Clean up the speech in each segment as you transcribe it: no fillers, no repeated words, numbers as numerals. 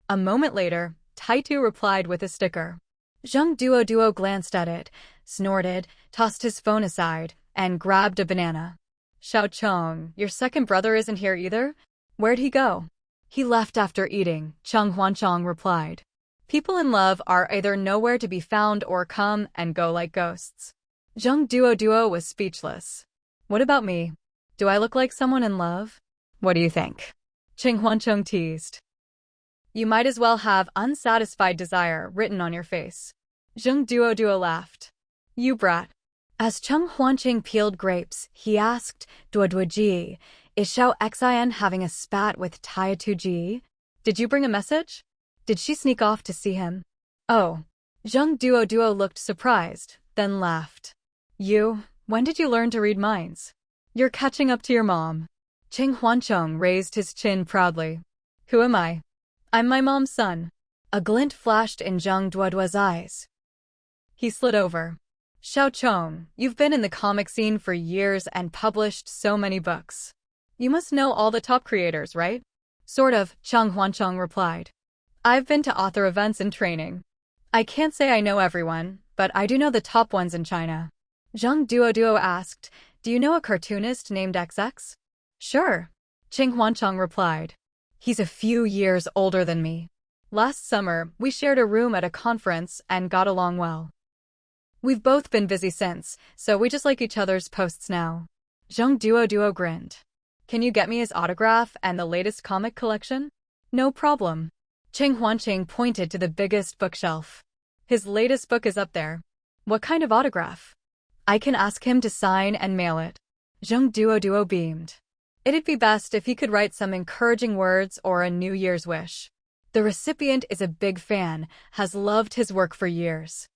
A moment later, Taitu replied with a sticker. Zheng Duo glanced at it, snorted, tossed his phone aside, and grabbed a banana. Xiao Chong, your second brother isn't here either? Where'd he go? He left after eating, Cheng Huanchong replied. People in love are either nowhere to be found or come and go like ghosts. Zheng Duo was speechless. What about me? Do I look like someone in love? What do you think? Cheng Huanchong teased. You might as well have unsatisfied desire written on your face. Zheng Duo laughed. You brat. As Cheng Huanqing peeled grapes, he asked, Duoji, is Xiao Xin having a spat with Taitu Ji? Did you bring a message? Did she sneak off to see him? Oh. Zheng Duo looked surprised, then laughed. When did you learn to read minds? You're catching up to your mom. Cheng Huanchong raised his chin proudly. Who am I? I'm my mom's son. A glint flashed in Zheng Duo's eyes. He slid over. Xiao Chong, you've been in the comic scene for years and published so many books. You must know all the top creators, right? Sort of, Cheng Huanchong replied. I've been to author events and training. I can't say I know everyone, but I do know the top ones in China. Zheng Duo asked, do you know a cartoonist named XX? Sure, Cheng Huanchong replied. He's a few years older than me. Last summer, we shared a room at a conference and got along well. We've both been busy since, so we just like each other's posts now. Zheng Duo grinned. Can you get me his autograph and the latest comic collection? No problem. Cheng Huanqing pointed to the biggest bookshelf. His latest book is up there. What kind of autograph? I can ask him to sign and mail it. Zheng Duo beamed. It'd be best if he could write some encouraging words or a New Year's wish. The recipient is a big fan, has loved his work for years.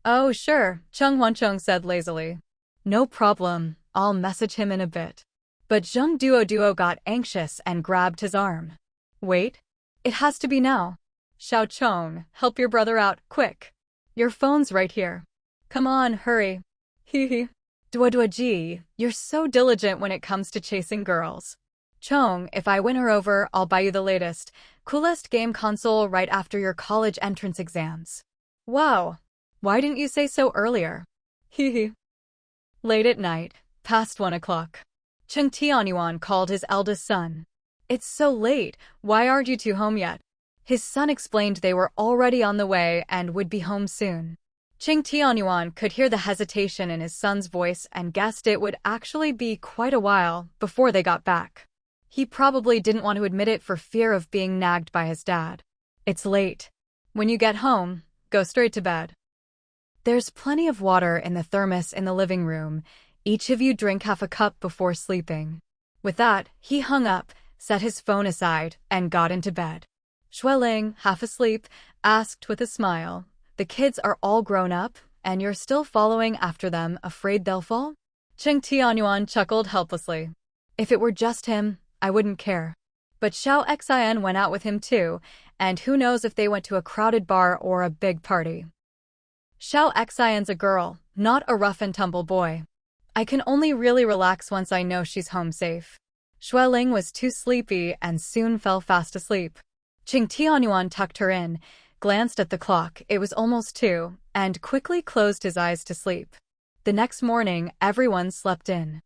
Oh, sure, Cheng Huanchong said lazily. No problem, I'll message him in a bit. But Zheng Duo got anxious and grabbed his arm. Wait, it has to be now. Xiao Chong, help your brother out, quick. Your phone's right here. Come on, hurry. Hee. Duoji, you're so diligent when it comes to chasing girls. Chong, if I win her over, I'll buy you the latest, coolest game console right after your college entrance exams. Wow. Why didn't you say so earlier? Hee. Late at night, past 1 o'clock. Cheng Tianyuan called his eldest son. It's so late, why aren't you two home yet? His son explained they were already on the way and would be home soon. Cheng Tianyuan could hear the hesitation in his son's voice and guessed it would actually be quite a while before they got back. He probably didn't want to admit it for fear of being nagged by his dad. It's late. When you get home, go straight to bed. There's plenty of water in the thermos in the living room. Each of you drink half a cup before sleeping. With that, he hung up, set his phone aside, and got into bed. Xueling, half asleep, asked with a smile, the kids are all grown up, and you're still following after them, afraid they'll fall? Cheng Tianyuan chuckled helplessly. If it were just him, I wouldn't care. But Xiao Xin went out with him too, and who knows if they went to a crowded bar or a big party. Xiao Xin's a girl, not a rough-and-tumble boy. I can only really relax once I know she's home safe. Xueling was too sleepy and soon fell fast asleep. Cheng Tianyuan tucked her in, glanced at the clock, it was almost 2, and quickly closed his eyes to sleep. The next morning, everyone slept in.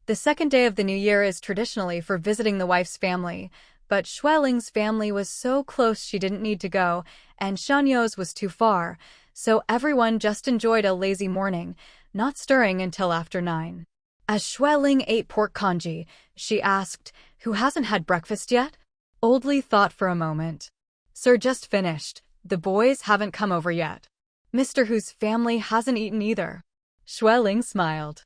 The second day of the new year is traditionally for visiting the wife's family, but Xueling's family was so close she didn't need to go, and Shanyo's was too far, so everyone just enjoyed a lazy morning, not stirring until after 9. As Xueling ate pork congee, she asked, who hasn't had breakfast yet? Oldly thought for a moment. Sir just finished. The boys haven't come over yet. Mr. Hu's family hasn't eaten either. Xueling smiled.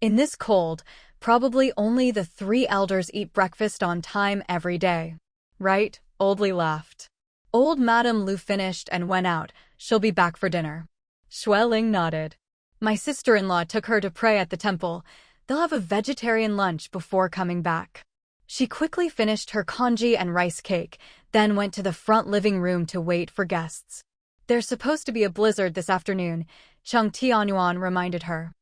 In this cold, probably only the 3 elders eat breakfast on time every day. Right? Oldly laughed. Old Madame Lu finished and went out. She'll be back for dinner. Xueling nodded. My sister-in-law took her to pray at the temple. They'll have a vegetarian lunch before coming back. She quickly finished her congee and rice cake, then went to the front living room to wait for guests. There's supposed to be a blizzard this afternoon, Cheng Tianyuan reminded her.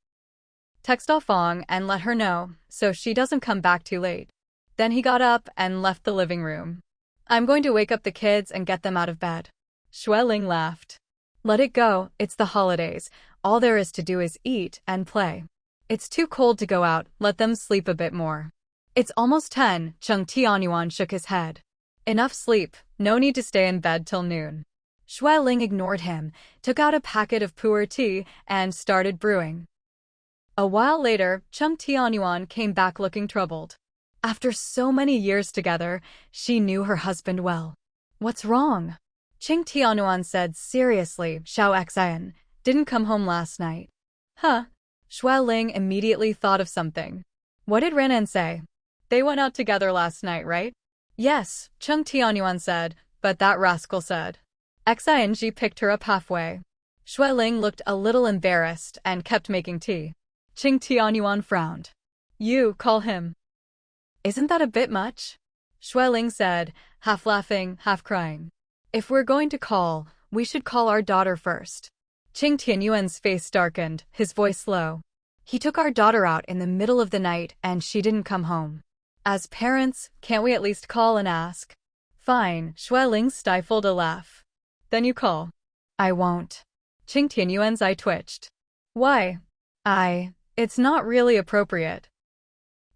Text Fong and let her know, so she doesn't come back too late. Then he got up and left the living room. I'm going to wake up the kids and get them out of bed. Xueling laughed. Let it go, it's the holidays. All there is to do is eat and play. It's too cold to go out, let them sleep a bit more. It's almost 10, Chung Tianyuan shook his head. Enough sleep, no need to stay in bed till noon. Xueling ignored him, took out a packet of pu'er tea, and started brewing. A while later, Chung Tianyuan came back looking troubled. After so many years together, she knew her husband well. What's wrong? Chung Tianyuan said seriously, Xiao Xian didn't come home last night. Huh? Xueling immediately thought of something. What did Renan say? They went out together last night, right? Yes, Chung Tianyuan said, but that rascal said. Xianji picked her up halfway. Xueling looked a little embarrassed and kept making tea. Chung Tianyuan frowned. You call him. Isn't that a bit much? Xueling said, half laughing, half crying. If we're going to call, we should call our daughter first. Chung Tianyuan's face darkened, his voice low. He took our daughter out in the middle of the night and she didn't come home. As parents, can't we at least call and ask? Fine, Xueling stifled a laugh. Then you call. I won't. Chung Tianyuan's eye twitched. Why? It's not really appropriate.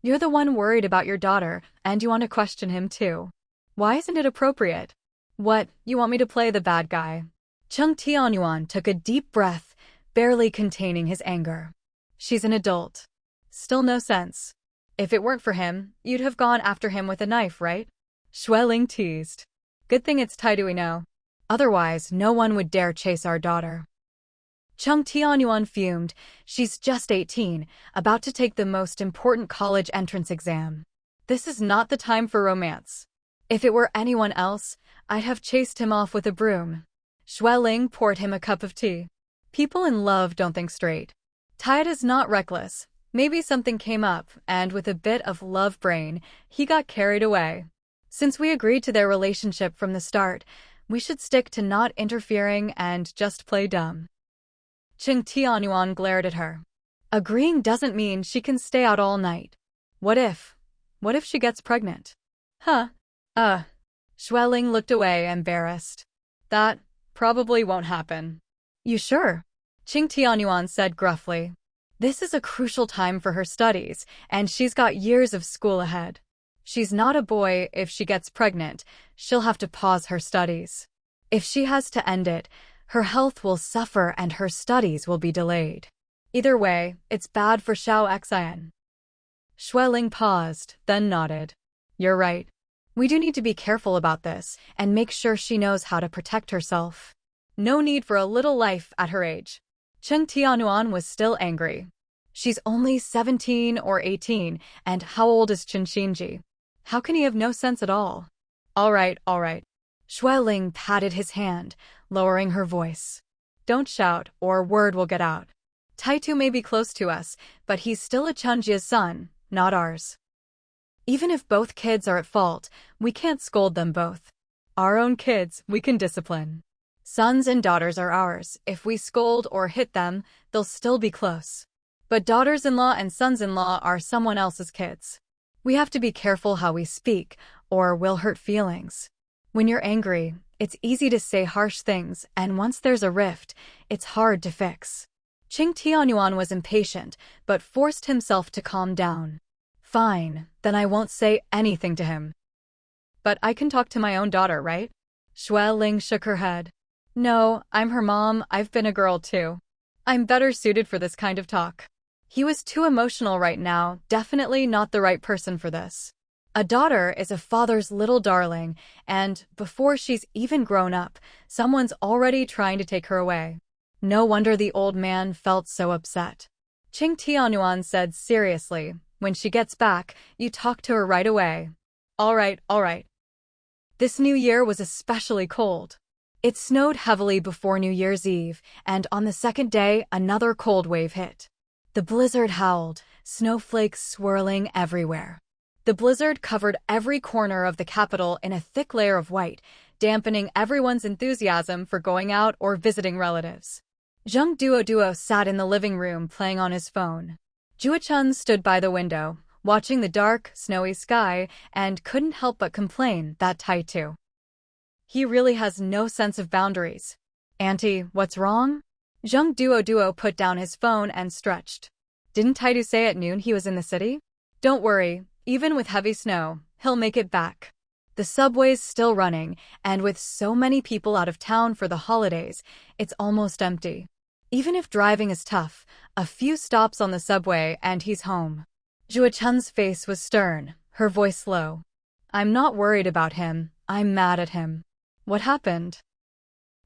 You're the one worried about your daughter, and you want to question him too. Why isn't it appropriate? What, you want me to play the bad guy? Chung Tianyuan took a deep breath, barely containing his anger. She's an adult. Still no sense. If it weren't for him, you'd have gone after him with a knife, right? Xueling teased. Good thing it's Taidu we know. Otherwise, no one would dare chase our daughter. Chung Tianyuan fumed. She's just 18, about to take the most important college entrance exam. This is not the time for romance. If it were anyone else, I'd have chased him off with a broom. Xueling poured him a cup of tea. People in love don't think straight. Tide is not reckless. Maybe something came up, and with a bit of love brain, he got carried away. Since we agreed to their relationship from the start, we should stick to not interfering and just play dumb. Chung Tianyuan glared at her. Agreeing doesn't mean she can stay out all night. What if she gets pregnant? Huh? Xueling looked away, embarrassed. That probably won't happen. You sure? Chung Tianyuan said gruffly. This is a crucial time for her studies, and she's got years of school ahead. She's not a boy. If she gets pregnant, she'll have to pause her studies. If she has to end it, her health will suffer and her studies will be delayed. Either way, it's bad for Xiao Xian. Xueling paused, then nodded. You're right. We do need to be careful about this and make sure she knows how to protect herself. No need for a little life at her age. Chung Tianyuan was still angry. She's only 17 or 18, and how old is Chinshinji? How can he have no sense at all? All right. Xueling patted his hand, lowering her voice. Don't shout, or word will get out. Taitu may be close to us, but he's still a Chunjia's son, not ours. Even if both kids are at fault, we can't scold them both. Our own kids, we can discipline. Sons and daughters are ours. If we scold or hit them, they'll still be close. But daughters-in-law and sons-in-law are someone else's kids. We have to be careful how we speak, or we'll hurt feelings. When you're angry, it's easy to say harsh things, and once there's a rift, it's hard to fix. Chung Tianyuan was impatient, but forced himself to calm down. Fine, then I won't say anything to him. But I can talk to my own daughter, right? Xueling shook her head. No, I'm her mom. I've been a girl too. I'm better suited for this kind of talk. He was too emotional right now, definitely not the right person for this. A daughter is a father's little darling, and before she's even grown up, someone's already trying to take her away. No wonder the old man felt so upset. Chung Tianyuan said seriously, when she gets back, you talk to her right away. All right. This New Year was especially cold. It snowed heavily before New Year's Eve, and on the second day, another cold wave hit. The blizzard howled, snowflakes swirling everywhere. The blizzard covered every corner of the capital in a thick layer of white, dampening everyone's enthusiasm for going out or visiting relatives. Zheng Duo sat in the living room playing on his phone. Juachun stood by the window, watching the dark, snowy sky, and couldn't help but complain that Taitu He really has no sense of boundaries. Auntie, what's wrong? Zhang Duo put down his phone and stretched. Didn't Taidu say at noon he was in the city? Don't worry, even with heavy snow, he'll make it back. The subway's still running, and with so many people out of town for the holidays, it's almost empty. Even if driving is tough, a few stops on the subway and he's home. Jua Chun's face was stern, her voice low. I'm not worried about him, I'm mad at him. What happened?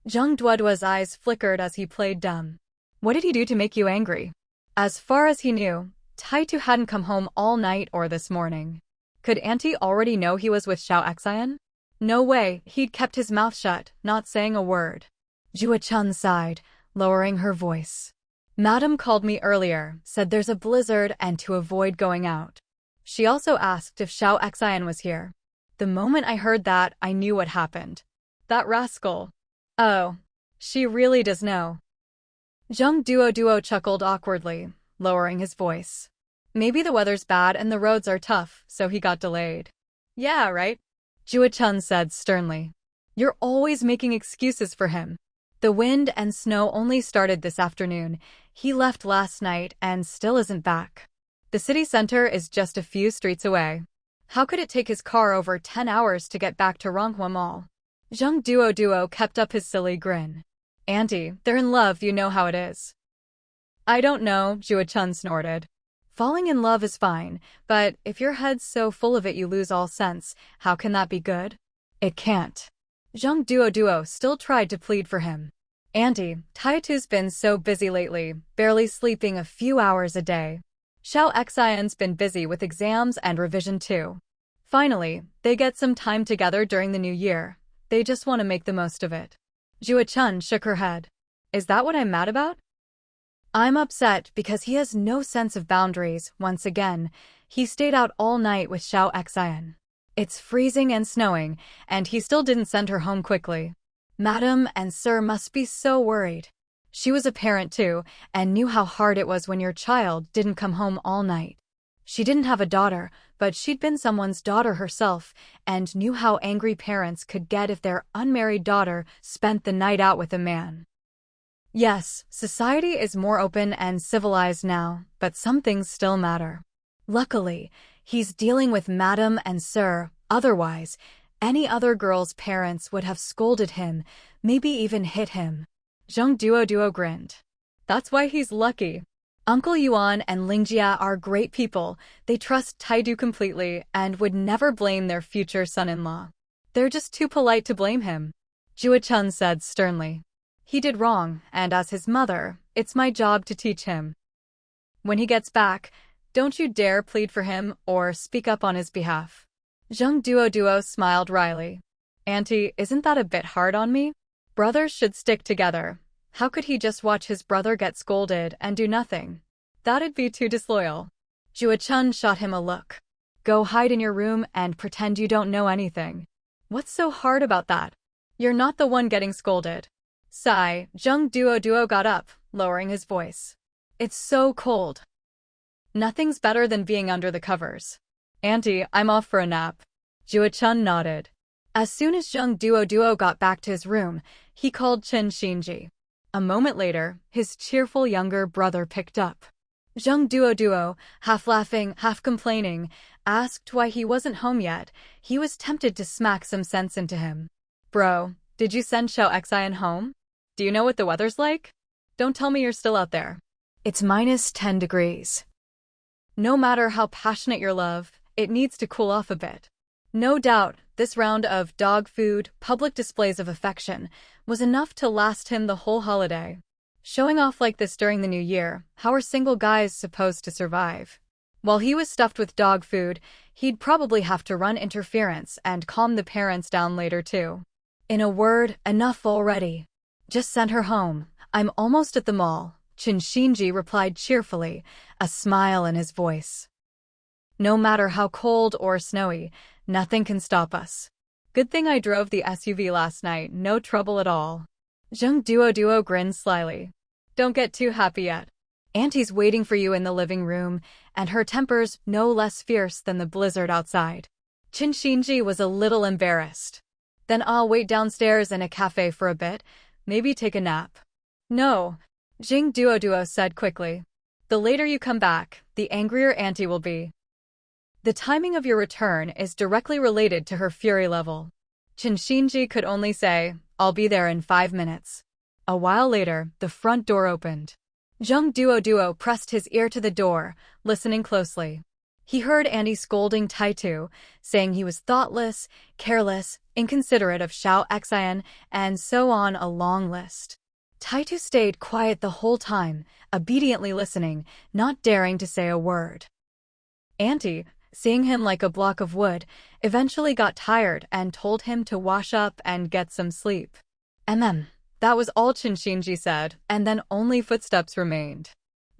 Zhang Duoduo's eyes flickered as he played dumb. What did he do to make you angry? As far as he knew, Taitu hadn't come home all night or this morning. Could Auntie already know he was with Xiao Xian? No way, he'd kept his mouth shut, not saying a word. Jua Chun sighed, lowering her voice. Madam called me earlier, said there's a blizzard and to avoid going out. She also asked if Xiao Xian was here. The moment I heard that, I knew what happened. That rascal. Oh, she really does know. Zhang Duo chuckled awkwardly, lowering his voice. Maybe the weather's bad and the roads are tough, so he got delayed. Yeah, right? Jua Chun said sternly. You're always making excuses for him. The wind and snow only started this afternoon. He left last night and still isn't back. The city center is just a few streets away. How could it take his car over 10 hours to get back to Ronghua Mall? Zhang Duo kept up his silly grin. Auntie, they're in love, you know how it is. I don't know, Jua Chun snorted. Falling in love is fine, but if your head's so full of it you lose all sense, how can that be good? It can't. Zhang Duo still tried to plead for him. Auntie, Taitu's been so busy lately, barely sleeping a few hours a day. Xiao Xian's been busy with exams and revision too. Finally, they get some time together during the new year. They just want to make the most of it. Jua Chun shook her head. Is that what I'm mad about? I'm upset because he has no sense of boundaries. Once again, he stayed out all night with Xiao Xian. It's freezing and snowing, and he still didn't send her home quickly. Madam and Sir must be so worried. She was a parent too, and knew how hard it was when your child didn't come home all night. She didn't have a daughter, but she'd been someone's daughter herself, and knew how angry parents could get if their unmarried daughter spent the night out with a man. Yes, society is more open and civilized now, but some things still matter. Luckily, he's dealing with Madam and Sir, otherwise, any other girl's parents would have scolded him, maybe even hit him. Zhang Duo grinned. That's why he's lucky. Uncle Yuan and Lingjia are great people. They trust Taidu completely and would never blame their future son-in-law. They're just too polite to blame him. Jua Chun said sternly. He did wrong, and as his mother, it's my job to teach him. When he gets back, don't you dare plead for him or speak up on his behalf. Zhang Duo smiled wryly. Auntie, isn't that a bit hard on me? Brothers should stick together. How could he just watch his brother get scolded and do nothing? That'd be too disloyal. Jua Chun shot him a look. Go hide in your room and pretend you don't know anything. What's so hard about that? You're not the one getting scolded. Sigh, Zhang Duo got up, lowering his voice. It's so cold. Nothing's better than being under the covers. Auntie, I'm off for a nap. Jua Chun nodded. As soon as Zhang Duo got back to his room, he called Chen Xinji. A moment later, his cheerful younger brother picked up. Zhang Duo, half laughing, half complaining, asked why he wasn't home yet. He was tempted to smack some sense into him. Bro, did you send Xiao Xian home? Do you know what the weather's like? Don't tell me you're still out there. It's -10 degrees. No matter how passionate your love, it needs to cool off a bit. No doubt, this round of dog food, public displays of affection, was enough to last him the whole holiday. Showing off like this during the new year, how are single guys supposed to survive? While he was stuffed with dog food, he'd probably have to run interference and calm the parents down later too. In a word, enough already. Just send her home. I'm almost at the mall, Chen Xinji replied cheerfully, a smile in his voice. No matter how cold or snowy, nothing can stop us. Good thing I drove the SUV last night, no trouble at all. Zhang Duo grinned slyly. Don't get too happy yet. Auntie's waiting for you in the living room, and her temper's no less fierce than the blizzard outside. Chen Xinji was a little embarrassed. Then I'll wait downstairs in a cafe for a bit, maybe take a nap. No, Jing Duo said quickly. The later you come back, the angrier Auntie will be. The timing of your return is directly related to her fury level. Shinji could only say, I'll be there in 5 minutes. A while later, the front door opened. Jung Duo pressed his ear to the door, listening closely. He heard Andy scolding Taitu, saying he was thoughtless, careless, inconsiderate of Xiao Xian, and so on a long list. Taitu stayed quiet the whole time, obediently listening, not daring to say a word. Auntie, seeing him like a block of wood, eventually got tired and told him to wash up and get some sleep. That was all Shinji said, and then only footsteps remained.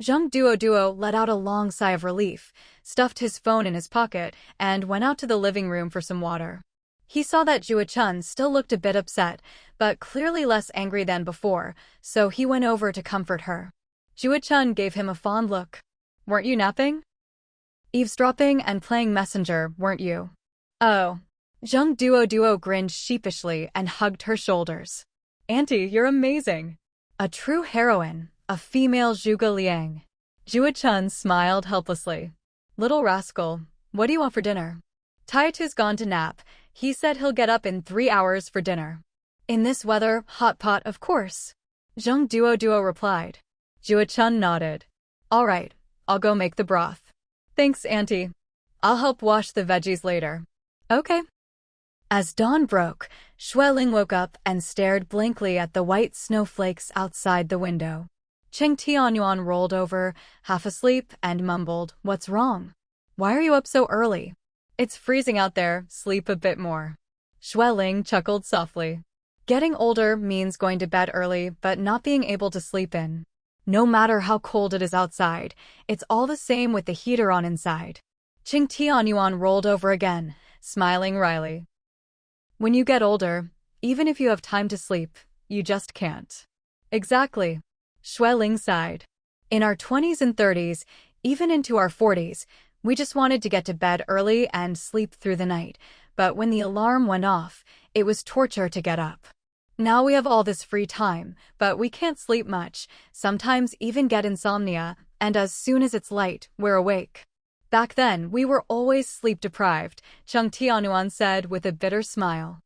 Jung Duo let out a long sigh of relief, stuffed his phone in his pocket, and went out to the living room for some water. He saw that Jua-chun still looked a bit upset, but clearly less angry than before, so he went over to comfort her. Jua-chun gave him a fond look. Weren't you napping? Eavesdropping and playing messenger, weren't you? Oh. Jung Duo grinned sheepishly and hugged her shoulders. Auntie, you're amazing. A true heroine, a female Zhuge Liang. Jua-chun smiled helplessly. Little rascal, what do you want for dinner? Taitu's gone to nap. He said he'll get up in 3 hours for dinner. In this weather, hot pot, of course. Jung Duo replied. Jua-chun nodded. All right, I'll go make the broth. Thanks, Auntie. I'll help wash the veggies later. Okay. As dawn broke, Xueling woke up and stared blankly at the white snowflakes outside the window. Cheng Tianyuan rolled over, half asleep, and mumbled, What's wrong? Why are you up so early? It's freezing out there, sleep a bit more. Xueling chuckled softly. Getting older means going to bed early but not being able to sleep in. No matter how cold it is outside, it's all the same with the heater on inside. Cheng Tianyuan rolled over again, smiling wryly. When you get older, even if you have time to sleep, you just can't. Exactly. Xueling sighed. In our 20s and 30s, even into our 40s, we just wanted to get to bed early and sleep through the night, but when the alarm went off, it was torture to get up. Now we have all this free time, but we can't sleep much, sometimes even get insomnia, and as soon as it's light, we're awake. Back then, we were always sleep-deprived, Cheng Tianyuan said with a bitter smile.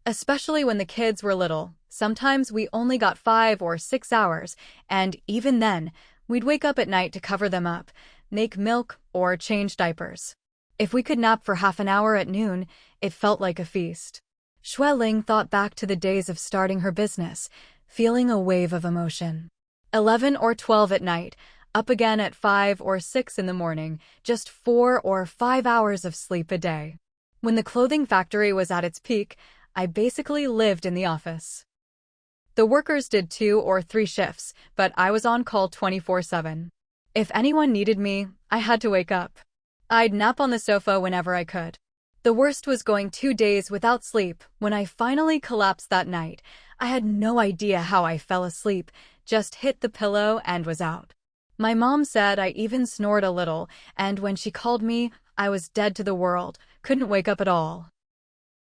Especially when the kids were little, sometimes we only got 5 or 6 hours, and even then, we'd wake up at night to cover them up, make milk, or change diapers. If we could nap for half an hour at noon, it felt like a feast. Xueling thought back to the days of starting her business, feeling a wave of emotion. 11 or 12 at night, up again at 5 or 6 in the morning, just 4 or 5 hours of sleep a day. When the clothing factory was at its peak, I basically lived in the office. The workers did 2 or 3 shifts, but I was on call 24/7. If anyone needed me, I had to wake up. I'd nap on the sofa whenever I could. The worst was going 2 days without sleep. When I finally collapsed that night, I had no idea how I fell asleep, just hit the pillow and was out. My mom said I even snored a little, and when she called me, I was dead to the world, couldn't wake up at all.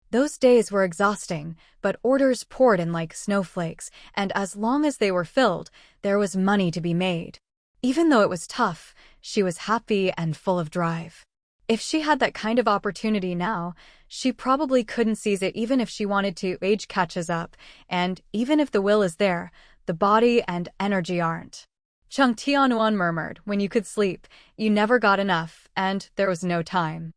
Those days were exhausting, but orders poured in like snowflakes, and as long as they were filled, there was money to be made. Even though it was tough, she was happy and full of drive. If she had that kind of opportunity now, she probably couldn't seize it even if she wanted to. Age catches up, and even if the will is there, the body and energy aren't. Cheng Tianyuan murmured, when you could sleep, you never got enough, and there was no time.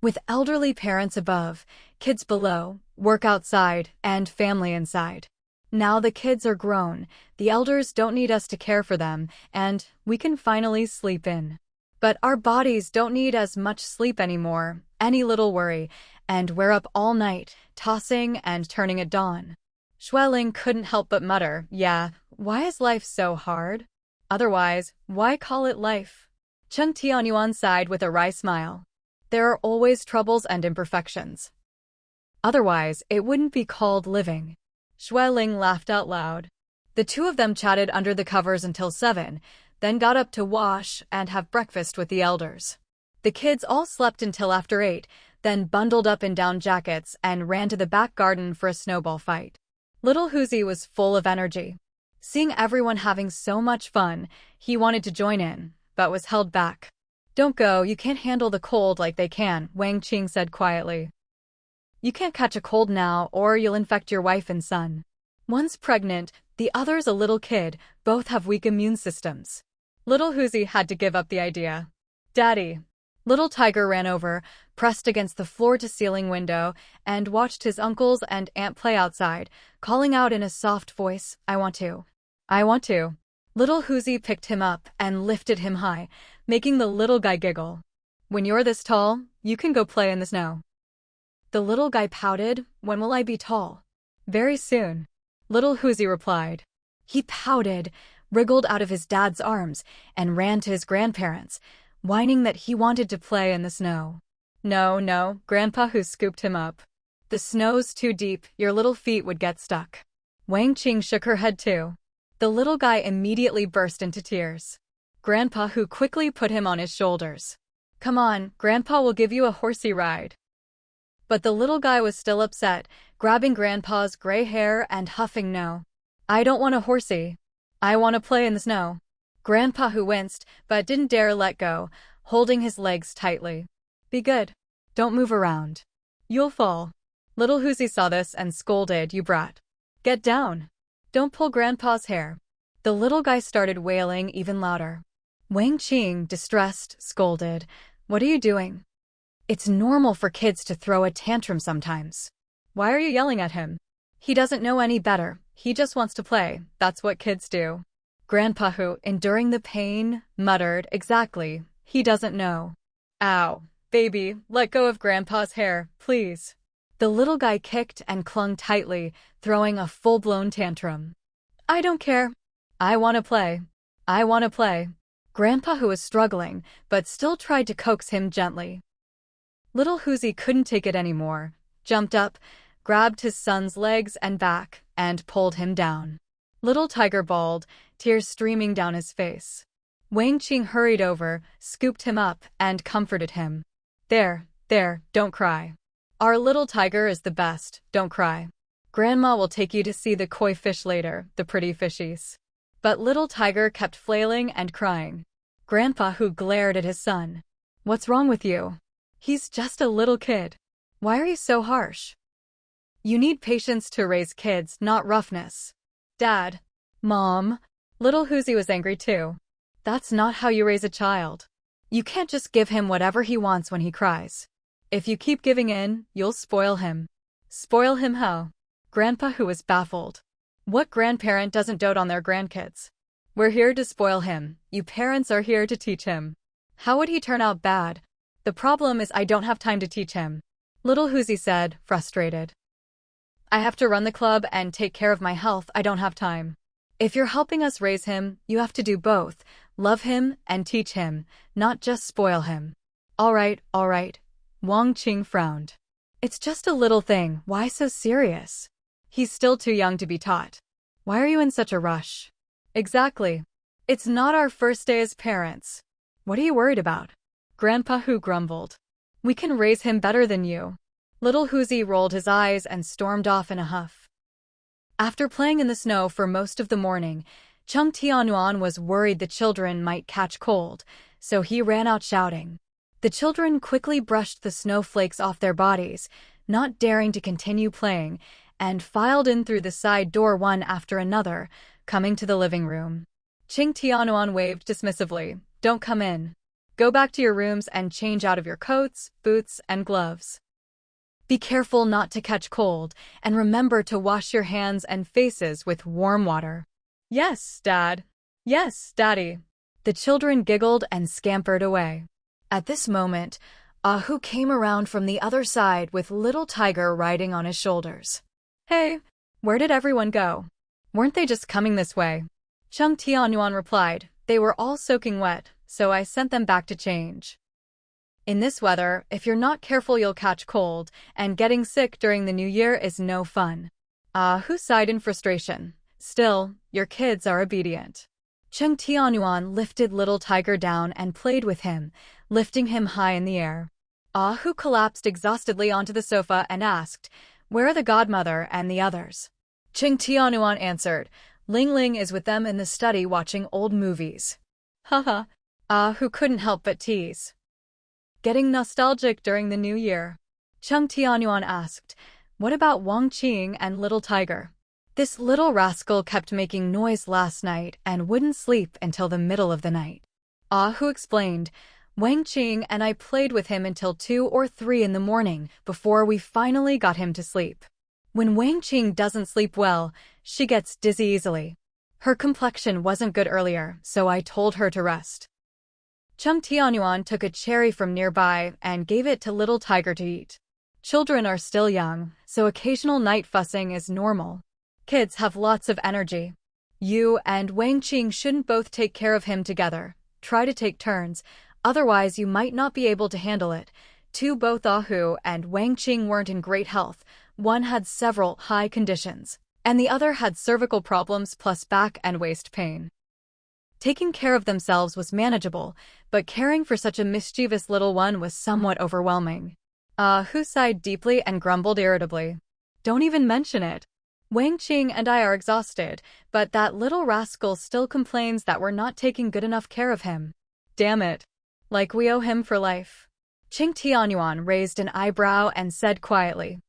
With elderly parents above, kids below, work outside, and family inside. Now the kids are grown, the elders don't need us to care for them, and we can finally sleep in. But our bodies don't need as much sleep anymore, any little worry, and we're up all night, tossing and turning at dawn. Xueling couldn't help but mutter, yeah, why is life so hard? Otherwise, why call it life? Cheng Tianyuan sighed with a wry smile. There are always troubles and imperfections. Otherwise, it wouldn't be called living. Xueling laughed out loud. The two of them chatted under the covers until 7, then got up to wash and have breakfast with the elders. The kids all slept until after 8, then bundled up in down jackets and ran to the back garden for a snowball fight. Little Huzi was full of energy. Seeing everyone having so much fun, he wanted to join in, but was held back. "Don't go, you can't handle the cold like they can," Wang Qing said quietly. "You can't catch a cold now or you'll infect your wife and son. One's pregnant, the other's a little kid, both have weak immune systems." Little Huzi had to give up the idea. "Daddy." Little Tiger ran over, pressed against the floor-to-ceiling window, and watched his uncles and aunt play outside, calling out in a soft voice, "I want to. I want to." Little Huzi picked him up and lifted him high, making the little guy giggle. "When you're this tall, you can go play in the snow." The little guy pouted, "When will I be tall?" "Very soon," Little Huzi replied. He pouted, wriggled out of his dad's arms, and ran to his grandparents, whining that he wanted to play in the snow. "No, no," Grandpa Hu scooped him up. "The snow's too deep, your little feet would get stuck." Wang Qing shook her head too. The little guy immediately burst into tears. Grandpa Hu quickly put him on his shoulders. "Come on, Grandpa will give you a horsey ride." But the little guy was still upset, grabbing Grandpa's gray hair and huffing, "No. I don't want a horsey. I want to play in the snow." Grandpa Hu winced, but didn't dare let go, holding his legs tightly. "Be good. Don't move around. You'll fall." Little Huzi saw this and scolded, "You brat. Get down. Don't pull Grandpa's hair." The little guy started wailing even louder. Wang Qing, distressed, scolded, "What are you doing? It's normal for kids to throw a tantrum sometimes. Why are you yelling at him? He doesn't know any better. He just wants to play. That's what kids do." Grandpa Hu, enduring the pain, muttered, "Exactly. He doesn't know." "Ow. Baby, let go of Grandpa's hair, please." The little guy kicked and clung tightly, throwing a full-blown tantrum. "I don't care. I want to play. I want to play." Grandpa Hu was struggling, but still tried to coax him gently. Little Huzi couldn't take it anymore, jumped up, grabbed his son's legs and back, and pulled him down. Little Tiger bawled, tears streaming down his face. Wang Qing hurried over, scooped him up, and comforted him. There, don't cry. Our little tiger is the best, don't cry. Grandma will take you to see the koi fish later, the pretty fishies." But little Tiger kept flailing and crying. Grandpa Hu glared at his son. "What's wrong with you? He's just a little kid. Why are you so harsh? You need patience to raise kids, not roughness." "Dad." "Mom." Little Huzi was angry too. "That's not how you raise a child. You can't just give him whatever he wants when he cries. If you keep giving in, you'll spoil him." "Spoil him how?" Grandpa Hu was baffled. What grandparent doesn't dote on their grandkids? "We're here to spoil him. You parents are here to teach him." "How would he turn out bad?" "The problem is I don't have time to teach him," Little Huzi said, frustrated. "I have to run the club and take care of my health. I don't have time." "If you're helping us raise him, you have to do both. Love him and teach him, not just spoil him." All right. Wang Qing frowned. "It's just a little thing. Why so serious? He's still too young to be taught. Why are you in such a rush?" "Exactly. It's not our first day as parents. What are you worried about?" Grandpa Hu grumbled. "We can raise him better than you." Little Huzi rolled his eyes and stormed off in a huff. After playing in the snow for most of the morning, Chung Tianyuan was worried the children might catch cold, so he ran out shouting. The children quickly brushed the snowflakes off their bodies, not daring to continue playing, and filed in through the side door one after another, coming to the living room. Ching Tianyuan waved dismissively. "Don't come in. Go back to your rooms and change out of your coats, boots, and gloves. Be careful not to catch cold, and remember to wash your hands and faces with warm water." "Yes, Dad. Yes, Daddy." The children giggled and scampered away. At this moment, Ahu came around from the other side with Little Tiger riding on his shoulders. "Hey, where did everyone go? Weren't they just coming this way?" Chung Tianyuan replied, "They were all soaking wet, so I sent them back to change. In this weather, if you're not careful you'll catch cold, and getting sick during the new year is no fun." Ahu sighed in frustration. "Still, your kids are obedient." Chung Tianyuan lifted Little Tiger down and played with him, lifting him high in the air. Ahu collapsed exhaustedly onto the sofa and asked, "Where are the godmother and the others?" Ching Tianuan answered, "Ling Ling is with them in the study watching old movies." Haha. Ahu couldn't help but tease. Getting nostalgic during the new year. Chung Tianyuan asked, "What about Wang Qing and Little Tiger?" This little rascal kept making noise last night and wouldn't sleep until the middle of the night. Ahu explained, "Wang Qing and I played with him until 2 or 3 in the morning before we finally got him to sleep. When Wang Qing doesn't sleep well, she gets dizzy easily. Her complexion wasn't good earlier, so I told her to rest." Chung Tianyuan took a cherry from nearby and gave it to Little Tiger to eat. Children are still young, so occasional night fussing is normal. Kids have lots of energy. You and Wang Qing shouldn't both take care of him together. Try to take turns, otherwise you might not be able to handle it. Both Ahu and Wang Qing weren't in great health. One had several high conditions, and the other had cervical problems plus back and waist pain. Taking care of themselves was manageable, but caring for such a mischievous little one was somewhat overwhelming. Ahu sighed deeply and grumbled irritably, "Don't even mention it. Wang Qing and I are exhausted, but that little rascal still complains that we're not taking good enough care of him. Damn it. Like we owe him for life." Ching Tianyuan raised an eyebrow and said quietly,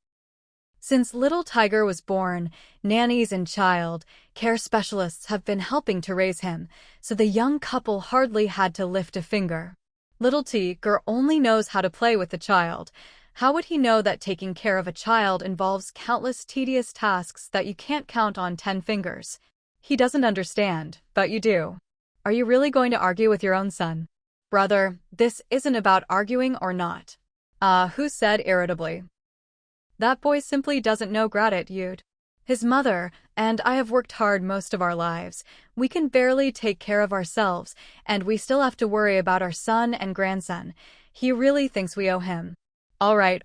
"Since Little Tiger was born, nannies and child care specialists have been helping to raise him, so the young couple hardly had to lift a finger. Little Tiger only knows how to play with the child. How would he know that taking care of a child involves countless tedious tasks that you can't count on 10 fingers? He doesn't understand, but you do. Are you really going to argue with your own son?" "Brother, this isn't about arguing or not," Ahu said irritably. "That boy simply doesn't know gratitude. His mother and I have worked hard most of our lives. We can barely take care of ourselves, and we still have to worry about our son and grandson. He really thinks we owe him." All right.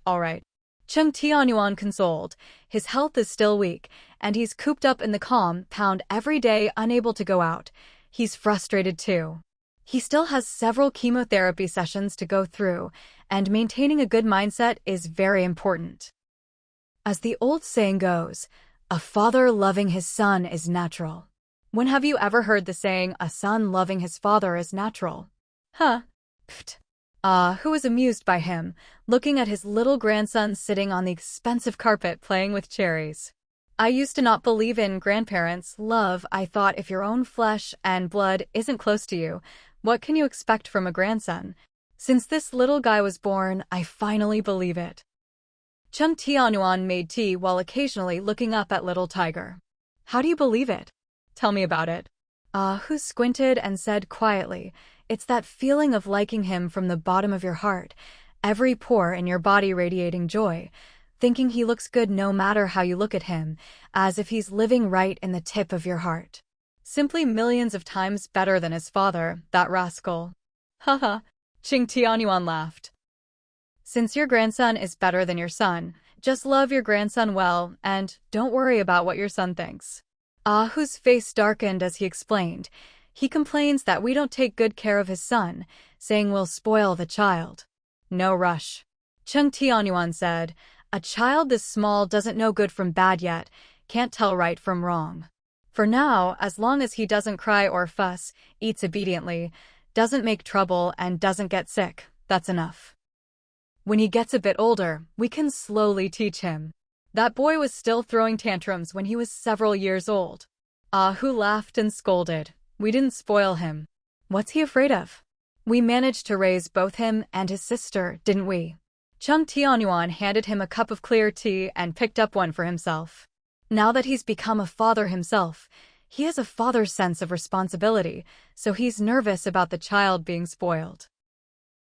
Chung Tianyuan consoled. "His health is still weak, and he's cooped up in the compound every day, unable to go out. He's frustrated too. He still has several chemotherapy sessions to go through, and maintaining a good mindset is very important. As the old saying goes, a father loving his son is natural. When have you ever heard the saying, a son loving his father is natural?" "Huh. Pfft." Who was amused by him, looking at his little grandson sitting on the expensive carpet playing with cherries. "I used to not believe in grandparents' love. I thought if your own flesh and blood isn't close to you, what can you expect from a grandson? Since this little guy was born, I finally believe it." Chung Tianyuan made tea while occasionally looking up at Little Tiger. "How do you believe it? Tell me about it." Who squinted and said quietly, "It's that feeling of liking him from the bottom of your heart, every pore in your body radiating joy, thinking he looks good no matter how you look at him, as if he's living right in the tip of your heart. Simply millions of times better than his father, that rascal." Haha. Ching Tianyuan laughed. "Since your grandson is better than your son, just love your grandson well and don't worry about what your son thinks." Ahu's face darkened as he explained, "He complains that we don't take good care of his son, saying we'll spoil the child." "No rush." Chung Tianyuan said, "A child this small doesn't know good from bad yet, can't tell right from wrong. For now, as long as he doesn't cry or fuss, eats obediently, doesn't make trouble and doesn't get sick, that's enough. When he gets a bit older, we can slowly teach him. That boy was still throwing tantrums when he was several years old." Ahu laughed and scolded, "We didn't spoil him. What's he afraid of? We managed to raise both him and his sister, didn't we?" Chung Tianyuan handed him a cup of clear tea and picked up one for himself. Now that he's become a father himself, he has a father's sense of responsibility, so he's nervous about the child being spoiled.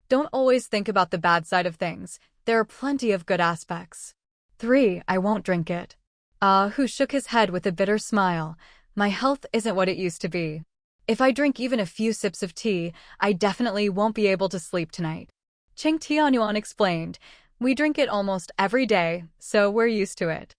Don't always think about the bad side of things. There are plenty of good aspects. 3. I won't drink it. Who shook his head with a bitter smile. "My health isn't what it used to be. If I drink even a few sips of tea, I definitely won't be able to sleep tonight." Ching Tianyuan explained, "We drink it almost every day, so we're used to it."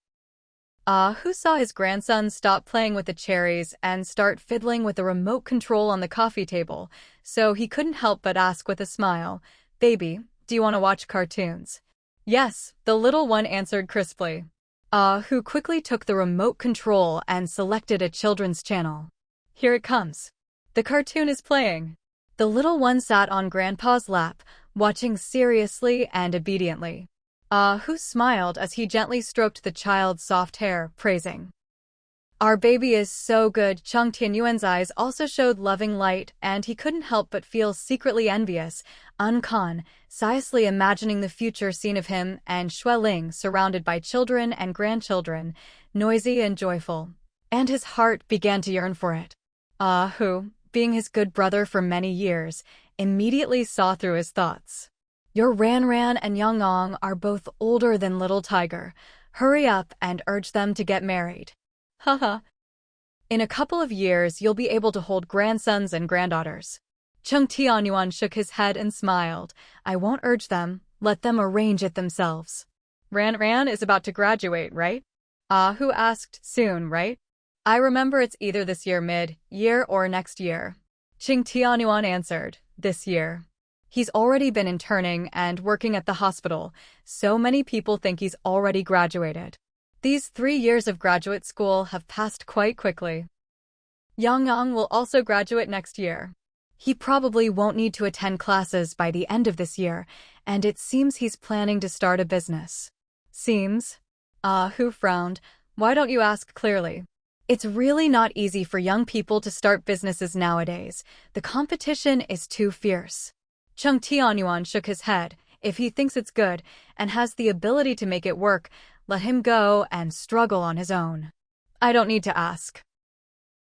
Who saw his grandson stop playing with the cherries and start fiddling with the remote control on the coffee table, so he couldn't help but ask with a smile, "Baby, Do you want to watch cartoons? Yes, the little one answered crisply. Who quickly took the remote control and selected a children's channel. Here it comes. The cartoon is playing. The little one sat on Grandpa's lap, watching seriously and obediently. Who smiled as he gently stroked the child's soft hair, praising. Our baby is so good. Chang Tianyuan's eyes also showed loving light, and he couldn't help but feel secretly envious, unconsciously imagining the future scene of him and Xueling surrounded by children and grandchildren, noisy and joyful. And his heart began to yearn for it. Who, being his good brother for many years, immediately saw through his thoughts. Your Ran and Yang are both older than Little Tiger. Hurry up and urge them to get married. Haha. In a couple of years, you'll be able to hold grandsons and granddaughters. Cheng Tianyuan shook his head and smiled. I won't urge them. Let them arrange it themselves. Ran is about to graduate, right? Who asked, soon, right? I remember it's either this year mid-year or next year. Cheng Tianyuan answered, this year. He's already been interning and working at the hospital. So many people think he's already graduated. These 3 years of graduate school have passed quite quickly. Yang will also graduate next year. He probably won't need to attend classes by the end of this year, and it seems he's planning to start a business. Seems? Who frowned. Why don't you ask clearly? It's really not easy for young people to start businesses nowadays. The competition is too fierce. Cheng Tianyuan shook his head. If he thinks it's good and has the ability to make it work, let him go and struggle on his own. I don't need to ask.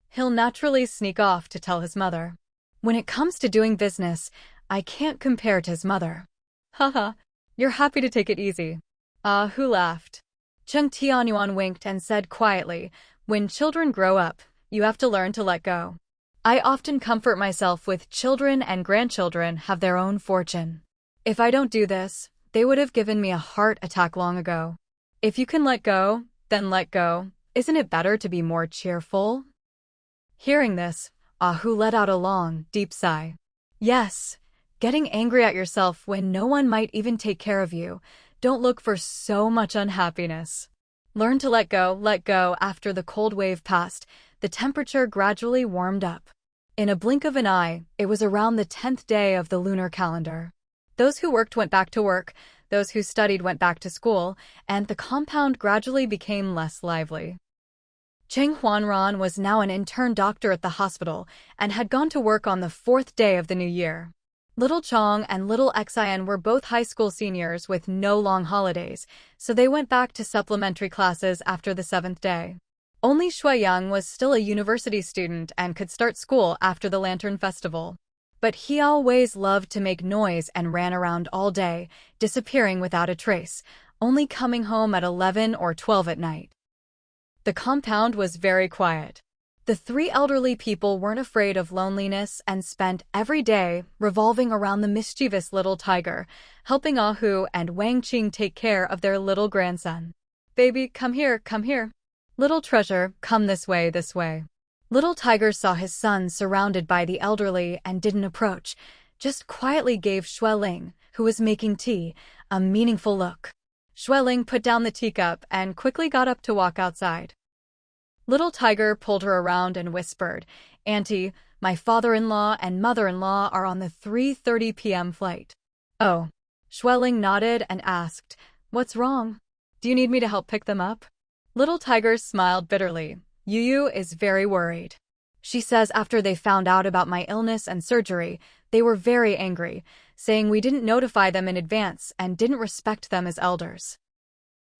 He'll naturally sneak off to tell his mother. When it comes to doing business, I can't compare to his mother. Haha, you're happy to take it easy. Who laughed? Cheng Tianyuan winked and said quietly, when children grow up, you have to learn to let go. I often comfort myself with children and grandchildren have their own fortune. If I don't do this, they would have given me a heart attack long ago. If you can let go, then let go. Isn't it better to be more cheerful? Hearing this, Ahu let out a long, deep sigh. Yes, getting angry at yourself when no one might even take care of you. Don't look for so much unhappiness. Learn to let go. After the cold wave passed, the temperature gradually warmed up. In a blink of an eye, it was around the 10th day of the lunar calendar. Those who worked went back to work, those who studied went back to school, and the compound gradually became less lively. Cheng Huanran was now an intern doctor at the hospital and had gone to work on the 4th day of the new year. Little Chong and little Xian were both high school seniors with no long holidays, so they went back to supplementary classes after the 7th day. Only Shuiyang was still a university student and could start school after the Lantern Festival. But he always loved to make noise and ran around all day, disappearing without a trace, only coming home at 11 or 12 at night. The compound was very quiet. The 3 elderly people weren't afraid of loneliness and spent every day revolving around the mischievous little tiger, helping Ahu and Wang Qing take care of their little grandson. Baby, come here, come here. Little treasure, come this way, this way. Little Tiger saw his son surrounded by the elderly and didn't approach, just quietly gave Xueling, who was making tea, a meaningful look. Xueling put down the teacup and quickly got up to walk outside. Little Tiger pulled her around and whispered, Auntie, my father-in-law and mother-in-law are on the 3:30 p.m. flight. Oh. Xueling nodded and asked, what's wrong? Do you need me to help pick them up? Little Tiger smiled bitterly. Yu is very worried. She says after they found out about my illness and surgery, they were very angry, saying we didn't notify them in advance and didn't respect them as elders.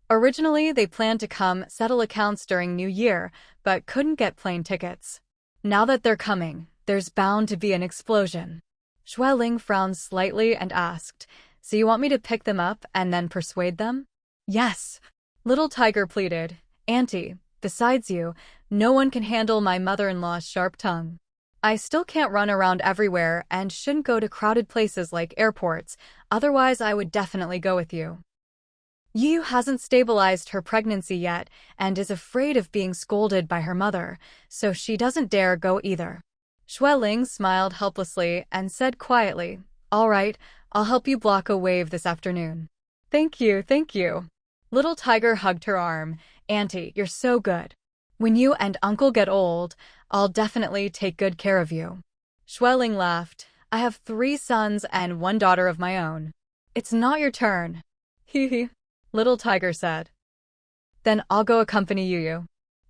Originally, they planned to come settle accounts during New Year, but couldn't get plane tickets. Now that they're coming, there's bound to be an explosion. Xueling frowned slightly and asked, so you want me to pick them up and then persuade them? Yes. Little Tiger pleaded, Auntie, besides you, no one can handle my mother-in-law's sharp tongue. I still can't run around everywhere and shouldn't go to crowded places like airports, otherwise I would definitely go with you. Yu hasn't stabilized her pregnancy yet and is afraid of being scolded by her mother, so she doesn't dare go either. Xueling smiled helplessly and said quietly, all right, I'll help you block a wave this afternoon. Thank you, thank you. Little Tiger hugged her arm. Auntie, you're so good. When you and Uncle get old, I'll definitely take good care of you. Schweling laughed. I have 3 sons and 1 daughter of my own. It's not your turn. Hee hee, Little Tiger said. Then I'll go accompany you.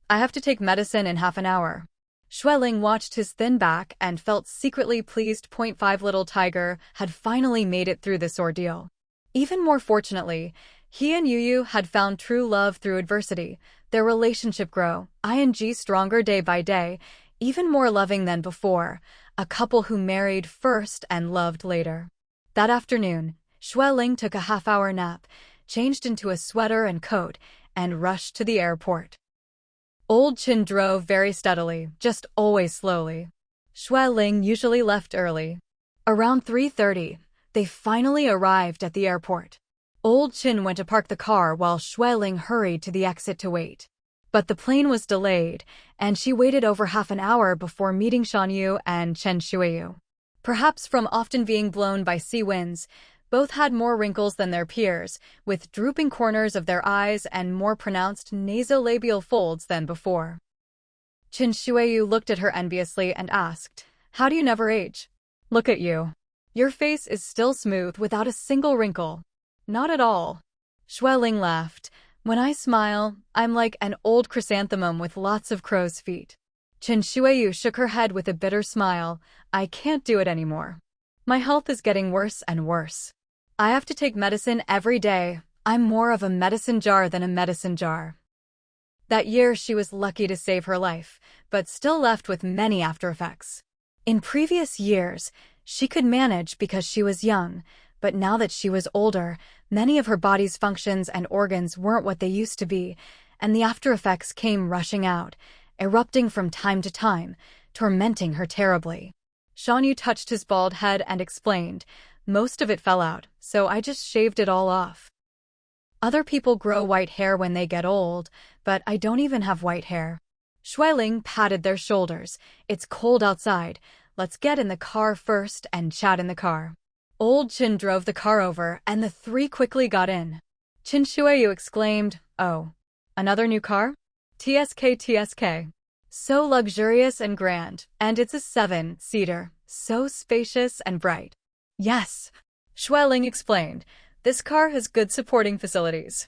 I have to take medicine in half an hour. Schweling watched his thin back and felt secretly pleased. 5 Little Tiger had finally made it through this ordeal. Even more fortunately, he and Yu had found true love through adversity. Their relationship grew, stronger day by day, even more loving than before, a couple who married first and loved later. That afternoon, Schweling took a half-hour nap, changed into a sweater and coat, and rushed to the airport. Old Chin drove very steadily, just always slowly. Schweling usually left early. Around 3:30, they finally arrived at the airport. Old Chin went to park the car while Schweling hurried to the exit to wait. But the plane was delayed, and she waited over half an hour before meeting Shan Yu and Chen Shuiyu. Perhaps from often being blown by sea winds, both had more wrinkles than their peers, with drooping corners of their eyes and more pronounced nasolabial folds than before. Chen Shuiyu looked at her enviously and asked, "How do you never age? Look at you. Your face is still smooth without a single wrinkle." "Not at all." Schweling laughed. "When I smile, I'm like an old chrysanthemum with lots of crow's feet." Chen Shuiyu shook her head with a bitter smile. "I can't do it anymore. My health is getting worse and worse. I have to take medicine every day. I'm more of a medicine jar than a medicine jar." That year she was lucky to save her life, but still left with many aftereffects. In previous years, she could manage because she was young, but now that she was older, many of her body's functions and organs weren't what they used to be, and the aftereffects came rushing out, erupting from time to time, tormenting her terribly. Shan Yu touched his bald head and explained, "Most of it fell out, so I just shaved it all off. Other people grow white hair when they get old, but I don't even have white hair." Schweling patted their shoulders. "It's cold outside. Let's get in the car first and chat in the car." Old Chin drove the car over, and the 3 quickly got in. Chen Shuiyu exclaimed, "Oh, another new car? TSK TSK. So luxurious and grand, and it's a 7-seater, so spacious and bright." "Yes," Schweling explained, "this car has good supporting facilities.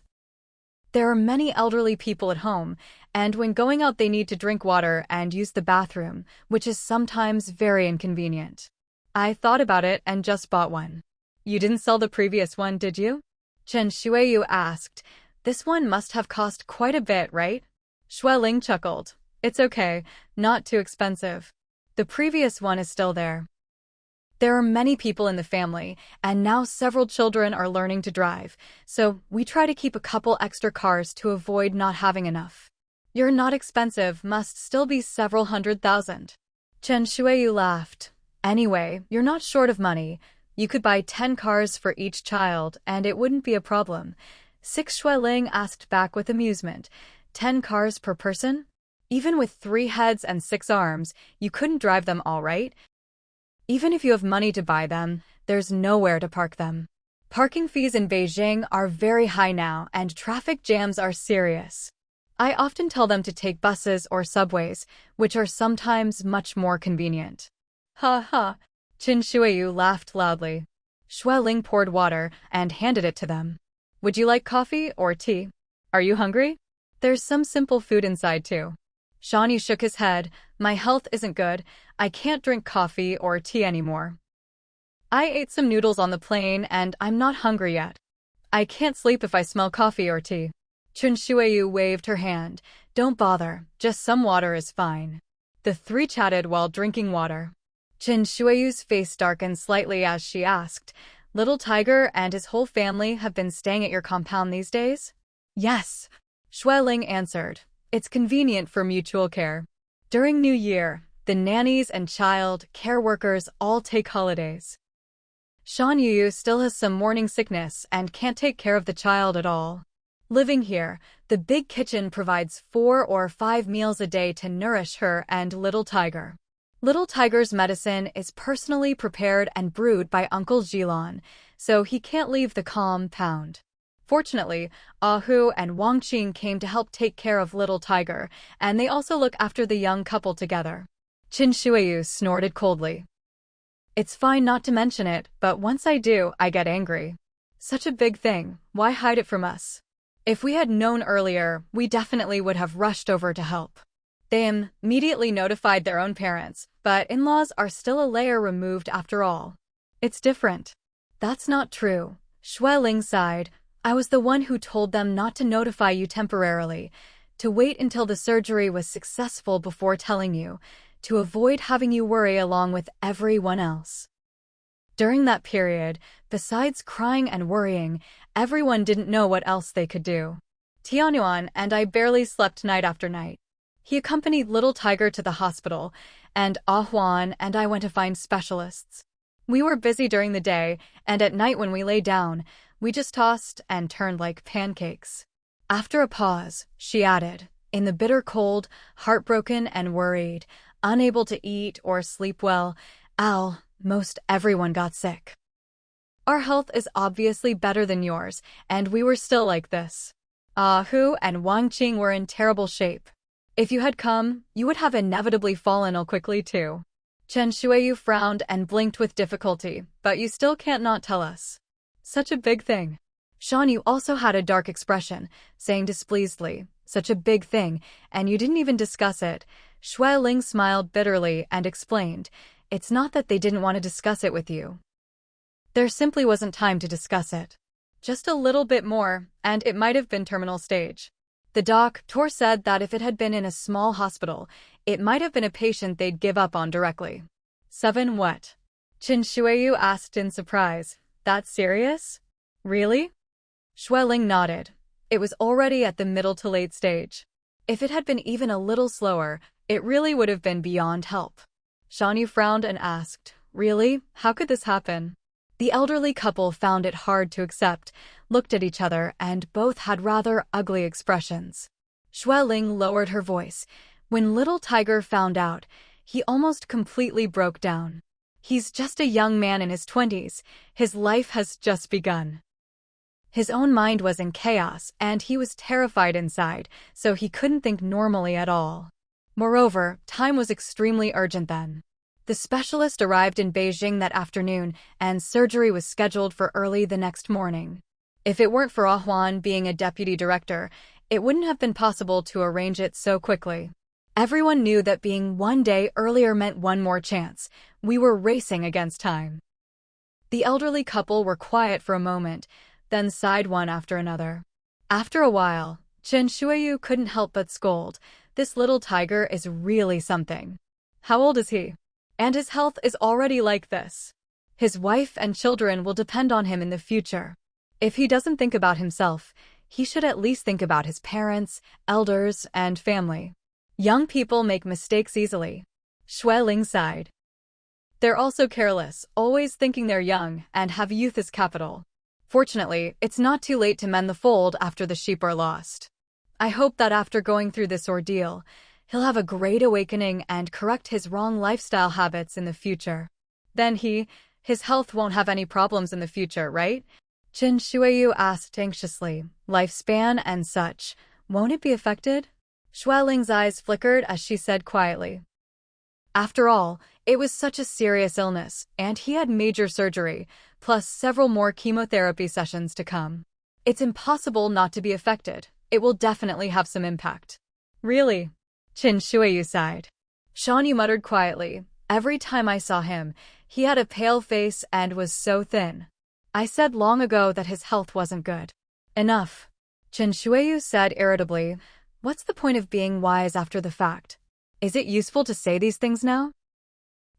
There are many elderly people at home, and when going out they need to drink water and use the bathroom, which is sometimes very inconvenient. I thought about it and just bought one." "You didn't sell the previous one, did you?" Chen Shuiyu asked. "This one must have cost quite a bit, right?" Schweling chuckled. "It's okay, not too expensive. The previous one is still there. There are many people in the family, and now several children are learning to drive, so we try to keep a couple extra cars to avoid not having enough. Your not expensive must still be several $100,000. Chen Shuiyu laughed. "Anyway, you're not short of money. You could buy 10 cars for each child, and it wouldn't be a problem." 6 Schweling asked back with amusement. 10 cars per person? Even with 3 heads and 6 arms, you couldn't drive them all, right? Even if you have money to buy them, there's nowhere to park them. Parking fees in Beijing are very high now, and traffic jams are serious. I often tell them to take buses or subways, which are sometimes much more convenient." "Ha ha," Chen Shuiyu laughed loudly. Schweling poured water and handed it to them. "Would you like coffee or tea? Are you hungry? There's some simple food inside too." Shan Yu shook his head. "My health isn't good. I can't drink coffee or tea anymore. I ate some noodles on the plane and I'm not hungry yet. I can't sleep if I smell coffee or tea." Chen Shuiyu waved her hand. "Don't bother, just some water is fine." The 3 chatted while drinking water. Chen Shuiyu's face darkened slightly as she asked, "Little Tiger and his whole family have been staying at your compound these days?" "Yes," Schweling answered. "It's convenient for mutual care. During New Year, the nannies and child care workers all take holidays. Shan Yu still has some morning sickness and can't take care of the child at all. Living here, the big kitchen provides 4 or 5 meals a day to nourish her and Little Tiger. Little Tiger's medicine is personally prepared and brewed by Uncle Jilon, so he can't leave the compound. Fortunately, Ahu and Wang Qing came to help take care of Little Tiger, and they also look after the young couple together. Qin Shuiyu snorted coldly. It's fine not to mention it, but once I do, I get angry. Such a big thing, why hide it from us? If we had known earlier, we definitely would have rushed over to help. They immediately notified their own parents, but in-laws are still a layer removed after all. It's different. That's not true. Xue Ling sighed. I was the one who told them not to notify you temporarily, to wait until the surgery was successful before telling you, to avoid having you worry along with everyone else. During that period, besides crying and worrying, everyone didn't know what else they could do. Tianyuan and I barely slept night after night. He accompanied Little Tiger to the hospital, and Ahuan and I went to find specialists. We were busy during the day, and at night when we lay down, we just tossed and turned like pancakes. After a pause, she added, in the bitter cold, heartbroken and worried, unable to eat or sleep well, most everyone got sick. Our health is obviously better than yours, and we were still like this. Ahu and Wang Qing were in terrible shape. If you had come, you would have inevitably fallen ill quickly too. Chen Shuiyu frowned and blinked with difficulty, but you still can't not tell us. Such a big thing. Shan Yu also had a dark expression, saying displeasedly, such a big thing, and you didn't even discuss it. Xue Ling smiled bitterly and explained, it's not that they didn't want to discuss it with you. There simply wasn't time to discuss it. Just a little bit more, and it might have been terminal stage. The doctor said that if it had been in a small hospital, it might have been a patient they'd give up on directly. 7 what? Qin Shuiyu asked in surprise. That's serious? Really? Xue Ling nodded. It was already at the middle to late stage. If it had been even a little slower, it really would have been beyond help. Shan Yu frowned and asked, really? How could this happen? The elderly couple found it hard to accept, looked at each other, and both had rather ugly expressions. Xue Ling lowered her voice. When Little Tiger found out, he almost completely broke down. He's just a young man in his 20s. His life has just begun. His own mind was in chaos, and he was terrified inside, so he couldn't think normally at all. Moreover, time was extremely urgent then. The specialist arrived in Beijing that afternoon, and surgery was scheduled for early the next morning. If it weren't for Ahuan being a deputy director, it wouldn't have been possible to arrange it so quickly. Everyone knew that being one day earlier meant one more chance. We were racing against time. The elderly couple were quiet for a moment, then sighed one after another. After a while, Chen Shuiyu couldn't help but scold. This Little Tiger is really something. How old is he? And his health is already like this. His wife and children will depend on him in the future. If he doesn't think about himself, he should at least think about his parents, elders, and family. Young people make mistakes easily. Xue Ling sighed. They're also careless, always thinking they're young and have youth as capital. Fortunately, it's not too late to mend the fold after the sheep are lost. I hope that after going through this ordeal, he'll have a great awakening and correct his wrong lifestyle habits in the future. Then his health won't have any problems in the future, right? Qin Shuiyu asked anxiously. Lifespan and such, won't it be affected? Xue Ling's eyes flickered as she said quietly. After all, it was such a serious illness, and he had major surgery, plus several more chemotherapy sessions to come. It's impossible not to be affected. It will definitely have some impact. Really? Qin Shuiyu sighed. Shan Yu muttered quietly. Every time I saw him, he had a pale face and was so thin. I said long ago that his health wasn't good. Enough. Qin Shuiyu said irritably. What's the point of being wise after the fact? Is it useful to say these things now?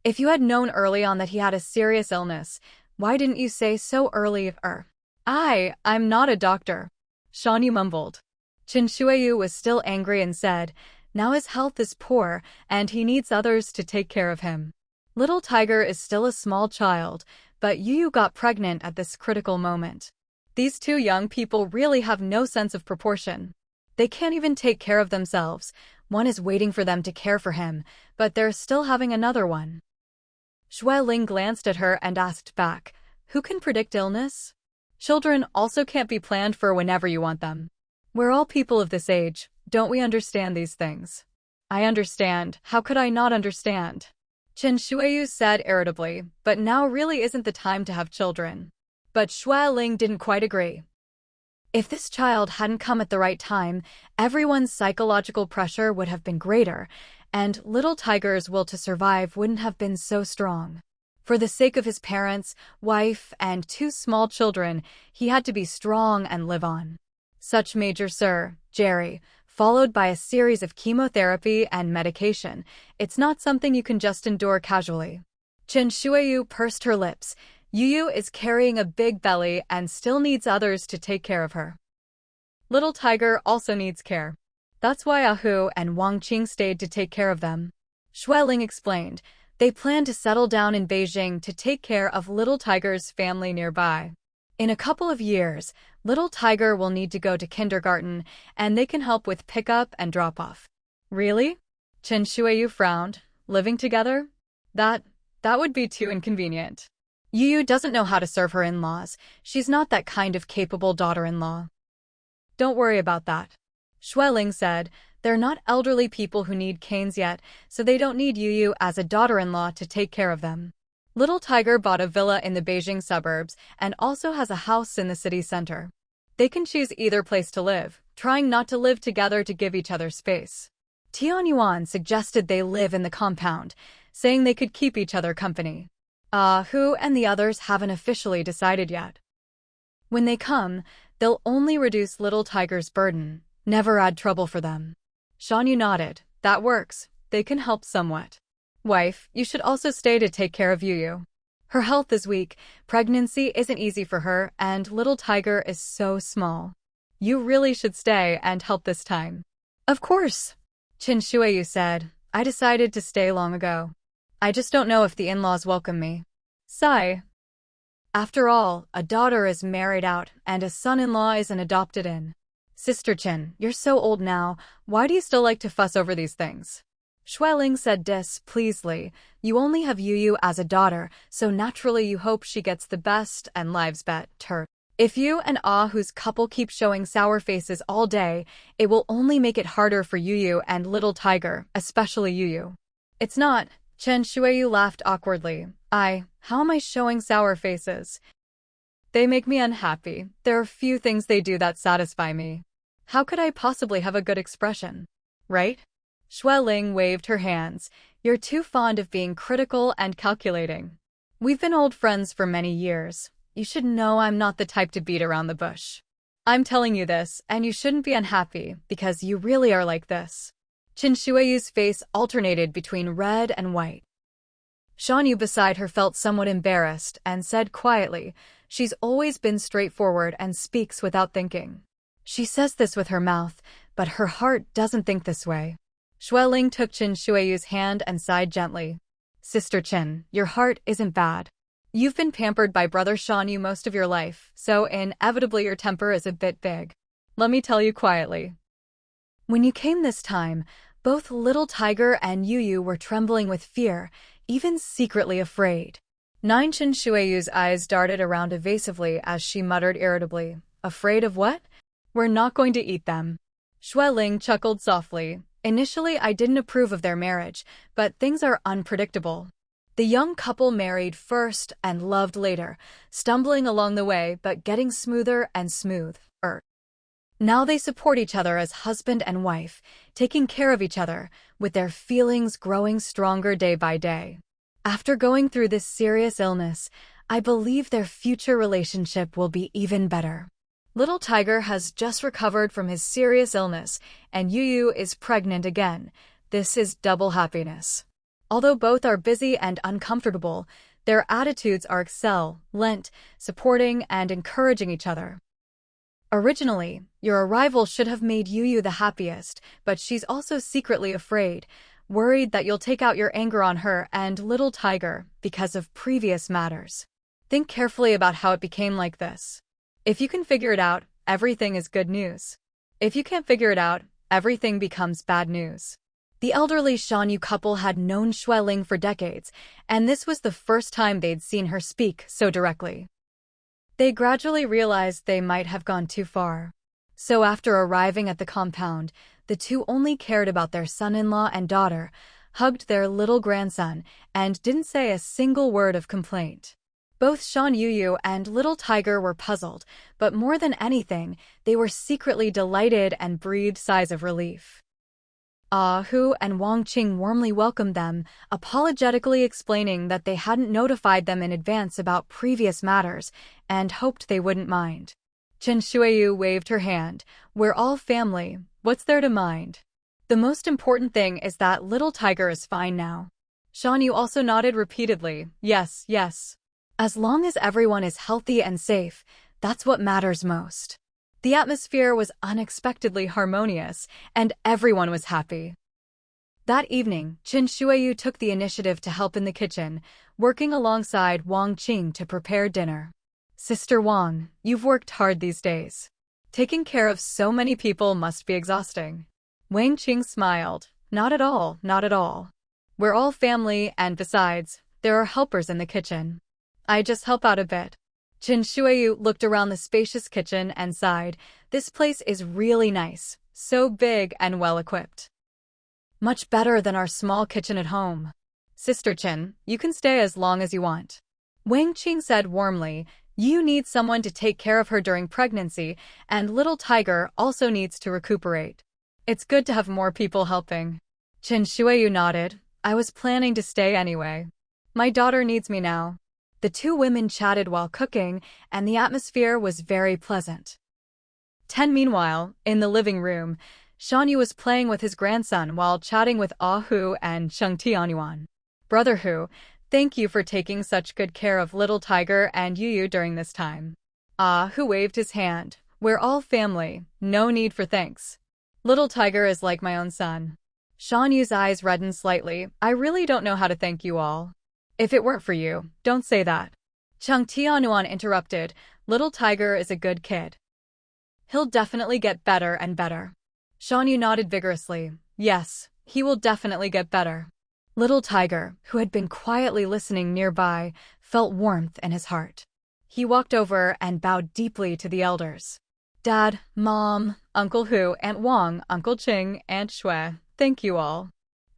If you had known early on that he had a serious illness, why didn't you say so earlier? I'm not a doctor. Shan Yu mumbled. Qin Shuiyu was still angry and said, now his health is poor, and he needs others to take care of him. Little Tiger is still a small child, but Yu got pregnant at this critical moment. These two young people really have no sense of proportion. They can't even take care of themselves. One is waiting for them to care for him, but they're still having another one. Shui Ling glanced at her and asked back, "Who can predict illness? Children also can't be planned for whenever you want them. We're all people of this age, don't we understand these things?" "I understand, how could I not understand?" Chen Shuiyu said irritably, "But now really isn't the time to have children." But Shui Ling didn't quite agree. If this child hadn't come at the right time, everyone's psychological pressure would have been greater, and little Tiger's will to survive wouldn't have been so strong. For the sake of his parents, wife, and 2 small children, he had to be strong and live on. Such Major Sir, Jerry, followed by a series of chemotherapy and medication. It's not something you can just endure casually. Chen Shuiyu pursed her lips. Yuyu is carrying a big belly and still needs others to take care of her. Little Tiger also needs care. That's why Ahu and Wang Qing stayed to take care of them. Shui Ling explained. They plan to settle down in Beijing to take care of Little Tiger's family nearby. In a couple of years, Little Tiger will need to go to kindergarten, and they can help with pickup and drop-off. Really? Chen Shuiyu frowned. Living together? That would be too inconvenient. Yuyu doesn't know how to serve her in-laws. She's not that kind of capable daughter-in-law. Don't worry about that. Shui Ling said. They're not elderly people who need canes yet, so they don't need Yuyu as a daughter-in-law to take care of them. Little Tiger bought a villa in the Beijing suburbs and also has a house in the city center. They can choose either place to live, trying not to live together to give each other space. Tian Yuan suggested they live in the compound, saying they could keep each other company. Hu and the others haven't officially decided yet. When they come, they'll only reduce Little Tiger's burden, never add trouble for them. Shan Yu nodded. That works. They can help somewhat. Wife, you should also stay to take care of Yuyu. Her health is weak, pregnancy isn't easy for her, and Little Tiger is so small. You really should stay and help this time. Of course. Chen Shuiyu said. I decided to stay long ago. I just don't know if the in-laws welcome me. Sigh. After all, a daughter is married out, and a son-in-law isn't adopted in. Sister Chen, you're so old now, why do you still like to fuss over these things? Shui Ling said displeasedly. You only have Yuyu as a daughter, so naturally you hope she gets the best and lives better. If you and Ahu's couple keep showing sour faces all day, it will only make it harder for Yuyu and Little Tiger, especially Yuyu. It's not. Chen Shuiyu laughed awkwardly. How am I showing sour faces? They make me unhappy. There are few things they do that satisfy me. How could I possibly have a good expression? Right? Shui Ling waved her hands. You're too fond of being critical and calculating. We've been old friends for many years. You should know I'm not the type to beat around the bush. I'm telling you this, and you shouldn't be unhappy, because you really are like this. Chen Shuiyu's face alternated between red and white. Shan Yu beside her felt somewhat embarrassed and said quietly, She's always been straightforward and speaks without thinking. She says this with her mouth, but her heart doesn't think this way. Shui Ling took Chen Shuiyu's hand and sighed gently. Sister Chen, your heart isn't bad. You've been pampered by Brother Shan Yu most of your life, so inevitably your temper is a bit big. Let me tell you quietly. When you came this time, both Little Tiger and Yuyu were trembling with fear, even secretly afraid. Chen Shuiyu's eyes darted around evasively as she muttered irritably. Afraid of what? We're not going to eat them. Shui Ling chuckled softly. Initially, I didn't approve of their marriage, but things are unpredictable. The young couple married first and loved later, stumbling along the way but getting smoother and smoother. Now they support each other as husband and wife, taking care of each other, with their feelings growing stronger day by day. After going through this serious illness, I believe their future relationship will be even better. Little Tiger has just recovered from his serious illness, and Yuyu is pregnant again. This is double happiness. Although both are busy and uncomfortable, their attitudes are excellent, supporting and encouraging each other. Originally, your arrival should have made Yuyu the happiest, but she's also secretly afraid, worried that you'll take out your anger on her and Little Tiger because of previous matters. Think carefully about how it became like this. If you can figure it out, everything is good news. If you can't figure it out, everything becomes bad news. The elderly Shan Yu couple had known Xueling for decades, and this was the first time they'd seen her speak so directly. They gradually realized they might have gone too far. So after arriving at the compound, the two only cared about their son-in-law and daughter, hugged their little grandson, and didn't say a single word of complaint. Both Shan Yu and Little Tiger were puzzled, but more than anything, they were secretly delighted and breathed sighs of relief. Ah Hu and Wang Qing warmly welcomed them, apologetically explaining that they hadn't notified them in advance about previous matters and hoped they wouldn't mind. Chen Shuiyu waved her hand. We're all family, what's there to mind? The most important thing is that Little Tiger is fine now. Shan Yu also nodded repeatedly. Yes, yes. As long as everyone is healthy and safe, that's what matters most. The atmosphere was unexpectedly harmonious, and everyone was happy. That evening, Chen Shuiyu took the initiative to help in the kitchen, working alongside Wang Qing to prepare dinner. Sister Wang, you've worked hard these days. Taking care of so many people must be exhausting. Wang Qing smiled. Not at all, not at all. We're all family, and besides, there are helpers in the kitchen. I just help out a bit. Chen Shuiyu looked around the spacious kitchen and sighed. This place is really nice, so big and well-equipped. Much better than our small kitchen at home. Sister Chen, you can stay as long as you want. Wang Qing said warmly. You need someone to take care of her during pregnancy, and Little Tiger also needs to recuperate. It's good to have more people helping. Chen Shuiyu nodded. I was planning to stay anyway. My daughter needs me now. The two women chatted while cooking, and the atmosphere was very pleasant. Meanwhile, in the living room, Shan Yu was playing with his grandson while chatting with Ah Hu and Cheng Tianyuan. Brother Hu, thank you for taking such good care of Little Tiger and Yu during this time. Ah Hu waved his hand. We're all family, no need for thanks. Little Tiger is like my own son. Shan Yu's eyes reddened slightly. I really don't know how to thank you all. If it weren't for you, don't say that. Cheng Tianyuan interrupted. Little Tiger is a good kid. He'll definitely get better and better. Shan Yu nodded vigorously. Yes, he will definitely get better. Little Tiger, who had been quietly listening nearby, felt warmth in his heart. He walked over and bowed deeply to the elders. Dad, Mom, Uncle Hu, Aunt Wang, Uncle Qing, Aunt Shui, thank you all.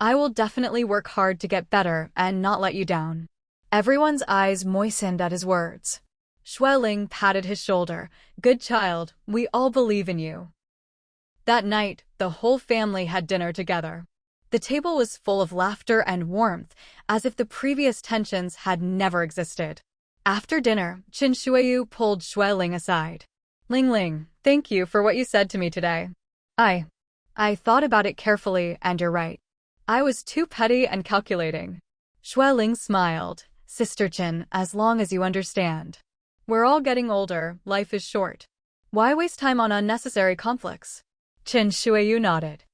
I will definitely work hard to get better and not let you down. Everyone's eyes moistened at his words. Xueling patted his shoulder. Good child, we all believe in you. That night, the whole family had dinner together. The table was full of laughter and warmth, as if the previous tensions had never existed. After dinner, Chen Shuiyu pulled Xueling aside. Ling Ling, thank you for what you said to me today. I thought about it carefully, and you're right. I was too petty and calculating. Xueling smiled. Sister Chen, as long as you understand. We're all getting older, life is short. Why waste time on unnecessary conflicts? Chen Shuiyu nodded.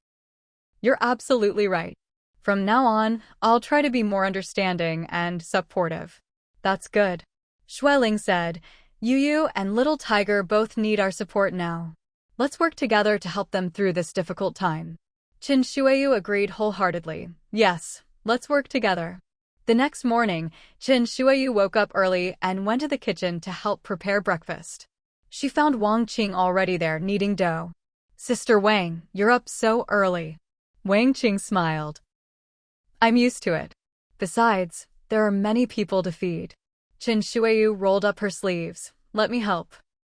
You're absolutely right. From now on, I'll try to be more understanding and supportive. That's good. Xueling said, Yu and Little Tiger both need our support now. Let's work together to help them through this difficult time. Chen Shuiyu agreed wholeheartedly. Yes, let's work together. The next morning, Chen Shuiyu woke up early and went to the kitchen to help prepare breakfast. She found Wang Qing already there kneading dough. Sister Wang, you're up so early. Wang Qing smiled. I'm used to it. Besides, there are many people to feed. Chen Shuiyu rolled up her sleeves. Let me help.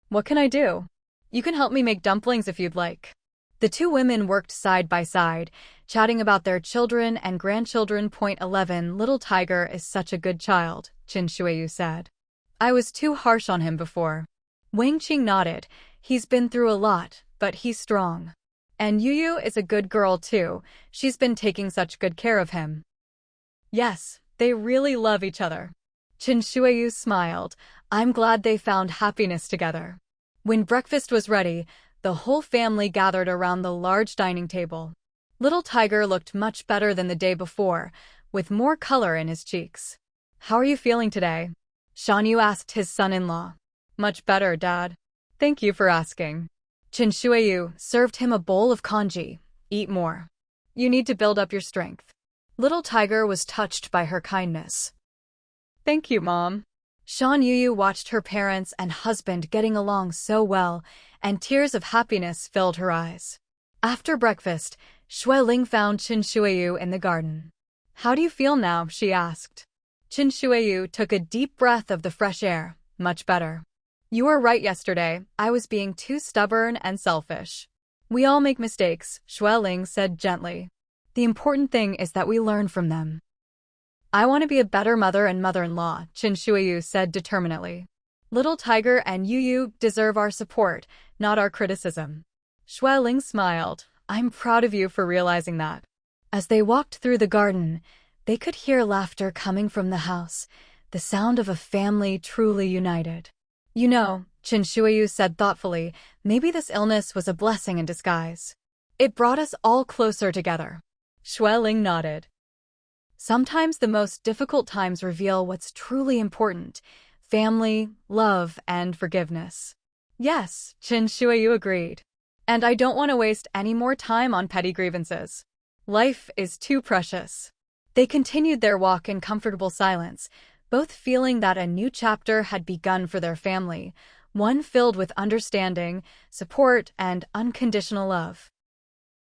What can I do? You can help me make dumplings if you'd like. The two women worked side by side, chatting about their children and grandchildren. 11 Little Tiger is such a good child, Chen Shuiyu said. I was too harsh on him before. Wang Qing nodded. He's been through a lot, but he's strong. And Yu is a good girl too, she's been taking such good care of him. Yes, they really love each other. Chen Shuiyu smiled. I'm glad they found happiness together. When breakfast was ready, the whole family gathered around the large dining table. Little Tiger looked much better than the day before, with more color in his cheeks. How are you feeling today? Shan Yu asked his son-in-law. Much better, Dad. Thank you for asking. Qin Shuiyu served him a bowl of congee. Eat more. You need to build up your strength. Little Tiger was touched by her kindness. Thank you, Mom. Shan Yuyu watched her parents and husband getting along so well, and tears of happiness filled her eyes. After breakfast, Shui Ling found Qin Shuiyu in the garden. How do you feel now? She asked. Qin Shuiyu took a deep breath of the fresh air. Much better. You were right yesterday. I was being too stubborn and selfish. We all make mistakes, Shui Ling said gently. The important thing is that we learn from them. I want to be a better mother and mother-in-law, Qin Shuiyu said determinedly. Little Tiger and Yuyu deserve our support, not our criticism. Shui Ling smiled. I'm proud of you for realizing that. As they walked through the garden, they could hear laughter coming from the house, the sound of a family truly united. You know, Qin Shuiyu said thoughtfully, maybe this illness was a blessing in disguise. It brought us all closer together. Shui Ling nodded. Sometimes the most difficult times reveal what's truly important: family, love, and forgiveness. Yes, Qin Shuiyu agreed. And I don't want to waste any more time on petty grievances. Life is too precious. They continued their walk in comfortable silence, both feeling that a new chapter had begun for their family, one filled with understanding, support, and unconditional love.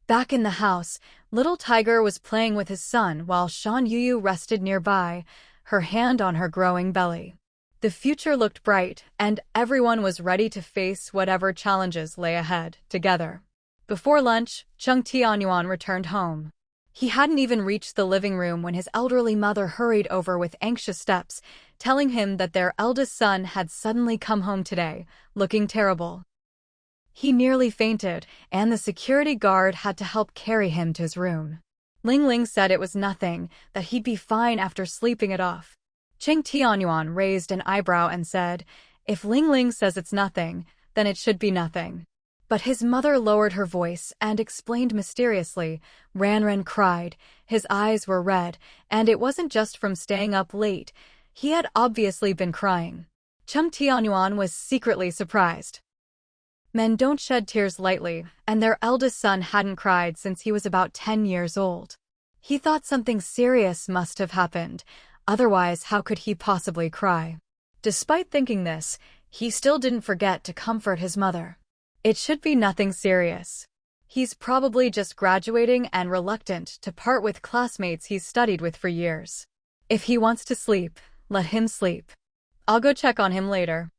Back in the house, Little Tiger was playing with his son while Shan Yuyu rested nearby, her hand on her growing belly. The future looked bright, and everyone was ready to face whatever challenges lay ahead, together. Before lunch, Chung Tianyuan returned home. He hadn't even reached the living room when his elderly mother hurried over with anxious steps, telling him that their eldest son had suddenly come home today, looking terrible. He nearly fainted, and the security guard had to help carry him to his room. Ling Ling said it was nothing, that he'd be fine after sleeping it off. Cheng Tianyuan raised an eyebrow and said, if Ling Ling says it's nothing, then it should be nothing. But his mother lowered her voice and explained mysteriously. Ran cried, his eyes were red, and it wasn't just from staying up late. He had obviously been crying. Chung Tianyuan was secretly surprised. Men don't shed tears lightly, and their eldest son hadn't cried since he was about 10 years old. He thought something serious must have happened, otherwise how could he possibly cry? Despite thinking this, he still didn't forget to comfort his mother. It should be nothing serious. He's probably just graduating and reluctant to part with classmates he's studied with for years. If he wants to sleep, let him sleep. I'll go check on him later.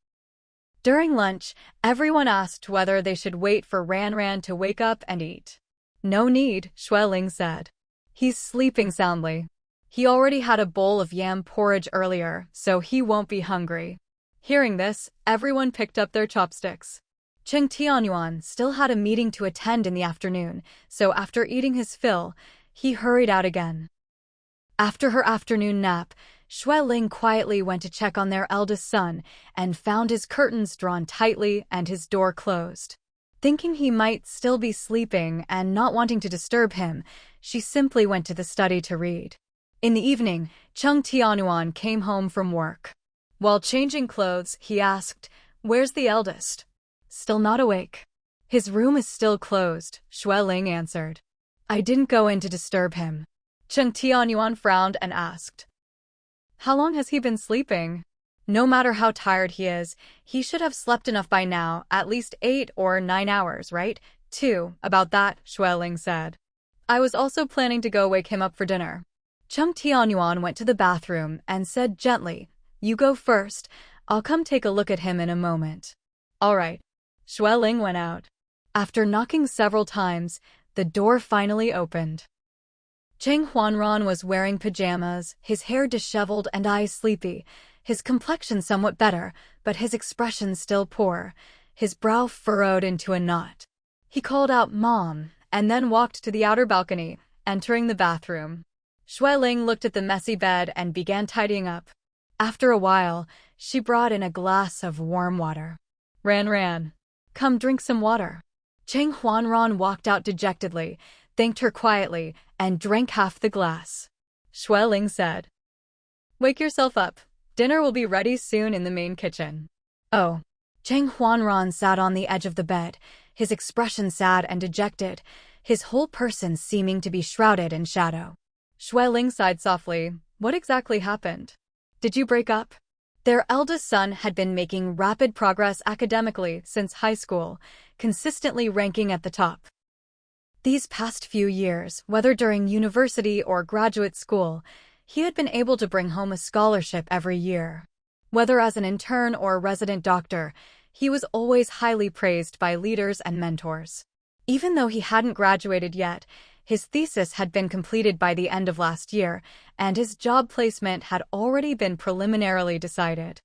During lunch, everyone asked whether they should wait for Ran to wake up and eat. No need, Shui Ling said. He's sleeping soundly. He already had a bowl of yam porridge earlier, so he won't be hungry. Hearing this, everyone picked up their chopsticks. Cheng Tianyuan still had a meeting to attend in the afternoon, so after eating his fill, he hurried out again. After her afternoon nap, Shui Ling quietly went to check on their eldest son and found his curtains drawn tightly and his door closed. Thinking he might still be sleeping and not wanting to disturb him, she simply went to the study to read. In the evening, Cheng Tianyuan came home from work. While changing clothes, he asked, "Where's the eldest?" "Still not awake." "His room is still closed," Shui Ling answered. "I didn't go in to disturb him." Cheng Tianyuan frowned and asked, "How long has he been sleeping?" "No matter how tired he is, he should have slept enough by now, at least 8 or 9 hours, right?" "2, about that," Shui Ling said. "I was also planning to go wake him up for dinner." Cheng Tianyuan went to the bathroom and said gently, "You go first, I'll come take a look at him in a moment." "All right." Shui Ling went out. After knocking several times, the door finally opened. Cheng Huanran was wearing pajamas, his hair disheveled and eyes sleepy, his complexion somewhat better, but his expression still poor, his brow furrowed into a knot. He called out, "Mom," and then walked to the outer balcony, entering the bathroom. Shui Ling looked at the messy bed and began tidying up. After a while, she brought in a glass of warm water. Ran, come drink some water." Cheng Huanran walked out dejectedly, thanked her quietly, and drank half the glass. Shui Ling said, "Wake yourself up. Dinner will be ready soon in the main kitchen." "Oh." Cheng Huanran sat on the edge of the bed, his expression sad and dejected, his whole person seeming to be shrouded in shadow. Xueling sighed softly. What exactly happened? Did you break up? Their eldest son had been making rapid progress academically since high school, consistently ranking at the top. These past few years, whether during university or graduate school, he had been able to bring home a scholarship every year. Whether as an intern or resident doctor, he was always highly praised by leaders and mentors. Even though he hadn't graduated yet, his thesis had been completed by the end of last year, and his job placement had already been preliminarily decided.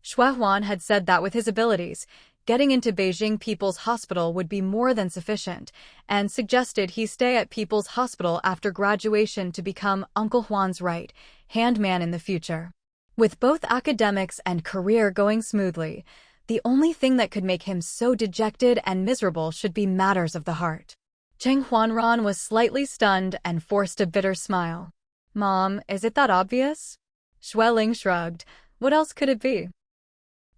Xue Huan had said that with his abilities, getting into Beijing People's Hospital would be more than sufficient, and suggested he stay at People's Hospital after graduation to become Uncle Huan's right-hand man in the future. With both academics and career going smoothly, the only thing that could make him so dejected and miserable should be matters of the heart. Cheng Huanran was slightly stunned and forced a bitter smile. Mom, is it that obvious? Xueling shrugged. What else could it be?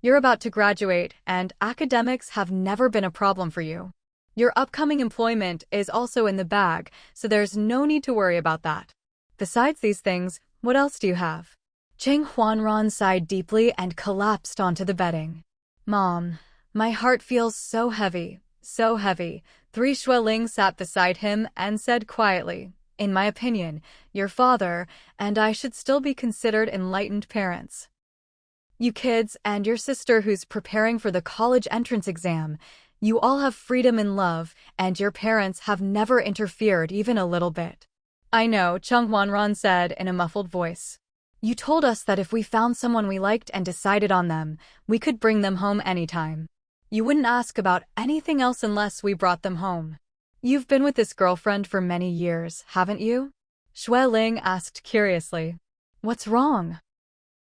You're about to graduate, and academics have never been a problem for you. Your upcoming employment is also in the bag, so there's no need to worry about that. Besides these things, what else do you have? Cheng Huanran sighed deeply and collapsed onto the bedding. Mom, my heart feels so heavy, so heavy. Xueling sat beside him and said quietly, in my opinion, your father and I should still be considered enlightened parents. You kids and your sister who's preparing for the college entrance exam, you all have freedom and love, and your parents have never interfered even a little bit. I know, Cheng Huanran said in a muffled voice. You told us that if we found someone we liked and decided on them, we could bring them home anytime. You wouldn't ask about anything else unless we brought them home. You've been with this girlfriend for many years, haven't you? Xueling asked curiously. What's wrong?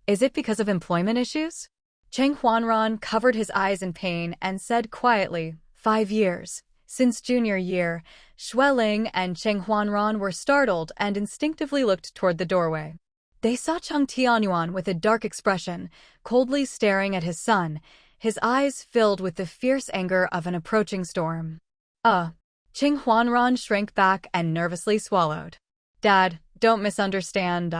Is it because of employment issues? Cheng Huanran covered his eyes in pain and said quietly, 5 years. Since junior year, Xueling and Cheng Huanran were startled and instinctively looked toward the doorway. They saw Cheng Tianyuan with a dark expression, coldly staring at his son, his eyes filled with the fierce anger of an approaching storm. Cheng Huanran shrank back and nervously swallowed. Dad, don't misunderstand,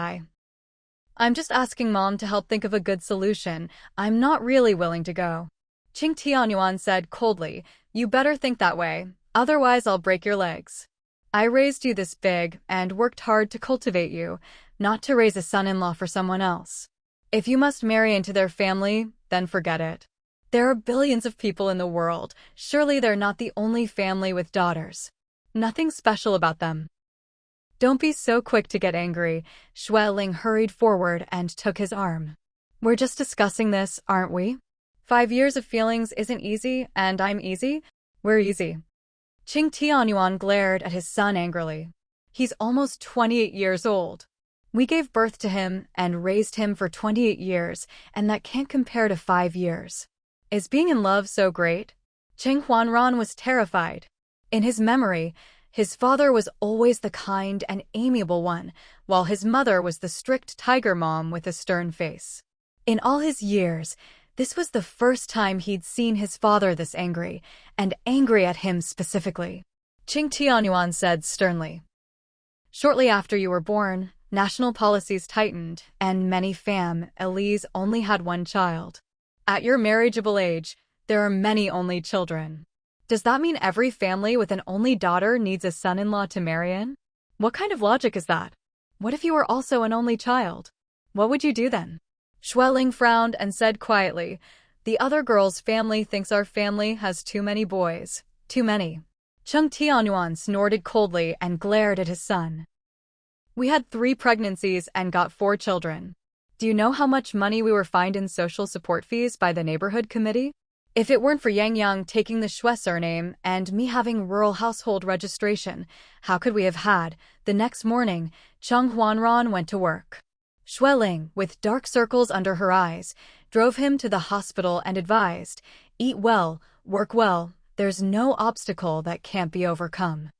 I'm just asking Mom to help think of a good solution. I'm not really willing to go. Cheng Tianyuan said coldly, you better think that way, otherwise I'll break your legs. I raised you this big and worked hard to cultivate you, not to raise a son-in-law for someone else. If you must marry into their family, then forget it. There are billions of people in the world. Surely they're not the only family with daughters. Nothing special about them. Don't be so quick to get angry. Xueling hurried forward and took his arm. We're just discussing this, aren't we? 5 years of feelings isn't easy, and I'm easy. We're easy. Cheng Tianyuan glared at his son angrily. He's almost 28 years old. We gave birth to him and raised him for 28 years, and that can't compare to 5 years. Is being in love so great? Cheng Huanran was terrified. In his memory, his father was always the kind and amiable one, while his mother was the strict tiger mom with a stern face. In all his years, this was the first time he'd seen his father this angry, and angry at him specifically. Cheng Tianyuan said sternly. Shortly after you were born, national policies tightened, and many families only had one child. At your marriageable age, there are many only children. Does that mean every family with an only daughter needs a son-in-law to marry in? What kind of logic is that? What if you were also an only child? What would you do then? Xueling frowned and said quietly, the other girl's family thinks our family has too many boys. Too many. Cheng Tianyuan snorted coldly and glared at his son. We had 3 pregnancies and got 4 children. Do you know how much money we were fined in social support fees by the neighborhood committee? If it weren't for Yang Yang taking the Xue surname and me having rural household registration, how could we have had? The next morning, Cheng Huanran went to work. Xueling, with dark circles under her eyes, drove him to the hospital and advised, eat well, work well, there's no obstacle that can't be overcome.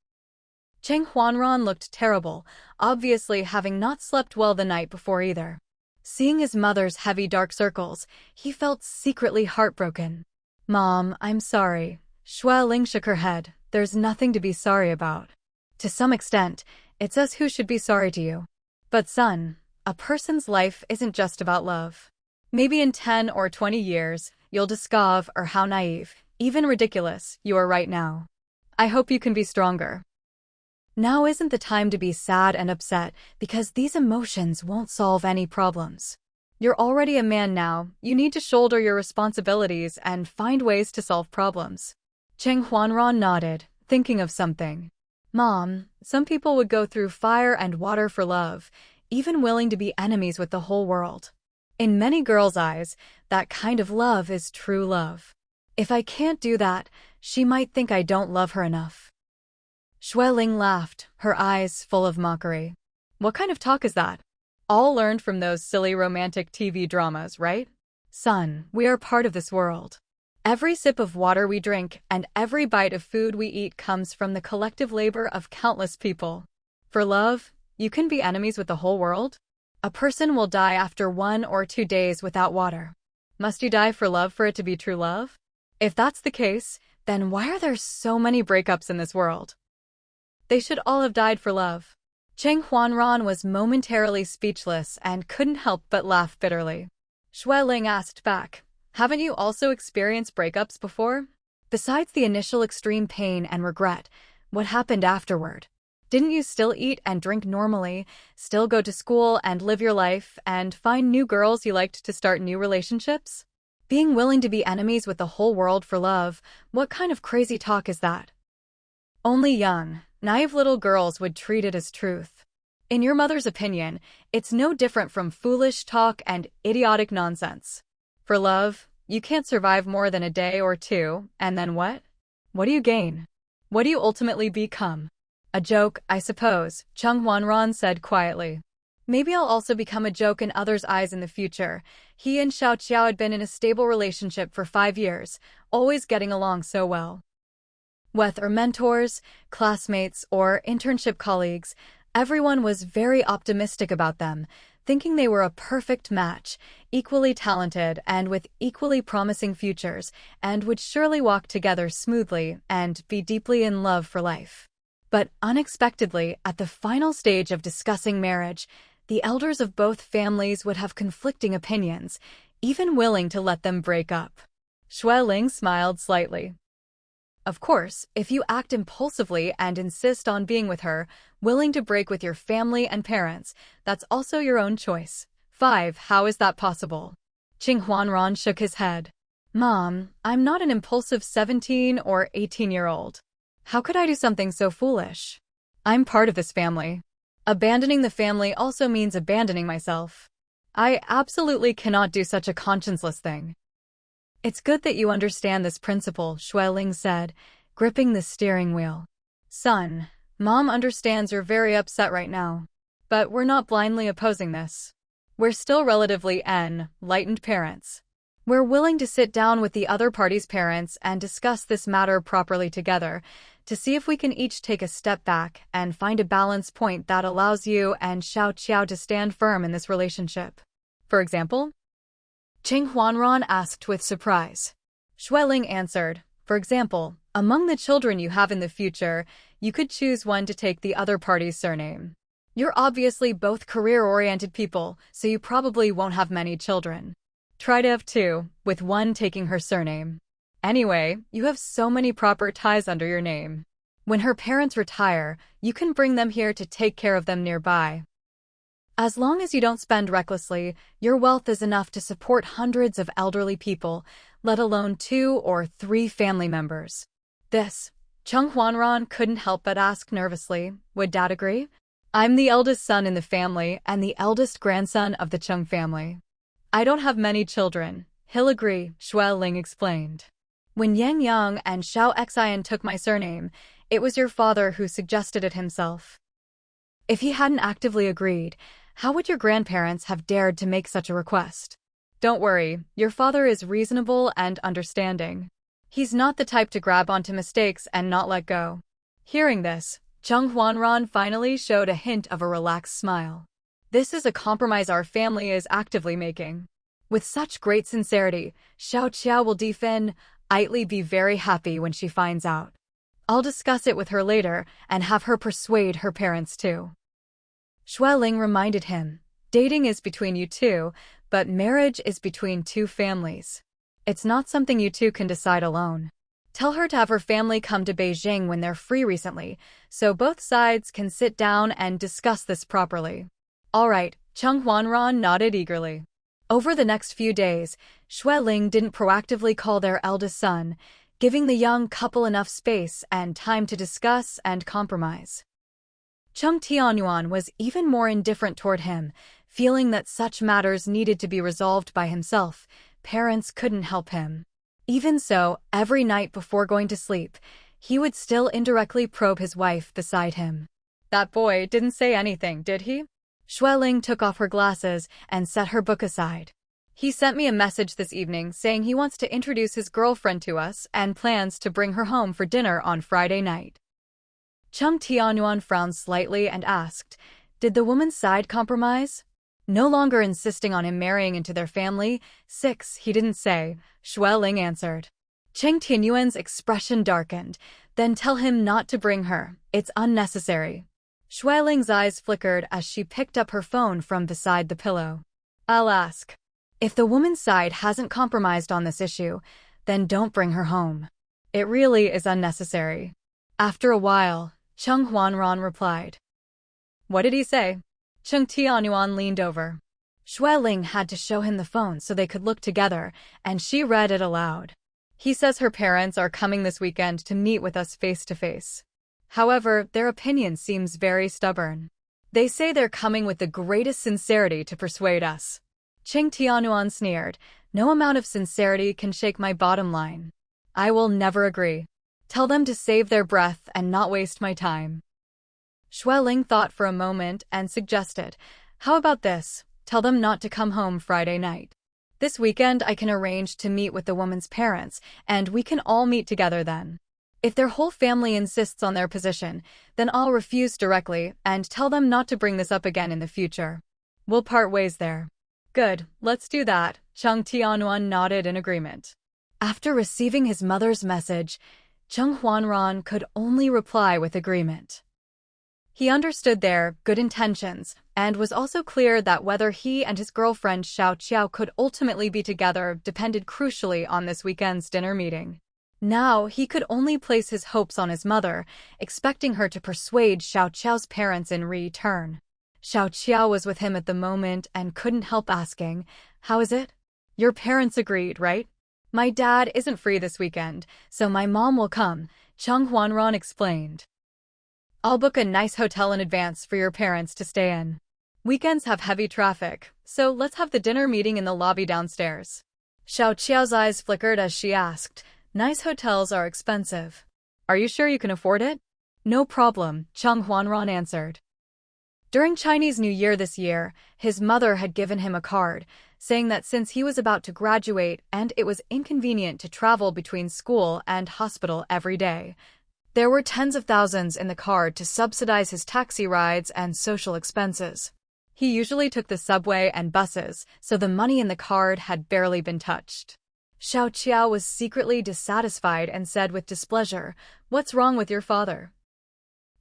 Cheng Huanran looked terrible, obviously having not slept well the night before either. Seeing his mother's heavy dark circles, he felt secretly heartbroken. Mom, I'm sorry. Xue Ling shook her head. There's nothing to be sorry about. To some extent, it's us who should be sorry to you. But son, a person's life isn't just about love. Maybe in 10 or 20 years, you'll discover how naive, even ridiculous, you are right now. I hope you can be stronger. Now isn't the time to be sad and upset, because these emotions won't solve any problems. You're already a man now, you need to shoulder your responsibilities and find ways to solve problems. Cheng Huanran nodded, thinking of something. Mom, some people would go through fire and water for love, even willing to be enemies with the whole world. In many girls' eyes, that kind of love is true love. If I can't do that, she might think I don't love her enough. Xue Ling laughed, her eyes full of mockery. What kind of talk is that? All learned from those silly romantic TV dramas, right? Son, we are part of this world. Every sip of water we drink and every bite of food we eat comes from the collective labor of countless people. For love, you can be enemies with the whole world? A person will die after 1 or 2 days without water. Must you die for love for it to be true love? If that's the case, then why are there so many breakups in this world? They should all have died for love. Cheng Huanran was momentarily speechless and couldn't help but laugh bitterly. Xue Ling asked back, haven't you also experienced breakups before? Besides the initial extreme pain and regret, what happened afterward? Didn't you still eat and drink normally, still go to school and live your life, and find new girls you liked to start new relationships? Being willing to be enemies with the whole world for love, what kind of crazy talk is that? Only young, naive little girls would treat it as truth. In your mother's opinion, it's no different from foolish talk and idiotic nonsense. For love, you can't survive more than a day or 2, and then what? What do you gain? What do you ultimately become? A joke, I suppose, Cheng Huanran said quietly. Maybe I'll also become a joke in others' eyes in the future. He and Xiao Qiao had been in a stable relationship for 5 years, always getting along so well. Whether mentors, classmates, or internship colleagues, everyone was very optimistic about them, thinking they were a perfect match, equally talented and with equally promising futures, and would surely walk together smoothly and be deeply in love for life. But unexpectedly, at the final stage of discussing marriage, the elders of both families would have conflicting opinions, even willing to let them break up. Xue Ling smiled slightly. Of course, if you act impulsively and insist on being with her, willing to break with your family and parents, that's also your own choice. 5. How is that possible? Cheng Huanran shook his head. Mom, I'm not an impulsive 17 or 18-year-old. How could I do something so foolish? I'm part of this family. Abandoning the family also means abandoning myself. I absolutely cannot do such a conscienceless thing. It's good that you understand this principle, Xue Ling said, gripping the steering wheel. Son, Mom understands you're very upset right now. But we're not blindly opposing this. We're still relatively enlightened parents. We're willing to sit down with the other party's parents and discuss this matter properly together, to see if we can each take a step back and find a balance point that allows you and Xiao Qiao to stand firm in this relationship. For example? Cheng Huanran asked with surprise. Xue Ling answered, for example, among the children you have in the future, you could choose one to take the other party's surname. You're obviously both career-oriented people, so you probably won't have many children. Try to have 2, with one taking her surname. Anyway, you have so many proper ties under your name. When her parents retire, you can bring them here to take care of them nearby. As long as you don't spend recklessly, your wealth is enough to support hundreds of elderly people, let alone 2 or 3 family members. This, Cheng Huanran couldn't help but ask nervously, would Dad agree? I'm the eldest son in the family and the eldest grandson of the Cheng family. I don't have many children. He'll agree, Xue Ling explained. When Yang Yang and Xiao Xian took my surname, it was your father who suggested it himself. If he hadn't actively agreed, how would your grandparents have dared to make such a request? Don't worry, your father is reasonable and understanding. He's not the type to grab onto mistakes and not let go. Hearing this, Cheng Huanran finally showed a hint of a relaxed smile. This is a compromise our family is actively making. With such great sincerity, Xiao Qiao will defend. I'll be very happy when she finds out. I'll discuss it with her later and have her persuade her parents too. Xueling reminded him, dating is between you two, but marriage is between two families. It's not something you two can decide alone. Tell her to have her family come to Beijing when they're free recently, so both sides can sit down and discuss this properly. All right, Cheng Huanran nodded eagerly. Over the next few days, Xueling didn't proactively call their eldest son, giving the young couple enough space and time to discuss and compromise. Cheng Tianyuan was even more indifferent toward him, feeling that such matters needed to be resolved by himself. Parents couldn't help him. Even so, every night before going to sleep, he would still indirectly probe his wife beside him. That boy didn't say anything, did he? Xueling took off her glasses and set her book aside. He sent me a message this evening saying he wants to introduce his girlfriend to us and plans to bring her home for dinner on Friday night. Cheng Tianyuan frowned slightly and asked, did the woman's side compromise? No longer insisting on him marrying into their family? 6, he didn't say, Xueling answered. Cheng Tianyuan's expression darkened. Then tell him not to bring her. It's unnecessary. Xueling's eyes flickered as she picked up her phone from beside the pillow. I'll ask. If the woman's side hasn't compromised on this issue, then don't bring her home. It really is unnecessary. After a while, Cheng Huanran replied. What did he say? Cheng Tianyuan leaned over. Xueling had to show him the phone so they could look together, and she read it aloud. He says her parents are coming this weekend to meet with us face to face. However, their opinion seems very stubborn. They say they're coming with the greatest sincerity to persuade us. Cheng Tianyuan sneered. No amount of sincerity can shake my bottom line. I will never agree. Tell them to save their breath and not waste my time. Xueling thought for a moment and suggested, how about this? Tell them not to come home Friday night. This weekend I can arrange to meet with the woman's parents, and we can all meet together then. If their whole family insists on their position, then I'll refuse directly and tell them not to bring this up again in the future. We'll part ways there. Good, let's do that, Cheng Tianyuan nodded in agreement. After receiving his mother's message, Cheng Huanran could only reply with agreement. He understood their good intentions and was also clear that whether he and his girlfriend Xiao Qiao could ultimately be together depended crucially on this weekend's dinner meeting. Now he could only place his hopes on his mother, expecting her to persuade Xiao Qiao's parents in return. Xiao Qiao was with him at the moment and couldn't help asking, how is it? Your parents agreed, right? My dad isn't free this weekend, so my mom will come, Cheng Huanran explained. I'll book a nice hotel in advance for your parents to stay in. Weekends have heavy traffic, so let's have the dinner meeting in the lobby downstairs. Xiao Qiao's eyes flickered as she asked, nice hotels are expensive. Are you sure you can afford it? No problem, Cheng Huanran answered. During Chinese New Year this year, his mother had given him a card, saying that since he was about to graduate and it was inconvenient to travel between school and hospital every day, there were tens of thousands in the card to subsidize his taxi rides and social expenses. He usually took the subway and buses, so the money in the card had barely been touched. Xiao Qiao was secretly dissatisfied and said with displeasure, what's wrong with your father?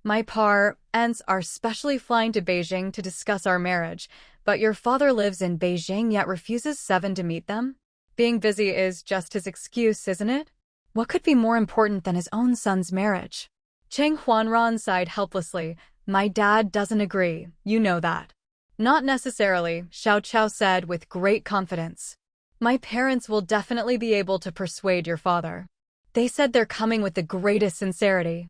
My parents are specially flying to Beijing to discuss our marriage, but your father lives in Beijing yet refuses 7 to meet them? Being busy is just his excuse, isn't it? What could be more important than his own son's marriage? Cheng Huanran sighed helplessly. My dad doesn't agree, you know that. Not necessarily, Xiao Qiao said with great confidence. My parents will definitely be able to persuade your father. They said they're coming with the greatest sincerity.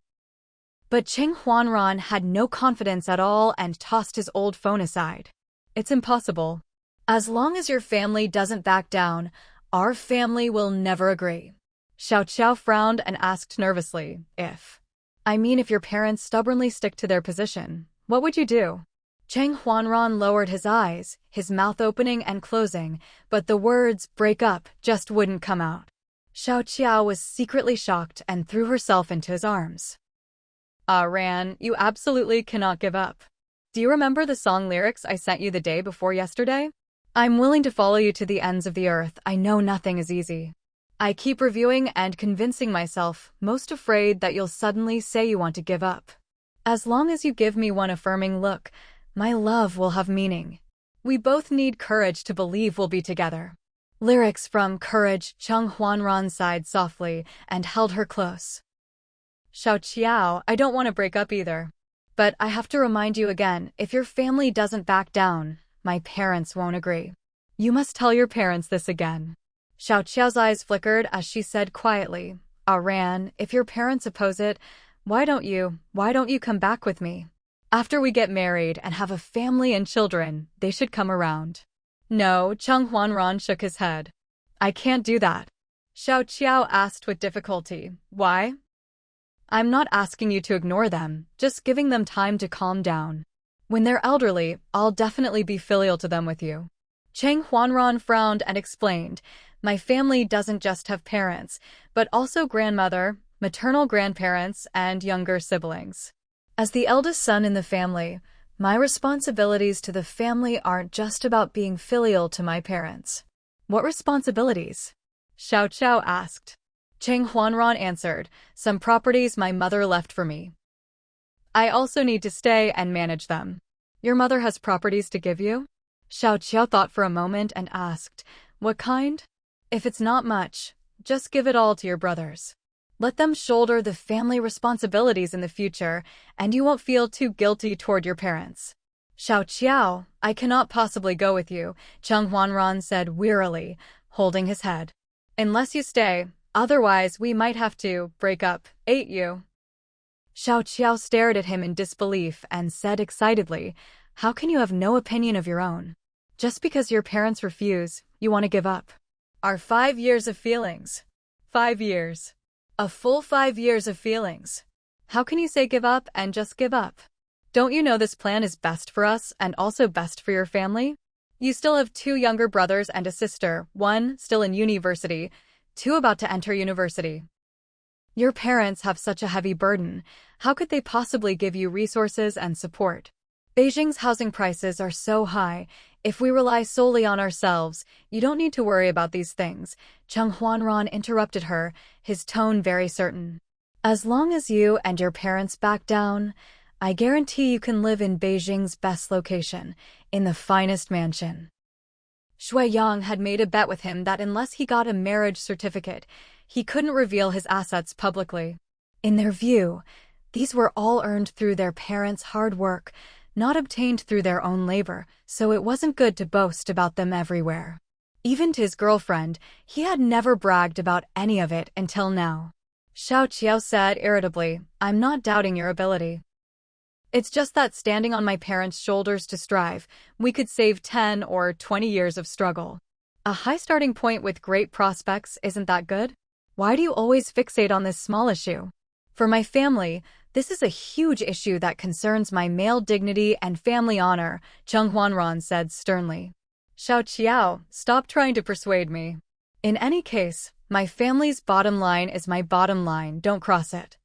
But Cheng Huanran had no confidence at all and tossed his old phone aside. It's impossible. As long as your family doesn't back down, our family will never agree. Xiao Qiao frowned and asked nervously, if your parents stubbornly stick to their position, what would you do? Cheng Huanran lowered his eyes, his mouth opening and closing, but the words, break up, just wouldn't come out. Xiao Qiao was secretly shocked and threw herself into his arms. Ah, Ran, you absolutely cannot give up. Do you remember the song lyrics I sent you the day before yesterday? I'm willing to follow you to the ends of the earth. I know nothing is easy. I keep reviewing and convincing myself, most afraid that you'll suddenly say you want to give up. As long as you give me one affirming look, my love will have meaning. We both need courage to believe we'll be together. Lyrics from Courage. Chung Huanran sighed softly and held her close. Xiao Qiao, I don't want to break up either. But I have to remind you again, if your family doesn't back down, my parents won't agree. You must tell your parents this again. Xiao Qiao's eyes flickered as she said quietly, Ran, if your parents oppose it, why don't you come back with me? After we get married and have a family and children, they should come around. No, Chung Huanran shook his head. I can't do that. Xiao Qiao asked with difficulty, why? I'm not asking you to ignore them, just giving them time to calm down. When they're elderly, I'll definitely be filial to them with you. Cheng Huanran frowned and explained, my family doesn't just have parents, but also grandmother, maternal grandparents, and younger siblings. As the eldest son in the family, my responsibilities to the family aren't just about being filial to my parents. What responsibilities? Xiao Qiao asked. Cheng Huanran answered, some properties my mother left for me. I also need to stay and manage them. Your mother has properties to give you? Xiao Qiao thought for a moment and asked, what kind? If it's not much, just give it all to your brothers. Let them shoulder the family responsibilities in the future, and you won't feel too guilty toward your parents. Xiao Qiao, I cannot possibly go with you, Chung Huanran said wearily, holding his head. Unless you stay, otherwise we might have to break up, ain't you? Xiao Qiao stared at him in disbelief and said excitedly, how can you have no opinion of your own? Just because your parents refuse, you want to give up? Our 5 years of feelings. 5 years. A full 5 years of feelings. How can you say give up and just give up? Don't you know this plan is best for us and also best for your family? You still have 2 younger brothers and a sister, 1 still in university, 2 about to enter university. Your parents have such a heavy burden. How could they possibly give you resources and support? Beijing's housing prices are so high. If we rely solely on ourselves, you don't need to worry about these things. Chung Huanran interrupted her, his tone very certain. As long as you and your parents back down, I guarantee you can live in Beijing's best location, in the finest mansion. Shui Yang had made a bet with him that unless he got a marriage certificate, he couldn't reveal his assets publicly. In their view, these were all earned through their parents' hard work, not obtained through their own labor, so it wasn't good to boast about them everywhere. Even to his girlfriend, he had never bragged about any of it until now. Xiao Qiao said irritably, I'm not doubting your ability. It's just that standing on my parents' shoulders to strive, we could save 10 or 20 years of struggle. A high starting point with great prospects isn't that good? Why do you always fixate on this small issue? For my family, this is a huge issue that concerns my male dignity and family honor, Chung Huanran said sternly. Xiao Qiao, stop trying to persuade me. In any case, my family's bottom line is my bottom line, don't cross it.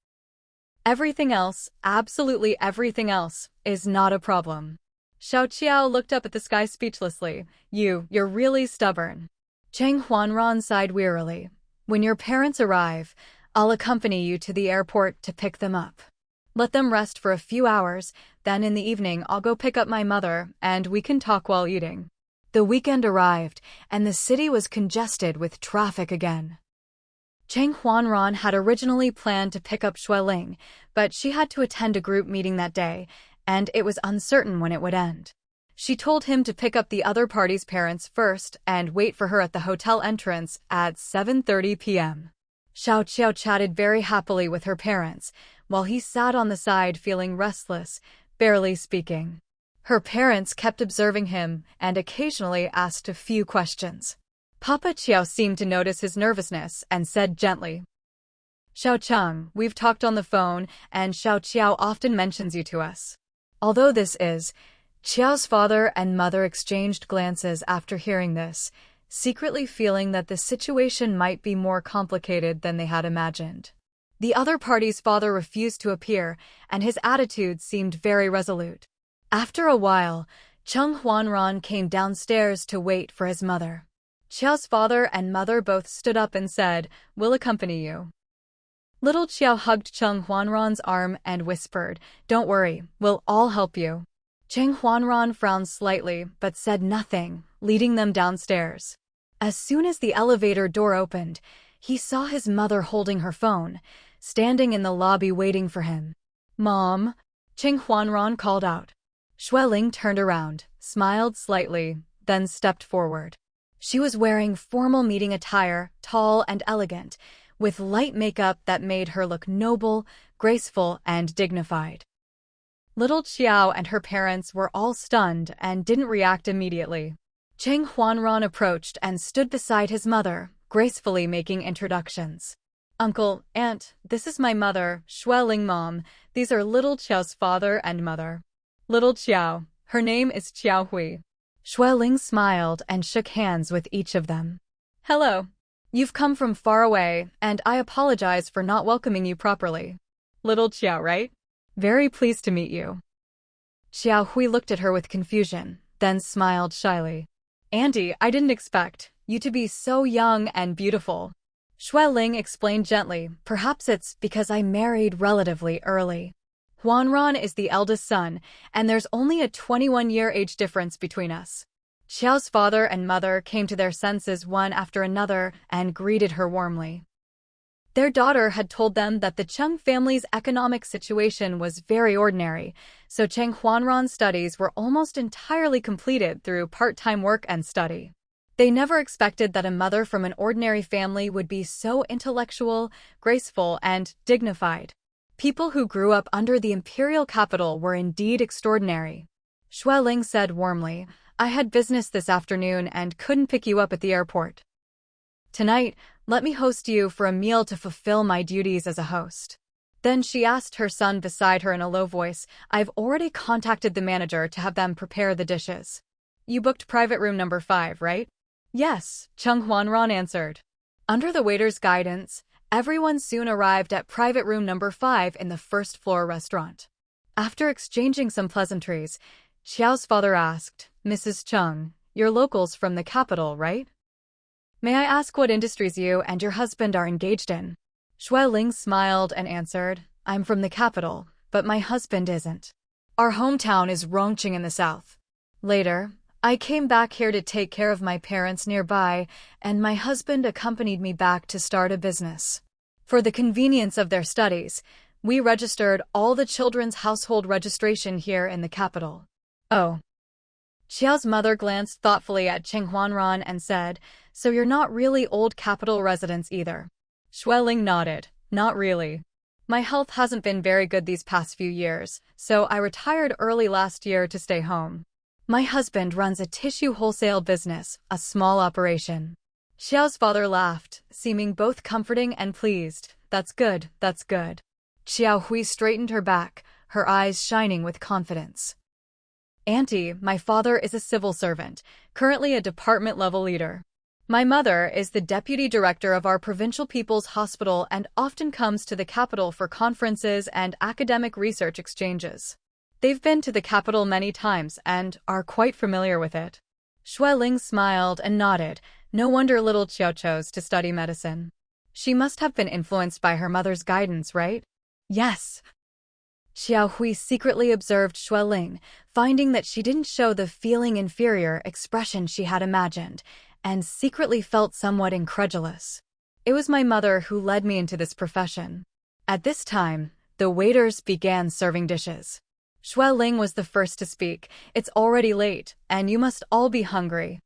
Everything else, absolutely everything else, is not a problem. Xiao Qiao looked up at the sky speechlessly. You're really stubborn. Cheng Huanran sighed wearily. When your parents arrive, I'll accompany you to the airport to pick them up. Let them rest for a few hours, then in the evening I'll go pick up my mother, and we can talk while eating. The weekend arrived, and the city was congested with traffic again. Cheng Huanran had originally planned to pick up Xueling, but she had to attend a group meeting that day, and it was uncertain when it would end. She told him to pick up the other party's parents first and wait for her at the hotel entrance at 7:30 p.m. Xiao Qiao chatted very happily with her parents, while he sat on the side feeling restless, barely speaking. Her parents kept observing him and occasionally asked a few questions. Papa Qiao seemed to notice his nervousness and said gently, Xiao Cheng, we've talked on the phone and Xiao Qiao often mentions you to us. Although this is, Qiao's father and mother exchanged glances after hearing this, secretly feeling that the situation might be more complicated than they had imagined. The other party's father refused to appear, and his attitude seemed very resolute. After a while, Chung Huanran came downstairs to wait for his mother. Qiao's father and mother both stood up and said, "We'll accompany you." Little Qiao hugged Cheng Huanran's arm and whispered, "Don't worry, we'll all help you." Cheng Huanran frowned slightly but said nothing, leading them downstairs. As soon as the elevator door opened, he saw his mother holding her phone, standing in the lobby waiting for him. "Mom," Cheng Huanran called out. Xueling turned around, smiled slightly, then stepped forward. She was wearing formal meeting attire, tall and elegant, with light makeup that made her look noble, graceful, and dignified. Little Qiao and her parents were all stunned and didn't react immediately. Cheng Huanran approached and stood beside his mother, gracefully making introductions. "Uncle, Aunt, this is my mother, Xueling Mom. These are Little Qiao's father and mother." "Little Qiao, her name is Qiao Hui." Xueling smiled and shook hands with each of them. "Hello. You've come from far away, and I apologize for not welcoming you properly. Little Qiao, right? Very pleased to meet you." Qiao Hui looked at her with confusion, then smiled shyly. "Auntie, I didn't expect you to be so young and beautiful." Xueling explained gently, "Perhaps it's because I married relatively early. Huanran is the eldest son, and there's only a 21-year age difference between us." Qiao's father and mother came to their senses one after another and greeted her warmly. Their daughter had told them that the Cheng family's economic situation was very ordinary, so Cheng Huanran's studies were almost entirely completed through part-time work and study. They never expected that a mother from an ordinary family would be so intellectual, graceful, and dignified. People who grew up under the imperial capital were indeed extraordinary. Xueling said warmly, "I had business this afternoon and couldn't pick you up at the airport. Tonight, let me host you for a meal to fulfill my duties as a host." Then she asked her son beside her in a low voice, "I've already contacted the manager to have them prepare the dishes. You booked private room number 5, right?" "Yes," Cheng Huanran answered. Under the waiter's guidance, everyone soon arrived at private room number 5 in the first-floor restaurant. After exchanging some pleasantries, Qiao's father asked, "Mrs. Cheng, you're locals from the capital, right? May I ask what industries you and your husband are engaged in?" Xueling smiled and answered, "I'm from the capital, but my husband isn't. Our hometown is Rongqing in the south. Later, I came back here to take care of my parents nearby, and my husband accompanied me back to start a business. For the convenience of their studies, we registered all the children's household registration here in the capital." "Oh." Qiao's mother glanced thoughtfully at Cheng Huanran and said, "So you're not really old capital residents either?" Xueling nodded, "Not really. My health hasn't been very good these past few years, so I retired early last year to stay home. My husband runs a tissue wholesale business, a small operation." Qiao's father laughed, seeming both comforting and pleased. "That's good, that's good." Qiao Hui straightened her back, her eyes shining with confidence. "Auntie, my father is a civil servant, currently a department-level leader. My mother is the deputy director of our provincial people's hospital and often comes to the capital for conferences and academic research exchanges. They've been to the capital many times and are quite familiar with it." Xueling smiled and nodded. No wonder little Qiao chose to study medicine. She must have been influenced by her mother's guidance, right? "Yes." Qiao Hui secretly observed Xueling, finding that she didn't show the feeling inferior expression she had imagined, and secretly felt somewhat incredulous. "It was my mother who led me into this profession." At this time, the waiters began serving dishes. Xueling was the first to speak. "It's already late, and you must all be hungry.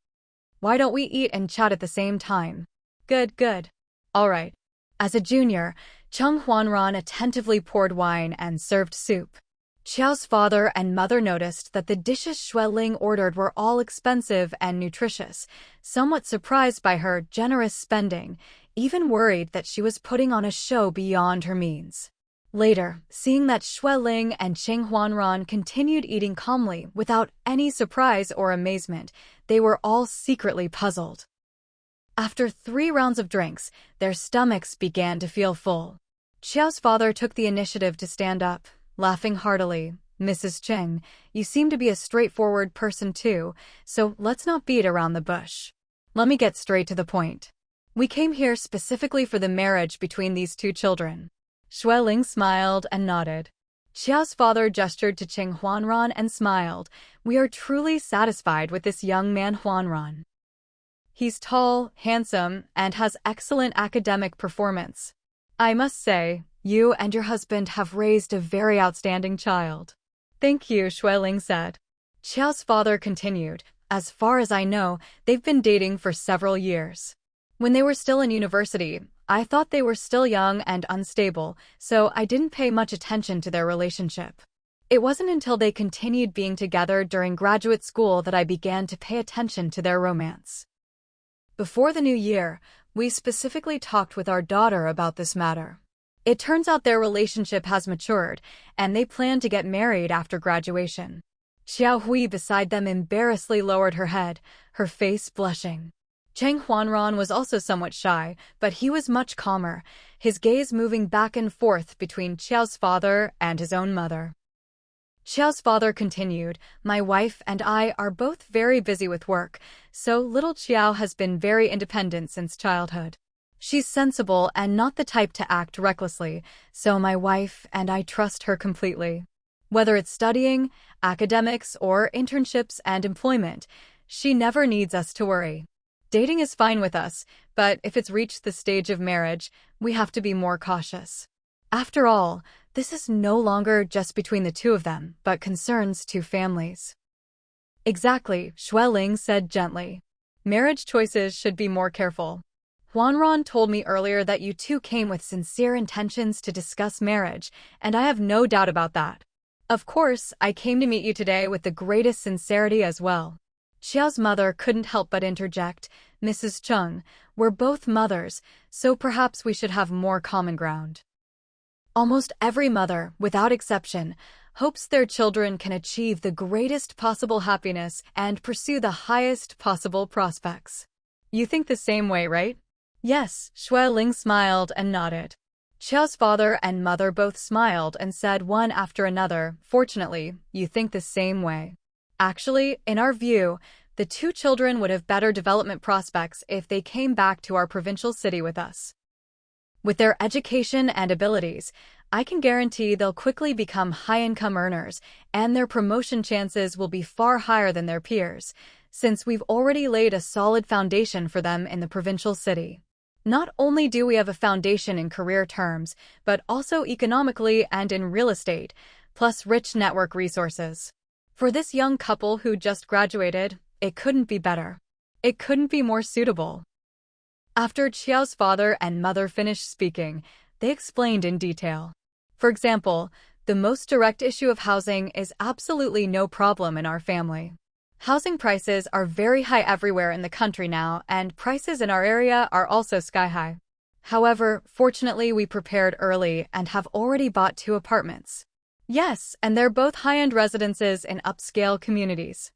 Why don't we eat and chat at the same time?" "Good, good. All right." As a junior, Cheng Huanran attentively poured wine and served soup. Qiao's father and mother noticed that the dishes Xueling ordered were all expensive and nutritious, somewhat surprised by her generous spending, even worried that she was putting on a show beyond her means. Later, seeing that Xueling and Cheng Huanran continued eating calmly without any surprise or amazement, they were all secretly puzzled. After 3 rounds of drinks, their stomachs began to feel full. Qiao's father took the initiative to stand up, laughing heartily. "Mrs. Cheng, you seem to be a straightforward person too, so let's not beat around the bush. Let me get straight to the point. We came here specifically for the marriage between these two children. Xueling smiled and nodded. Xiao's father gestured to Qing Huanran and smiled. We are truly satisfied with this young man Huanran. He's tall, handsome, and has excellent academic performance. I must say, you and your husband have raised a very outstanding child. Thank you, Xueling said. Xiao's father continued. As far as I know, they've been dating for several years. When they were still in university, I thought they were still young and unstable, so I didn't pay much attention to their relationship. It wasn't until they continued being together during graduate school that I began to pay attention to their romance. Before the new year, we specifically talked with our daughter about this matter. It turns out their relationship has matured, and they plan to get married after graduation. Xiao Hui beside them embarrassedly lowered her head, her face blushing. Cheng Huanran was also somewhat shy, but he was much calmer, his gaze moving back and forth between Xiao's father and his own mother. Xiao's father continued, my wife and I are both very busy with work, so little Xiao has been very independent since childhood. She's sensible and not the type to act recklessly, so my wife and I trust her completely. Whether it's studying, academics, or internships and employment, she never needs us to worry. Dating is fine with us, but if it's reached the stage of marriage, we have to be more cautious. After all, this is no longer just between the two of them, but concerns two families. Exactly, Xueling said gently. Marriage choices should be more careful. Huanran told me earlier that you two came with sincere intentions to discuss marriage, and I have no doubt about that. Of course, I came to meet you today with the greatest sincerity as well. Xiao's mother couldn't help but interject, Mrs. Cheng, we're both mothers, so perhaps we should have more common ground. Almost every mother, without exception, hopes their children can achieve the greatest possible happiness and pursue the highest possible prospects. You think the same way, right? Yes, Xueling smiled and nodded. Xiao's father and mother both smiled and said one after another, fortunately, you think the same way. Actually, in our view, the two children would have better development prospects if they came back to our provincial city with us. With their education and abilities, I can guarantee they'll quickly become high-income earners, and their promotion chances will be far higher than their peers, since we've already laid a solid foundation for them in the provincial city. Not only do we have a foundation in career terms, but also economically and in real estate, plus rich network resources. For this young couple who just graduated, it couldn't be better. It couldn't be more suitable. After Xiao's father and mother finished speaking, they explained in detail. For example, the most direct issue of housing is absolutely no problem in our family. Housing prices are very high everywhere in the country now, and prices in our area are also sky-high. However, fortunately we prepared early and have already bought 2 apartments. Yes, and they're both high-end residences in upscale communities.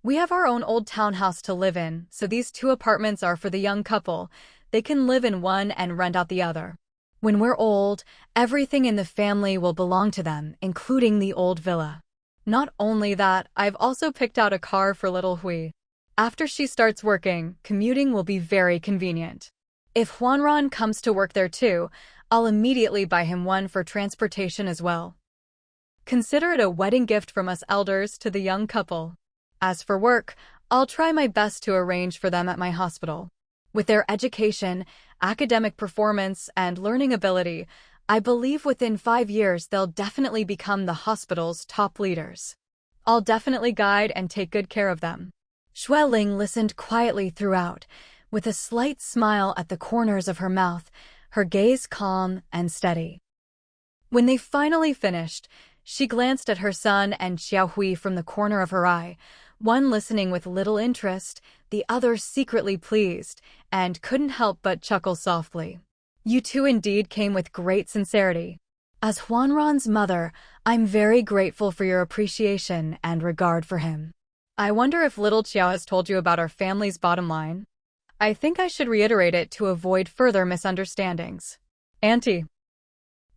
We have our own old townhouse to live in, so these 2 apartments are for the young couple. They can live in one and rent out the other. When we're old, everything in the family will belong to them, including the old villa. Not only that, I've also picked out a car for little Hui. After she starts working, commuting will be very convenient. If Huanran comes to work there too, I'll immediately buy him one for transportation as well. Consider it a wedding gift from us elders to the young couple. As for work, I'll try my best to arrange for them at my hospital. With their education, academic performance, and learning ability, I believe within 5 years they'll definitely become the hospital's top leaders. I'll definitely guide and take good care of them. Xueling listened quietly throughout, with a slight smile at the corners of her mouth, her gaze calm and steady. When they finally finished, she glanced at her son and Xiao Hui from the corner of her eye, one listening with little interest, the other secretly pleased, and couldn't help but chuckle softly. You two indeed came with great sincerity. As Huanran's mother, I'm very grateful for your appreciation and regard for him. I wonder if little Xiao has told you about our family's bottom line? I think I should reiterate it to avoid further misunderstandings. Auntie.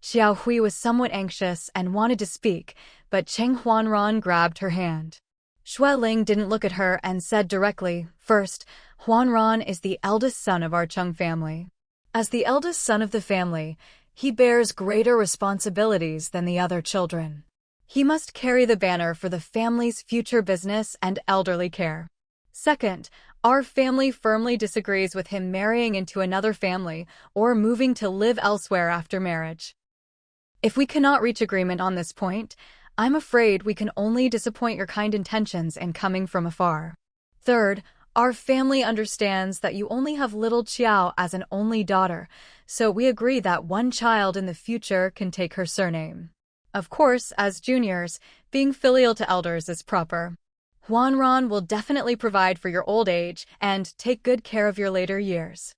Xiao Hui was somewhat anxious and wanted to speak, but Cheng Huanran grabbed her hand. Xue Ling didn't look at her and said directly, "First, Huanran is the eldest son of our Cheng family. As the eldest son of the family, he bears greater responsibilities than the other children. He must carry the banner for the family's future business and elderly care. Second, our family firmly disagrees with him marrying into another family or moving to live elsewhere after marriage. If we cannot reach agreement on this point, I'm afraid we can only disappoint your kind intentions in coming from afar. Third, our family understands that you only have little Qiao as an only daughter, so we agree that one child in the future can take her surname. Of course, as juniors, being filial to elders is proper. Huanran will definitely provide for your old age and take good care of your later years."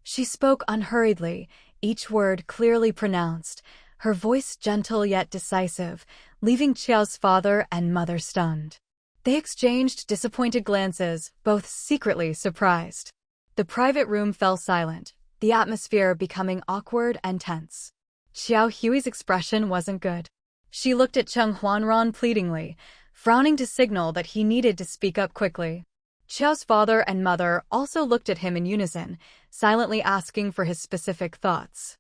She spoke unhurriedly, each word clearly pronounced, her voice gentle yet decisive, leaving Qiao's father and mother stunned. They exchanged disappointed glances, both secretly surprised. The private room fell silent, the atmosphere becoming awkward and tense. Xiao Hui's expression wasn't good. She looked at Cheng Huanran pleadingly, frowning to signal that he needed to speak up quickly. Qiao's father and mother also looked at him in unison, silently asking for his specific thoughts.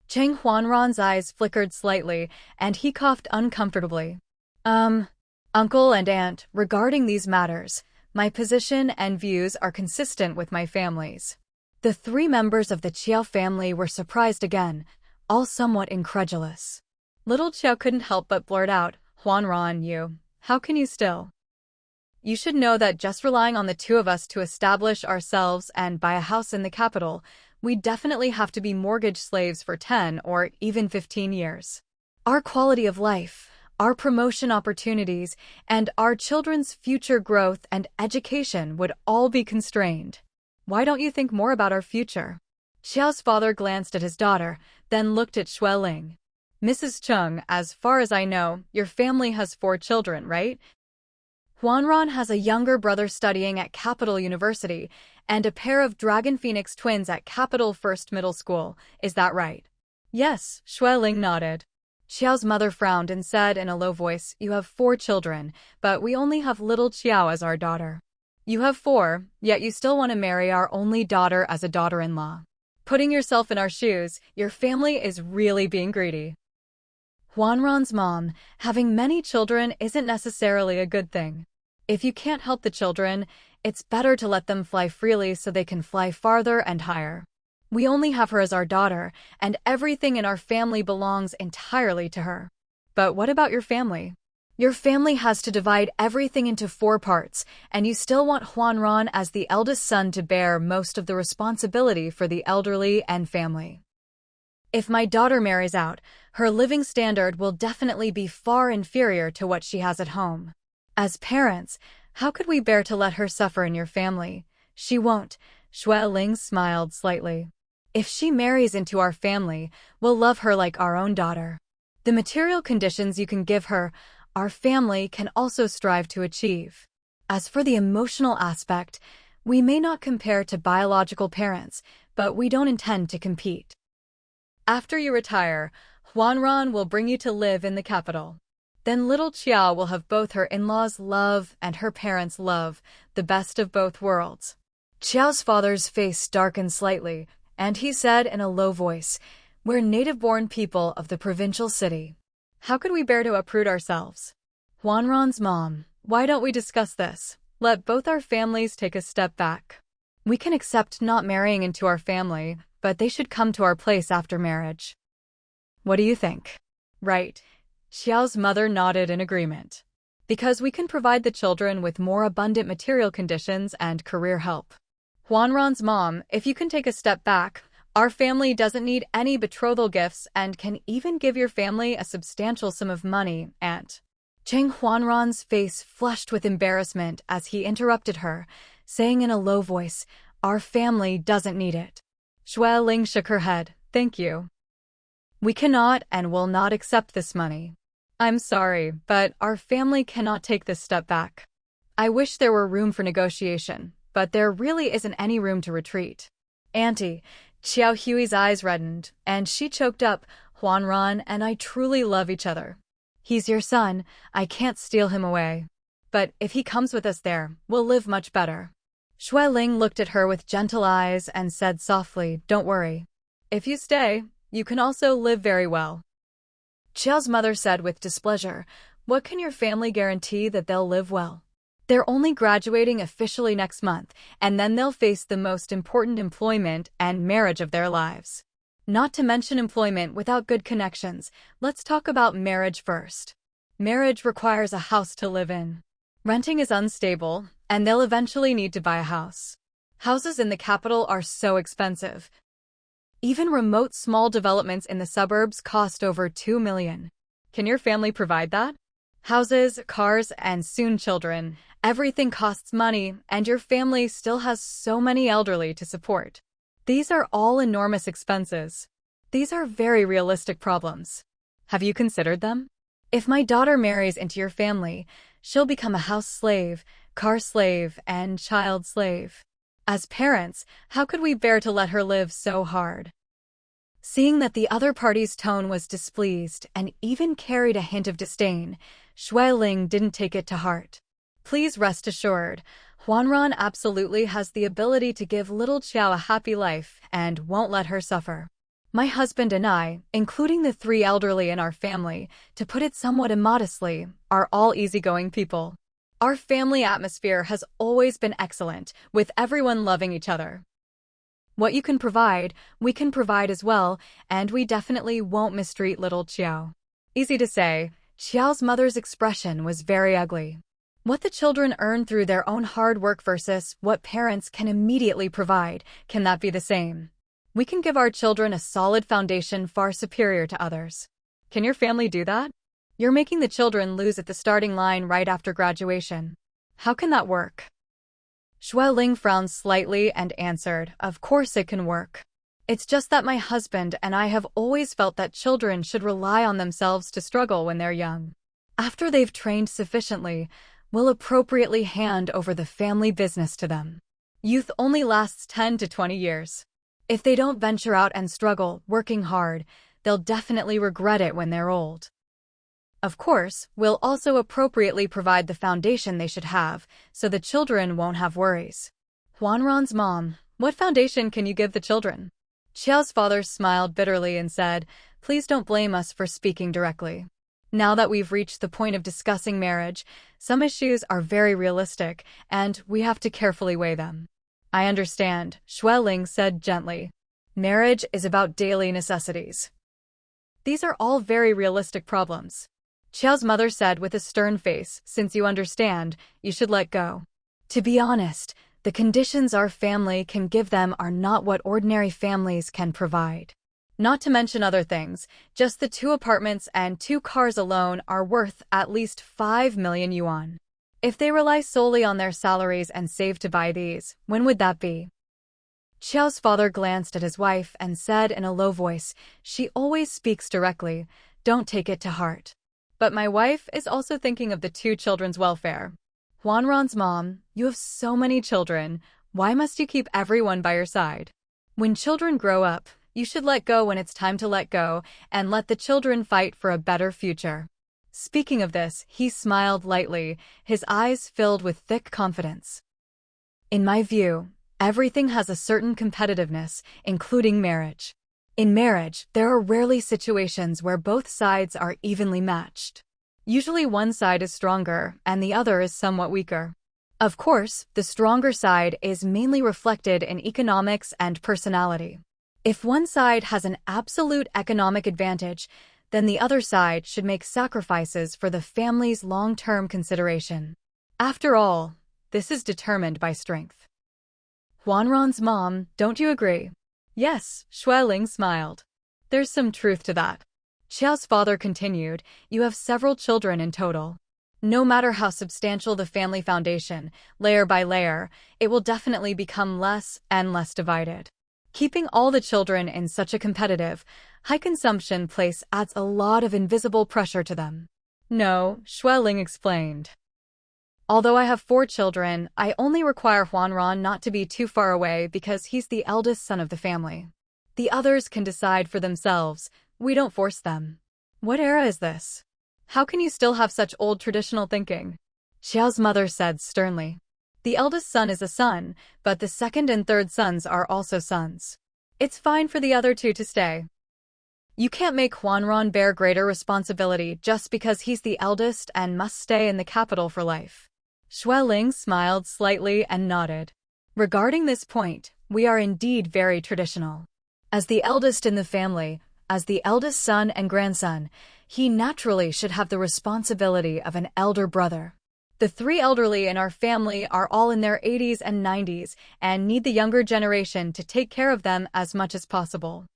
Cheng Huanran's eyes flickered slightly, and he coughed uncomfortably. Uncle and aunt, regarding these matters, my position and views are consistent with my family's." The three members of the Qiao family were surprised again, all somewhat incredulous. Little Qiao couldn't help but blurt out, "Huanran, how can you still? You should know that just relying on the two of us to establish ourselves and buy a house in the capital, we definitely have to be mortgage slaves for 10 or even 15 years. Our quality of life, our promotion opportunities, and our children's future growth and education would all be constrained. Why don't you think more about our future?" Xiao's father glanced at his daughter, then looked at Xue Ling. "Mrs. Cheng, as far as I know, your family has 4 children, right? Huanran has a younger brother studying at Capital University and a pair of Dragon Phoenix twins at Capital First Middle School, is that right?" "Yes," Xue Ling nodded. Xiao's mother frowned and said in a low voice, "You have 4 children, but we only have little Qiao as our daughter. You have 4, yet you still want to marry our only daughter as a daughter-in-law. Putting yourself in our shoes, your family is really being greedy." Huanran's mom, having many children isn't necessarily a good thing. If you can't help the children, it's better to let them fly freely so they can fly farther and higher. We only have her as our daughter, and everything in our family belongs entirely to her. But what about your family? Your family has to divide everything into 4 parts, and you still want Huanran as the eldest son to bear most of the responsibility for the elderly and family. If my daughter marries out, her living standard will definitely be far inferior to what she has at home. As parents, how could we bear to let her suffer in your family? She won't. Xue Ling smiled slightly. If she marries into our family, we'll love her like our own daughter. The material conditions you can give her, our family can also strive to achieve. As for the emotional aspect, we may not compare to biological parents, but we don't intend to compete. After you retire, Huanran will bring you to live in the capital. Then little Qiao will have both her in-laws' love and her parents' love, the best of both worlds. Qiao's father's face darkened slightly, and he said in a low voice, "We're native-born people of the provincial city. How could we bear to uproot ourselves?" Huanran's mom, why don't we discuss this? Let both our families take a step back. We can accept not marrying into our family, but they should come to our place after marriage. What do you think? Right. Xiao's mother nodded in agreement. Because we can provide the children with more abundant material conditions and career help. Huanran's mom, if you can take a step back, our family doesn't need any betrothal gifts and can even give your family a substantial sum of money, aunt. Cheng Huanran's face flushed with embarrassment as he interrupted her, saying in a low voice, "Our family doesn't need it." Xue Ling shook her head, "Thank you. We cannot and will not accept this money. I'm sorry, but our family cannot take this step back. I wish there were room for negotiation, but there really isn't any room to retreat." "Auntie," Xiao Hui's eyes reddened, and she choked up, "Huanran and I truly love each other. He's your son, I can't steal him away." but if he comes with us there, we'll live much better. Shui Ling looked at her with gentle eyes and said softly, don't worry. If you stay, you can also live very well. Qiao's mother said with displeasure, what can your family guarantee that they'll live well? They're only graduating officially next month, and then they'll face the most important employment and marriage of their lives. Not to mention employment without good connections, let's talk about marriage first. Marriage requires a house to live in. Renting is unstable, and they'll eventually need to buy a house. Houses in the capital are so expensive. Even remote small developments in the suburbs cost over 2 million. Can your family provide that? Houses, cars, and soon children, everything costs money, and your family still has so many elderly to support. These are all enormous expenses. These are very realistic problems. Have you considered them? If my daughter marries into your family, she'll become a house slave, car slave, and child slave. As parents, how could we bear to let her live so hard? Seeing that the other party's tone was displeased and even carried a hint of disdain, Shui Ling didn't take it to heart. Please rest assured, Huanran absolutely has the ability to give little Qiao a happy life and won't let her suffer. My husband and I, including the 3 elderly in our family, to put it somewhat immodestly, are all easygoing people. Our family atmosphere has always been excellent, with everyone loving each other. What you can provide, we can provide as well, and we definitely won't mistreat little Qiao. Easy to say, Qiao's mother's expression was very ugly. What the children earn through their own hard work versus what parents can immediately provide, can that be the same? We can give our children a solid foundation far superior to others. Can your family do that? You're making the children lose at the starting line right after graduation. How can that work? Shui Ling frowned slightly and answered, of course it can work. It's just that my husband and I have always felt that children should rely on themselves to struggle when they're young. After they've trained sufficiently, we'll appropriately hand over the family business to them. Youth only lasts 10 to 20 years. If they don't venture out and struggle, working hard, they'll definitely regret it when they're old. Of course, we'll also appropriately provide the foundation they should have, so the children won't have worries. Huanran's mom, what foundation can you give the children? Qiao's father smiled bitterly and said, please don't blame us for speaking directly. Now that we've reached the point of discussing marriage, some issues are very realistic, and we have to carefully weigh them. I understand, Shui Ling said gently. Marriage is about daily necessities. These are all very realistic problems. Qiao's mother said with a stern face, since you understand, you should let go. To be honest, the conditions our family can give them are not what ordinary families can provide. Not to mention other things, just the 2 apartments and 2 cars alone are worth at least 5 million yuan. If they rely solely on their salaries and save to buy these, when would that be? Qiao's father glanced at his wife and said in a low voice, she always speaks directly, don't take it to heart. But my wife is also thinking of the 2 children's welfare. Huanran's mom, you have so many children, why must you keep everyone by your side? When children grow up, you should let go when it's time to let go and let the children fight for a better future. Speaking of this, he smiled lightly, his eyes filled with thick confidence. In my view, everything has a certain competitiveness, including marriage. In marriage, there are rarely situations where both sides are evenly matched. Usually one side is stronger and the other is somewhat weaker. Of course, the stronger side is mainly reflected in economics and personality. If one side has an absolute economic advantage, then the other side should make sacrifices for the family's long-term consideration. After all, this is determined by strength. Huanran's mom, don't you agree? Yes, Shui Ling smiled. There's some truth to that. Qiao's father continued, you have several children in total. No matter how substantial the family foundation, layer by layer, it will definitely become less and less divided. Keeping all the children in such a competitive, high-consumption place adds a lot of invisible pressure to them. No, Shui Ling explained. Although I have 4 children, I only require Huanran not to be too far away because he's the eldest son of the family. The others can decide for themselves, we don't force them. What era is this? How can you still have such old traditional thinking? Xiao's mother said sternly. The eldest son is a son, but the second and third sons are also sons. It's fine for the other two to stay. You can't make Huanran bear greater responsibility just because he's the eldest and must stay in the capital for life. Xueling smiled slightly and nodded. Regarding this point, we are indeed very traditional. As the eldest in the family, as the eldest son and grandson, he naturally should have the responsibility of an elder brother. The three elderly in our family are all in their 80s and 90s and need the younger generation to take care of them as much as possible.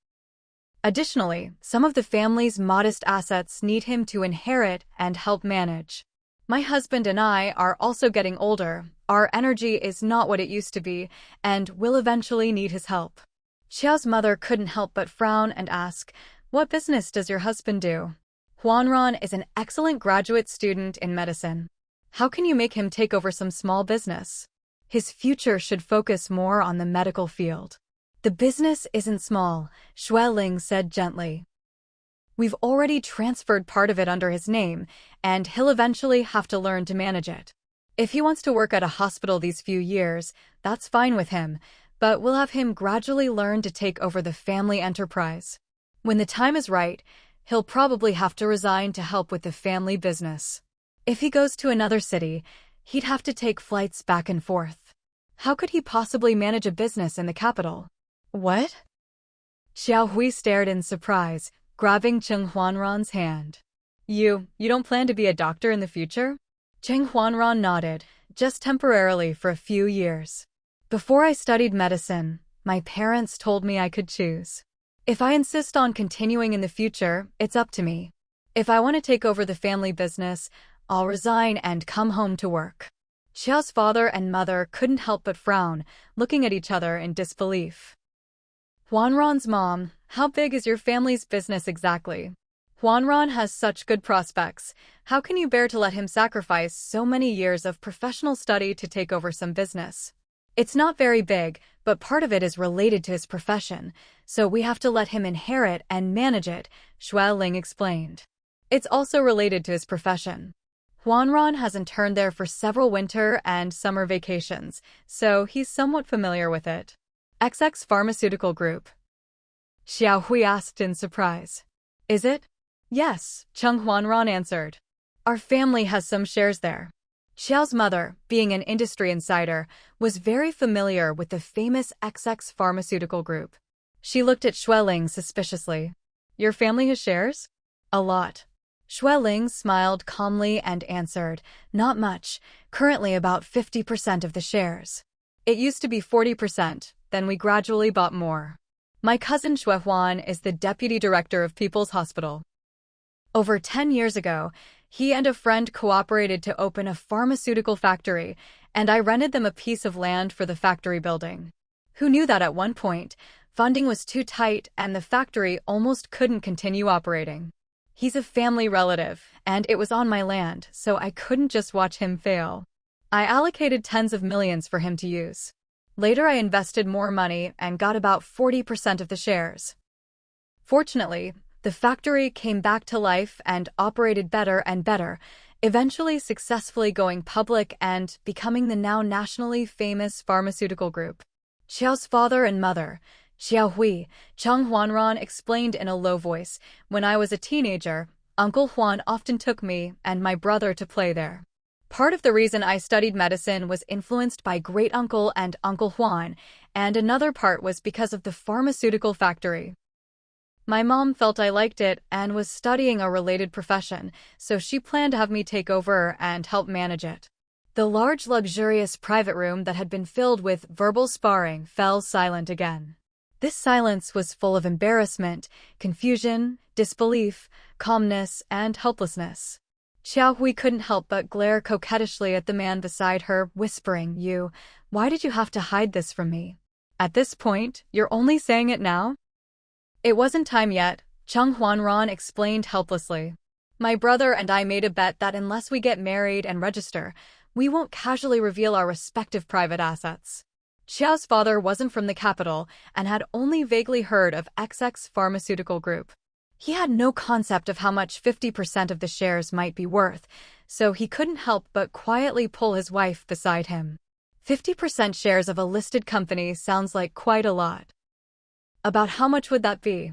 Additionally, some of the family's modest assets need him to inherit and help manage. My husband and I are also getting older, our energy is not what it used to be, and will eventually need his help. Xiao's mother couldn't help but frown and ask, "What business does your husband do?" Huanran is an excellent graduate student in medicine. How can you make him take over some small business? His future should focus more on the medical field. The business isn't small, Xueling said gently. We've already transferred part of it under his name, and he'll eventually have to learn to manage it. If he wants to work at a hospital these few years, that's fine with him, but we'll have him gradually learn to take over the family enterprise. When the time is right, he'll probably have to resign to help with the family business. If he goes to another city, he'd have to take flights back and forth. How could he possibly manage a business in the capital? What? Xiao Hui stared in surprise, grabbing Cheng Huanran's hand. You don't plan to be a doctor in the future? Cheng Huanran nodded, just temporarily for a few years. Before I studied medicine, my parents told me I could choose. If I insist on continuing in the future, it's up to me. If I want to take over the family business, I'll resign and come home to work. Xiao's father and mother couldn't help but frown, looking at each other in disbelief. Huanran's mom, how big is your family's business exactly? Huanran has such good prospects. How can you bear to let him sacrifice so many years of professional study to take over some business? It's not very big, but part of it is related to his profession, so we have to let him inherit and manage it, Xueling explained. It's also related to his profession. Huanran has interned there for several winter and summer vacations, so he's somewhat familiar with it. XX Pharmaceutical Group. Xiao Hui asked in surprise. Is it? Yes, Cheng Huanran answered. Our family has some shares there. Xiao's mother, being an industry insider, was very familiar with the famous XX Pharmaceutical Group. She looked at Xueling suspiciously. Your family has shares? A lot. Xueling smiled calmly and answered, not much, currently about 50% of the shares. It used to be 40%, then we gradually bought more. My cousin Xuehuan is the deputy director of People's Hospital. Over 10 years ago, he and a friend cooperated to open a pharmaceutical factory, and I rented them a piece of land for the factory building. Who knew that at one point, funding was too tight and the factory almost couldn't continue operating? He's a family relative, and it was on my land, so I couldn't just watch him fail. I allocated tens of millions for him to use. Later I invested more money and got about 40% of the shares. Fortunately, the factory came back to life and operated better and better, eventually successfully going public and becoming the now nationally famous pharmaceutical group. Xiao's father and mother, Xiao Hui, Cheng Huanran explained in a low voice, when I was a teenager, Uncle Huan often took me and my brother to play there. Part of the reason I studied medicine was influenced by great-uncle and Uncle Huan, and another part was because of the pharmaceutical factory. My mom felt I liked it and was studying a related profession, so she planned to have me take over and help manage it. The large, luxurious private room that had been filled with verbal sparring fell silent again. This silence was full of embarrassment, confusion, disbelief, calmness, and helplessness. Xiao Hui couldn't help but glare coquettishly at the man beside her, whispering, why did you have to hide this from me? At this point, you're only saying it now? It wasn't time yet, Cheng Huanran explained helplessly. My brother and I made a bet that unless we get married and register, we won't casually reveal our respective private assets. Xiao's father wasn't from the capital and had only vaguely heard of XX Pharmaceutical Group. He had no concept of how much 50% of the shares might be worth, so he couldn't help but quietly pull his wife beside him. 50% shares of a listed company sounds like quite a lot. About how much would that be?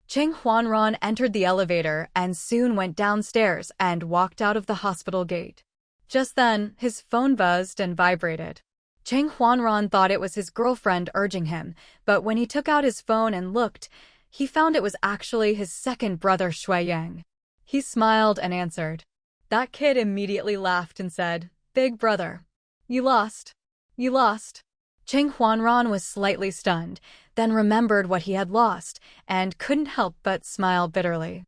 Cheng Huanran entered the elevator and soon went downstairs and walked out of the hospital gate. Just then, his phone buzzed and vibrated. Cheng Huanran thought it was his girlfriend urging him, but when he took out his phone and looked, he found it was actually his second brother Shui Yang. He smiled and answered. That kid immediately laughed and said, "Big brother, you lost. You lost." Cheng Huanran was slightly stunned, then remembered what he had lost, and couldn't help but smile bitterly.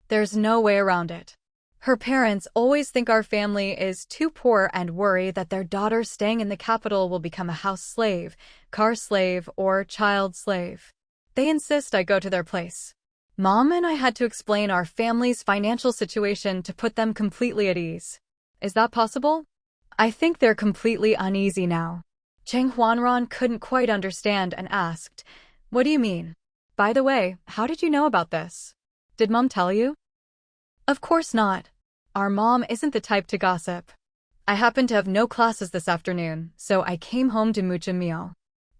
There's no way around it. Her parents always think our family is too poor and worry that their daughter staying in the capital will become a house slave, car slave, or child slave. They insist I go to their place. Mom and I had to explain our family's financial situation to put them completely at ease. Is that possible? I think they're completely uneasy now. Cheng Huanran couldn't quite understand and asked, "What do you mean? By the way, how did you know about this? Did Mom tell you?" Of course not. Our mom isn't the type to gossip. I happen to have no classes this afternoon, so I came home to mooch a meal.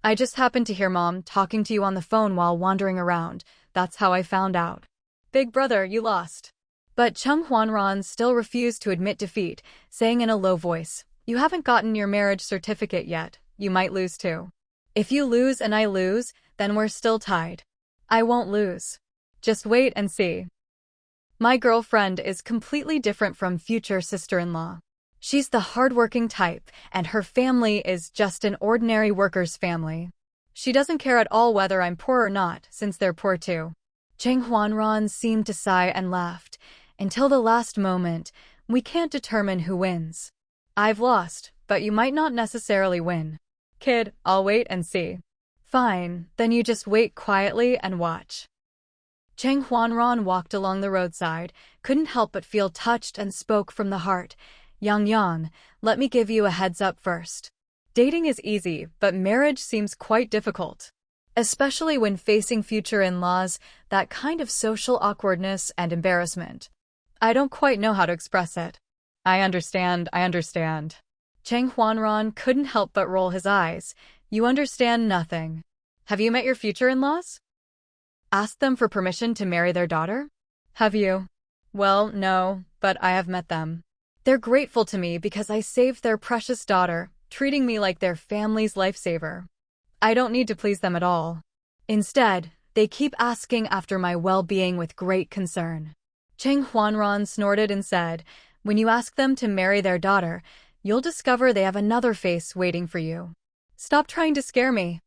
I just happened to hear Mom talking to you on the phone while wandering around. That's how I found out. Big brother, you lost. But Cheng Huanran still refused to admit defeat, saying in a low voice, "You haven't gotten your marriage certificate yet. You might lose too. If you lose and I lose, then we're still tied. I won't lose. Just wait and see." My girlfriend is completely different from future sister-in-law. She's the hardworking type, and her family is just an ordinary worker's family. She doesn't care at all whether I'm poor or not, since they're poor too. Cheng Huanran seemed to sigh and laughed. Until the last moment, we can't determine who wins. I've lost, but you might not necessarily win. Kid, I'll wait and see. Fine, then you just wait quietly and watch. Cheng Huanran walked along the roadside, couldn't help but feel touched and spoke from the heart. Yang, let me give you a heads up first. Dating is easy, but marriage seems quite difficult. Especially when facing future in-laws, that kind of social awkwardness and embarrassment. I don't quite know how to express it. I understand. Cheng Huanran couldn't help but roll his eyes. You understand nothing. Have you met your future in-laws? Asked them for permission to marry their daughter? Have you? Well, no, but I have met them. They're grateful to me because I saved their precious daughter, treating me like their family's lifesaver. I don't need to please them at all. Instead, they keep asking after my well-being with great concern. Cheng Huanran snorted and said, "When you ask them to marry their daughter, you'll discover they have another face waiting for you. Stop trying to scare me."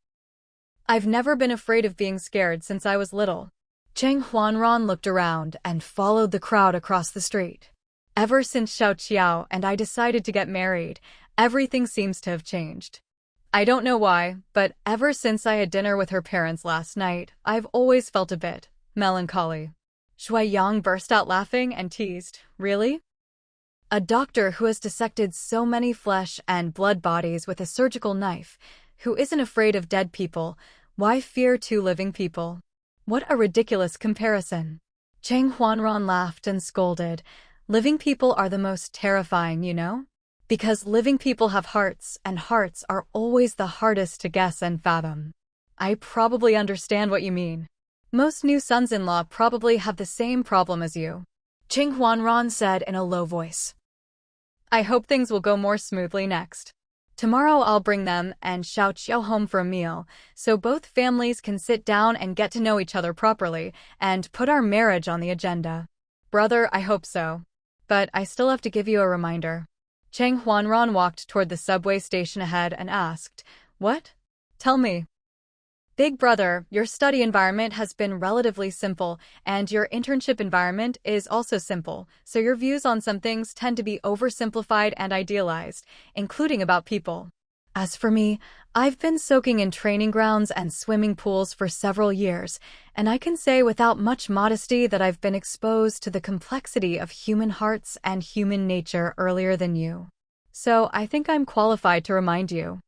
I've never been afraid of being scared since I was little. Cheng Huanran looked around and followed the crowd across the street. Ever since Xiao Qiao and I decided to get married, everything seems to have changed. I don't know why, but ever since I had dinner with her parents last night, I've always felt a bit melancholy. Shui Yang burst out laughing and teased, "Really? A doctor who has dissected so many flesh and blood bodies with a surgical knife, who isn't afraid of dead people, why fear two living people? What a ridiculous comparison." Cheng Huanran laughed and scolded, "Living people are the most terrifying, you know? Because living people have hearts, and hearts are always the hardest to guess and fathom." I probably understand what you mean. Most new sons-in-law probably have the same problem as you. Cheng Huanran said in a low voice. I hope things will go more smoothly next. Tomorrow I'll bring them and Xiao Qiao home for a meal, so both families can sit down and get to know each other properly, and put our marriage on the agenda. Brother, I hope so. But I still have to give you a reminder. Cheng Huanran walked toward the subway station ahead and asked, "What? Tell me." Big brother, your study environment has been relatively simple, and your internship environment is also simple, so your views on some things tend to be oversimplified and idealized, including about people. As for me, I've been soaking in training grounds and swimming pools for several years, and I can say without much modesty that I've been exposed to the complexity of human hearts and human nature earlier than you. So I think I'm qualified to remind you.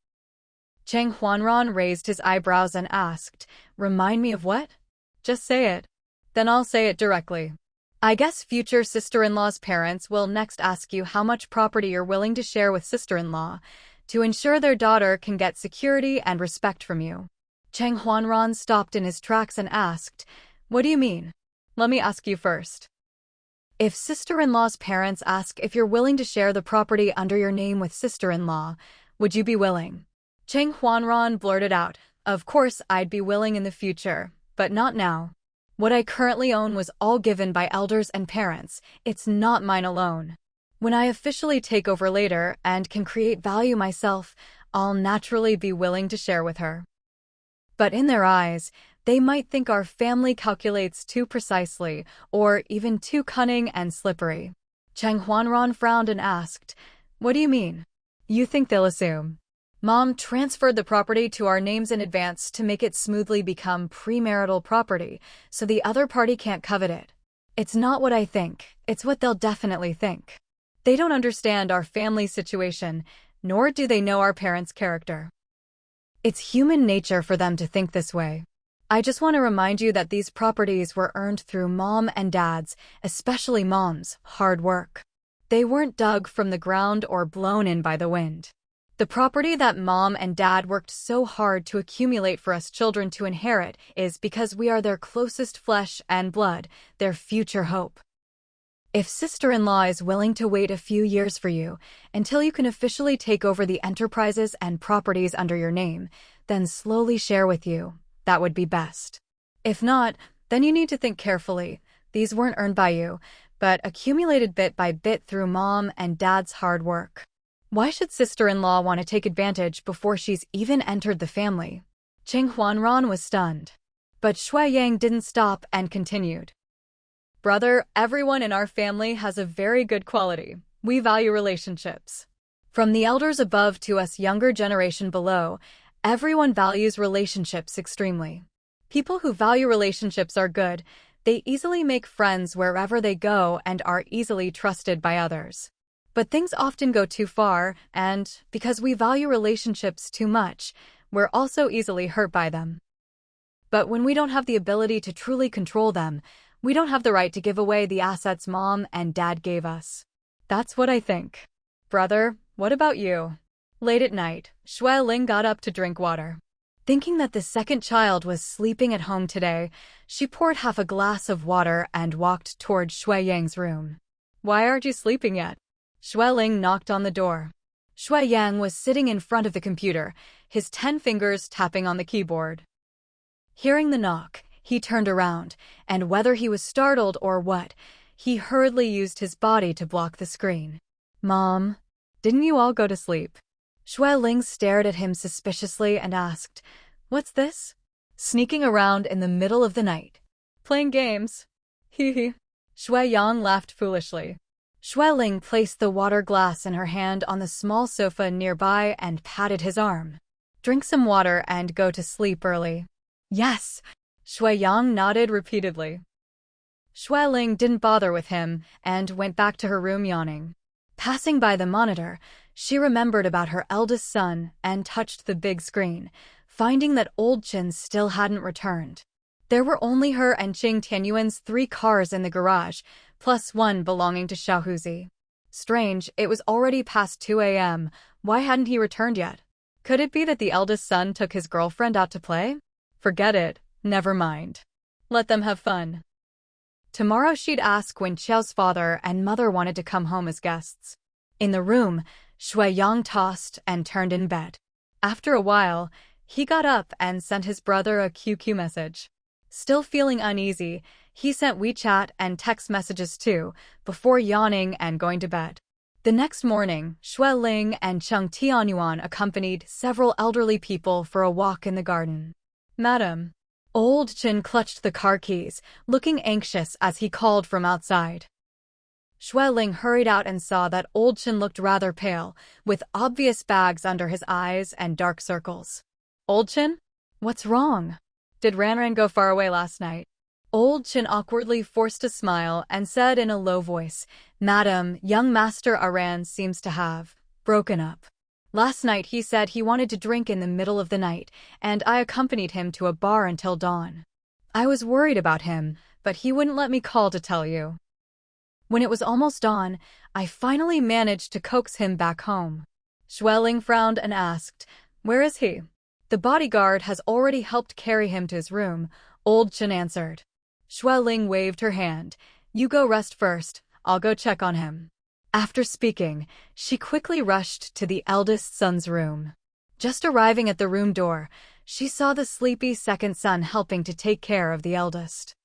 Cheng Huanran raised his eyebrows and asked, "Remind me of what?" "Just say it. Then I'll say it directly." I guess future sister-in-law's parents will next ask you how much property you're willing to share with sister-in-law to ensure their daughter can get security and respect from you. Cheng Huanran stopped in his tracks and asked, "What do you mean? Let me ask you first. If sister-in-law's parents ask if you're willing to share the property under your name with sister-in-law, would you be willing?" Cheng Huanran blurted out, "Of course I'd be willing in the future, but not now. What I currently own was all given by elders and parents. It's not mine alone. When I officially take over later and can create value myself, I'll naturally be willing to share with her." But in their eyes, they might think our family calculates too precisely or even too cunning and slippery. Cheng Huanran frowned and asked, "What do you mean? You think they'll assume Mom transferred the property to our names in advance to make it smoothly become premarital property, so the other party can't covet it? It's not what I think, it's what they'll definitely think. They don't understand our family situation, nor do they know our parents' character. It's human nature for them to think this way. I just want to remind you that these properties were earned through Mom and Dad's, especially Mom's, hard work. They weren't dug from the ground or blown in by the wind. The property that Mom and Dad worked so hard to accumulate for us children to inherit is because we are their closest flesh and blood, their future hope. If sister-in-law is willing to wait a few years for you until you can officially take over the enterprises and properties under your name, then slowly share with you, that would be best. If not, then you need to think carefully. These weren't earned by you, but accumulated bit by bit through Mom and Dad's hard work. Why should sister-in-law want to take advantage before she's even entered the family?" Cheng Huanran was stunned. But Shui Yang didn't stop and continued. "Brother, everyone in our family has a very good quality. We value relationships. From the elders above to us younger generation below, everyone values relationships extremely. People who value relationships are good. They easily make friends wherever they go and are easily trusted by others. But things often go too far, and because we value relationships too much, we're also easily hurt by them. But when we don't have the ability to truly control them, we don't have the right to give away the assets Mom and Dad gave us. That's what I think. Brother, what about you?" Late at night, Shui Ling got up to drink water. Thinking that the second child was sleeping at home today, she poured half a glass of water and walked toward Shui Yang's room. "Why aren't you sleeping yet?" Shui Ling knocked on the door. Shui Yang was sitting in front of the computer, his 10 fingers tapping on the keyboard. Hearing the knock, he turned around, and whether he was startled or what, he hurriedly used his body to block the screen. "Mom, didn't you all go to sleep?" Shui Ling stared at him suspiciously and asked, "What's this? Sneaking around in the middle of the night? Playing games? Hee hee." Shui Yang laughed foolishly. Shui Ling placed the water glass in her hand on the small sofa nearby and patted his arm. "Drink some water and go to sleep early." "Yes." Shui Yang nodded repeatedly. Shui Ling didn't bother with him and went back to her room yawning. Passing by the monitor, she remembered about her eldest son and touched the big screen, finding that old Chin still hadn't returned. There were only her and Qing Tianyuan's 3 cars in the garage, plus one belonging to Xiaohuzi. Strange, it was already past 2 a.m. Why hadn't he returned yet? Could it be that the eldest son took his girlfriend out to play? Forget it, never mind. Let them have fun. Tomorrow she'd ask when Qiao's father and mother wanted to come home as guests. In the room, Shui Yang tossed and turned in bed. After a while, he got up and sent his brother a QQ message. Still feeling uneasy, he sent WeChat and text messages too, before yawning and going to bed. The next morning, Shui Ling and Cheng Tianyuan accompanied several elderly people for a walk in the garden. "Madam." Old Chin clutched the car keys, looking anxious as he called from outside. Shui Ling hurried out and saw that Old Chin looked rather pale, with obvious bags under his eyes and dark circles. "Old Chin? What's wrong? Did Ranran go far away last night?" Old Chin awkwardly forced a smile and said in a low voice, "Madam, young Master Aran seems to have broken up. Last night he said he wanted to drink in the middle of the night, and I accompanied him to a bar until dawn. I was worried about him, but he wouldn't let me call to tell you." When it was almost dawn, I finally managed to coax him back home. Xueling frowned and asked, "Where is he?" "The bodyguard has already helped carry him to his room," Old Chen answered. Xueling waved her hand. "You go rest first, I'll go check on him." After speaking, she quickly rushed to the eldest son's room. Just arriving at the room door, she saw the sleepy second son helping to take care of the eldest.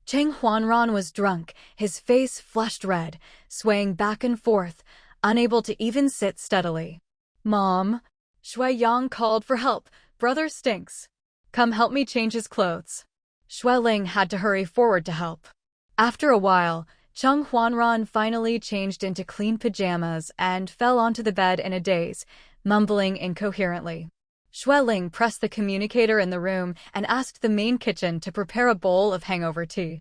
Cheng Huanran was drunk, his face flushed red, swaying back and forth, unable to even sit steadily. "Mom," Shui Yang called for help. "Brother stinks. Come help me change his clothes." Xueling had to hurry forward to help. After a while, Cheng Huanran finally changed into clean pajamas and fell onto the bed in a daze, mumbling incoherently. Xueling pressed the communicator in the room and asked the main kitchen to prepare a bowl of hangover tea.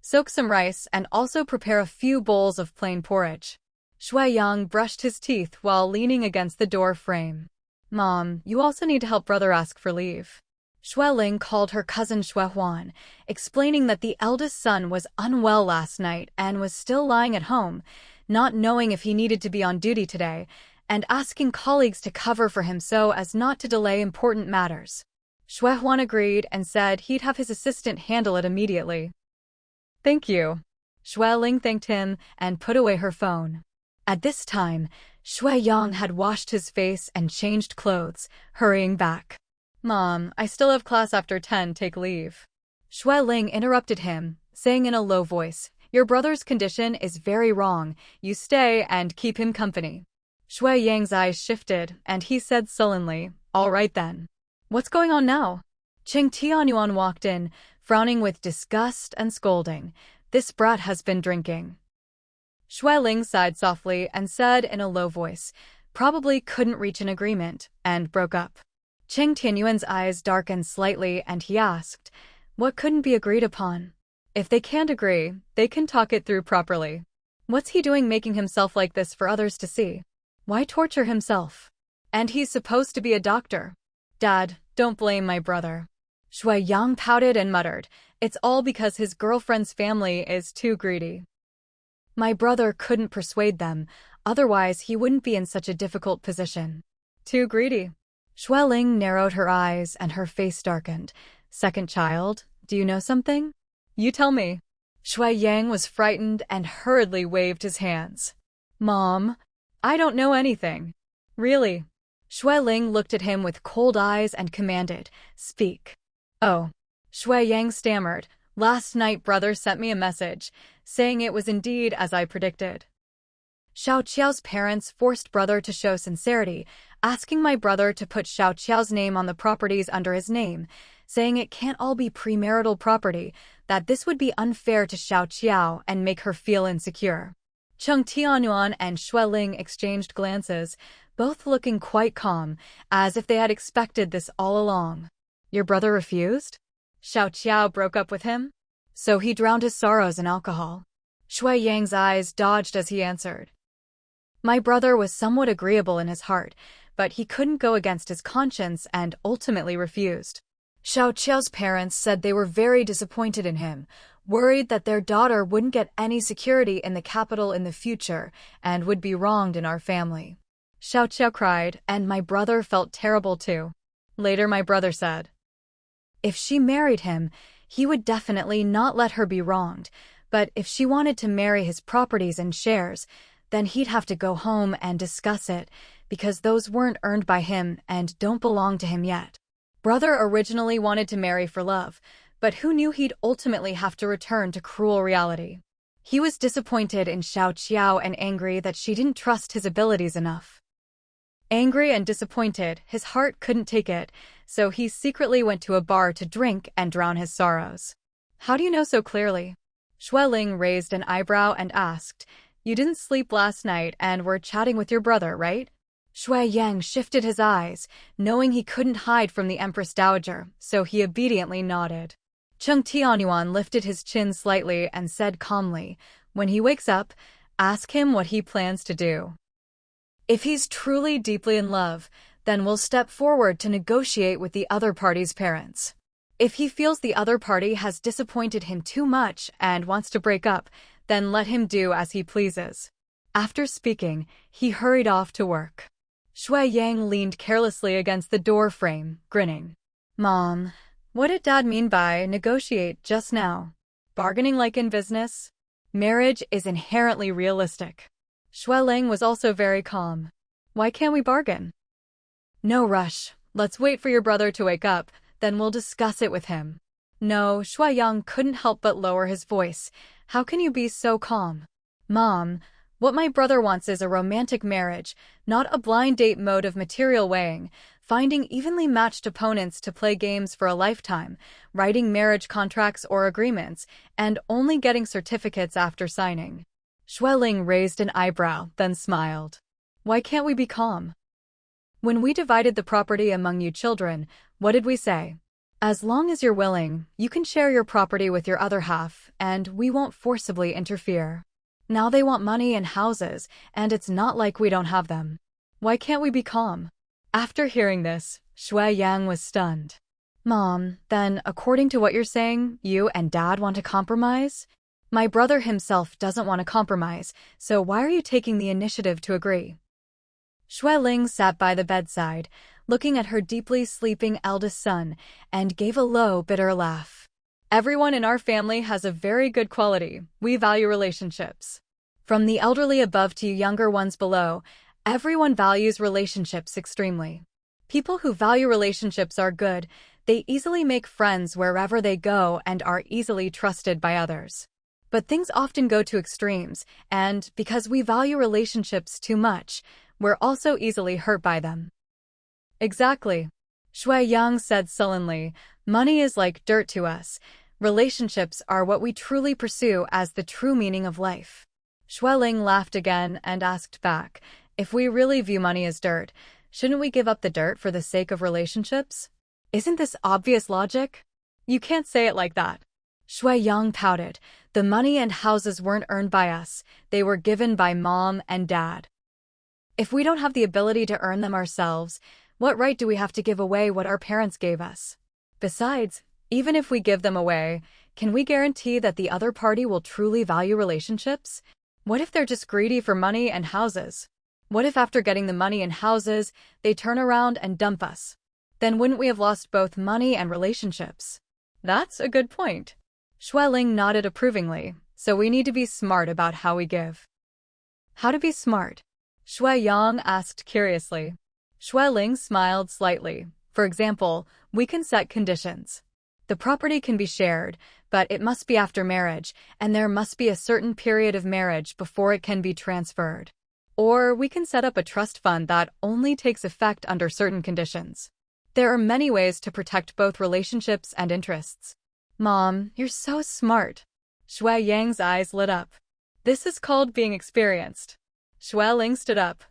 Soak some rice and also prepare a few bowls of plain porridge. Shui Yang brushed his teeth while leaning against the door frame. "Mom, you also need to help brother ask for leave." Xueling called her cousin Xuehuan, explaining that the eldest son was unwell last night and was still lying at home, not knowing if he needed to be on duty today, and asking colleagues to cover for him so as not to delay important matters. Xuehuan agreed and said he'd have his assistant handle it immediately. "Thank you." Xueling thanked him and put away her phone. At this time, Shui Yang had washed his face and changed clothes, hurrying back. "Mom, I still have class after 10, take leave." Xueling interrupted him, saying in a low voice, "Your brother's condition is very wrong, you stay and keep him company." Shui Yang's eyes shifted, and he said sullenly, "All right then. What's going on now?" Cheng Tianyuan walked in, frowning with disgust and scolding. "This brat has been drinking." Xueling sighed softly and said in a low voice, "Probably couldn't reach an agreement," and broke up. Cheng Tianyuan's eyes darkened slightly and he asked, "What couldn't be agreed upon?" "If they can't agree, they can talk it through properly. What's he doing making himself like this for others to see? Why torture himself? And he's supposed to be a doctor." "Dad, don't blame my brother." Shui Yang pouted and muttered, "It's all because his girlfriend's family is too greedy. My brother couldn't persuade them, otherwise he wouldn't be in such a difficult position." "Too greedy?" Xueling narrowed her eyes and her face darkened. "Second child, do you know something? You tell me." Shui Yang was frightened and hurriedly waved his hands. "Mom, I don't know anything." "Really?" Xueling looked at him with cold eyes and commanded, "Speak." "Oh." Shui Yang stammered, "Last night brother sent me a message, saying it was indeed as I predicted." Xiao Qiao's parents forced brother to show sincerity, asking my brother to put Xiao Qiao's name on the properties under his name, saying it can't all be premarital property, that this would be unfair to Xiao Qiao and make her feel insecure. Cheng Tianyuan and Xueling exchanged glances, both looking quite calm, as if they had expected this all along. "Your brother refused?" Xiao Qiao broke up with him? So he drowned his sorrows in alcohol. Shui Yang's eyes dodged as he answered. "My brother was somewhat agreeable in his heart, but he couldn't go against his conscience and ultimately refused." Xiao Qiao's parents said they were very disappointed in him, worried that their daughter wouldn't get any security in the capital in the future and would be wronged in our family. Xiao Qiao cried, and my brother felt terrible too. Later my brother said, if she married him, he would definitely not let her be wronged, but if she wanted to marry his properties and shares, then he'd have to go home and discuss it, because those weren't earned by him and don't belong to him yet. Brother originally wanted to marry for love, but who knew he'd ultimately have to return to cruel reality. He was disappointed in Xiao Qiao and angry that she didn't trust his abilities enough. Angry and disappointed, his heart couldn't take it, so he secretly went to a bar to drink and drown his sorrows. How do you know so clearly? Xueling raised an eyebrow and asked, you didn't sleep last night and were chatting with your brother, right? Shui Yang shifted his eyes, knowing he couldn't hide from the Empress Dowager, so he obediently nodded. Cheng Tianyuan lifted his chin slightly and said calmly, when he wakes up, ask him what he plans to do. If he's truly deeply in love, then we'll step forward to negotiate with the other party's parents. If he feels the other party has disappointed him too much and wants to break up, then let him do as he pleases. After speaking, he hurried off to work. Shui Yang leaned carelessly against the door frame, grinning. Mom, what did Dad mean by negotiate just now? Bargaining like in business? Marriage is inherently realistic. Shui Ling was also very calm. Why can't we bargain? No rush. Let's wait for your brother to wake up, then we'll discuss it with him. No, Shui Yang couldn't help but lower his voice. How can you be so calm? Mom, what my brother wants is a romantic marriage, not a blind date mode of material weighing, finding evenly matched opponents to play games for a lifetime, writing marriage contracts or agreements, and only getting certificates after signing. Shui Ling raised an eyebrow, then smiled. Why can't we be calm? When we divided the property among you children, what did we say? As long as you're willing, you can share your property with your other half, and we won't forcibly interfere. Now they want money and houses, and it's not like we don't have them. Why can't we be calm? After hearing this, Shui Yang was stunned. Mom, then, according to what you're saying, you and Dad want to compromise? My brother himself doesn't want to compromise, so why are you taking the initiative to agree? Shui Ling sat by the bedside, looking at her deeply sleeping eldest son, and gave a low, bitter laugh. Everyone in our family has a very good quality. We value relationships. From the elderly above to younger ones below, everyone values relationships extremely. People who value relationships are good. They easily make friends wherever they go and are easily trusted by others. But things often go to extremes, and because we value relationships too much, we're also easily hurt by them. Exactly. Shui Yang said sullenly, money is like dirt to us. Relationships are what we truly pursue as the true meaning of life. Shui Ling laughed again and asked back, if we really view money as dirt, shouldn't we give up the dirt for the sake of relationships? Isn't this obvious logic? You can't say it like that. Shui Yang pouted. The money and houses weren't earned by us. They were given by Mom and Dad. If we don't have the ability to earn them ourselves, what right do we have to give away what our parents gave us? Besides, even if we give them away, can we guarantee that the other party will truly value relationships? What if they're just greedy for money and houses? What if after getting the money and houses, they turn around and dump us? Then wouldn't we have lost both money and relationships? That's a good point. Shui Ling nodded approvingly, so we need to be smart about how we give. How to be smart? Shui Yang asked curiously. Shui Ling smiled slightly. For example, we can set conditions. The property can be shared, but it must be after marriage, and there must be a certain period of marriage before it can be transferred. Or we can set up a trust fund that only takes effect under certain conditions. There are many ways to protect both relationships and interests. Mom, you're so smart. Shui Yang's eyes lit up. This is called being experienced. Shui Ling stood up.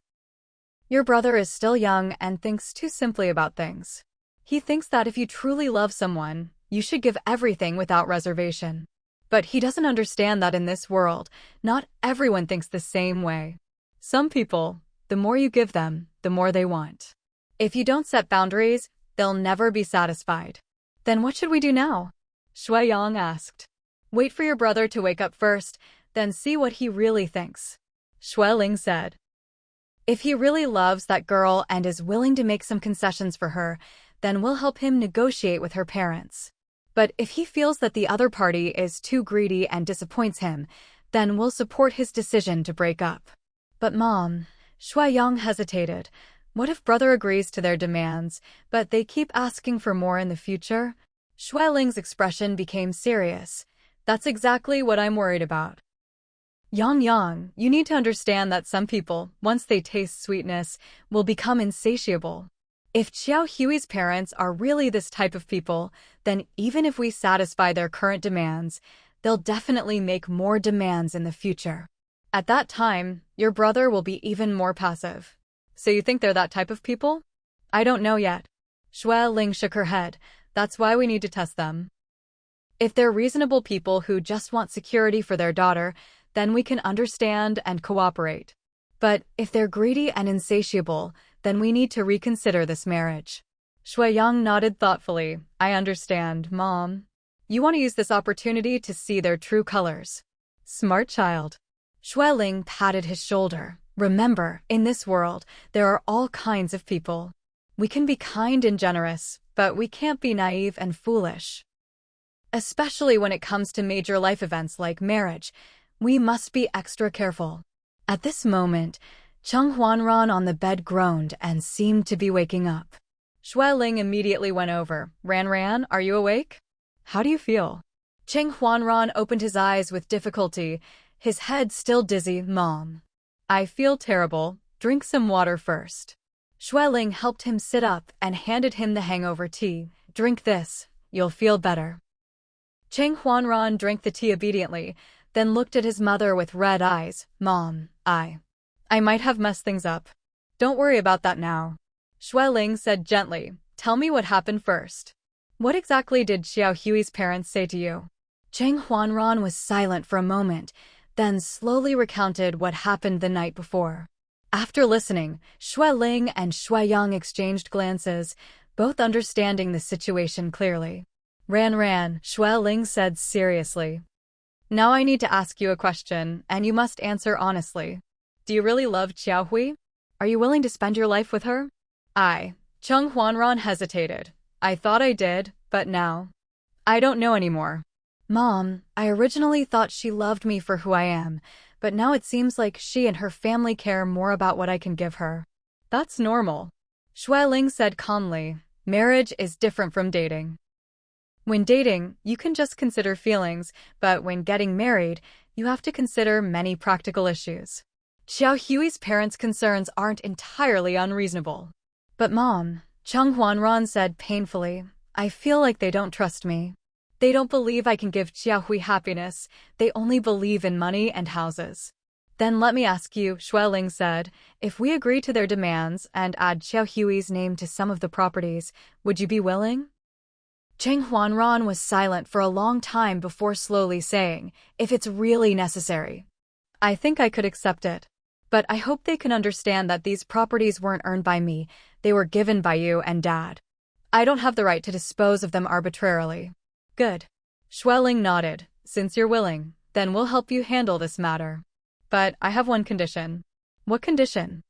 Your brother is still young and thinks too simply about things. He thinks that if you truly love someone, you should give everything without reservation. But he doesn't understand that in this world, not everyone thinks the same way. Some people, the more you give them, the more they want. If you don't set boundaries, they'll never be satisfied. Then what should we do now? Shui Yang asked. Wait for your brother to wake up first, then see what he really thinks. Shui Ling said. If he really loves that girl and is willing to make some concessions for her, then we'll help him negotiate with her parents. But if he feels that the other party is too greedy and disappoints him, then we'll support his decision to break up. But Mom, Shui Yang hesitated. What if brother agrees to their demands, but they keep asking for more in the future? Shui Ling's expression became serious. That's exactly what I'm worried about. Yang, you need to understand that some people, once they taste sweetness, will become insatiable. If Xiao Hui's parents are really this type of people, then even if we satisfy their current demands, they'll definitely make more demands in the future. At that time, your brother will be even more passive. So you think they're that type of people? I don't know yet. Shui Ling shook her head. That's why we need to test them. If they're reasonable people who just want security for their daughter, then we can understand and cooperate. But if they're greedy and insatiable, then we need to reconsider this marriage. Shui Yang nodded thoughtfully. I understand, Mom. You want to use this opportunity to see their true colors. Smart child. Xueling patted his shoulder. Remember, in this world, there are all kinds of people. We can be kind and generous, but we can't be naive and foolish. Especially when it comes to major life events like marriage, we must be extra careful. At this moment, Cheng Huanran on the bed groaned and seemed to be waking up. Xueling immediately went over. Ran, are you awake? How do you feel? Cheng Huanran opened his eyes with difficulty, his head still dizzy. Mom. I feel terrible. Drink some water first. Xueling helped him sit up and handed him the hangover tea. Drink this. You'll feel better. Cheng Huanran drank the tea obediently, then looked at his mother with red eyes. Mom, I might have messed things up. Don't worry about that now. Xueling said gently. Tell me what happened first. What exactly did Xiao Hui's parents say to you? Cheng Huanran was silent for a moment, then slowly recounted what happened the night before. After listening, Xueling and Xueyang exchanged glances, both understanding the situation clearly. Ran, Xueling said seriously. Now I need to ask you a question, and you must answer honestly. Do you really love Xiao Hui? Are you willing to spend your life with her? Cheng Huanran hesitated. I thought I did, but now I don't know anymore. Mom, I originally thought she loved me for who I am, but now it seems like she and her family care more about what I can give her. That's normal. Xueling said calmly. Marriage is different from dating. When dating, you can just consider feelings, but when getting married, you have to consider many practical issues. Xiao Hui's parents' concerns aren't entirely unreasonable. But Mom, Cheng Huanran said painfully, I feel like they don't trust me. They don't believe I can give Xiao Hui happiness, they only believe in money and houses. Then let me ask you, Xueling said, if we agree to their demands and add Xiao Hui's name to some of the properties, would you be willing? Cheng Huanran was silent for a long time before slowly saying, if it's really necessary. I think I could accept it. But I hope they can understand that these properties weren't earned by me, they were given by you and Dad. I don't have the right to dispose of them arbitrarily. Good. Xueling nodded. Since you're willing, then we'll help you handle this matter. But I have one condition. What condition?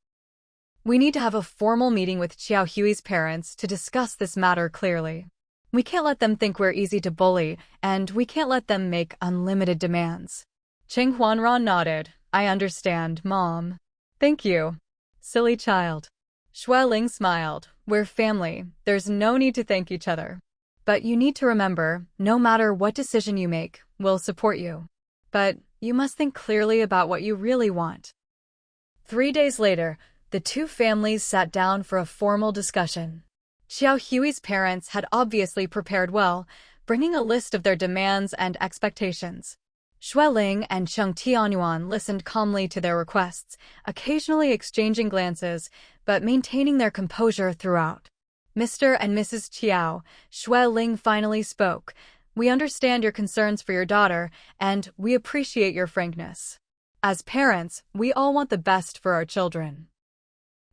We need to have a formal meeting with Xiao Hui's parents to discuss this matter clearly. We can't let them think we're easy to bully, and we can't let them make unlimited demands. Cheng Huanran nodded. I understand, Mom. Thank you. Silly child. Xueling smiled. We're family. There's no need to thank each other. But you need to remember, no matter what decision you make, we'll support you. But you must think clearly about what you really want. 3 days later, the two families sat down for a formal discussion. Xiao Hui's parents had obviously prepared well, bringing a list of their demands and expectations. Xueling and Cheng Tianyuan listened calmly to their requests, occasionally exchanging glances, but maintaining their composure throughout. Mr. and Mrs. Qiao, Xueling finally spoke. We understand your concerns for your daughter, and we appreciate your frankness. As parents, we all want the best for our children.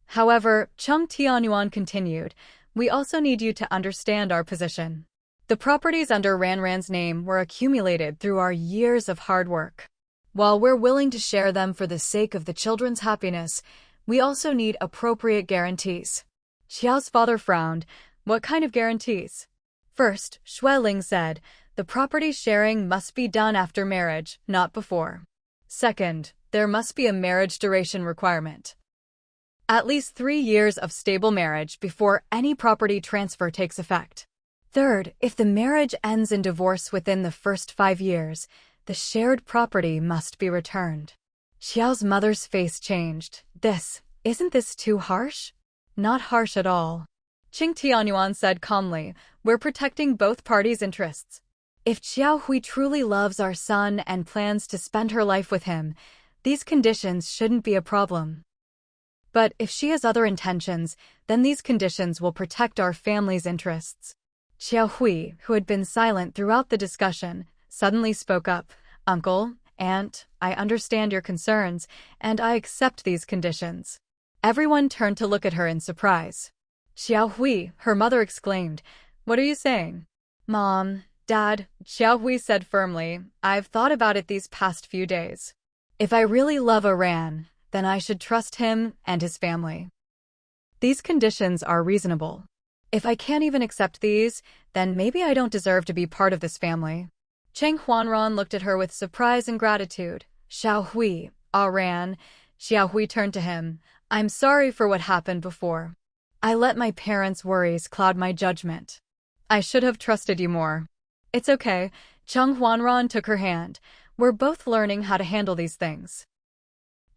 However, Cheng Tianyuan continued, we also need you to understand our position. The properties under Ran's name were accumulated through our years of hard work. While we're willing to share them for the sake of the children's happiness, we also need appropriate guarantees. Qiao's father frowned. What kind of guarantees? First, Xueling said, the property sharing must be done after marriage, not before. Second, there must be a marriage duration requirement. At least 3 years of stable marriage before any property transfer takes effect. Third, if the marriage ends in divorce within the first 5 years, the shared property must be returned. Xiao's mother's face changed. Isn't this too harsh? Not harsh at all. Cheng Tianyuan said calmly, we're protecting both parties' interests. If Xiao Hui truly loves our son and plans to spend her life with him, these conditions shouldn't be a problem. But if she has other intentions, then these conditions will protect our family's interests. Xiao Hui, who had been silent throughout the discussion, suddenly spoke up. Uncle, Aunt, I understand your concerns, and I accept these conditions. Everyone turned to look at her in surprise. Xiao Hui, her mother exclaimed, what are you saying? Mom, Dad, Xiao Hui said firmly, I've thought about it these past few days. If I really love Iran, then I should trust him and his family. These conditions are reasonable. If I can't even accept these, then maybe I don't deserve to be part of this family. Cheng Huanran looked at her with surprise and gratitude. Xiao Hui, Iran. Xiao Hui turned to him. I'm sorry for what happened before. I let my parents' worries cloud my judgment. I should have trusted you more. It's okay. Cheng Huanran took her hand. We're both learning how to handle these things.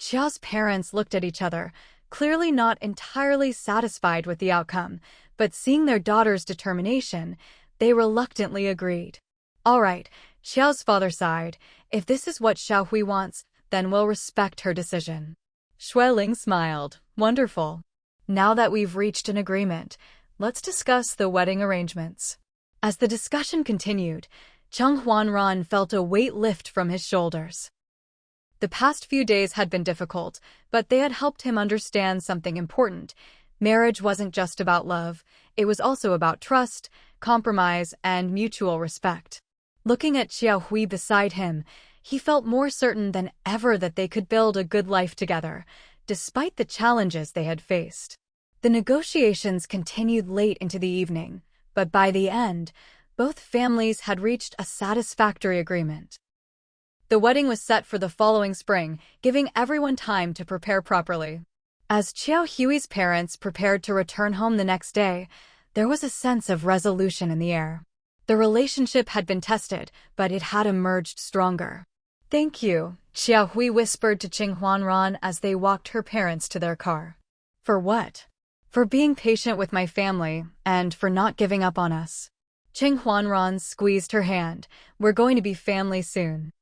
Xiao's parents looked at each other, clearly not entirely satisfied with the outcome, but seeing their daughter's determination, they reluctantly agreed. All right, Xiao's father sighed. If this is what Xiao Hui wants, then we'll respect her decision. Shui Ling smiled. Wonderful. Now that we've reached an agreement, let's discuss the wedding arrangements. As the discussion continued, Cheng Huanran felt a weight lift from his shoulders. The past few days had been difficult, but they had helped him understand something important. Marriage wasn't just about love, it was also about trust, compromise, and mutual respect. Looking at Xiao Hui beside him, he felt more certain than ever that they could build a good life together, despite the challenges they had faced. The negotiations continued late into the evening, but by the end, both families had reached a satisfactory agreement. The wedding was set for the following spring, giving everyone time to prepare properly. As Xiao Hui's parents prepared to return home the next day, there was a sense of resolution in the air. The relationship had been tested, but it had emerged stronger. Thank you, Xiao Hui whispered to Cheng Huanran as they walked her parents to their car. For what? For being patient with my family, and for not giving up on us. Cheng Huanran squeezed her hand. We're going to be family soon.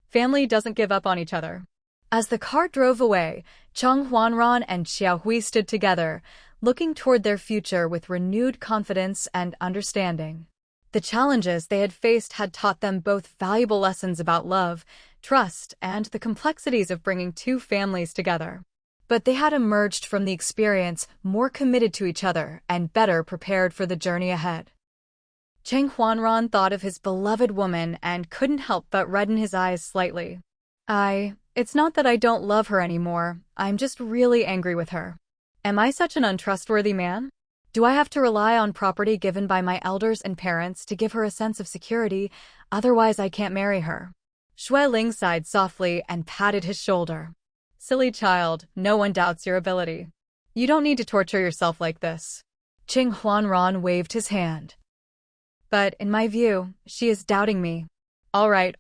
Family doesn't give up on each other. As the car drove away, Cheng Huanran and Xiao Hui stood together, looking toward their future with renewed confidence and understanding. The challenges they had faced had taught them both valuable lessons about love, trust, and the complexities of bringing two families together. But they had emerged from the experience more committed to each other and better prepared for the journey ahead. Cheng Huanran thought of his beloved woman and couldn't help but redden his eyes slightly. It's not that I don't love her anymore, I'm just really angry with her. Am I such an untrustworthy man? Do I have to rely on property given by my elders and parents to give her a sense of security, otherwise I can't marry her? Shui Ling sighed softly and patted his shoulder. Silly child, no one doubts your ability. You don't need to torture yourself like this. Cheng Huanran waved his hand. But in my view, she is doubting me. All right.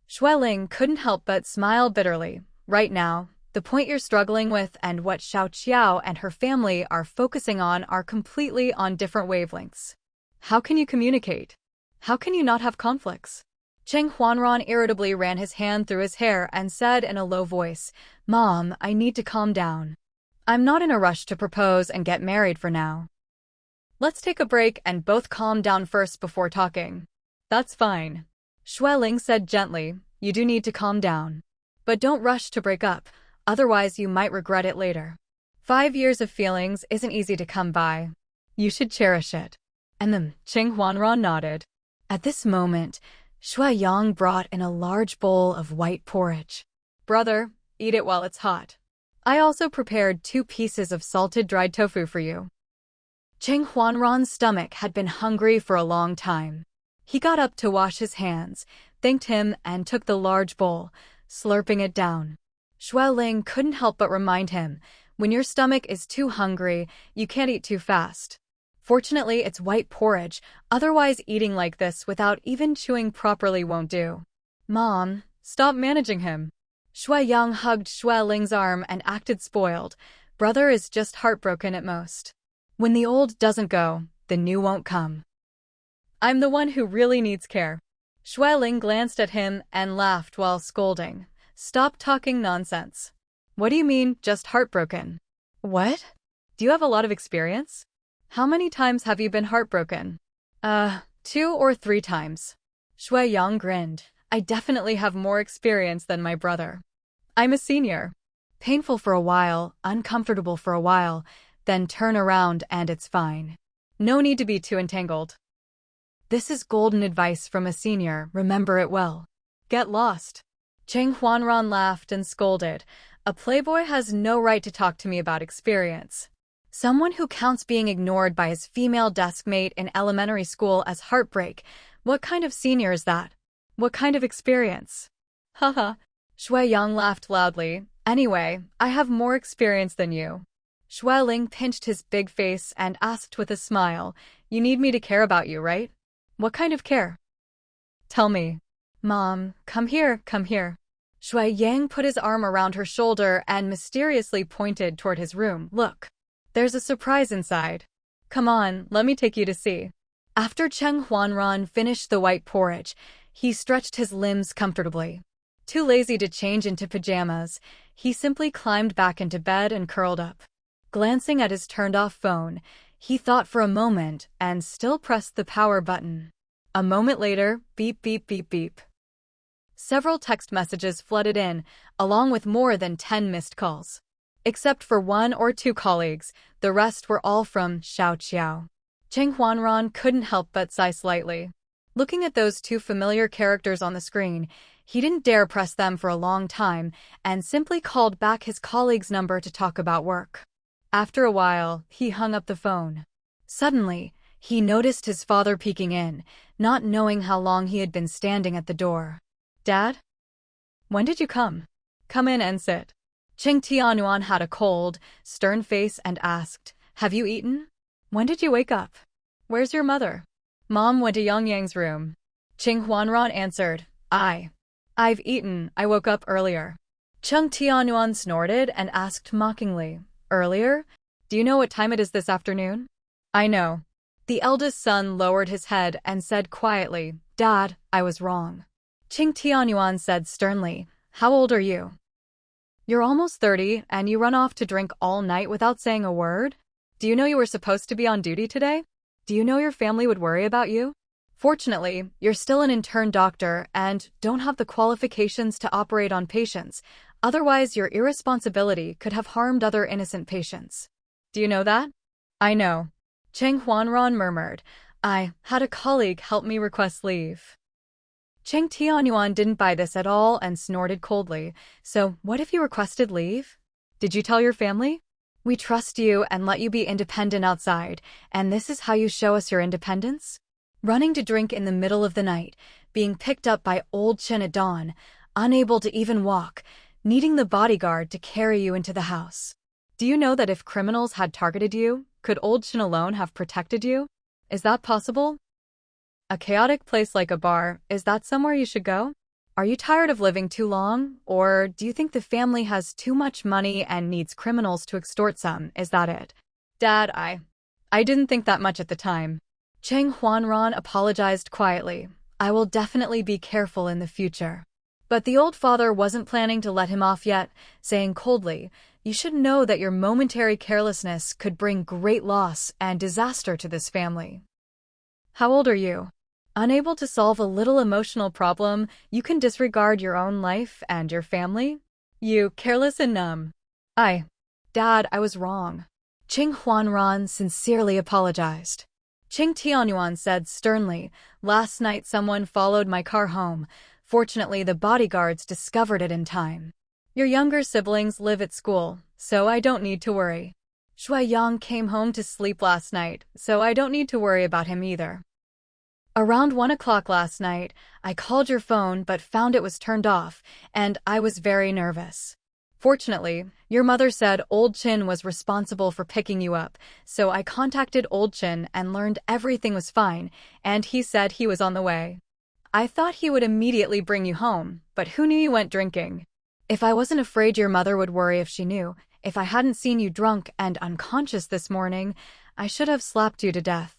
Shui Ling couldn't help but smile bitterly. Right now, the point you're struggling with and what Xiao Qiao and her family are focusing on are completely on different wavelengths. How can you communicate? How can you not have conflicts? Cheng Huanran irritably ran his hand through his hair and said in a low voice, Mom, I need to calm down. I'm not in a rush to propose and get married for now. Let's take a break and both calm down first before talking. That's fine. Shui Ling said gently, you do need to calm down. But don't rush to break up, otherwise you might regret it later. 5 years of feelings isn't easy to come by. You should cherish it. And then Cheng Huanran nodded. At this moment, Shui Yang brought in a large bowl of white porridge. Brother, eat it while it's hot. I also prepared 2 pieces of salted dried tofu for you. Cheng Huanran's stomach had been hungry for a long time. He got up to wash his hands, thanked him, and took the large bowl, slurping it down. Shui Ling couldn't help but remind him, when your stomach is too hungry, you can't eat too fast. Fortunately, it's white porridge, otherwise eating like this without even chewing properly won't do. Mom, stop managing him. Shui Yang hugged Shui Ling's arm and acted spoiled. Brother is just heartbroken at most. When the old doesn't go, the new won't come. I'm the one who really needs care. Shui Ling glanced at him and laughed while scolding. Stop talking nonsense. What do you mean, just heartbroken? What? Do you have a lot of experience? How many times have you been heartbroken? 2 or 3 times. Shui Yang grinned. I definitely have more experience than my brother. I'm a senior. Painful for a while, uncomfortable for a while, then turn around and it's fine. No need to be too entangled. This is golden advice from a senior, remember it well. Get lost. Cheng Huanran laughed and scolded. A playboy has no right to talk to me about experience. Someone who counts being ignored by his female deskmate in elementary school as heartbreak. What kind of senior is that? What kind of experience? Haha. Shui Yang laughed loudly. Anyway, I have more experience than you. Shui Ling pinched his big face and asked with a smile, you need me to care about you, right? What kind of care? Tell me. Mom, come here, come here. Shui Yang put his arm around her shoulder and mysteriously pointed toward his room. Look, there's a surprise inside. Come on, let me take you to see. After Cheng Huanran finished the white porridge, he stretched his limbs comfortably. Too lazy to change into pajamas, he simply climbed back into bed and curled up. Glancing at his turned-off phone, he thought for a moment and still pressed the power button. A moment later, beep, beep, beep, beep. Several text messages flooded in, along with more than 10 missed calls. Except for 1 or 2 colleagues, the rest were all from Xiao Qiao. Cheng Huanran couldn't help but sigh slightly. Looking at those 2 familiar characters on the screen, he didn't dare press them for a long time and simply called back his colleague's number to talk about work. After a while, he hung up the phone. Suddenly, he noticed his father peeking in, not knowing how long he had been standing at the door. Dad? When did you come? Come in and sit. Cheng Tianyuan had a cold, stern face and asked, have you eaten? When did you wake up? Where's your mother? Mom went to Yang Yang's room. Cheng Huanran answered, I've eaten, I woke up earlier. Cheng Tianyuan snorted and asked mockingly, earlier? Do you know what time it is this afternoon? I know. The eldest son lowered his head and said quietly, Dad, I was wrong. Cheng Tianyuan said sternly, how old are you? You're almost 30 and you run off to drink all night without saying a word? Do you know you were supposed to be on duty today? Do you know your family would worry about you? Fortunately, you're still an intern doctor and don't have the qualifications to operate on patients. Otherwise, your irresponsibility could have harmed other innocent patients. Do you know that? I know. Cheng Huanran murmured. I had a colleague help me request leave. Cheng Tianyuan didn't buy this at all and snorted coldly. So, what if you requested leave? Did you tell your family? We trust you and let you be independent outside, and this is how you show us your independence? Running to drink in the middle of the night, being picked up by old Chen at dawn, unable to even walk, needing the bodyguard to carry you into the house. Do you know that if criminals had targeted you, could old Chen alone have protected you? Is that possible? A chaotic place like a bar, is that somewhere you should go? Are you tired of living too long, or do you think the family has too much money and needs criminals to extort some, is that it? Dad, I didn't think that much at the time. Cheng Huanran apologized quietly. I will definitely be careful in the future. But the old father wasn't planning to let him off yet, saying coldly, you should know that your momentary carelessness could bring great loss and disaster to this family. How old are you? Unable to solve a little emotional problem, you can disregard your own life and your family? You careless and numb. Dad, I was wrong. Cheng Huanran sincerely apologized. Cheng Tianyuan said sternly, last night someone followed my car home. Fortunately, the bodyguards discovered it in time. Your younger siblings live at school, so I don't need to worry. Shui Yang came home to sleep last night, so I don't need to worry about him either. Around 1 o'clock last night, I called your phone but found it was turned off, and I was very nervous. Fortunately, your mother said Old Chin was responsible for picking you up, so I contacted Old Chin and learned everything was fine, and he said he was on the way. I thought he would immediately bring you home, but who knew you went drinking? If I wasn't afraid your mother would worry if she knew, if I hadn't seen you drunk and unconscious this morning, I should have slapped you to death.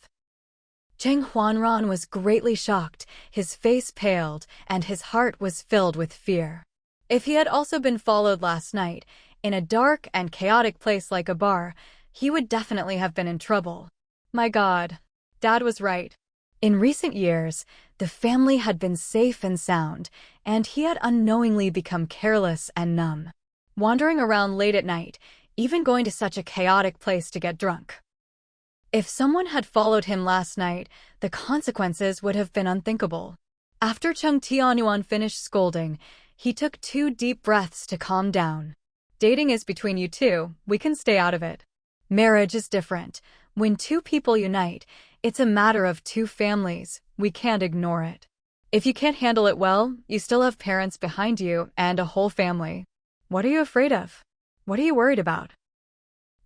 Cheng Huanran was greatly shocked, his face paled, and his heart was filled with fear. If he had also been followed last night, in a dark and chaotic place like a bar, he would definitely have been in trouble. My God, Dad was right. In recent years, the family had been safe and sound, and he had unknowingly become careless and numb, wandering around late at night, even going to such a chaotic place to get drunk. If someone had followed him last night, the consequences would have been unthinkable. After Chung Tianyuan finished scolding, he took 2 deep breaths to calm down. Dating is between you two, we can stay out of it. Marriage is different. When 2 people unite, it's a matter of 2 families, we can't ignore it. If you can't handle it well, you still have parents behind you and a whole family. What are you afraid of? What are you worried about?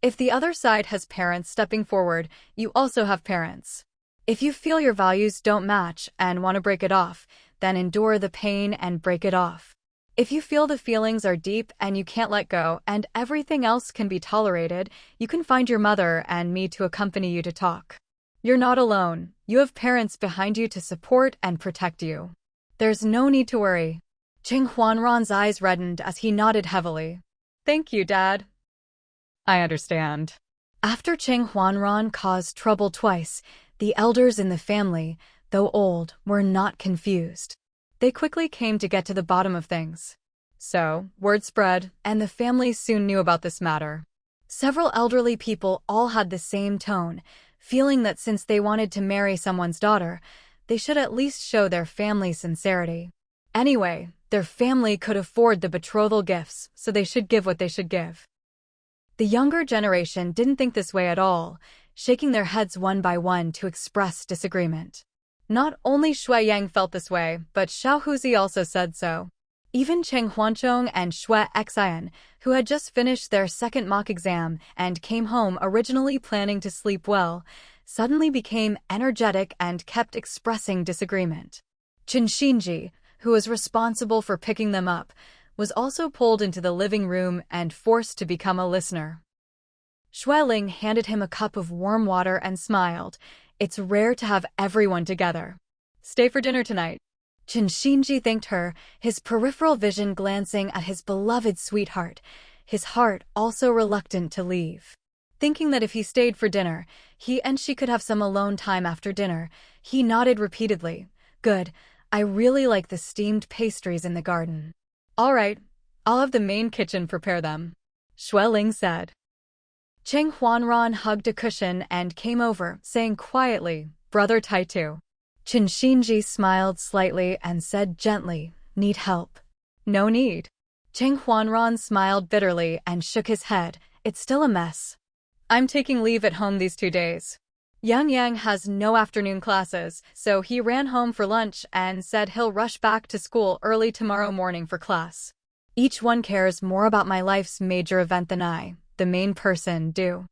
If the other side has parents stepping forward, you also have parents. If you feel your values don't match and want to break it off, then endure the pain and break it off. If you feel the feelings are deep and you can't let go and everything else can be tolerated, you can find your mother and me to accompany you to talk. You're not alone. You have parents behind you to support and protect you. There's no need to worry. Cheng Huanran's eyes reddened as he nodded heavily. Thank you, Dad. I understand. After Cheng Huanran caused trouble twice, the elders in the family, though old, were not confused. They quickly came to get to the bottom of things. So, word spread, and the family soon knew about this matter. Several elderly people all had the same tone, feeling that since they wanted to marry someone's daughter, they should at least show their family sincerity. Anyway, their family could afford the betrothal gifts, so they should give what they should give. The younger generation didn't think this way at all, shaking their heads one by one to express disagreement. Not only Shui Yang felt this way, but Xiao Huzi also said so. Even Cheng Huanchong and Shui Xian, who had just finished their second mock exam and came home originally planning to sleep well, suddenly became energetic and kept expressing disagreement. Chen Xinji, who was responsible for picking them up, was also pulled into the living room and forced to become a listener. Shui Ling handed him a cup of warm water and smiled. It's rare to have everyone together. Stay for dinner tonight. Chen Xinji thanked her, his peripheral vision glancing at his beloved sweetheart, his heart also reluctant to leave. Thinking that if he stayed for dinner, he and she could have some alone time after dinner, he nodded repeatedly. Good, I really like the steamed pastries in the garden. All right, I'll have the main kitchen prepare them, Shui Ling said. Cheng Huanran hugged a cushion and came over, saying quietly, Brother Taitu. Chen Xinji smiled slightly and said gently, Need help? No need. Cheng Huanran smiled bitterly and shook his head. It's still a mess. I'm taking leave at home these 2 days. Yang Yang has no afternoon classes, so he ran home for lunch and said he'll rush back to school early tomorrow morning for class. Each one cares more about my life's major event than I, the main person, do.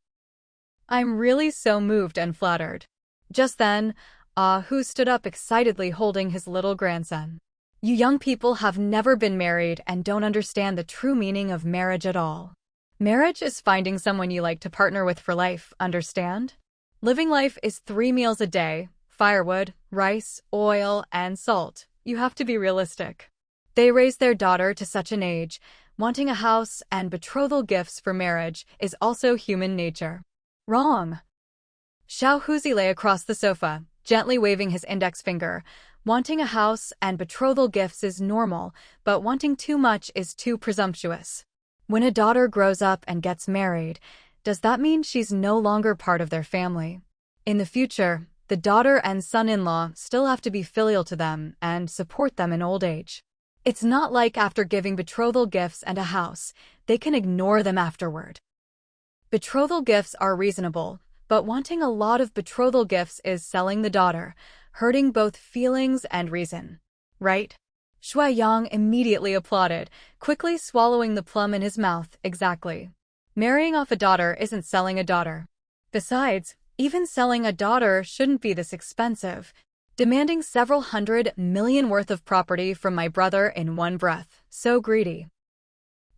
I'm really so moved and flattered. Just then, Ah Hu stood up excitedly holding his little grandson. You young people have never been married and don't understand the true meaning of marriage at all. Marriage is finding someone you like to partner with for life, understand? Living life is 3 meals a day, firewood, rice, oil, and salt. You have to be realistic. They raised their daughter to such an age. Wanting a house and betrothal gifts for marriage is also human nature. Wrong. Xiao Huzi lay across the sofa, gently waving his index finger. Wanting a house and betrothal gifts is normal, but wanting too much is too presumptuous. When a daughter grows up and gets married, does that mean she's no longer part of their family? In the future, the daughter and son-in-law still have to be filial to them and support them in old age. It's not like after giving betrothal gifts and a house, they can ignore them afterward. Betrothal gifts are reasonable, but wanting a lot of betrothal gifts is selling the daughter, hurting both feelings and reason. Right? Shui Yang immediately applauded, quickly swallowing the plum in his mouth. Exactly. Marrying off a daughter isn't selling a daughter. Besides, even selling a daughter shouldn't be this expensive. Demanding several $100 million worth of property from my brother in one breath. So greedy.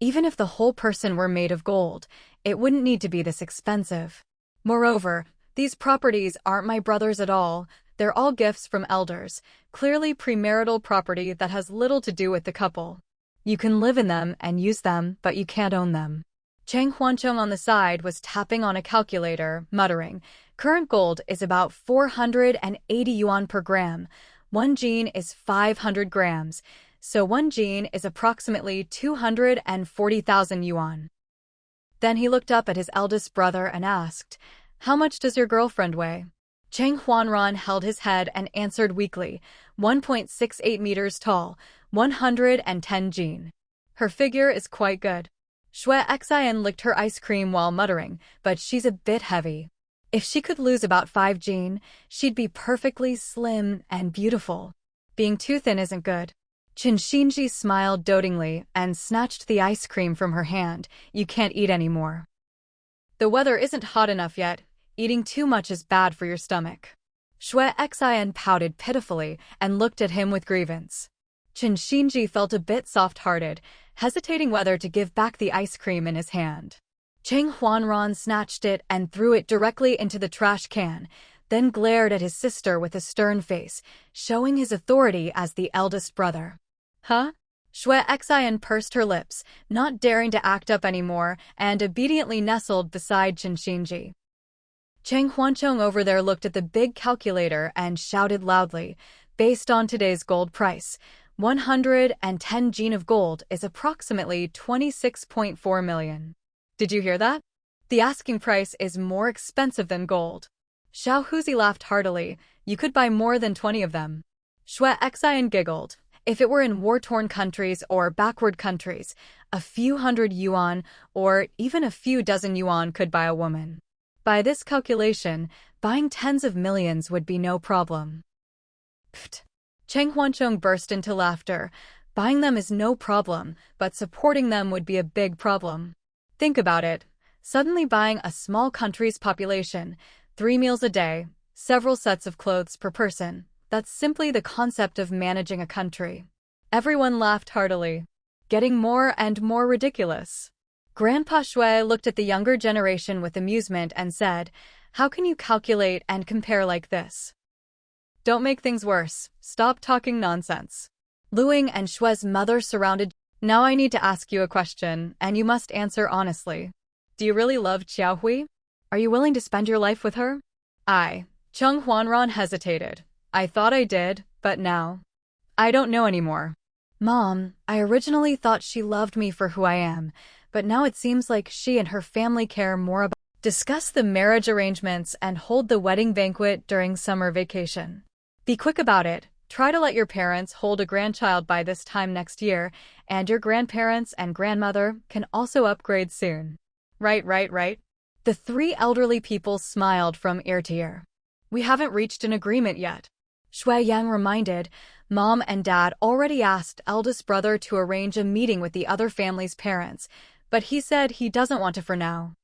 Even if the whole person were made of gold, it wouldn't need to be this expensive. Moreover, these properties aren't my brother's at all. They're all gifts from elders, clearly premarital property that has little to do with the couple. You can live in them and use them, but you can't own them. Cheng Huanchong on the side was tapping on a calculator, muttering, Current gold is about 480 yuan per gram. 1 gene is 500 grams, so 1 gene is approximately 240,000 yuan. Then he looked up at his eldest brother and asked, How much does your girlfriend weigh? Cheng Huanran held his head and answered weakly, 1.68 meters tall, 110 jin. Her figure is quite good. Xue Xian licked her ice cream while muttering, but she's a bit heavy. If she could lose about 5 jin, she'd be perfectly slim and beautiful. Being too thin isn't good. Qin Xinji smiled dotingly and snatched the ice cream from her hand. You can't eat anymore. The weather isn't hot enough yet. Eating too much is bad for your stomach. Xue Xian pouted pitifully and looked at him with grievance. Qin Xinji felt a bit soft-hearted, hesitating whether to give back the ice cream in his hand. Cheng Huanran snatched it and threw it directly into the trash can, then glared at his sister with a stern face, showing his authority as the eldest brother. Huh? Xue Xian pursed her lips, not daring to act up anymore, and obediently nestled beside Qin Xinji. Cheng Huanchong over there looked at the big calculator and shouted loudly, based on today's gold price, 110 jin of gold is approximately 26.4 million. Did you hear that? The asking price is more expensive than gold. Xiao Huzi laughed heartily. You could buy more than 20 of them. Xue Xian giggled. If it were in war-torn countries or backward countries, a few hundred yuan or even a few dozen yuan could buy a woman. By this calculation, buying tens of millions would be no problem. Pfft. Cheng Huanchong burst into laughter. Buying them is no problem, but supporting them would be a big problem. Think about it. Suddenly buying a small country's population, 3 meals a day, several sets of clothes per person. That's simply the concept of managing a country. Everyone laughed heartily. Getting more and more ridiculous. Grandpa Xue looked at the younger generation with amusement and said, how can you calculate and compare like this? Don't make things worse. Stop talking nonsense. Luing and Xue's mother surrounded. Now I need to ask you a question, and you must answer honestly. Do you really love Xiaohui? Are you willing to spend your life with her? Cheng Huanran hesitated. I thought I did, but now. I don't know anymore. Mom, I originally thought she loved me for who I am, but now it seems like she and her family care more about. Discuss the marriage arrangements and hold the wedding banquet during summer vacation. Be quick about it. Try to let your parents hold a grandchild by this time next year, and your grandparents and grandmother can also upgrade soon. Right. The 3 elderly people smiled from ear to ear. We haven't reached an agreement yet. Xue Yang reminded. Mom and Dad already asked eldest brother to arrange a meeting with the other family's parents, but he said he doesn't want to for now.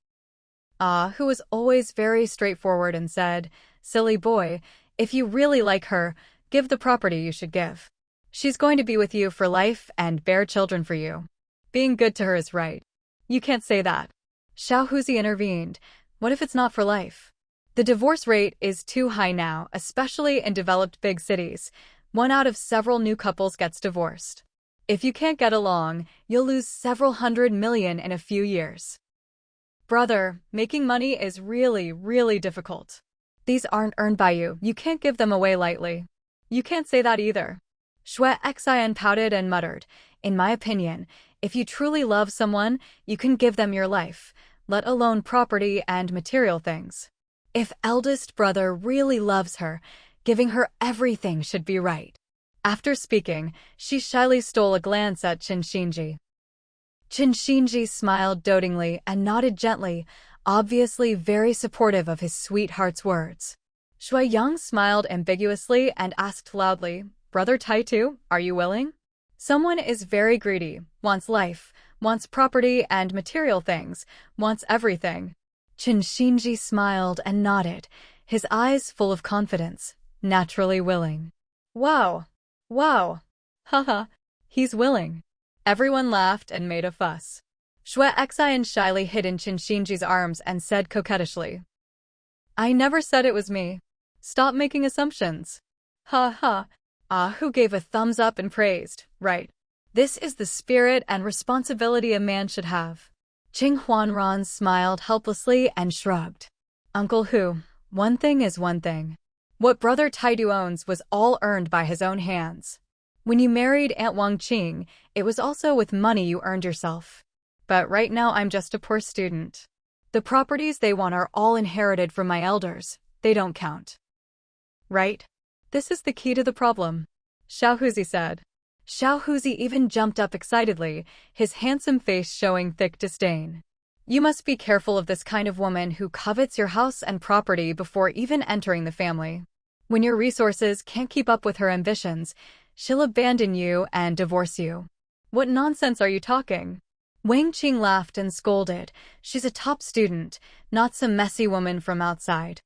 Who was always very straightforward and said, silly boy, if you really like her, give the property you should give. She's going to be with you for life and bear children for you. Being good to her is right. You can't say that. Xiao Huzi intervened. What if it's not for life? The divorce rate is too high now, especially in developed big cities. 1 out of several new couples gets divorced. If you can't get along, you'll lose several hundred million in a few years. Brother, making money is really difficult. These aren't earned by you. You can't give them away lightly. You can't say that either. Xue Xian pouted and muttered. In my opinion, if you truly love someone, you can give them your life, let alone property and material things. If eldest brother really loves her, giving her everything should be right. After speaking, she shyly stole a glance at Qin Xinji. Qin Xinji smiled dotingly and nodded gently, obviously very supportive of his sweetheart's words. Xue Yang smiled ambiguously and asked loudly, Brother Taitu, are you willing? Someone is very greedy, wants life, wants property and material things, wants everything. Qin Xinji smiled and nodded, his eyes full of confidence, naturally willing. Wow. Haha, he's willing. Everyone laughed and made a fuss. Xue Xian shyly hid in Qin Xinji's arms and said coquettishly, I never said it was me. Stop making assumptions. Ha. Who gave a thumbs up and praised, right. This is the spirit and responsibility a man should have. Cheng Huanran smiled helplessly and shrugged. Uncle Hu, one thing is one thing. What Brother Taidu owns was all earned by his own hands. When you married Aunt Wang Qing, it was also with money you earned yourself. But right now I'm just a poor student. The properties they want are all inherited from my elders. They don't count. Right? This is the key to the problem, Xiaohuzi said. Xiaohuzi even jumped up excitedly, his handsome face showing thick disdain. You must be careful of this kind of woman who covets your house and property before even entering the family. When your resources can't keep up with her ambitions, she'll abandon you and divorce you. What nonsense are you talking? Wang Qing laughed and scolded. She's a top student, not some messy woman from outside.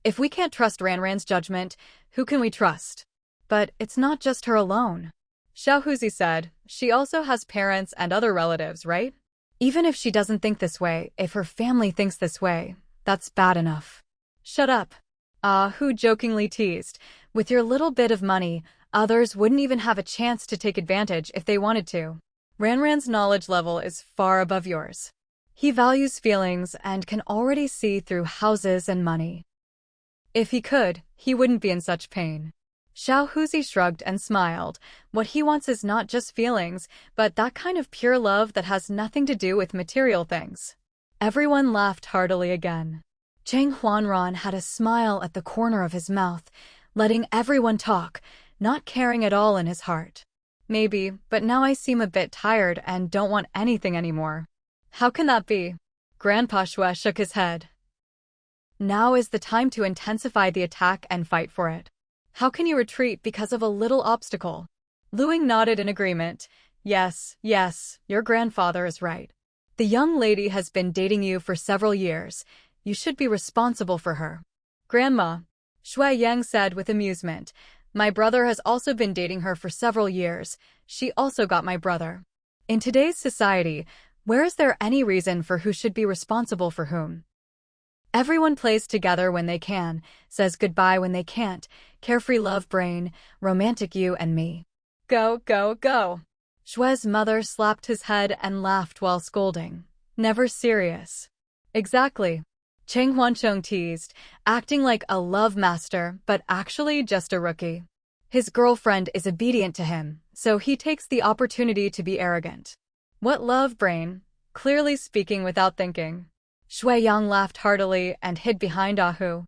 If we can't trust Ranran's judgment, who can we trust? But it's not just her alone. Xiaohuzi said, she also has parents and other relatives, right? Even if she doesn't think this way, if her family thinks this way, that's bad enough. Shut up. Hu jokingly teased. With your little bit of money, others wouldn't even have a chance to take advantage if they wanted to. Ranran's knowledge level is far above yours. He values feelings and can already see through houses and money. If he could, he wouldn't be in such pain. Xiaohuzi shrugged and smiled. What he wants is not just feelings, but that kind of pure love that has nothing to do with material things. Everyone laughed heartily again. Cheng Huanran had a smile at the corner of his mouth, letting everyone talk, not caring at all in his heart. Maybe, but now I seem a bit tired and don't want anything anymore. How can that be? Grandpa Xue shook his head. Now is the time to intensify the attack and fight for it. How can you retreat because of a little obstacle? Luing nodded in agreement. Yes, your grandfather is right. The young lady has been dating you for several years. You should be responsible for her. Grandma, Xue Yang said with amusement. My brother has also been dating her for several years. She also got my brother. In today's society, where is there any reason for who should be responsible for whom? Everyone plays together when they can, says goodbye when they can't. Carefree love brain, romantic you and me. Go, go, go. Xue's mother slapped his head and laughed while scolding. Never serious. Exactly. Cheng Huancheng teased, acting like a love master, but actually just a rookie. His girlfriend is obedient to him, so he takes the opportunity to be arrogant. What love brain? Clearly speaking without thinking. Xue Yang laughed heartily and hid behind Ahu.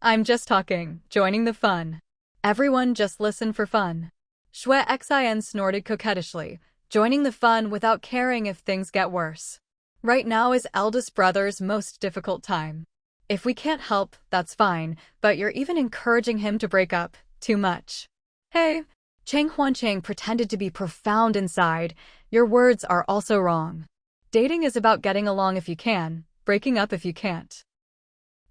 I'm just talking, joining the fun. Everyone just listen for fun. Xue Xin snorted coquettishly, joining the fun without caring if things get worse. Right now is eldest brother's most difficult time. If we can't help, that's fine, but you're even encouraging him to break up. Too much. Hey, Cheng Huancheng pretended to be profound inside. Your words are also wrong. Dating is about getting along if you can, breaking up if you can't.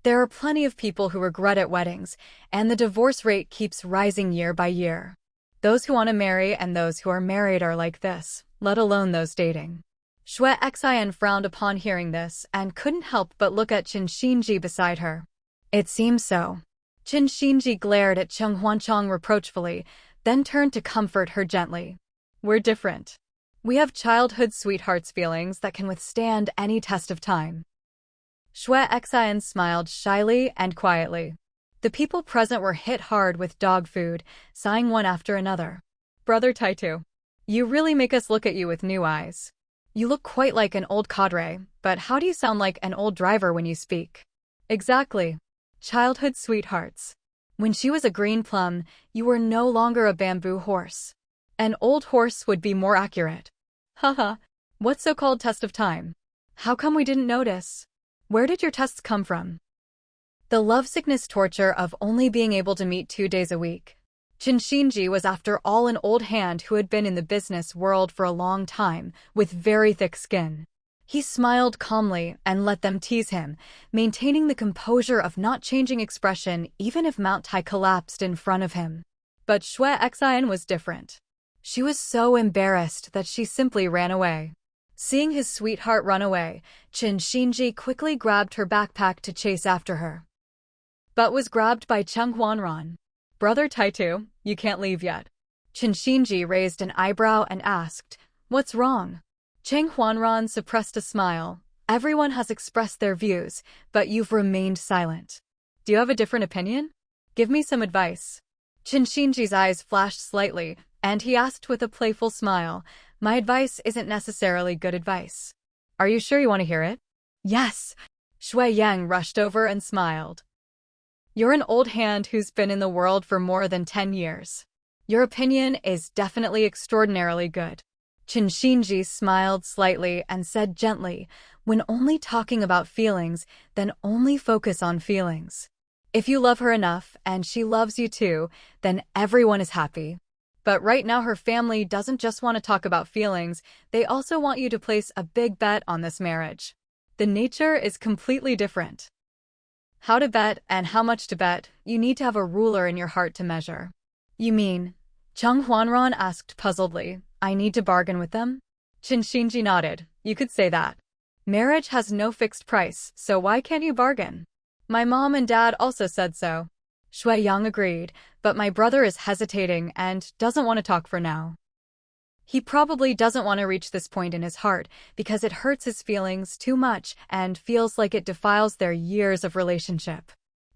There are plenty of people who regret at weddings, and the divorce rate keeps rising year by year. Those who want to marry and those who are married are like this, let alone those dating. Xue Xin frowned upon hearing this and couldn't help but look at Qin Xinji beside her. It seems so. Qin Xinji glared at Cheng Huancheng reproachfully, then turned to comfort her gently. We're different. We have childhood sweethearts feelings that can withstand any test of time. Xue Xin smiled shyly and quietly. The people present were hit hard with dog food, sighing one after another. Brother Taitu, you really make us look at you with new eyes. You look quite like an old cadre, but how do you sound like an old driver when you speak? Exactly. Childhood sweethearts. When she was a green plum, you were no longer a bamboo horse. An old horse would be more accurate. Haha, what so-called test of time? How come we didn't notice? Where did your tests come from? The lovesickness torture of only being able to meet 2 days a week. Qin Xinji was after all an old hand who had been in the business world for a long time, with very thick skin. He smiled calmly and let them tease him, maintaining the composure of not changing expression even if Mount Tai collapsed in front of him. But Xue Xin was different. She was so embarrassed that she simply ran away. Seeing his sweetheart run away, Qin Xinji quickly grabbed her backpack to chase after her. But was grabbed by Cheng Huanran. Brother Taitu, you can't leave yet. Qin Xinji raised an eyebrow and asked, What's wrong? Cheng Huanran suppressed a smile. Everyone has expressed their views, but you've remained silent. Do you have a different opinion? Give me some advice. Qin Xinji's eyes flashed slightly, and he asked with a playful smile, My advice isn't necessarily good advice. Are you sure you want to hear it? Yes. Shui Yang rushed over and smiled. You're an old hand who's been in the world for more than 10 years. Your opinion is definitely extraordinarily good. Qin Xinji smiled slightly and said gently, when only talking about feelings, then only focus on feelings. If you love her enough and she loves you too, then everyone is happy. But right now her family doesn't just want to talk about feelings, they also want you to place a big bet on this marriage. The nature is completely different. How to bet and how much to bet, you need to have a ruler in your heart to measure. You mean? Cheng Huanran asked puzzledly, I need to bargain with them? Qin Xinji nodded, you could say that. Marriage has no fixed price, so why can't you bargain? My mom and dad also said so. Shui Yang agreed, but my brother is hesitating and doesn't want to talk for now. He probably doesn't want to reach this point in his heart because it hurts his feelings too much and feels like it defiles their years of relationship.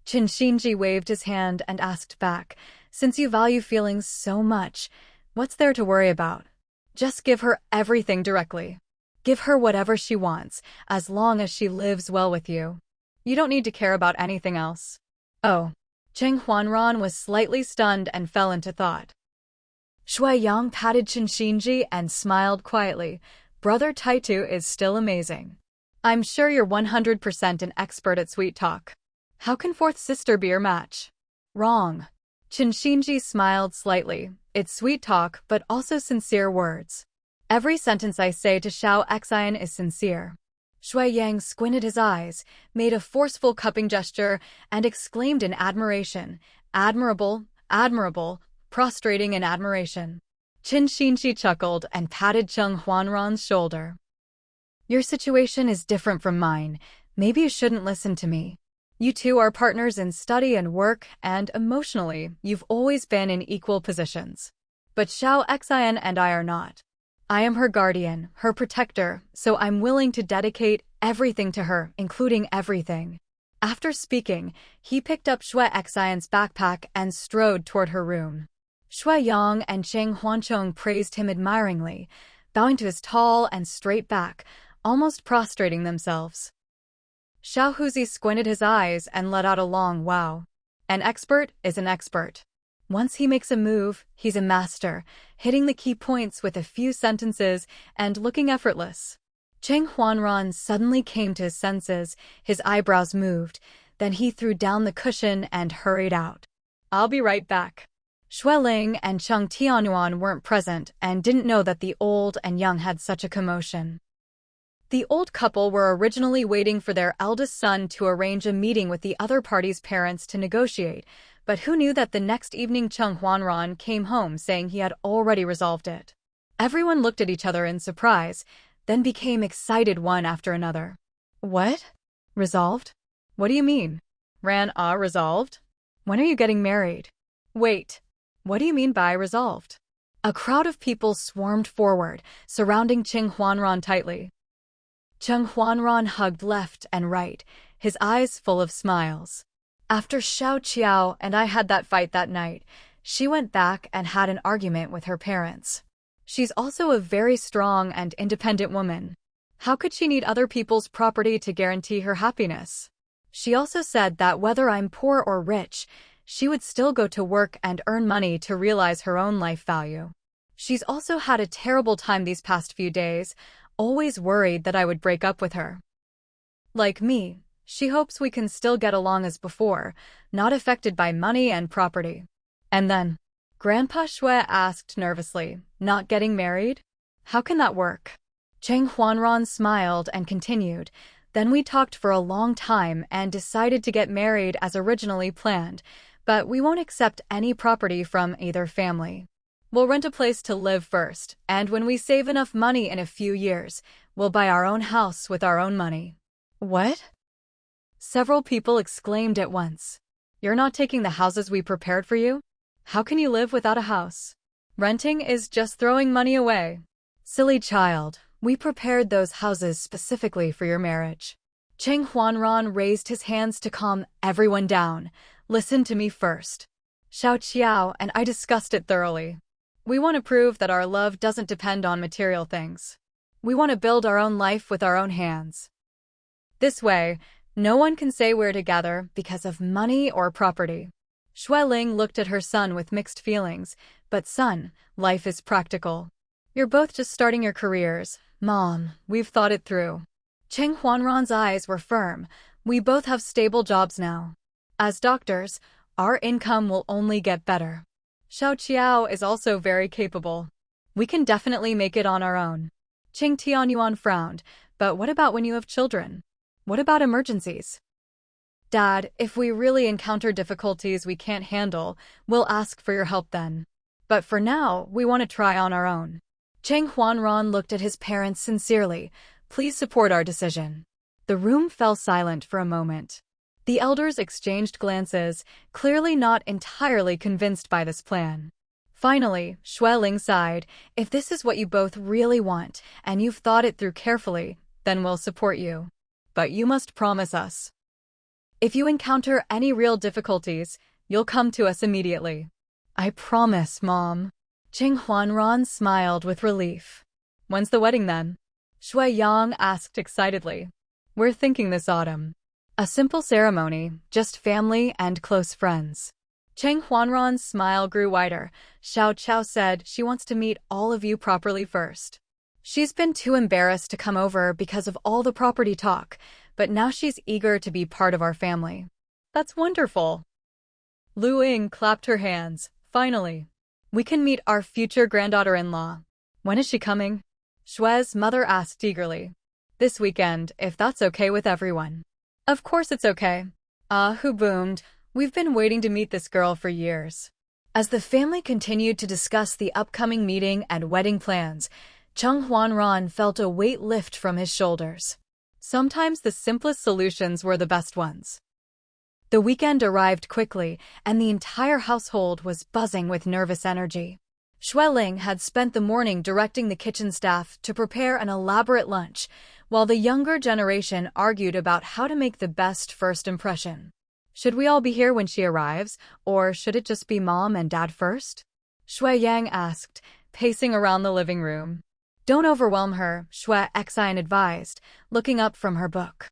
Qin Xinji waved his hand and asked back, since you value feelings so much, what's there to worry about? Just give her everything directly. Give her whatever she wants, as long as she lives well with you. You don't need to care about anything else. Oh. Cheng Huanran was slightly stunned and fell into thought. Shui Yang patted Qin Xinji and smiled quietly. Brother Taitu is still amazing. I'm sure you're 100% an expert at sweet talk. How can fourth sister be your match? Wrong. Qin Xinji smiled slightly. It's sweet talk, but also sincere words. Every sentence I say to Xiao Xian is sincere. Shui Yang squinted his eyes, made a forceful cupping gesture, and exclaimed in admiration, admirable, admirable, prostrating in admiration. Qin Xinji chuckled and patted Cheng Huanran's shoulder. Your situation is different from mine. Maybe you shouldn't listen to me. You two are partners in study and work, and emotionally, you've always been in equal positions. But Xiao Xian and I are not. I am her guardian, her protector, so I'm willing to dedicate everything to her, including everything. After speaking, he picked up Shui Xian's backpack and strode toward her room. Shui Yang and Cheng Huanchong praised him admiringly, bowing to his tall and straight back, almost prostrating themselves. Xiao Huzi squinted his eyes and let out a long wow. An expert is an expert. Once he makes a move, he's a master, hitting the key points with a few sentences and looking effortless. Cheng Huanran suddenly came to his senses, his eyebrows moved, then he threw down the cushion and hurried out. I'll be right back. Xue Ling and Cheng Tianyuan weren't present and didn't know that the old and young had such a commotion. The old couple were originally waiting for their eldest son to arrange a meeting with the other party's parents to negotiate, but who knew that the next evening Cheng Huanran came home saying he had already resolved it. Everyone looked at each other in surprise, then became excited one after another. What? Resolved? What do you mean? Resolved? When are you getting married? Wait. What do you mean by resolved? A crowd of people swarmed forward, surrounding Cheng Huanran tightly. Cheng Huanran hugged left and right, his eyes full of smiles. After Xiao Qiao and I had that fight that night, she went back and had an argument with her parents. She's also a very strong and independent woman. How could she need other people's property to guarantee her happiness? She also said that whether I'm poor or rich, she would still go to work and earn money to realize her own life value. She's also had a terrible time these past few days, always worried that I would break up with her. Like me, she hopes we can still get along as before, not affected by money and property. And then, Grandpa Shui asked nervously, not getting married? How can that work? Cheng Huanran smiled and continued, then we talked for a long time and decided to get married as originally planned, but we won't accept any property from either family. We'll rent a place to live first, and when we save enough money in a few years, we'll buy our own house with our own money. What? Several people exclaimed at once. You're not taking the houses we prepared for you? How can you live without a house? Renting is just throwing money away. Silly child, we prepared those houses specifically for your marriage. Cheng Huanran raised his hands to calm everyone down. Listen to me first. Xiao Qiao and I discussed it thoroughly. We want to prove that our love doesn't depend on material things. We want to build our own life with our own hands. This way, no one can say we're together because of money or property. Xueling looked at her son with mixed feelings. But son, life is practical. You're both just starting your careers. Mom, we've thought it through. Cheng Huanran's eyes were firm. We both have stable jobs now. As doctors, our income will only get better. Xiao Qiao is also very capable. We can definitely make it on our own. Qing Tianyuan frowned. But what about when you have children? What about emergencies? Dad, if we really encounter difficulties we can't handle, we'll ask for your help then. But for now, we want to try on our own. Cheng Huanran looked at his parents sincerely. Please support our decision. The room fell silent for a moment. The elders exchanged glances, clearly not entirely convinced by this plan. Finally, Xueling sighed. If this is what you both really want, and you've thought it through carefully, then we'll support you. But you must promise us. If you encounter any real difficulties, you'll come to us immediately. I promise, Mom. Cheng Huanran smiled with relief. When's the wedding then? Shui Yang asked excitedly. We're thinking this autumn. A simple ceremony, just family and close friends. Cheng Huanran's smile grew wider. Xiao Qiao said she wants to meet all of you properly first. She's been too embarrassed to come over because of all the property talk, but now she's eager to be part of our family. That's wonderful. Lu Ying clapped her hands. Finally. We can meet our future granddaughter-in-law. When is she coming? Shue's mother asked eagerly. This weekend, if that's okay with everyone. Of course it's okay. Hu boomed. We've been waiting to meet this girl for years. As the family continued to discuss the upcoming meeting and wedding plans, Cheng Huanran felt a weight lift from his shoulders. Sometimes the simplest solutions were the best ones. The weekend arrived quickly, and the entire household was buzzing with nervous energy. Xueling had spent the morning directing the kitchen staff to prepare an elaborate lunch, while the younger generation argued about how to make the best first impression. Should we all be here when she arrives, or should it just be Mom and Dad first? Shui Yang asked, pacing around the living room. Don't overwhelm her, Shui Xian advised, looking up from her book.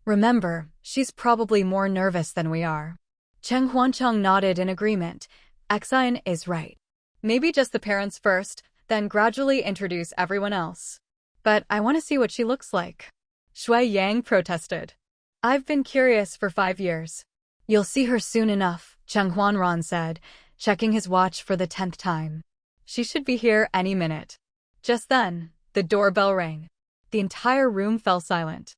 Remember, she's probably more nervous than we are. Cheng Huancheng nodded in agreement. Xian is right. Maybe just the parents first, then gradually introduce everyone else. But I want to see what she looks like. Shui Yang protested. I've been curious for 5 years. You'll see her soon enough, Cheng Huanran said, checking his watch for the 10th time. She should be here any minute. Just then, the doorbell rang. The entire room fell silent.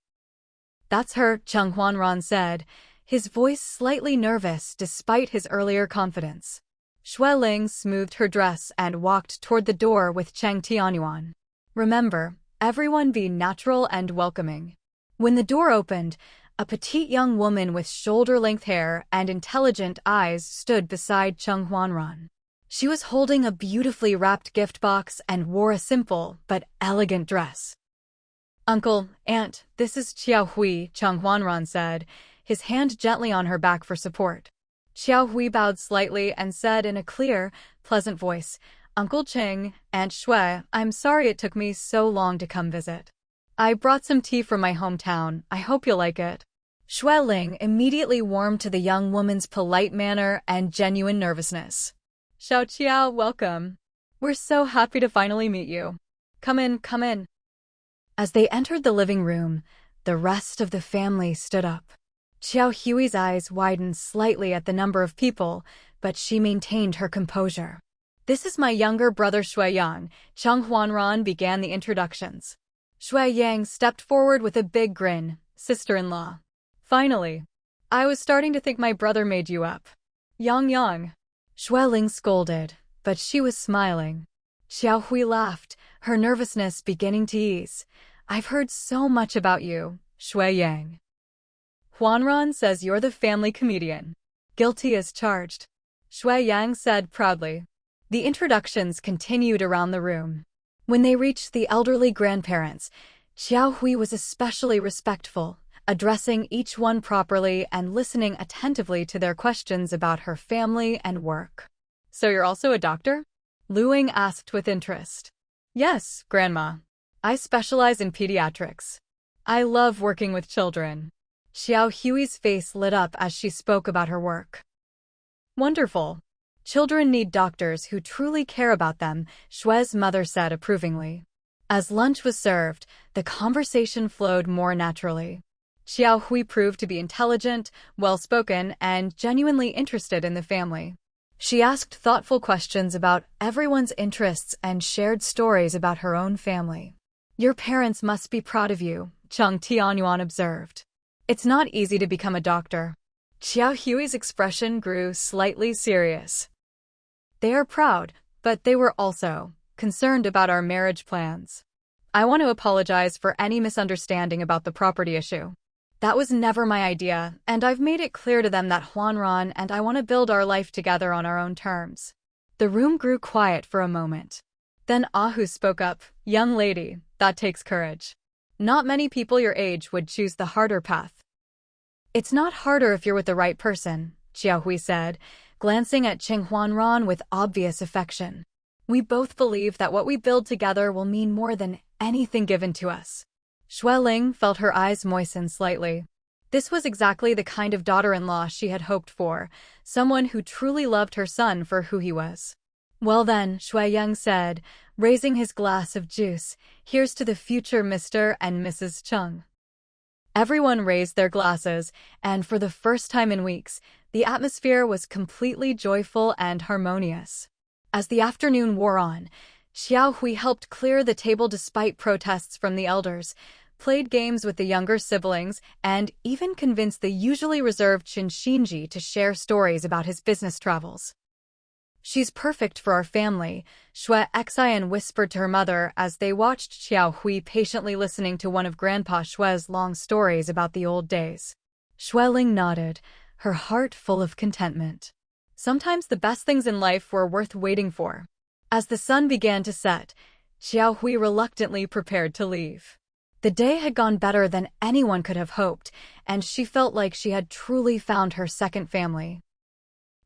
That's her, Cheng Huanran said, his voice slightly nervous despite his earlier confidence. Xueling smoothed her dress and walked toward the door with Cheng Tianyuan. Remember, everyone be natural and welcoming. When the door opened, a petite young woman with shoulder-length hair and intelligent eyes stood beside Cheng Huanran. She was holding a beautifully wrapped gift box and wore a simple but elegant dress. Uncle, Aunt, this is Qiao Hui, Cheng Huanran said, his hand gently on her back for support. Qiao Hui bowed slightly and said in a clear, pleasant voice, Uncle Cheng, Aunt Shui, I'm sorry it took me so long to come visit. I brought some tea from my hometown. I hope you'll like it. Xueling immediately warmed to the young woman's polite manner and genuine nervousness. Xiao Qiao, welcome. We're so happy to finally meet you. Come in, come in. As they entered the living room, the rest of the family stood up. Qiao Hui's eyes widened slightly at the number of people, but she maintained her composure. This is my younger brother Shui Yang. Cheng Huanran began the introductions. Shui Yang stepped forward with a big grin. Sister-in-law. Finally. I was starting to think my brother made you up. Yang. Xueling scolded, but she was smiling. Xiao Hui laughed, her nervousness beginning to ease. I've heard so much about you, Shui Yang. Huanran says you're the family comedian. Guilty as charged. Shui Yang said proudly. The introductions continued around the room. When they reached the elderly grandparents, Xiao Hui was especially respectful, addressing each one properly and listening attentively to their questions about her family and work. So you're also a doctor? Lu Ying asked with interest. Yes, Grandma. I specialize in pediatrics. I love working with children. Xiao Hui's face lit up as she spoke about her work. Wonderful. Children need doctors who truly care about them, Shue's mother said approvingly. As lunch was served, the conversation flowed more naturally. Xiao Hui proved to be intelligent, well-spoken, and genuinely interested in the family. She asked thoughtful questions about everyone's interests and shared stories about her own family. Your parents must be proud of you, Cheng Tianyuan observed. It's not easy to become a doctor. Xiao Hui's expression grew slightly serious. They are proud, but they were also concerned about our marriage plans. I want to apologize for any misunderstanding about the property issue. That was never my idea, and I've made it clear to them that Huanran and I want to build our life together on our own terms. The room grew quiet for a moment. Then Ahu spoke up, young lady, that takes courage. Not many people your age would choose the harder path. It's not harder if you're with the right person, Xiao Hui said, glancing at Qing Huanran with obvious affection. We both believe that what we build together will mean more than anything given to us. Xueling felt her eyes moisten slightly. This was exactly the kind of daughter-in-law she had hoped for, someone who truly loved her son for who he was. Well then, Xueyang said, raising his glass of juice, here's to the future Mr. and Mrs. Cheng. Everyone raised their glasses, and for the first time in weeks, the atmosphere was completely joyful and harmonious. As the afternoon wore on, Xiao Hui helped clear the table despite protests from the elders, played games with the younger siblings, and even convinced the usually reserved Qin Xinji to share stories about his business travels. She's perfect for our family, Xue Xian whispered to her mother as they watched Xiao Hui patiently listening to one of Grandpa Xue's long stories about the old days. Xueling nodded, her heart full of contentment. Sometimes the best things in life were worth waiting for. As the sun began to set, Xiao Hui reluctantly prepared to leave. The day had gone better than anyone could have hoped, and she felt like she had truly found her second family.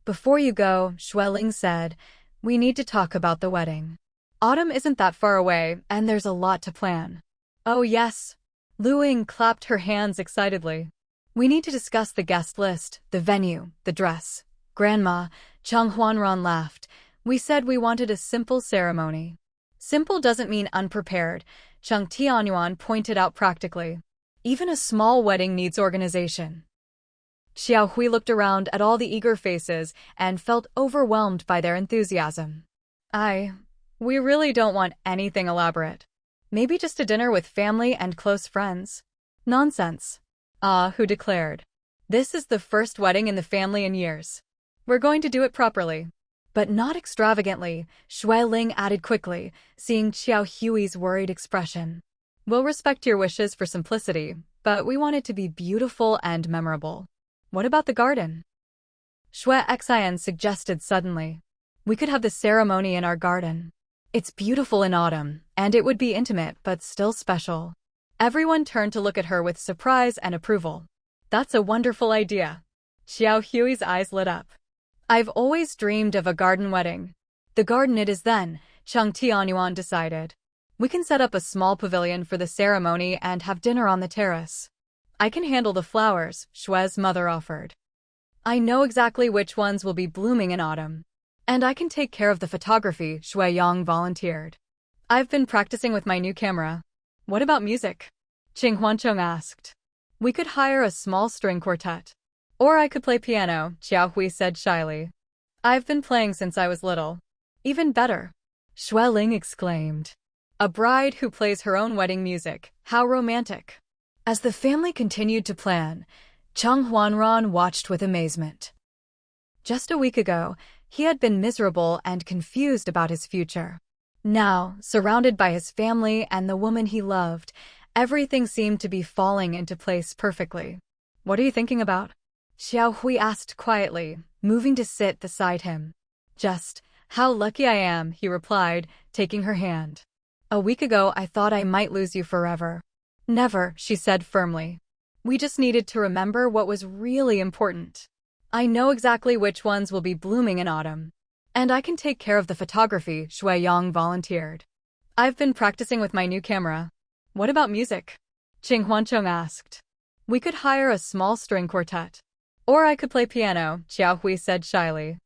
Before you go, Xueling said, we need to talk about the wedding. Autumn isn't that far away, and there's a lot to plan. Oh yes. Lu Ying clapped her hands excitedly. We need to discuss the guest list, the venue, the dress. Grandma, Cheng Huanran laughed. We said we wanted a simple ceremony. Simple doesn't mean unprepared, Cheng Tianyuan pointed out practically. Even a small wedding needs organization. Xiao Hui looked around at all the eager faces and felt overwhelmed by their enthusiasm. We really don't want anything elaborate. Maybe just a dinner with family and close friends. Nonsense. Hu declared. This is the first wedding in the family in years. We're going to do it properly. But not extravagantly, Xueling added quickly, seeing Xiao Hui's worried expression. We'll respect your wishes for simplicity, but we want it to be beautiful and memorable. What about the garden? Xue Xian suggested suddenly. We could have the ceremony in our garden. It's beautiful in autumn, and it would be intimate but still special. Everyone turned to look at her with surprise and approval. That's a wonderful idea. Xiao Hui's eyes lit up. I've always dreamed of a garden wedding. The garden it is then, Cheng Tianyuan decided. We can set up a small pavilion for the ceremony and have dinner on the terrace. I can handle the flowers, Xue's mother offered. I know exactly which ones will be blooming in autumn. And I can take care of the photography, Xueyang volunteered. I've been practicing with my new camera. What about music? Qing Huancheng asked. We could hire a small string quartet. Or I could play piano, Xiao Hui said shyly. I've been playing since I was little. Even better. Xueling exclaimed. A bride who plays her own wedding music, how romantic. As the family continued to plan, Cheng Huanran watched with amazement. Just a week ago, he had been miserable and confused about his future. Now, surrounded by his family and the woman he loved, everything seemed to be falling into place perfectly. What are you thinking about? Xiao Hui asked quietly, moving to sit beside him. Just, how lucky I am, he replied, taking her hand. A week ago I thought I might lose you forever. Never, she said firmly. We just needed to remember what was really important. I know exactly which ones will be blooming in autumn. And I can take care of the photography, Xueyang volunteered. I've been practicing with my new camera. What about music? Qing Huancheng asked. We could hire a small string quartet. Or I could play piano, Xiao Hui said shyly.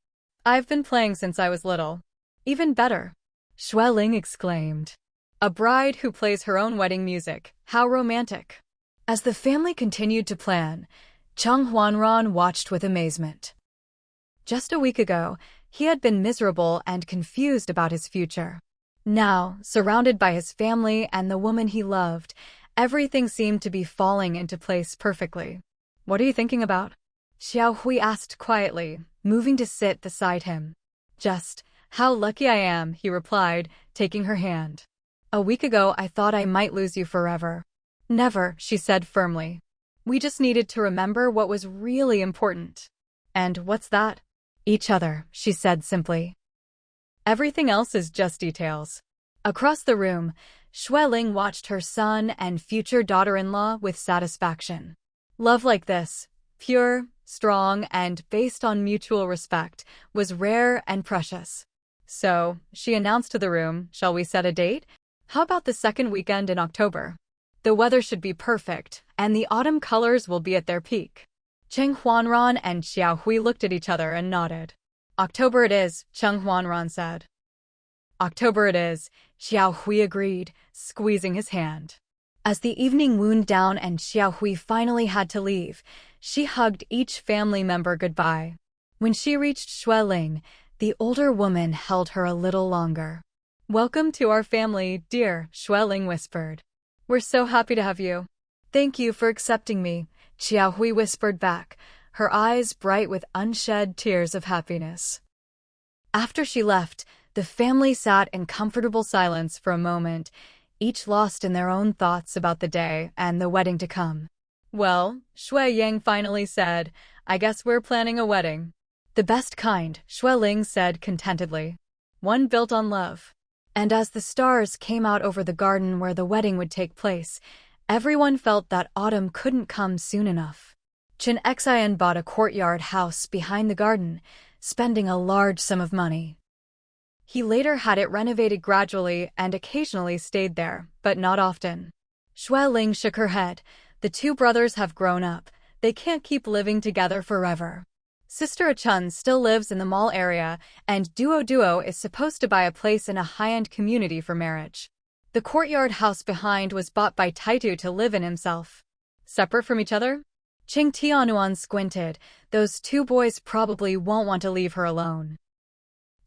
I've been playing since I was little. Even better. Xue Ling exclaimed. A bride who plays her own wedding music, how romantic. As the family continued to plan, Cheng Huanran watched with amazement. Just a week ago, he had been miserable and confused about his future. Now, surrounded by his family and the woman he loved, everything seemed to be falling into place perfectly. What are you thinking about? Xiao Hui asked quietly, moving to sit beside him. Just, how lucky I am, he replied, taking her hand. A week ago I thought I might lose you forever. Never, she said firmly. We just needed to remember what was really important. And what's that? Each other, she said simply. Everything else is just details. Across the room, Xue Ling watched her son and future daughter-in-law with satisfaction. Love like this, pure, strong, and based on mutual respect, was rare and precious. So, she announced to the room, shall we set a date? How about the second weekend in October? The weather should be perfect, and the autumn colors will be at their peak. Cheng Huanran and Xiao Hui looked at each other and nodded. October it is, Cheng Huanran said. October it is, Xiao Hui agreed, squeezing his hand. As the evening wound down and Xiao Hui finally had to leave, she hugged each family member goodbye. When she reached Xue Ling, the older woman held her a little longer. Welcome to our family, dear, Xue Ling whispered. We're so happy to have you. Thank you for accepting me, Xiao Hui whispered back, her eyes bright with unshed tears of happiness. After she left, the family sat in comfortable silence for a moment, each lost in their own thoughts about the day and the wedding to come. Well, Xue Yang finally said, I guess we're planning a wedding. The best kind, Xue Ling said contentedly. One built on love. And as the stars came out over the garden where the wedding would take place, everyone felt that autumn couldn't come soon enough. Chen Xian bought a courtyard house behind the garden, spending a large sum of money. He later had it renovated gradually and occasionally stayed there, but not often. Xue Ling shook her head. The two brothers have grown up. They can't keep living together forever. Sister Chun still lives in the mall area, and Duo is supposed to buy a place in a high-end community for marriage. The courtyard house behind was bought by Taitu to live in himself. Separate from each other? Qing Tianuan squinted. Those two boys probably won't want to leave her alone.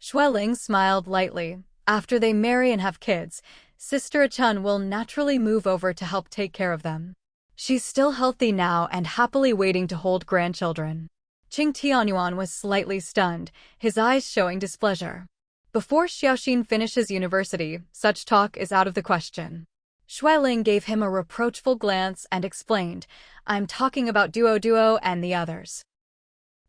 Xue Ling smiled lightly. After they marry and have kids, Sister Chun will naturally move over to help take care of them. She's still healthy now and happily waiting to hold grandchildren. Qing Tianyuan was slightly stunned, his eyes showing displeasure. Before Xiaoxin finishes university, such talk is out of the question. Xue Ling gave him a reproachful glance and explained, I'm talking about Duo and the others.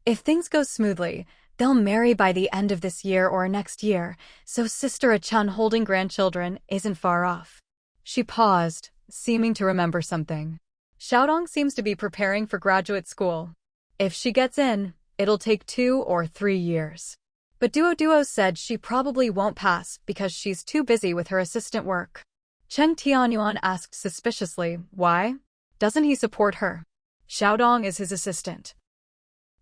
If things go smoothly, they'll marry by the end of this year or next year, so Sister Chun holding grandchildren isn't far off. She paused, seeming to remember something. Xiaodong seems to be preparing for graduate school. If she gets in, it'll take 2 or 3 years. But Duo said she probably won't pass because she's too busy with her assistant work. Cheng Tianyuan asked suspiciously, why? Doesn't he support her? Xiaodong is his assistant.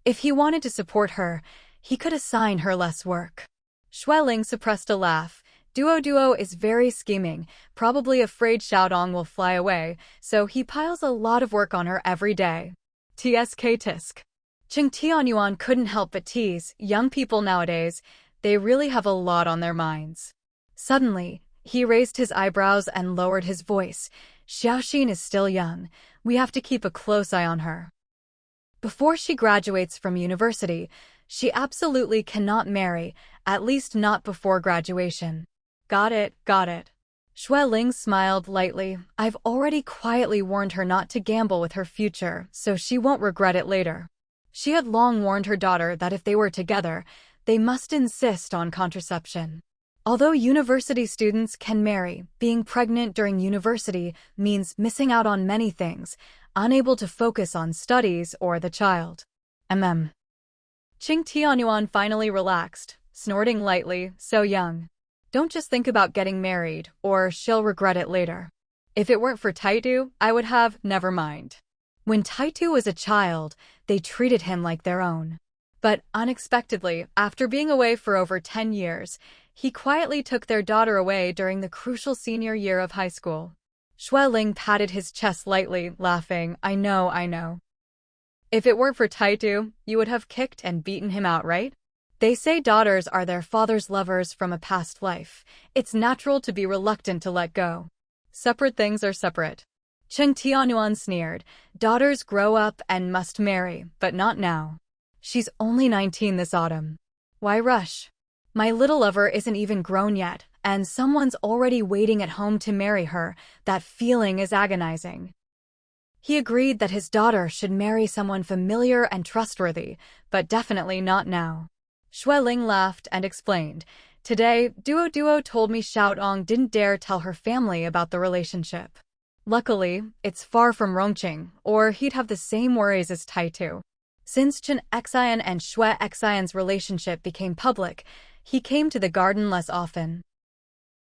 If he wanted to support her, he could assign her less work. Xue Ling suppressed a laugh. Duo is very scheming, probably afraid Xiaodong will fly away, so he piles a lot of work on her every day. TSK tisk. Qing Tianyuan couldn't help but tease, young people nowadays, they really have a lot on their minds. Suddenly, he raised his eyebrows and lowered his voice. Xiaoxin is still young. We have to keep a close eye on her. Before she graduates from university, she absolutely cannot marry, at least not before graduation. Got it. Xue Ling smiled lightly. I've already quietly warned her not to gamble with her future, so she won't regret it later. She had long warned her daughter that if they were together, they must insist on contraception. Although university students can marry, being pregnant during university means missing out on many things, unable to focus on studies or the child. Qing Tianyuan finally relaxed, snorting lightly, so young. Don't just think about getting married, or she'll regret it later. If it weren't for Taitu, I would have never mind. When Taitu was a child, they treated him like their own. But unexpectedly, after being away for over 10 years, he quietly took their daughter away during the crucial senior year of high school. Xueling patted his chest lightly, laughing, I know. If it weren't for Taitu, you would have kicked and beaten him out, right? They say daughters are their father's lovers from a past life. It's natural to be reluctant to let go. Separate things are separate. Cheng Tianyuan sneered. Daughters grow up and must marry, but not now. She's only 19 this autumn. Why rush? My little lover isn't even grown yet, and someone's already waiting at home to marry her. That feeling is agonizing. He agreed that his daughter should marry someone familiar and trustworthy, but definitely not now. Xueling laughed and explained, Today, Duo told me Xiaotong didn't dare tell her family about the relationship. Luckily, it's far from Rongqing, or he'd have the same worries as Taitu. Since Chen Xian and Xue Xian's relationship became public, he came to the garden less often.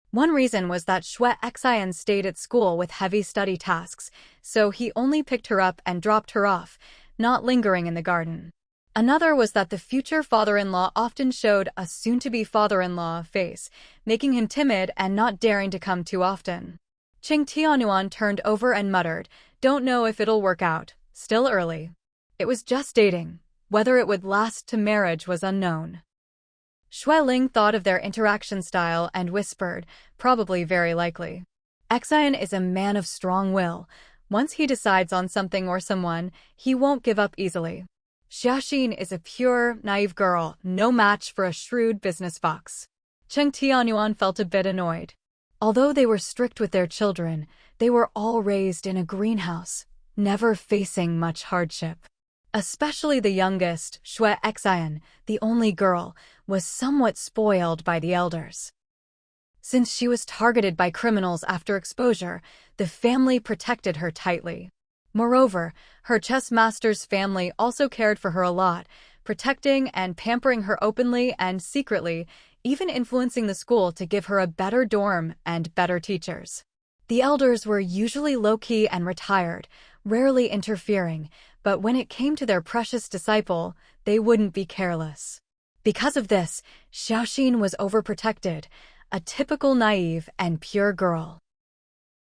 One reason was that Xue Xian stayed at school with heavy study tasks, so he only picked her up and dropped her off, not lingering in the garden. Another was that the future father-in-law often showed a soon-to-be father-in-law face, making him timid and not daring to come too often. Cheng Tianyuan turned over and muttered, Don't know if it'll work out, still early. It was just dating. Whether it would last to marriage was unknown. Xueling thought of their interaction style and whispered, probably very likely. Xian is a man of strong will. Once he decides on something or someone, he won't give up easily. Xiaoxin is a pure, naive girl, no match for a shrewd business fox. Cheng Tianyuan felt a bit annoyed. Although they were strict with their children, they were all raised in a greenhouse, never facing much hardship. Especially the youngest, Xue Xian, the only girl, was somewhat spoiled by the elders. Since she was targeted by criminals after exposure, the family protected her tightly. Moreover, her chess master's family also cared for her a lot, protecting and pampering her openly and secretly, even influencing the school to give her a better dorm and better teachers. The elders were usually low-key and retired, rarely interfering, but when it came to their precious disciple, they wouldn't be careless. Because of this, Xiaoxin was overprotected, a typical naive and pure girl.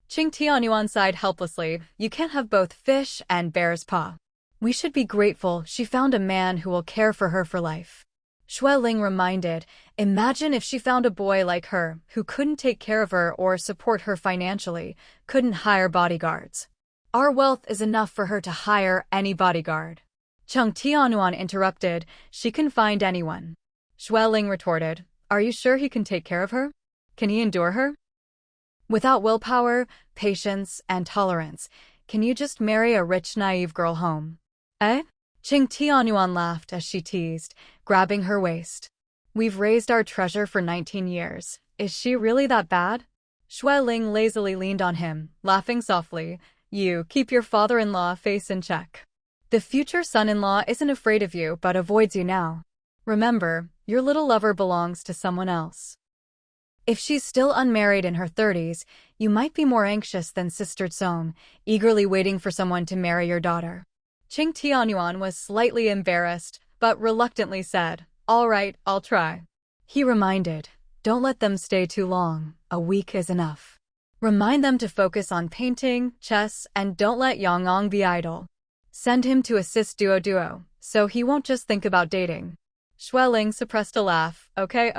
Cheng Tianyuan sighed helplessly, You can't have both fish and bear's paw. We should be grateful she found a man who will care for her for life. Xueling reminded, Imagine if she found a boy like her, who couldn't take care of her or support her financially, couldn't hire bodyguards. Our wealth is enough for her to hire any bodyguard. Cheng Tianyuan interrupted, She can find anyone. Xueling retorted, Are you sure he can take care of her? Can he endure her? Without willpower, patience, and tolerance, can you just marry a rich, naive girl home? Eh? Cheng Tianyuan laughed as she teased, grabbing her waist. We've raised our treasure for 19 years. Is she really that bad? Xueling lazily leaned on him, laughing softly. You keep your father-in-law face in check. The future son-in-law isn't afraid of you but avoids you now. Remember, your little lover belongs to someone else. If she's still unmarried in her 30s, you might be more anxious than Sister Song, eagerly waiting for someone to marry your daughter. Cheng Tianyuan was slightly embarrassed, but reluctantly said, All right, I'll try. He reminded, Don't let them stay too long, a week is enough. Remind them to focus on painting, chess, and don't let Yangong be idle. Send him to assist Duo, so he won't just think about dating. Xueling suppressed a laugh. Okay.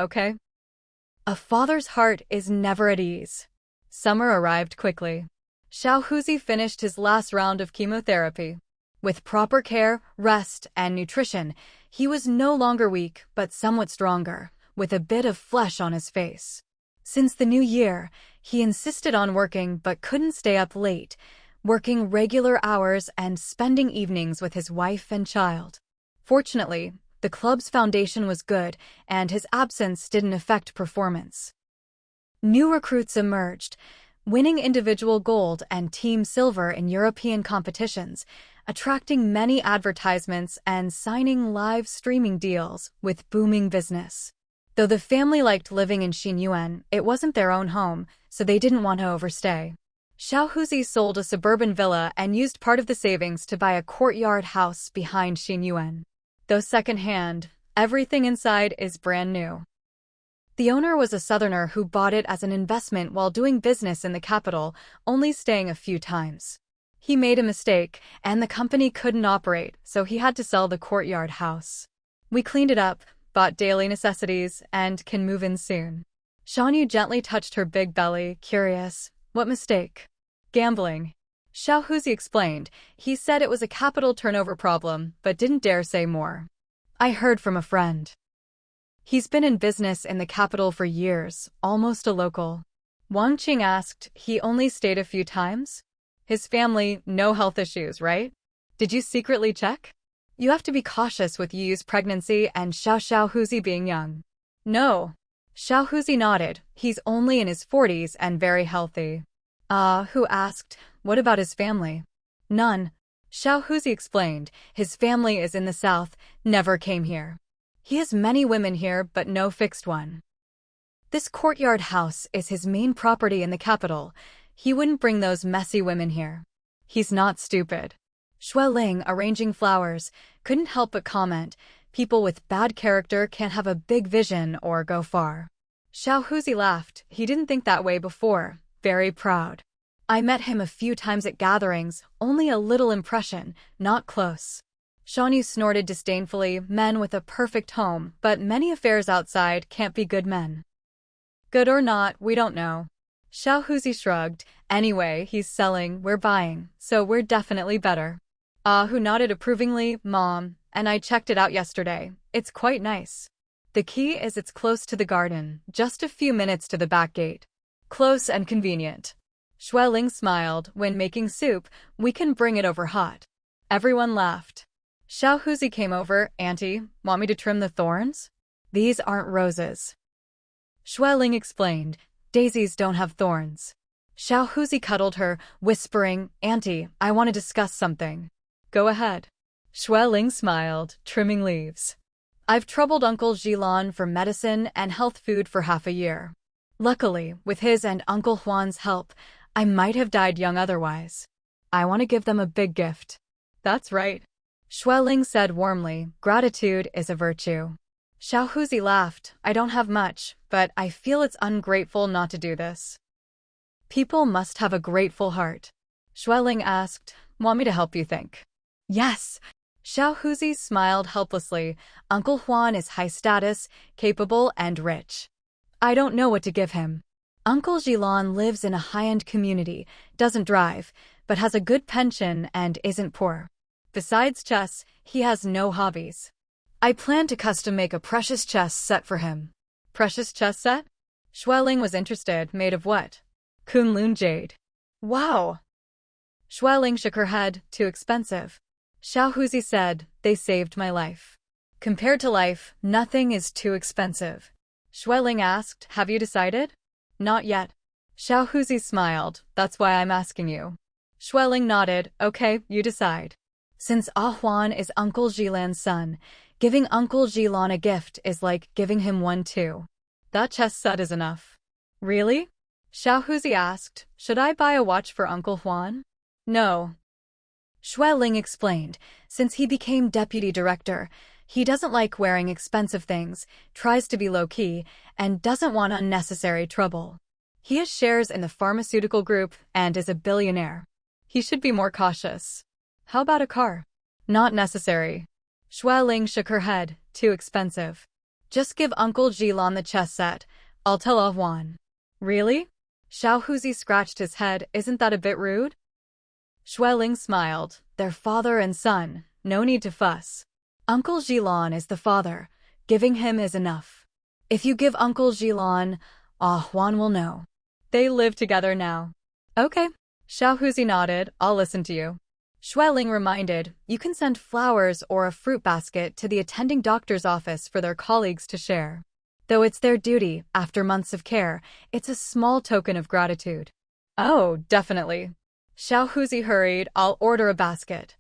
A father's heart is never at ease. Summer arrived quickly. Xiao Huzi finished his last round of chemotherapy. With proper care, rest, and nutrition, he was no longer weak but somewhat stronger, with a bit of flesh on his face. Since the new year, he insisted on working but couldn't stay up late, working regular hours and spending evenings with his wife and child. Fortunately, the club's foundation was good, and his absence didn't affect performance. New recruits emerged, winning individual gold and team silver in European competitions, attracting many advertisements and signing live streaming deals with booming business. Though the family liked living in Xinyuan, it wasn't their own home, so they didn't want to overstay. Xiao Huzi sold a suburban villa and used part of the savings to buy a courtyard house behind Xinyuan. Though second-hand, everything inside is brand new. The owner was a southerner who bought it as an investment while doing business in the capital, only staying a few times. He made a mistake, and the company couldn't operate, so he had to sell the courtyard house. We cleaned it up, bought daily necessities, and can move in soon. Shanyu gently touched her big belly, curious. What mistake? Gambling. Xiao Huzi explained. He said it was a capital turnover problem, but didn't dare say more. I heard from a friend. He's been in business in the capital for years, almost a local. Wang Qing asked, he only stayed a few times? His family, no health issues, right? Did you secretly check? You have to be cautious with Yu's pregnancy and Xiao Huzi being young. No. Xiao Huzi nodded. He's only in his 40s and very healthy. Who asked, what about his family? None. Xiao Huzi explained. His family is in the south, never came here. He has many women here, but no fixed one. This courtyard house is his main property in the capital. He wouldn't bring those messy women here. He's not stupid. Xue Ling, arranging flowers, couldn't help but comment, people with bad character can't have a big vision or go far. Xiao Huzi laughed. He didn't think that way before. Very proud. I met him a few times at gatherings, only a little impression, not close. Shanyu snorted disdainfully, men with a perfect home, but many affairs outside can't be good men. Good or not, we don't know. Xiao Huzi shrugged. Anyway, he's selling, we're buying, so we're definitely better. Who nodded approvingly, Mom, and I checked it out yesterday. It's quite nice. The key is it's close to the garden, just a few minutes to the back gate. Close and convenient. Xue Ling smiled. When making soup, we can bring it over hot. Everyone laughed. Xiao Huzi came over. Auntie, want me to trim the thorns? These aren't roses. Xue Ling explained. Daisies don't have thorns. Xiao Huzi cuddled her, whispering, Auntie, I want to discuss something. Go ahead. Xue Ling smiled, trimming leaves. I've troubled Uncle Jilan for medicine and health food for half a year. Luckily, with his and Uncle Huan's help, I might have died young otherwise. I want to give them a big gift. That's right. Xue Ling said warmly, gratitude is a virtue. Xiao Huzi laughed. I don't have much, but I feel it's ungrateful not to do this. People must have a grateful heart. Xue Ling asked, want me to help you think? Yes. Xiao Huzi smiled helplessly. Uncle Huan is high status, capable, and rich. I don't know what to give him. Uncle Jilan lives in a high-end community, doesn't drive, but has a good pension and isn't poor. Besides chess, he has no hobbies. I plan to custom-make a precious chess set for him. Precious chess set? Xue Ling was interested. Made of what? Kunlun jade. Wow! Xue Ling shook her head. Too expensive. Xiao Huzi said, they saved my life. Compared to life, nothing is too expensive. Xue Ling asked, have you decided? Not yet. Xiao Huzi smiled. That's why I'm asking you. Xue Ling nodded. Okay, you decide. Since Ah Huan is Uncle Jilan's son, giving Uncle Jilan a gift is like giving him one too. That chess set is enough. Really? Xiao Huzi asked, should I buy a watch for Uncle Huan? No. Xue Ling explained, since he became deputy director, he doesn't like wearing expensive things, tries to be low-key, and doesn't want unnecessary trouble. He has shares in the pharmaceutical group and is a billionaire. He should be more cautious. How about a car? Not necessary. Xue Ling shook her head. Too expensive. Just give Uncle Jilan the chess set. I'll tell Ah Huan. Really? Xiao Huzi scratched his head. Isn't that a bit rude? Xue Ling smiled. They're father and son. No need to fuss. Uncle Jilan is the father. Giving him is enough. If you give Uncle Jilan, Ah Huan will know. They live together now. Okay. Xiao Huzi nodded. I'll listen to you. Xue Ling reminded, you can send flowers or a fruit basket to the attending doctor's office for their colleagues to share. Though it's their duty, after months of care, it's a small token of gratitude. Oh, definitely. Xiao Huzi hurried. I'll order a basket.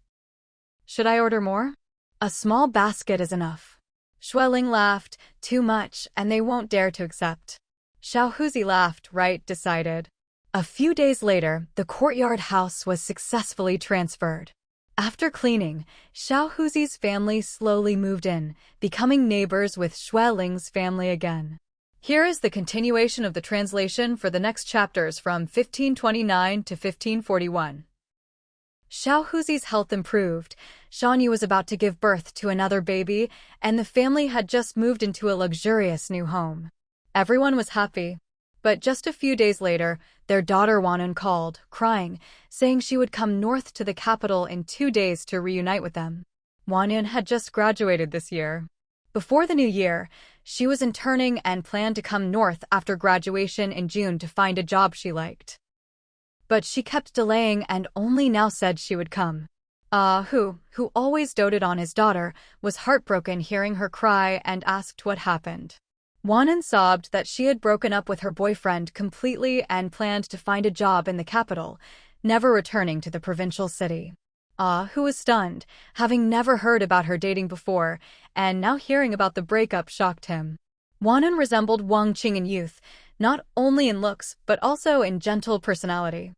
Should I order more? A small basket is enough. Xue Ling laughed. Too much, and they won't dare to accept. Xiao Huzi laughed. Right, decided. A few days later, the courtyard house was successfully transferred. After cleaning, Xiao Huzi's family slowly moved in, becoming neighbors with Xue Ling's family again. Here is the continuation of the translation for the next chapters from 1529 to 1541. Xiao Huzi's health improved. Shanyu was about to give birth to another baby, and the family had just moved into a luxurious new home. Everyone was happy. But just a few days later, their daughter Wanun called, crying, saying she would come north to the capital in 2 days to reunite with them. Wanun had just graduated this year. Before the new year, she was interning and planned to come north after graduation in June to find a job she liked. But she kept delaying and only now said she would come. Who always doted on his daughter, was heartbroken hearing her cry and asked what happened. Wanun sobbed that she had broken up with her boyfriend completely and planned to find a job in the capital, never returning to the provincial city. Who was stunned, having never heard about her dating before, and now hearing about the breakup shocked him. Wanun resembled Wang Qing in youth, not only in looks but also in gentle personality.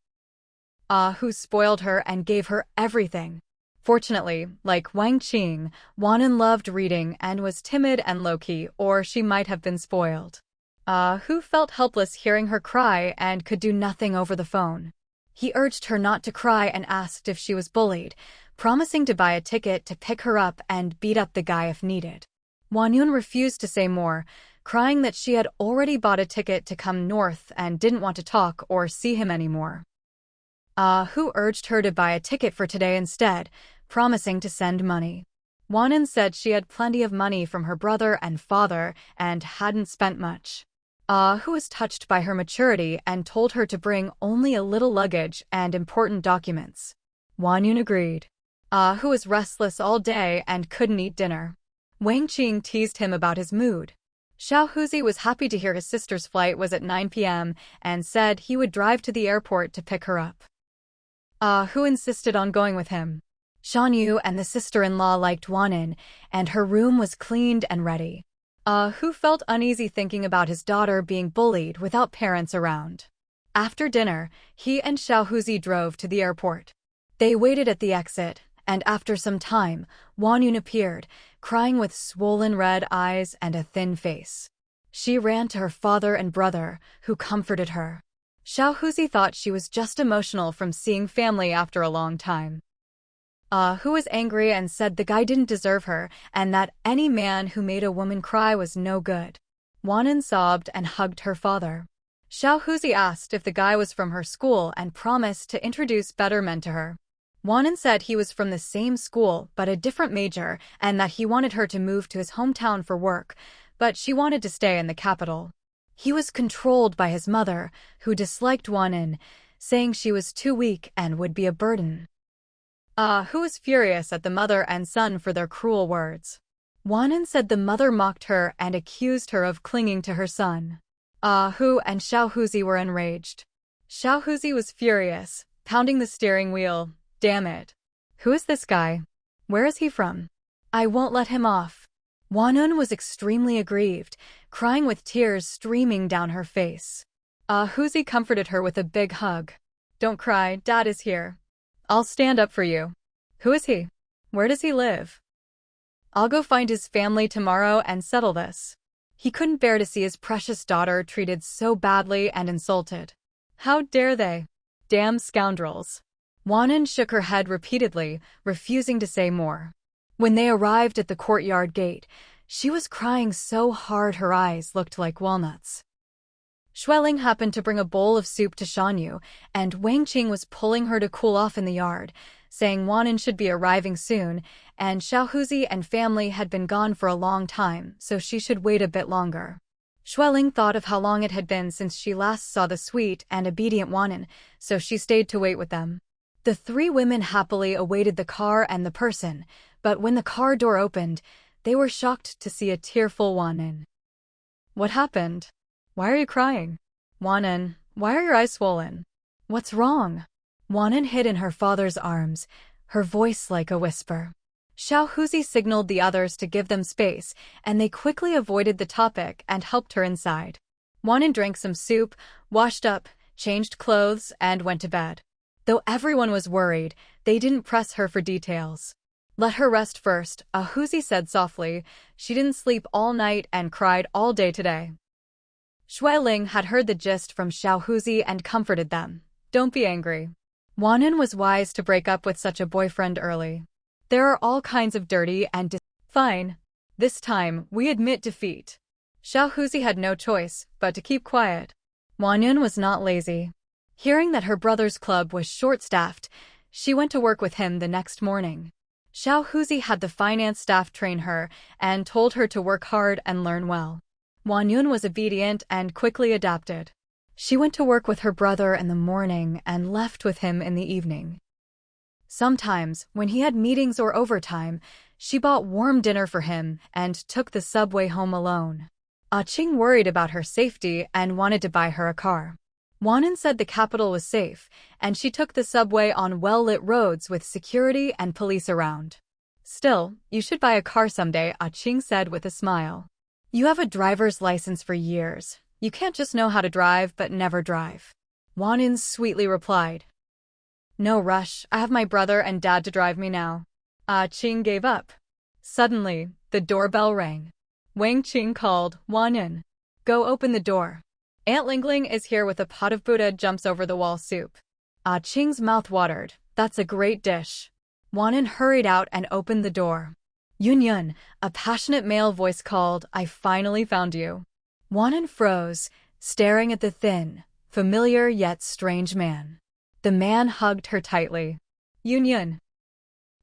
Who spoiled her and gave her everything. Fortunately, like Wang Qing, Wanun loved reading and was timid and low-key, or she might have been spoiled. Who felt helpless hearing her cry and could do nothing over the phone. He urged her not to cry and asked if she was bullied, promising to buy a ticket to pick her up and beat up the guy if needed. Wanun refused to say more, crying that she had already bought a ticket to come north and didn't want to talk or see him anymore. Who urged her to buy a ticket for today instead, promising to send money. Wanun said she had plenty of money from her brother and father and hadn't spent much. Who was touched by her maturity and told her to bring only a little luggage and important documents. Wanun agreed. Who was restless all day and couldn't eat dinner. Wang Qing teased him about his mood. Xiao Huzi was happy to hear his sister's flight was at 9 p.m. and said he would drive to the airport to pick her up. Who insisted on going with him. Shanyu and the sister-in-law liked Wanun, and her room was cleaned and ready. Who felt uneasy thinking about his daughter being bullied without parents around. After dinner, he and Xiao Huzi drove to the airport. They waited at the exit, and after some time, Wanun appeared, crying with swollen red eyes and a thin face. She ran to her father and brother, who comforted her. Xiao Huzi thought she was just emotional from seeing family after a long time. Who was angry and said the guy didn't deserve her and that any man who made a woman cry was no good. Wanun sobbed and hugged her father. Xiao Huzi asked if the guy was from her school and promised to introduce better men to her. Wanun said he was from the same school but a different major and that he wanted her to move to his hometown for work, but she wanted to stay in the capital. He was controlled by his mother, who disliked Wanun, saying she was too weak and would be a burden. Who was furious at the mother and son for their cruel words. Wanun said the mother mocked her and accused her of clinging to her son. Who and Xiao Huzi were enraged. Xiao Huzi was furious, pounding the steering wheel. Damn it. Who is this guy? Where is he from? I won't let him off. Wanun was extremely aggrieved, crying with tears streaming down her face. Huzi comforted her with a big hug. Don't cry, Dad is here. I'll stand up for you. Who is he? Where does he live? I'll go find his family tomorrow and settle this. He couldn't bear to see his precious daughter treated so badly and insulted. How dare they? Damn scoundrels. Wanun shook her head repeatedly, refusing to say more. When they arrived at the courtyard gate, she was crying so hard her eyes looked like walnuts. Xue Ling happened to bring a bowl of soup to Shanyu, and Wang Qing was pulling her to cool off in the yard, saying Wanun should be arriving soon, and Xiao Huzi and family had been gone for a long time, so she should wait a bit longer. Xue Ling thought of how long it had been since she last saw the sweet and obedient Wanun, so she stayed to wait with them. The three women happily awaited the car and the person, but when the car door opened, they were shocked to see a tearful Wanun. What happened? Why are you crying? Wanun, why are your eyes swollen? What's wrong? Wanun hid in her father's arms, her voice like a whisper. Xiao Huzi signaled the others to give them space, and they quickly avoided the topic and helped her inside. Wanun drank some soup, washed up, changed clothes, and went to bed. Though everyone was worried, they didn't press her for details. Let her rest first, Ahuzi said softly. She didn't sleep all night and cried all day today. Shuiling had heard the gist from Xiaohuzi and comforted them. Don't be angry. Wanan was wise to break up with such a boyfriend early. There are all kinds of dirty and Fine. This time, we admit defeat. Xiaohuzi had no choice but to keep quiet. Wanan was not lazy. Hearing that her brother's club was short-staffed, she went to work with him the next morning. Xiaohuzi had the finance staff train her and told her to work hard and learn well. Wanyun was obedient and quickly adapted. She went to work with her brother in the morning and left with him in the evening. Sometimes, when he had meetings or overtime, she bought warm dinner for him and took the subway home alone. Qing worried about her safety and wanted to buy her a car. Wanan said the capital was safe, and she took the subway on well-lit roads with security and police around. Still, you should buy a car someday, Qing said with a smile. You have a driver's license for years. You can't just know how to drive but never drive. Wanan sweetly replied. No rush, I have my brother and dad to drive me now. Qing gave up. Suddenly, the doorbell rang. Wang Qing called, Wanan. Go open the door. Aunt Lingling is here with a pot of Buddha jumps over the wall soup. Qing's mouth watered. That's a great dish. Wanan hurried out and opened the door. Yun, a passionate male voice called, I finally found you. Wanan froze, staring at the thin, familiar yet strange man. The man hugged her tightly. Yun.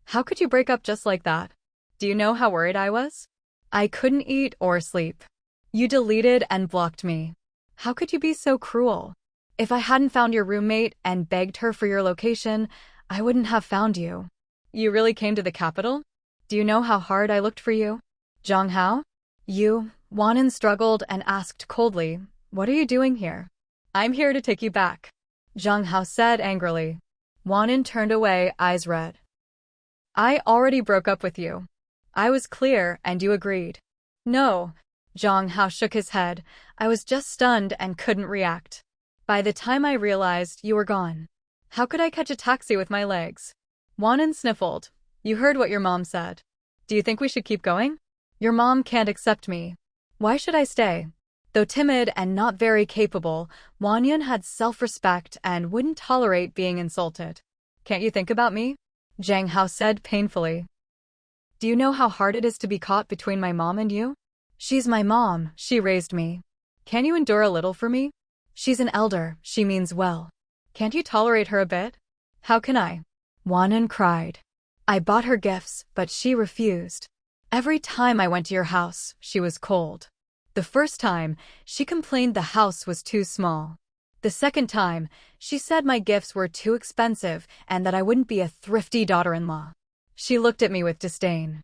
How could you break up just like that? Do you know how worried I was? I couldn't eat or sleep. You deleted and blocked me. How could you be so cruel? If I hadn't found your roommate and begged her for your location, I wouldn't have found you. You really came to the capital? Do you know how hard I looked for you? Zhang Hao? You? Wanan struggled and asked coldly, what are you doing here? I'm here to take you back. Zhang Hao said angrily. Wanan turned away, eyes red. I already broke up with you. I was clear and you agreed. No. Zhang Hao shook his head. I was just stunned and couldn't react. By the time I realized, you were gone. How could I catch a taxi with my legs? Wanan sniffled. You heard what your mom said. Do you think we should keep going? Your mom can't accept me. Why should I stay? Though timid and not very capable, Wanyun had self-respect and wouldn't tolerate being insulted. Can't you think about me? Zhang Hao said painfully. Do you know how hard it is to be caught between my mom and you? She's my mom, she raised me. Can you endure a little for me? She's an elder, she means well. Can't you tolerate her a bit? How can I? Wanan cried. I bought her gifts, but she refused. Every time I went to your house, she was cold. The first time, she complained the house was too small. The second time, she said my gifts were too expensive and that I wouldn't be a thrifty daughter-in-law. She looked at me with disdain.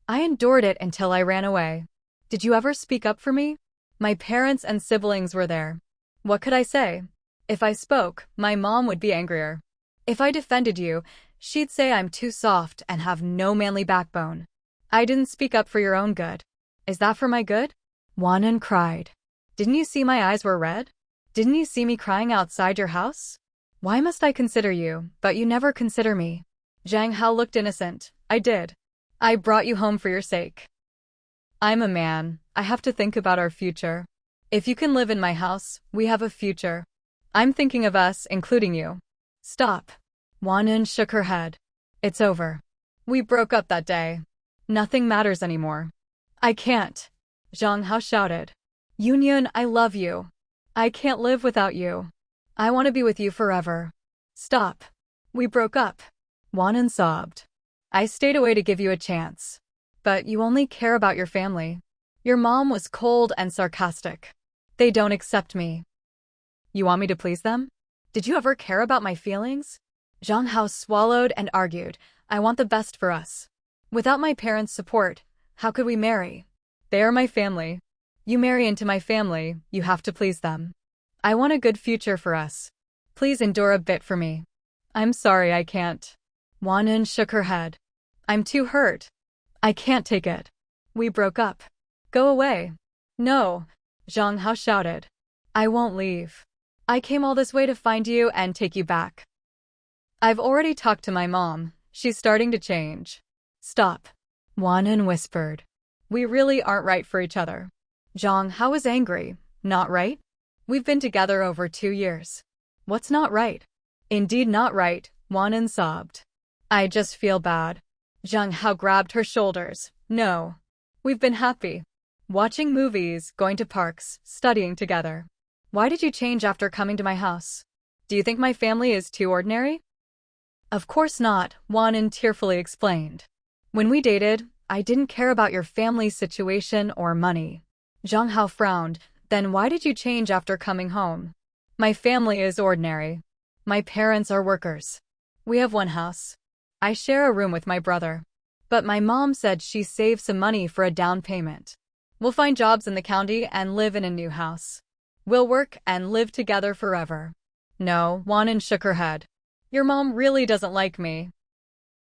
I endured it until I ran away. Did you ever speak up for me? My parents and siblings were there. What could I say? If I spoke, my mom would be angrier. If I defended you, she'd say I'm too soft and have no manly backbone. I didn't speak up for your own good. Is that for my good? Wanan cried. Didn't you see my eyes were red? Didn't you see me crying outside your house? Why must I consider you, but you never consider me? Zhang Hao looked innocent. I did. I brought you home for your sake. I'm a man. I have to think about our future. If you can live in my house, we have a future. I'm thinking of us, including you. Stop. Wanan shook her head. It's over. We broke up that day. Nothing matters anymore. I can't. Zhang Hao shouted. Yun, I love you. I can't live without you. I want to be with you forever. Stop. We broke up. Wanan sobbed. I stayed away to give you a chance. But you only care about your family. Your mom was cold and sarcastic. They don't accept me. You want me to please them? Did you ever care about my feelings? Zhang Hao swallowed and argued. I want the best for us. Without my parents' support, how could we marry? They are my family. You marry into my family, you have to please them. I want a good future for us. Please endure a bit for me. I'm sorry I can't. Wanan shook her head. I'm too hurt. I can't take it. We broke up. Go away. No. Zhang Hao shouted. I won't leave. I came all this way to find you and take you back. I've already talked to my mom. She's starting to change. Stop. Wanun whispered. We really aren't right for each other. Zhang Hao was angry. Not right? We've been together over 2 years. What's not right? Indeed not right, Wanun sobbed. I just feel bad. Zhang Hao grabbed her shoulders. No. We've been happy. Watching movies, going to parks, studying together. Why did you change after coming to my house? Do you think my family is too ordinary? Of course not, Wanun tearfully explained. When we dated, I didn't care about your family's situation or money. Zhang Hao frowned. Then why did you change after coming home? My family is ordinary. My parents are workers. We have one house. I share a room with my brother. But my mom said she saved some money for a down payment. We'll find jobs in the county and live in a new house. We'll work and live together forever. No, Wanun shook her head. Your mom really doesn't like me.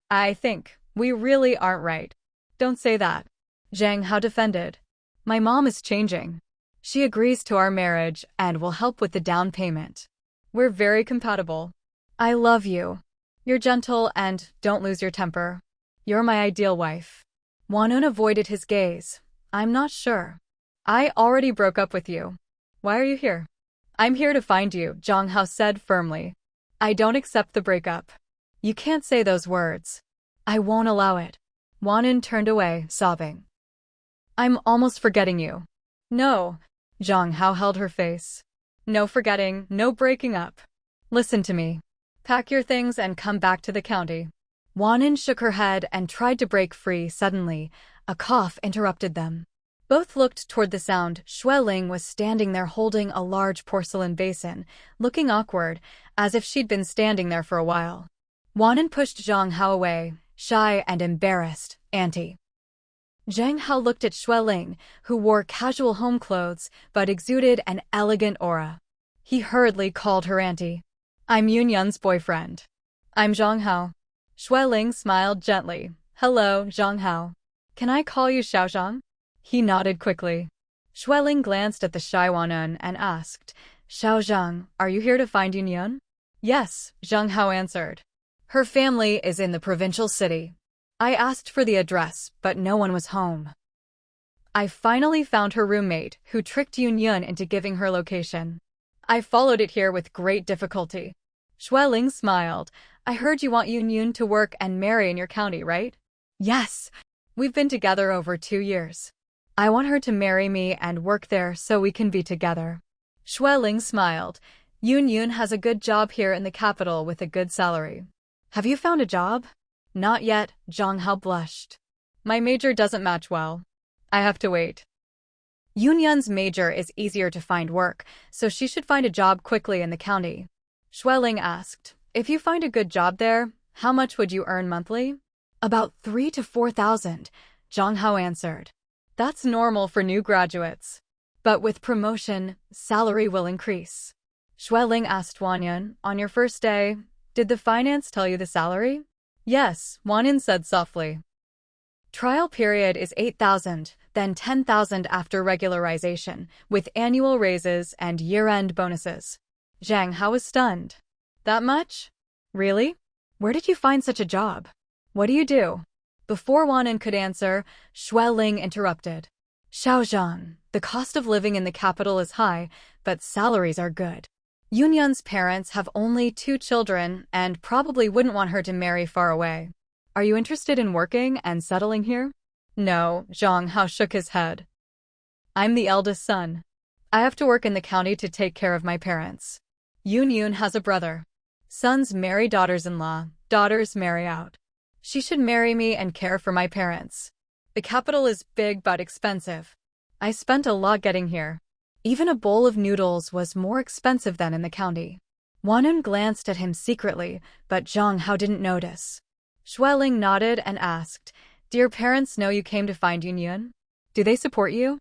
I think we really aren't right. Don't say that. Zhang Hao defended. My mom is changing. She agrees to our marriage and will help with the down payment. We're very compatible. I love you. You're gentle and don't lose your temper. You're my ideal wife. Wanun avoided his gaze. I'm not sure. I already broke up with you. Why are you here? I'm here to find you, Zhang Hao said firmly. I don't accept the breakup. You can't say those words. I won't allow it. Wanun turned away, sobbing. I'm almost forgetting you. No. Zhang Hao held her face. No forgetting, no breaking up. Listen to me. Pack your things and come back to the county. Wanun shook her head and tried to break free. Suddenly, a cough interrupted them. Both looked toward the sound. Xueling was standing there holding a large porcelain basin, looking awkward, as if she'd been standing there for a while. Wanun pushed Zhang Hao away, shy and embarrassed. Auntie. Zhang Hao looked at Xueling, who wore casual home clothes but exuded an elegant aura. He hurriedly called her auntie. I'm Yunyun's boyfriend. I'm Zhang Hao. Xueling smiled gently. Hello, Zhang Hao. Can I call you Xiaozhang? He nodded quickly. Xueling glanced at the shy Wanun and asked, Xiaozhang, are you here to find Yunyun? Yes, Zhang Hao answered. Her family is in the provincial city. I asked for the address, but no one was home. I finally found her roommate, who tricked Yunyun into giving her location. I followed it here with great difficulty. Xueling smiled. I heard you want Yunyun to work and marry in your county, right? Yes. We've been together over 2 years. I want her to marry me and work there so we can be together. Xueling smiled. Yunyun has a good job here in the capital with a good salary. Have you found a job? Not yet, Zhang Hao blushed. My major doesn't match well. I have to wait. Yunyun's major is easier to find work, so she should find a job quickly in the county. Xueling asked, if you find a good job there, how much would you earn monthly? About 3,000 to 4,000, Zhang Hao answered. That's normal for new graduates. But with promotion, salary will increase. Xueling asked Wanun, on your first day, did the finance tell you the salary? Yes, Wanun said softly. Trial period is 8,000, then 10,000 after regularization, with annual raises and year-end bonuses. Zhang Hao was stunned. That much? Really? Where did you find such a job? What do you do? Before Wanun could answer, Xueling interrupted. Xiaozhang, the cost of living in the capital is high, but salaries are good. Yunyun's parents have only 2 children and probably wouldn't want her to marry far away. Are you interested in working and settling here? No, Zhang Hao shook his head. I'm the eldest son. I have to work in the county to take care of my parents. Yunyun has a brother. Sons marry daughters-in-law, daughters marry out. She should marry me and care for my parents. The capital is big but expensive. I spent a lot getting here. Even a bowl of noodles was more expensive than in the county. Wanun glanced at him secretly, but Zhang Hao didn't notice. Xueling nodded and asked, do your parents know you came to find Yunyun? Do they support you?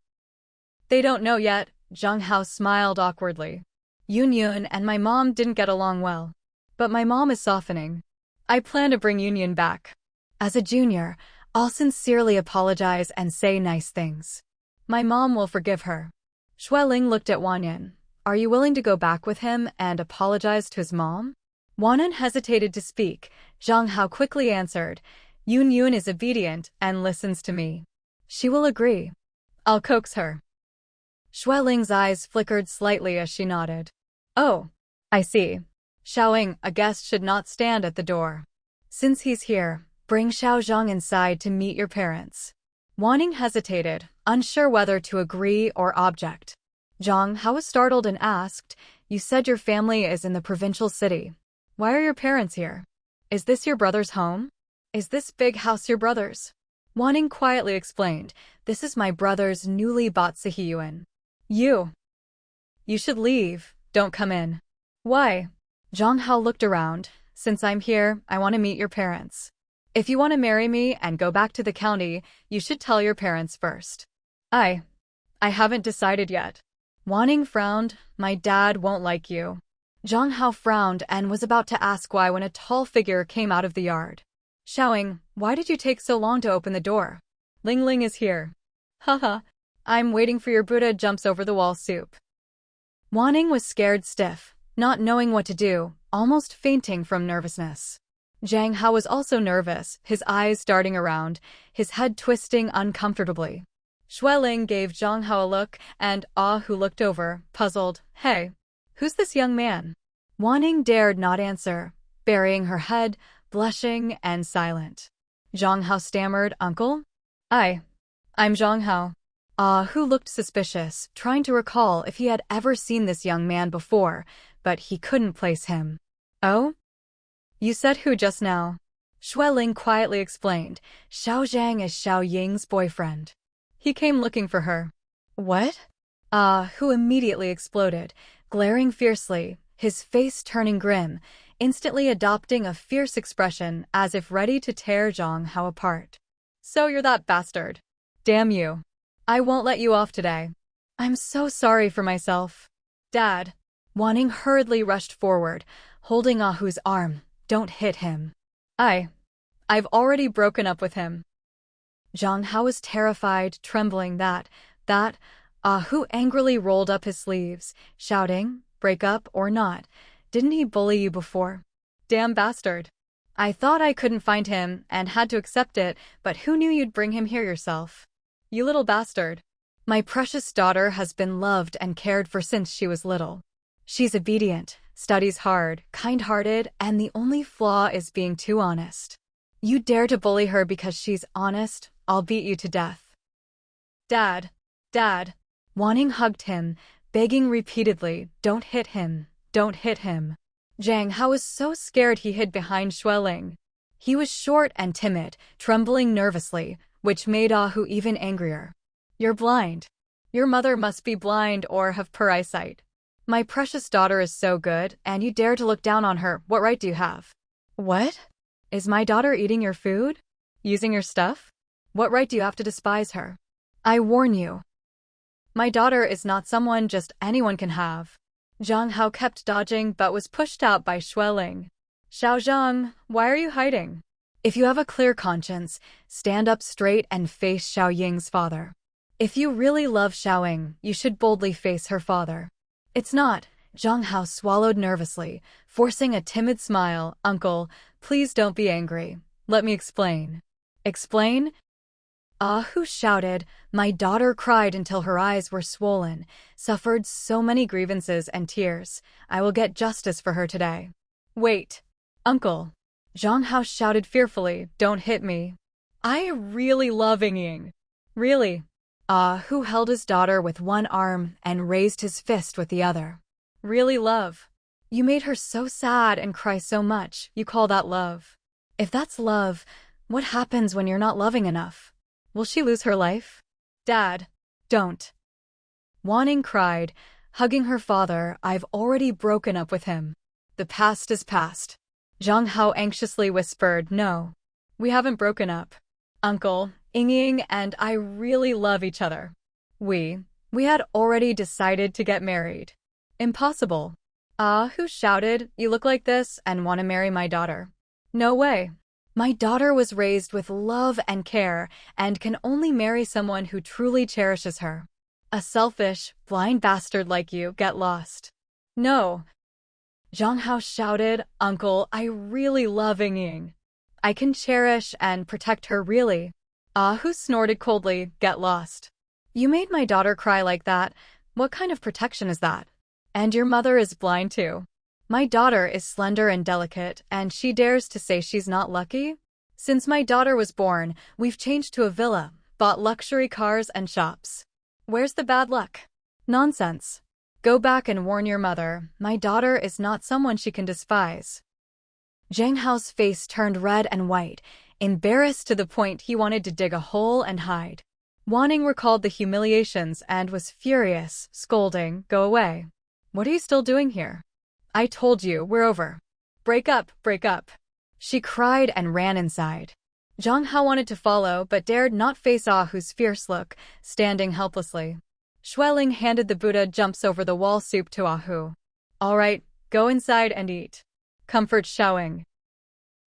They don't know yet, Zhang Hao smiled awkwardly. Yunyun and my mom didn't get along well. But my mom is softening. I plan to bring Yunyun back. As a junior, I'll sincerely apologize and say nice things. My mom will forgive her. Xueling looked at Wanun. are you willing to go back with him and apologize to his mom? Wanan hesitated to speak. Zhang Hao quickly answered, Yun Yun is obedient and listens to me. She will agree. I'll coax her. Xueling's eyes flickered slightly as she nodded. Oh, I see. Xiaoying, a guest should not stand at the door. Since he's here, bring Xiao Zhang inside to meet your parents. Waning hesitated, unsure whether to agree or object. Zhang Hao was startled and asked, You said your family is in the provincial city. Why are your parents here? Is this your brother's home? Is this big house your brother's? Waning quietly explained, This is my brother's newly bought Sihiyuan. You should leave, don't come in. Why? Zhang Hao looked around. Since I'm here, I want to meet your parents. If you want to marry me and go back to the county, you should tell your parents first. I haven't decided yet. Waning frowned, My dad won't like you. Zhang Hao frowned and was about to ask why when a tall figure came out of the yard. Xiaoying, why did you take so long to open the door? Ling Ling is here. Haha, I'm waiting for your Buddha jumps over the wall soup. Waning was scared stiff, not knowing what to do, almost fainting from nervousness. Zhang Hao was also nervous, his eyes darting around, his head twisting uncomfortably. Xueling gave Zhang Hao a look, and who looked over, puzzled, Hey, who's this young man? Waning dared not answer, burying her head, blushing and silent. Zhang Hao stammered, Uncle? I'm Zhang Hao. Hu looked suspicious, trying to recall if he had ever seen this young man before, but he couldn't place him. Oh? You said who just now? Xueling quietly explained, Xiao Zhang is Xiao Ying's boyfriend. He came looking for her. What? Hu immediately exploded, glaring fiercely, his face turning grim, instantly adopting a fierce expression as if ready to tear Zhang Hao apart. So you're that bastard. Damn you. I won't let you off today. I'm so sorry for myself. Dad. Waning hurriedly rushed forward, holding Hu's arm. Don't hit him. I've already broken up with him. Zhang Hao was terrified, trembling that Hu angrily rolled up his sleeves, shouting, Break up or not, didn't he bully you before? Damn bastard. I thought I couldn't find him and had to accept it, but who knew you'd bring him here yourself? You little bastard. My precious daughter has been loved and cared for since she was little. She's obedient, studies hard, kind-hearted, and the only flaw is being too honest. You dare to bully her because she's honest, I'll beat you to death. Dad. Waning hugged him, begging repeatedly, Don't hit him, don't hit him. Zhang Hao was so scared he hid behind Xueling. He was short and timid, trembling nervously, which made Hu even angrier. You're blind. Your mother must be blind or have poor eyesight. My precious daughter is so good, and you dare to look down on her. What right do you have? What? Is my daughter eating your food? Using your stuff? What right do you have to despise her? I warn you. My daughter is not someone just anyone can have. Zhang Hao kept dodging but was pushed out by Xueling. Xiao Zhang, why are you hiding? If you have a clear conscience, stand up straight and face Xiao Ying's father. If you really love Xiaoying, you should boldly face her father. It's not. Zhang Hao swallowed nervously, forcing a timid smile. Uncle, please don't be angry. Let me explain. Explain? Hu shouted. My daughter cried until her eyes were swollen, suffered so many grievances and tears. I will get justice for her today. Wait. Uncle. Zhang Hao shouted fearfully, Don't hit me. I really love Ying. Really? Hu held his daughter with one arm and raised his fist with the other. Really love. You made her so sad and cry so much, you call that love. If that's love, what happens when you're not loving enough? Will she lose her life? Dad, don't. Waning cried, hugging her father, I've already broken up with him. The past is past. Zhang Hao anxiously whispered, No. We haven't broken up. Uncle, Ying and I really love each other. We had already decided to get married. Impossible. Hu shouted, You look like this and want to marry my daughter. No way. My daughter was raised with love and care and can only marry someone who truly cherishes her. A selfish, blind bastard like you, get lost. No. Zhang Hao shouted, Uncle, I really love Ying. I can cherish and protect her really. Ah Hu snorted coldly, get lost. You made my daughter cry like that. What kind of protection is that? And your mother is blind too. My daughter is slender and delicate, and she dares to say she's not lucky? Since my daughter was born, we've changed to a villa, bought luxury cars and shops. Where's the bad luck? Nonsense. Go back and warn your mother, my daughter is not someone she can despise. Zhang Hao's face turned red and white, embarrassed to the point he wanted to dig a hole and hide. Wanning recalled the humiliations and was furious, scolding, go away. What are you still doing here? I told you, we're over. Break up, break up. She cried and ran inside. Zhang Hao wanted to follow but dared not face Ah Hu's fierce look, standing helplessly. Xueling handed the Buddha jumps-over-the-wall soup to Ah Hu. All right, go inside and eat. Comfort showing.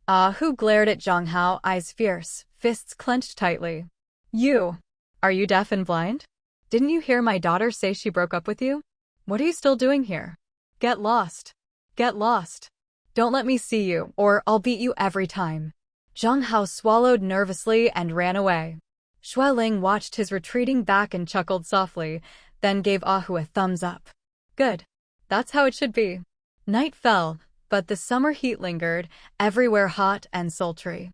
Ah Hu glared at Zhang Hao, eyes fierce, fists clenched tightly. You. Are you deaf and blind? Didn't you hear my daughter say she broke up with you? What are you still doing here? Get lost. Get lost. Don't let me see you, or I'll beat you every time. Zhang Hao swallowed nervously and ran away. Xueling watched his retreating back and chuckled softly, then gave Ah Hu a thumbs up. Good. That's how it should be. Night fell, but the summer heat lingered, everywhere hot and sultry.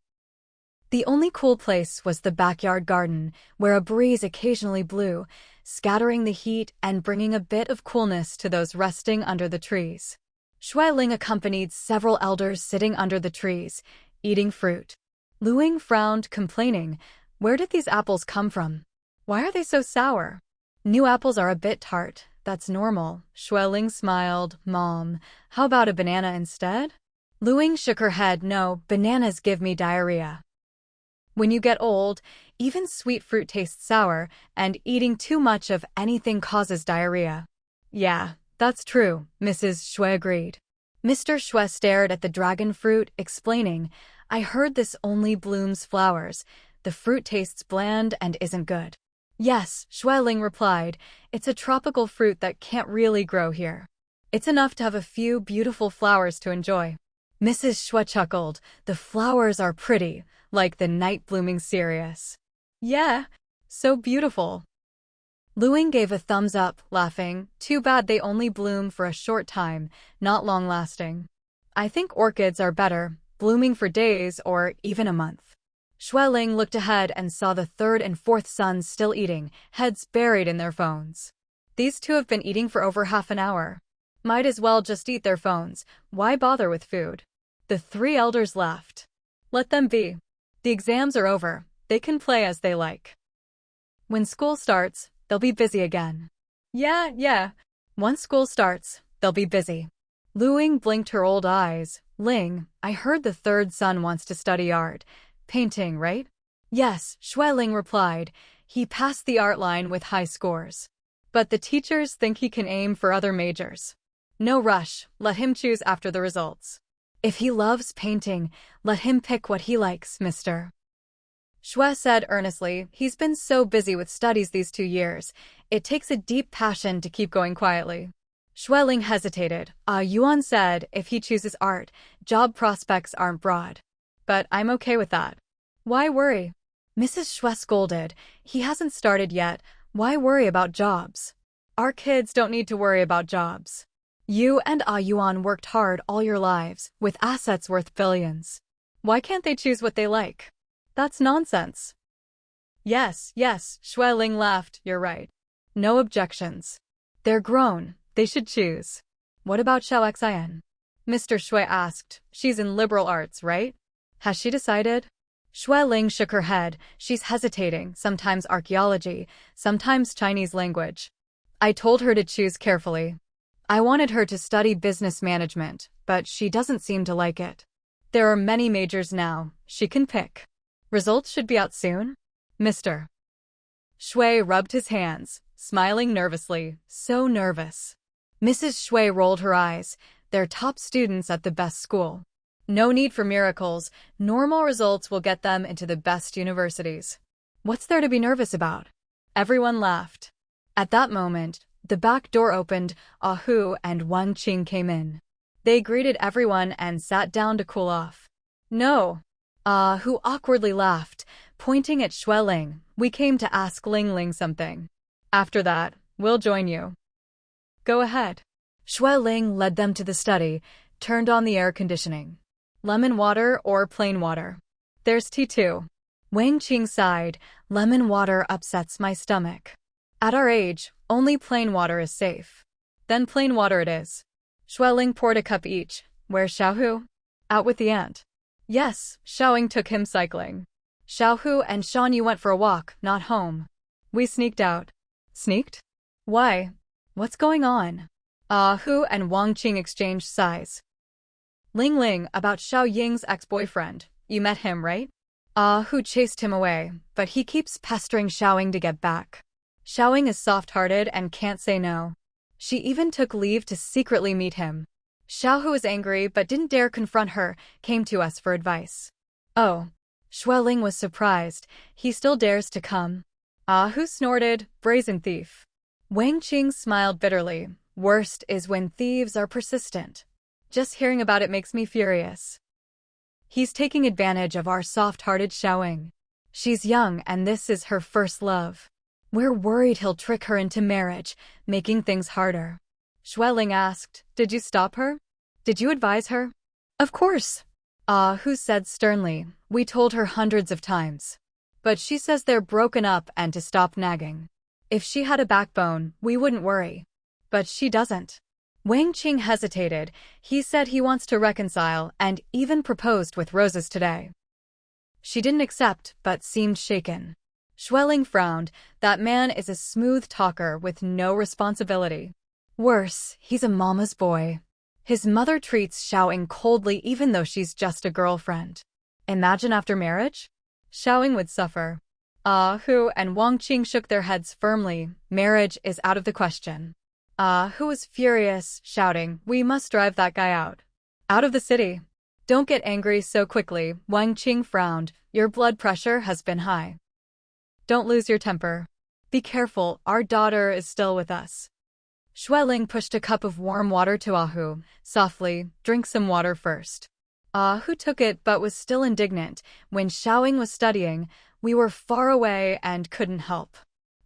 The only cool place was the backyard garden, where a breeze occasionally blew, scattering the heat and bringing a bit of coolness to those resting under the trees. Xueling accompanied several elders sitting under the trees, eating fruit. Lu Ying frowned, complaining, where did these apples come from? Why are they so sour? New apples are a bit tart, that's normal. Xueling smiled, Mom, how about a banana instead? Lu Ying shook her head, no, bananas give me diarrhea. When you get old, even sweet fruit tastes sour, and eating too much of anything causes diarrhea. Yeah, that's true, Mrs. Xue agreed. Mr. Xue stared at the dragon fruit, explaining, I heard this only blooms flowers. The fruit tastes bland and isn't good. Yes, Xueling replied, it's a tropical fruit that can't really grow here. It's enough to have a few beautiful flowers to enjoy. Mrs. Xue chuckled, the flowers are pretty, like the night blooming cereus. Yeah, so beautiful. Lu Ying gave a thumbs up, laughing, too bad they only bloom for a short time, not long-lasting. I think orchids are better, blooming for days or even a month. Xueling looked ahead and saw the third and fourth sons still eating, heads buried in their phones. These two have been eating for over half an hour. Might as well just eat their phones, why bother with food? The three elders left. Let them be. The exams are over, they can play as they like. When school starts, they'll be busy again. Yeah. Once school starts, they'll be busy. Lu Ying blinked her old eyes. Ling, I heard the third son wants to study art. Painting, right? Yes, Xueling replied. He passed the art line with high scores. But the teachers think he can aim for other majors. No rush, let him choose after the results. If he loves painting, let him pick what he likes, mister. Xue said earnestly, he's been so busy with studies these 2 years. It takes a deep passion to keep going quietly. Xueling hesitated. Yuan said if he chooses art, job prospects aren't broad. But I'm okay with that. Why worry? Mrs. Xue scolded. He hasn't started yet. Why worry about jobs? Our kids don't need to worry about jobs. You and Yuan worked hard all your lives, with assets worth billions. Why can't they choose what they like? That's nonsense. Yes, Xueling laughed, you're right. No objections. They're grown, they should choose. What about Xiao Xin? Mr. Xue asked, she's in liberal arts, right? Has she decided? Xueling shook her head, she's hesitating, sometimes archaeology, sometimes Chinese language. I told her to choose carefully. I wanted her to study business management, but she doesn't seem to like it. There are many majors now, she can pick. Results should be out soon? Mr. Xue rubbed his hands, smiling nervously, so nervous. Mrs. Xue rolled her eyes, they're top students at the best school. No need for miracles, normal results will get them into the best universities. What's there to be nervous about? Everyone laughed. At that moment, the back door opened, Ah Hu and Wang Qing came in. They greeted everyone and sat down to cool off. No. Ah Hu awkwardly laughed, pointing at Xueling. We came to ask Ling Ling something. After that, we'll join you. Go ahead. Xueling led them to the study, turned on the air conditioning. Lemon water or plain water? There's tea too. Wang Qing sighed. Lemon water upsets my stomach. At our age, only plain water is safe. Then plain water it is. Xueling poured a cup each. Where's Xiaohu? Out with the aunt. Yes, Xiaoying took him cycling. Xiaohu and Shanyu went for a walk, not home. We sneaked out. Sneaked? Why? What's going on? Ah Hu and Wang Qing exchanged sighs. Ling Ling, about Xiao Ying's ex-boyfriend. You met him, right? Ah Hu chased him away, but he keeps pestering Xiaoying to get back. Xiaoying is soft-hearted and can't say no. She even took leave to secretly meet him. Xiaohu was angry but didn't dare confront her, came to us for advice. Oh. Xueling was surprised. He still dares to come. Ah Hu snorted, brazen thief. Wang Qing smiled bitterly. Worst is when thieves are persistent. Just hearing about it makes me furious. He's taking advantage of our soft-hearted Xiaoying. She's young and this is her first love. We're worried he'll trick her into marriage, making things harder. Xueling asked, Did you stop her? Did you advise her? Of course. Ah Hu said sternly. We told her hundreds of times. But she says they're broken up and to stop nagging. If she had a backbone, we wouldn't worry. But she doesn't. Wang Qing hesitated. He said he wants to reconcile and even proposed with roses today. She didn't accept, but seemed shaken. Xueling frowned. That man is a smooth talker with no responsibility. Worse, he's a mama's boy. His mother treats Xiaoying coldly even though she's just a girlfriend. Imagine after marriage? Xiaoying would suffer. Ah Hu and Wang Qing shook their heads firmly. Marriage is out of the question. Ah Hu was furious, shouting, We must drive that guy out. Out of the city. Don't get angry so quickly, Wang Qing frowned. Your blood pressure has been high. Don't lose your temper. Be careful, our daughter is still with us. Xueling pushed a cup of warm water to Ah Hu. Softly, drink some water first. Ah Hu took it but was still indignant. When Xiaoying was studying, we were far away and couldn't help.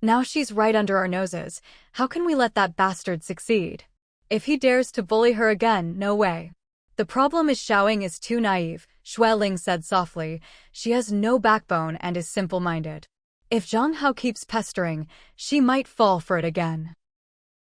Now she's right under our noses. How can we let that bastard succeed? If he dares to bully her again, no way. The problem is Xiaoying is too naive, Xueling said softly. She has no backbone and is simple-minded. If Zhang Hao keeps pestering, she might fall for it again.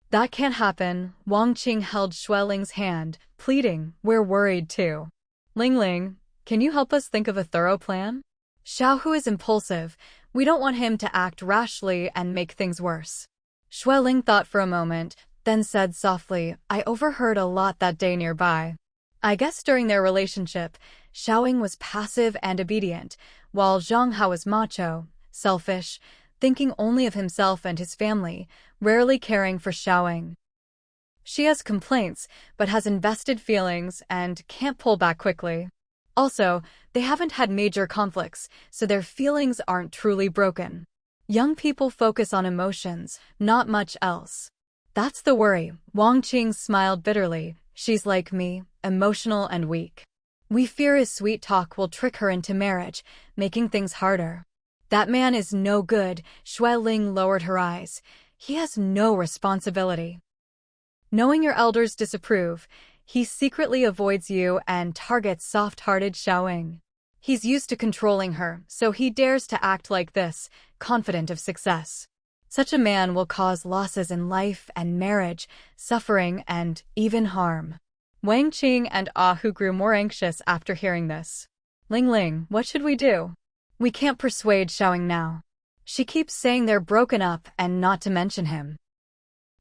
That can't happen. Wang Qing held Xueling's hand, pleading, We're worried too. Ling Ling, can you help us think of a thorough plan? Xiaohu is impulsive. We don't want him to act rashly and make things worse. Xueling thought for a moment, then said softly, I overheard a lot that day nearby. I guess during their relationship, Xiaoying was passive and obedient, while Zhang Hao was macho, selfish, thinking only of himself and his family, rarely caring for Xiaoying. She has complaints, but has invested feelings and can't pull back quickly. Also, they haven't had major conflicts, so their feelings aren't truly broken. Young people focus on emotions, not much else. That's the worry. Wang Qing smiled bitterly. She's like me, emotional and weak. We fear his sweet talk will trick her into marriage, making things harder. That man is no good, Xueling lowered her eyes. He has no responsibility. Knowing your elders disapprove, he secretly avoids you and targets soft-hearted Xiaoying. He's used to controlling her, so he dares to act like this, confident of success. Such a man will cause losses in life and marriage, suffering and even harm. Wang Qing and Ah Hu grew more anxious after hearing this. Ling Ling, what should we do? We can't persuade Xiaoying now. She keeps saying they're broken up and not to mention him.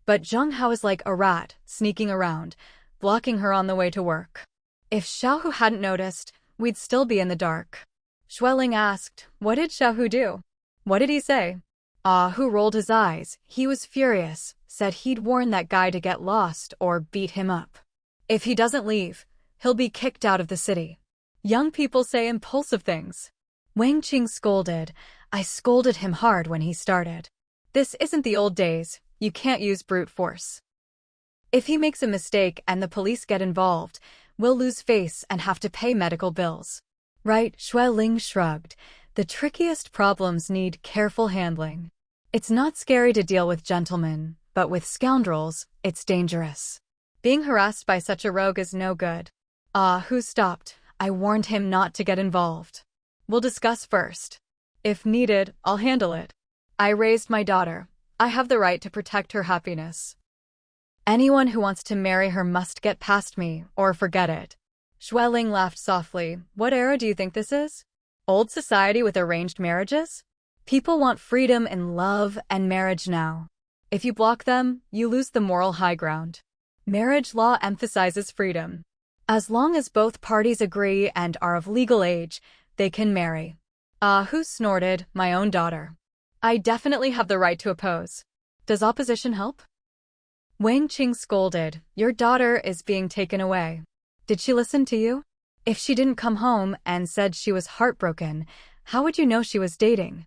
But Zhang Hao is like a rat, sneaking around, blocking her on the way to work. If Xiaohu hadn't noticed, we'd still be in the dark. Xueling asked, What did Xiaohu do? What did he say? Ah Hu rolled his eyes. He was furious, said he'd warn that guy to get lost or beat him up. If he doesn't leave, he'll be kicked out of the city. Young people say impulsive things. Wang Qing scolded. I scolded him hard when he started. This isn't the old days. You can't use brute force. If he makes a mistake and the police get involved, we'll lose face and have to pay medical bills. Right, Xue Ling shrugged. The trickiest problems need careful handling. It's not scary to deal with gentlemen, but with scoundrels, it's dangerous. Being harassed by such a rogue is no good. Who stopped? I warned him not to get involved. We'll discuss first. If needed, I'll handle it. I raised my daughter. I have the right to protect her happiness. Anyone who wants to marry her must get past me, or forget it. Xue Ling laughed softly. What era do you think this is? Old society with arranged marriages? People want freedom in love and marriage now. If you block them, you lose the moral high ground. Marriage law emphasizes freedom. As long as both parties agree and are of legal age, they can marry. Who snorted? My own daughter. I definitely have the right to oppose. Does opposition help? Wang Qing scolded. Your daughter is being taken away. Did she listen to you? If she didn't come home and said she was heartbroken, how would you know she was dating?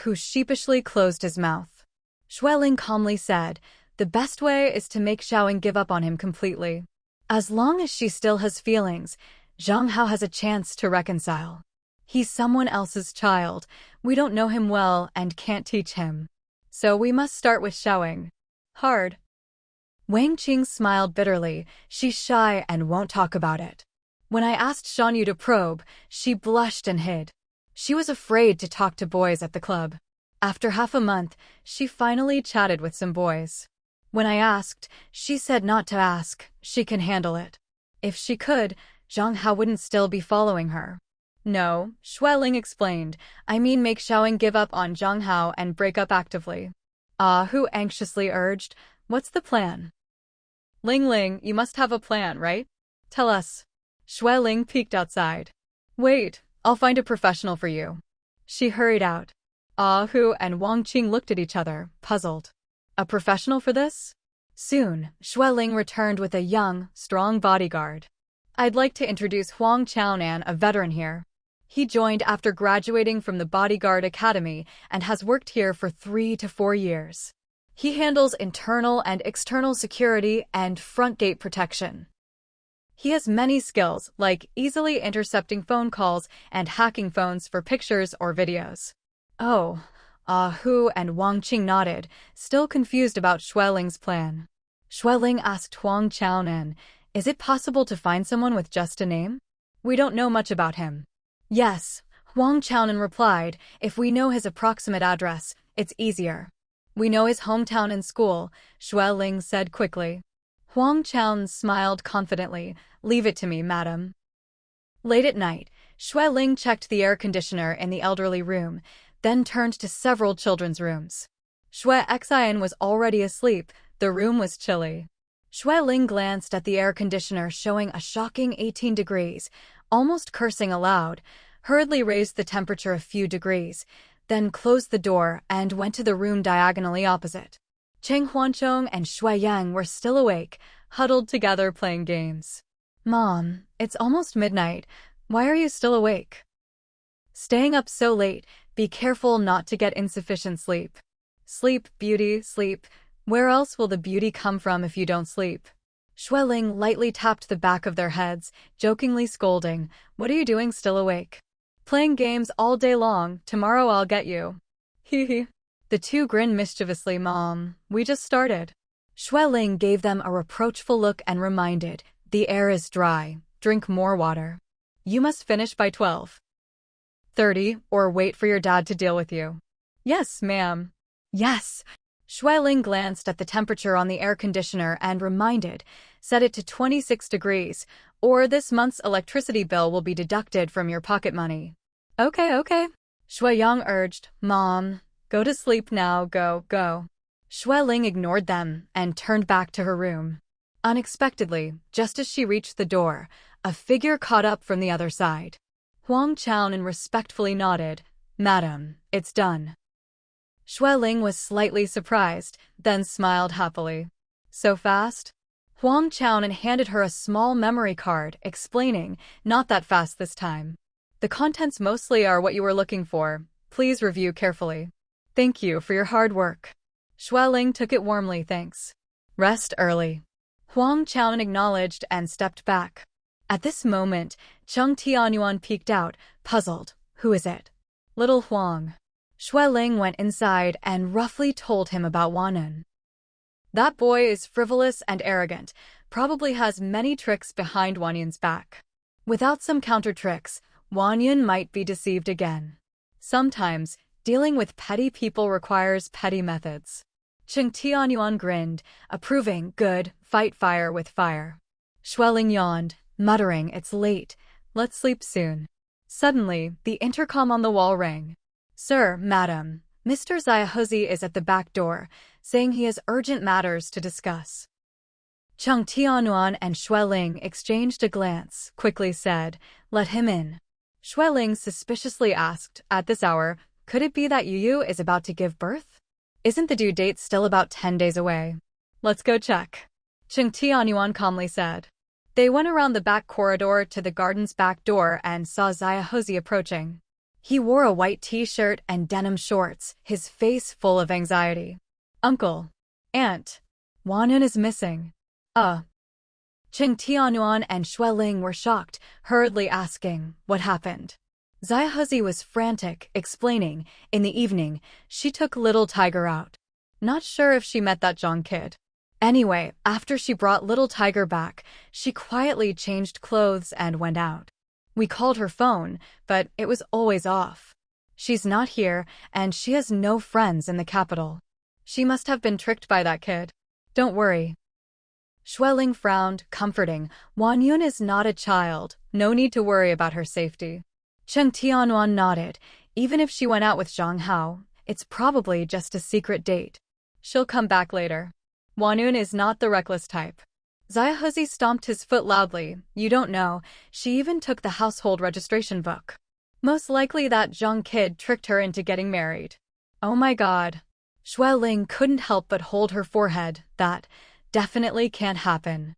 Who sheepishly closed his mouth. Xue Ling calmly said, the best way is to make Xiaoying give up on him completely. As long as she still has feelings, Zhang Hao has a chance to reconcile. He's someone else's child. We don't know him well and can't teach him. So we must start with Xiaoying. Hard. Wang Qing smiled bitterly. She's shy and won't talk about it. When I asked Shanyu to probe, she blushed and hid. She was afraid to talk to boys at the club. After half a month, she finally chatted with some boys. When I asked, she said not to ask, she can handle it. If she could, Zhang Hao wouldn't still be following her. No, Xue Ling explained, I mean make Xiaoying give up on Zhang Hao and break up actively. Who anxiously urged, what's the plan? Ling Ling, you must have a plan, right? Tell us. Xue Ling peeked outside. Wait, I'll find a professional for you. She hurried out. Hu and Wang Qing looked at each other, puzzled. A professional for this? Soon, Xue Ling returned with a young, strong bodyguard. I'd like to introduce Huang Chaonan, a veteran here. He joined after graduating from the Bodyguard Academy and has worked here for 3 to 4 years. He handles internal and external security and front gate protection. He has many skills, like easily intercepting phone calls and hacking phones for pictures or videos. Hu and Wang Qing nodded, still confused about Xue Ling's plan. Xue Ling asked Huang Chaonan, is it possible to find someone with just a name? We don't know much about him. Yes, Huang Chaonan replied, if we know his approximate address, it's easier. We know his hometown and school, Xue Ling said quickly. Huang Chaonan smiled confidently, leave it to me, madam. Late at night, Xue Ling checked the air conditioner in the elderly room, then turned to several children's rooms. Xue Xian was already asleep, the room was chilly. Xue Ling glanced at the air conditioner showing a shocking 18 degrees, almost cursing aloud, hurriedly raised the temperature a few degrees, then closed the door and went to the room diagonally opposite. Cheng Huanchong and Xue Yang were still awake, huddled together playing games. Mom, it's almost midnight. Why are you still awake? Staying up so late, be careful not to get insufficient sleep. Sleep, beauty, sleep. Where else will the beauty come from if you don't sleep? Xue Ling lightly tapped the back of their heads, jokingly scolding, what are you doing still awake? Playing games all day long, tomorrow I'll get you. Hee hee. The two grinned mischievously. Mom, we just started. Xue Ling gave them a reproachful look and reminded, the air is dry, drink more water. You must finish by 12:30 or wait for your dad to deal with you. Yes, ma'am. Yes. Xue Ling glanced at the temperature on the air conditioner and reminded, set it to 26 degrees, or this month's electricity bill will be deducted from your pocket money. Okay. Xue Yang urged, Mom, go to sleep now, go. Xue Ling ignored them and turned back to her room. Unexpectedly, just as she reached the door, a figure caught up from the other side. Huang Chaonan respectfully nodded, Madam, it's done. Xue Ling was slightly surprised, then smiled happily. So fast? Huang Chaonan handed her a small memory card, explaining, not that fast this time. The contents mostly are what you were looking for. Please review carefully. Thank you for your hard work. Xueling took it warmly, thanks. Rest early. Huang Chaoan acknowledged and stepped back. At this moment, Cheng Tianyuan peeked out, puzzled. Who is it? Little Huang. Xueling went inside and roughly told him about Wanyan. That boy is frivolous and arrogant, probably has many tricks behind Wanyan's back. Without some counter tricks, Wanyan might be deceived again. Sometimes, dealing with petty people requires petty methods. Cheng Tianyuan grinned, approving. Good, fight fire with fire. Xueling yawned, muttering, it's late, let's sleep soon. Suddenly, the intercom on the wall rang. Sir, madam, Mr. Xiaozi is at the back door, saying he has urgent matters to discuss. Cheng Tianyuan and Xueling exchanged a glance, quickly said, let him in. Xueling suspiciously asked, at this hour, could it be that Yu is about to give birth? Isn't the due date still about 10 days away? Let's go check. Cheng Tianyuan calmly said. They went around the back corridor to the garden's back door and saw Xiaozi approaching. He wore a white t-shirt and denim shorts, his face full of anxiety. Uncle. Aunt. Wanyan is missing. Cheng Tianyuan and Xueling were shocked, hurriedly asking, what happened? Xiaozi was frantic, explaining, in the evening, she took little Tiger out. Not sure if she met that Zhang kid. Anyway, after she brought little Tiger back, she quietly changed clothes and went out. We called her phone, but it was always off. She's not here, and she has no friends in the capital. She must have been tricked by that kid. Don't worry. Xueling frowned, comforting. Wanyan is not a child, no need to worry about her safety. Cheng Tianyuan nodded. Even if she went out with Zhang Hao, it's probably just a secret date. She'll come back later. Wanyan is not the reckless type. Xiaozi stomped his foot loudly. You don't know, she even took the household registration book. Most likely that Zhang kid tricked her into getting married. Oh my god. Xueling couldn't help but hold her forehead. That definitely can't happen.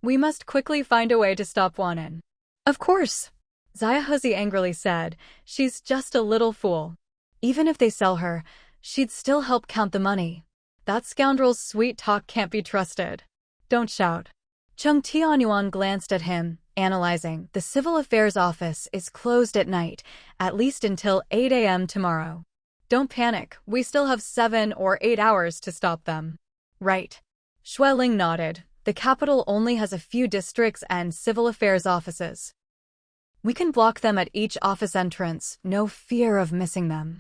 We must quickly find a way to stop Wanyan. Of course. Xiaozi angrily said, she's just a little fool. Even if they sell her, she'd still help count the money. That scoundrel's sweet talk can't be trusted. Don't shout. Cheng Tianyuan glanced at him, analyzing. The Civil Affairs office is closed at night, at least until 8 a.m. tomorrow. Don't panic, we still have 7 or 8 hours to stop them. Right. Xueling nodded. The capital only has a few districts and civil affairs offices. We can block them at each office entrance, no fear of missing them.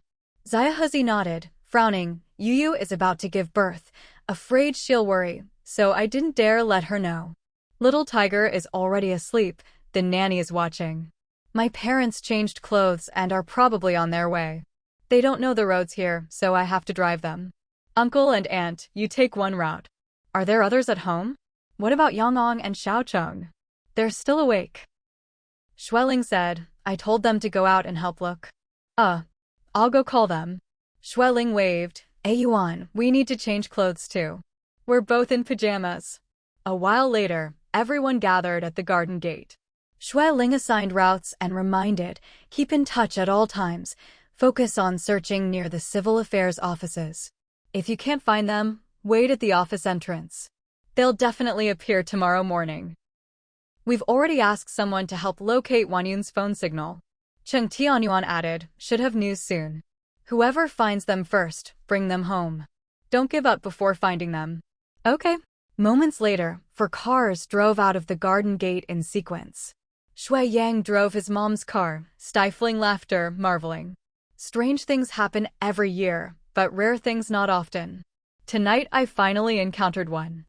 Xiaozi nodded, frowning. Yu is about to give birth, afraid she'll worry, so I didn't dare let her know. Little Tiger is already asleep, the nanny is watching. My parents changed clothes and are probably on their way. They don't know the roads here, so I have to drive them. Uncle and aunt, you take one route. Are there others at home? What about Yangong and Xiaocheng? They're still awake. Xueling said, I told them to go out and help look. I'll go call them. Xueling waved. Yuan, we need to change clothes too. We're both in pajamas. A while later, everyone gathered at the garden gate. Xueling assigned routes and reminded, keep in touch at all times, focus on searching near the civil affairs offices. If you can't find them, wait at the office entrance. They'll definitely appear tomorrow morning. We've already asked someone to help locate Wanyan's phone signal. Cheng Tianyuan added, should have news soon. Whoever finds them first, bring them home. Don't give up before finding them. Okay. Moments later, 4 cars drove out of the garden gate in sequence. Shui Yang drove his mom's car, stifling laughter, marveling. Strange things happen every year, but rare things not often. Tonight I finally encountered one.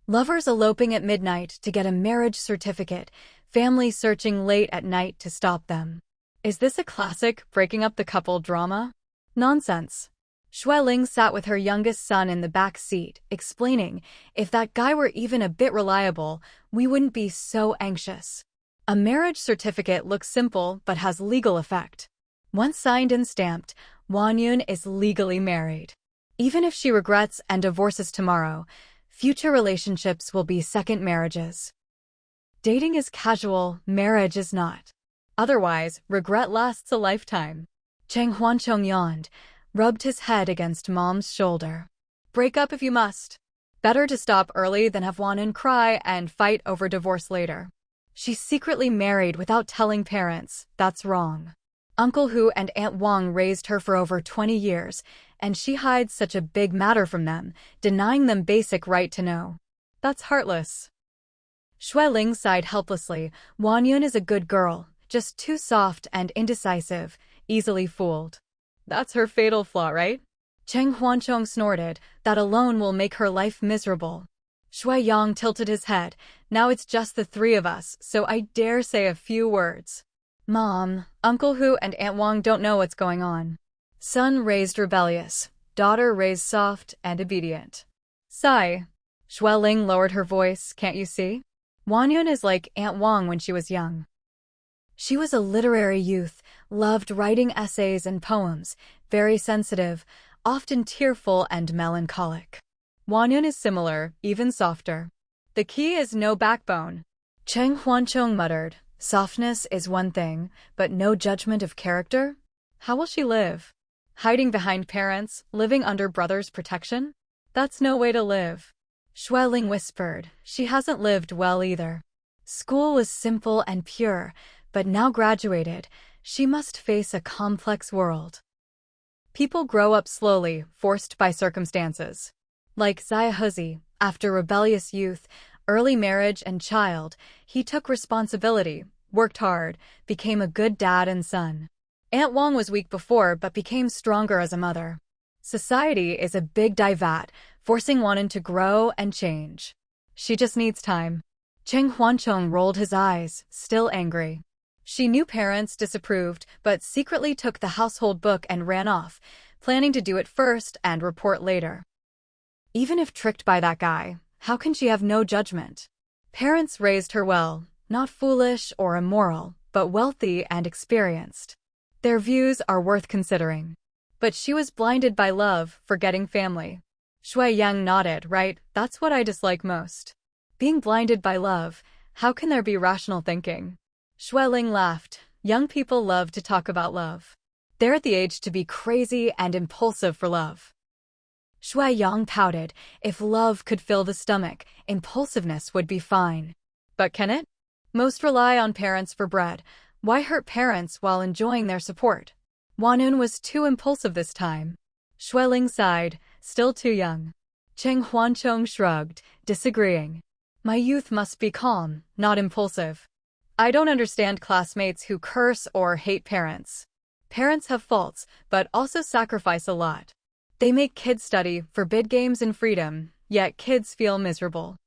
Lovers eloping at midnight to get a marriage certificate, family searching late at night to stop them. Is this a classic breaking up the couple drama? Nonsense. Xueling sat with her youngest son in the back seat, explaining, if that guy were even a bit reliable, we wouldn't be so anxious. A marriage certificate looks simple but has legal effect. Once signed and stamped, Wanyan is legally married. Even if she regrets and divorces tomorrow, future relationships will be second marriages. Dating is casual, marriage is not. Otherwise, regret lasts a lifetime. Cheng Huancheng yawned. rubbed his head against Mom's shoulder. Break up if you must. Better to stop early than have Wanun cry and fight over divorce later. She's secretly married without telling parents. That's wrong. Uncle Hu and Aunt Wang raised her for over 20 years, and she hides such a big matter from them, denying them basic right to know. That's heartless. Shui Ling sighed helplessly. Wanun is a good girl, just too soft and indecisive, easily fooled. That's her fatal flaw, right? Cheng Huanchong snorted. That alone will make her life miserable. Shui Yang tilted his head. Now it's just the three of us, so I dare say a few words. Mom, Uncle Hu and Aunt Wang don't know what's going on. Son raised rebellious, daughter raised soft and obedient. Sigh. Shui Ling lowered her voice. Can't you see? Wanun is like Aunt Wang when she was young. She was a literary youth, loved writing essays and poems, very sensitive, often tearful and melancholic. Wanun is similar, even softer. The key is no backbone. Cheng Huanchong muttered. Softness is one thing, but no judgment of character? How will she live? Hiding behind parents, living under brothers' protection? That's no way to live. Shui Ling whispered. She hasn't lived well either. School was simple and pure, but now graduated, she must face a complex world. People grow up slowly, forced by circumstances. Like Xiaohuzi, after rebellious youth, early marriage and child, he took responsibility, worked hard, became a good dad and son. Aunt Wang was weak before but became stronger as a mother. Society is a big divat, forcing Wanun to grow and change. She just needs time. Cheng Huanchong rolled his eyes, still angry. She knew parents disapproved, but secretly took the household book and ran off, planning to do it first and report later. Even if tricked by that guy, how can she have no judgment? Parents raised her well, not foolish or immoral, but wealthy and experienced. Their views are worth considering. But she was blinded by love, forgetting family. Shui Yang nodded. Right, that's what I dislike most. Being blinded by love, how can there be rational thinking? Shui Ling laughed. Young people love to talk about love. They're at the age to be crazy and impulsive for love. Shui Yang pouted. If love could fill the stomach, impulsiveness would be fine. But can it? Most rely on parents for bread. Why hurt parents while enjoying their support? Wanun was too impulsive this time. Shui Ling sighed. Still too young. Cheng Huanchong shrugged, disagreeing. My youth must be calm, not impulsive. I don't understand classmates who curse or hate parents. Parents have faults, but also sacrifice a lot. They make kids study, forbid games and freedom, yet kids feel miserable.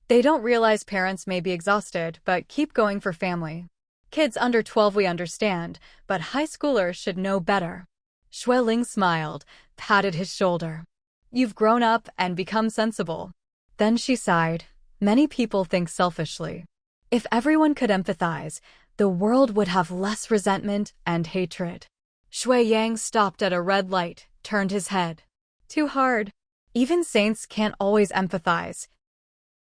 They don't realize parents may be exhausted, but keep going for family. Kids under 12 we understand, but high schoolers should know better. Shui Ling smiled, patted his shoulder. You've grown up and become sensible. Then she sighed. Many people think selfishly. If everyone could empathize, the world would have less resentment and hatred. Shui Yang stopped at a red light, turned his head. Too hard. Even saints can't always empathize.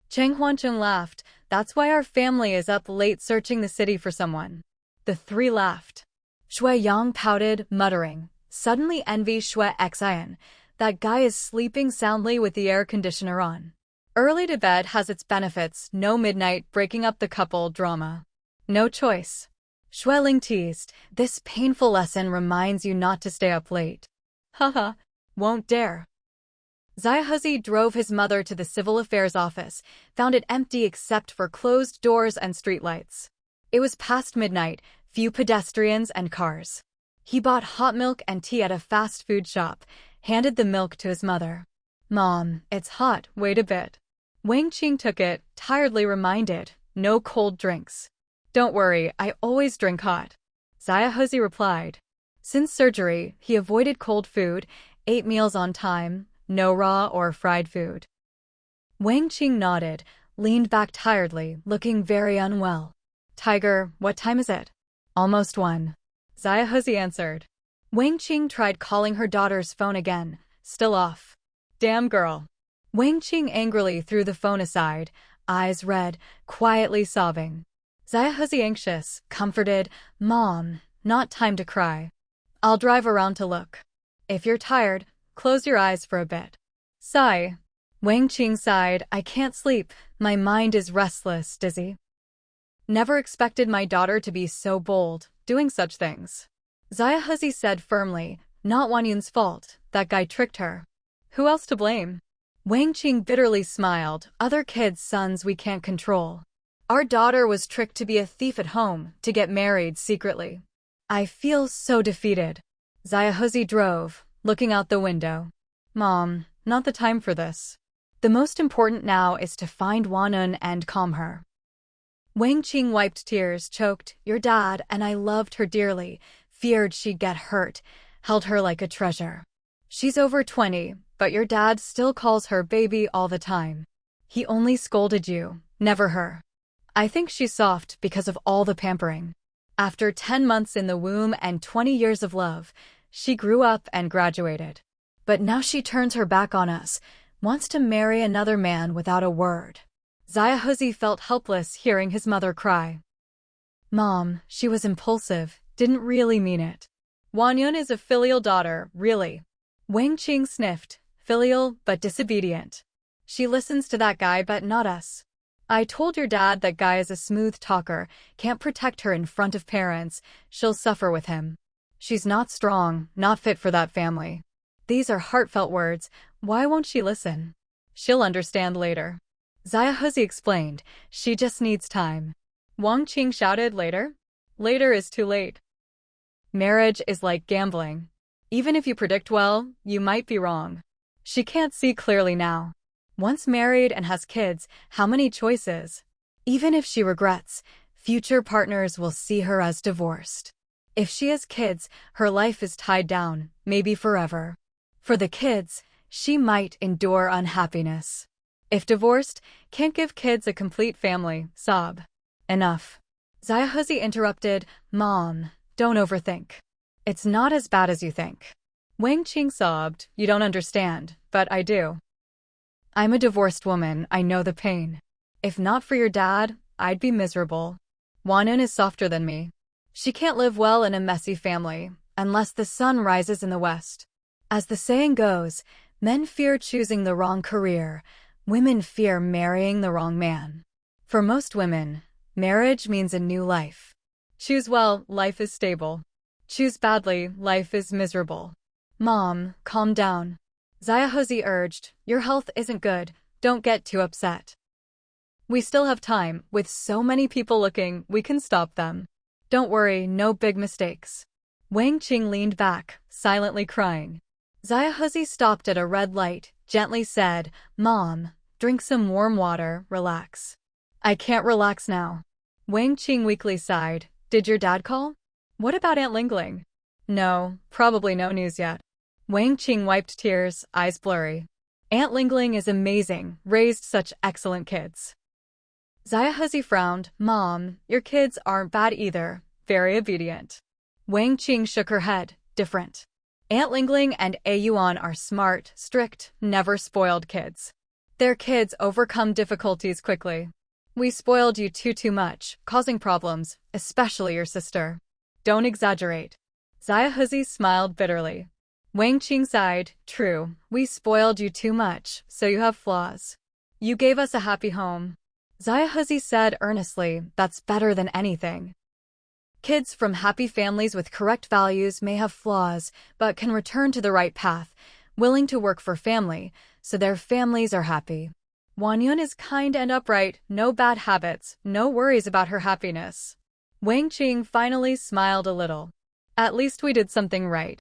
Cheng Huancheng laughed. That's why our family is up late searching the city for someone. The three laughed. Shui Yang pouted, muttering. Suddenly envy Shui Xian. That guy is sleeping soundly with the air conditioner on. Early to bed has its benefits, no midnight breaking up the couple drama. No choice. Shui Ling teased. This painful lesson reminds you not to stay up late. Haha, won't dare. Xiaohuzi drove his mother to the civil affairs office, found it empty except for closed doors and streetlights. It was past midnight, few pedestrians and cars. He bought hot milk and tea at a fast food shop, handed the milk to his mother. Mom, it's hot, wait a bit. Wang Qing took it, tiredly reminded, no cold drinks. Don't worry, I always drink hot. Xiaohuzi replied. Since surgery, he avoided cold food, ate meals on time, no raw or fried food. Wang Qing nodded, leaned back tiredly, looking very unwell. Tiger, what time is it? Almost 1. Xiaohuzi answered. Wang Qing tried calling her daughter's phone again, still off. Damn girl. Wang Qing angrily threw the phone aside, eyes red, quietly sobbing. Xiaohuzi anxious, comforted, Mom, not time to cry. I'll drive around to look. If you're tired, close your eyes for a bit. Sigh. Wang Qing sighed, I can't sleep. My mind is restless, dizzy. Never expected my daughter to be so bold, doing such things. Xiaohuzi said firmly, not Wanyun's fault, that guy tricked her. Who else to blame? Wang Qing bitterly smiled, other kids' sons we can't control. Our daughter was tricked to be a thief at home, to get married secretly. I feel so defeated. Xiaohuzi drove, looking out the window. Mom, not the time for this. The most important now is to find Wanun and calm her. Wang Qing wiped tears, choked, your dad and I loved her dearly, feared she'd get hurt, held her like a treasure. She's over 20, but your dad still calls her baby all the time. He only scolded you, never her. I think she's soft because of all the pampering. After 10 months in the womb and 20 years of love, she grew up and graduated. But now she turns her back on us, wants to marry another man without a word. Xiaohuzi felt helpless hearing his mother cry. Mom, she was impulsive, didn't really mean it. Wanyun is a filial daughter, really. Wang Qing sniffed, filial but disobedient. She listens to that guy but not us. I told your dad that guy is a smooth talker, can't protect her in front of parents, she'll suffer with him. She's not strong, not fit for that family. These are heartfelt words, why won't she listen? She'll understand later. Xiaohuzi explained, she just needs time. Wang Qing shouted, later? Later is too late. Marriage is like gambling. Even if you predict well, you might be wrong. She can't see clearly now. Once married and has kids, how many choices? Even if she regrets, future partners will see her as divorced. If she has kids, her life is tied down, maybe forever. For the kids, she might endure unhappiness. If divorced, can't give kids a complete family, sob. Enough. Xiaohuzi interrupted, Mom, don't overthink. It's not as bad as you think. Wang Qing sobbed, you don't understand, but I do. I'm a divorced woman, I know the pain. If not for your dad, I'd be miserable. Wanun is softer than me. She can't live well in a messy family, unless the sun rises in the west. As the saying goes, men fear choosing the wrong career, women fear marrying the wrong man. For most women, marriage means a new life. Choose well, life is stable. Choose badly, life is miserable. Mom, calm down. Xiaohuzi urged, your health isn't good, don't get too upset. We still have time, with so many people looking, we can stop them. Don't worry, no big mistakes. Wang Qing leaned back, silently crying. Xiaohuzi stopped at a red light, gently said, Mom, drink some warm water, relax. I can't relax now. Wang Qing weakly sighed, did your dad call? What about Aunt Lingling? No, probably no news yet. Wang Qing wiped tears, eyes blurry. Aunt Lingling is amazing, raised such excellent kids. Xiaohuzi frowned, Mom, your kids aren't bad either, very obedient. Wang Qing shook her head, different. Aunt Lingling and A Yuan are smart, strict, never spoiled kids. Their kids overcome difficulties quickly. We spoiled you too much, causing problems, especially your sister. Don't exaggerate. Xiaohuzi smiled bitterly. Wang Qing sighed, true, we spoiled you too much, so you have flaws. You gave us a happy home. Xiaohuzi said earnestly, that's better than anything. Kids from happy families with correct values may have flaws, but can return to the right path, willing to work for family, so their families are happy. Wanyun is kind and upright, no bad habits, no worries about her happiness. Wang Qing finally smiled a little. At least we did something right.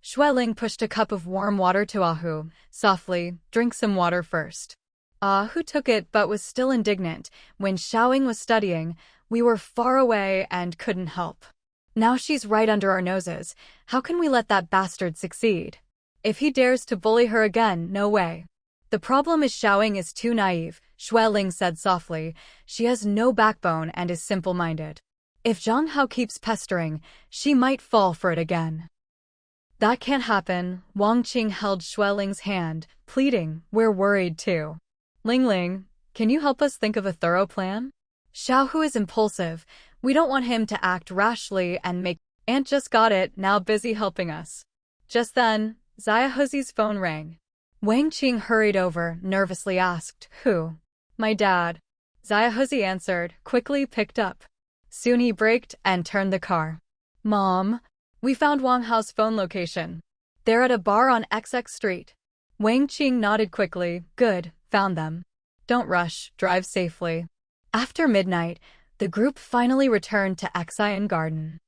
Xueling pushed a cup of warm water to Ahu, softly, drink some water first. Ahu took it but was still indignant. When Xiaoing was studying, we were far away and couldn't help. Now she's right under our noses. How can we let that bastard succeed? If he dares to bully her again, no way. The problem is Xiaoing is too naive, Xueling said softly. She has no backbone and is simple-minded. If Zhang Hao keeps pestering, she might fall for it again. That can't happen. Wang Qing held Xueling's hand, pleading, we're worried too. Lingling, can you help us think of a thorough plan? Xiaohu is impulsive. We don't want him to act rashly and make... Aunt just got it, now busy helping us. Just then, Xiaohuzi's phone rang. Wang Qing hurried over, nervously asked, "Who?" "My dad." Xiaohuzi answered, quickly picked up. Soon he braked and turned the car. "Mom, we found Wang Hao's phone location. They're at a bar on XX Street." Wang Qing nodded quickly. "Good, found them. Don't rush, drive safely." After midnight, the group finally returned to Xian Garden.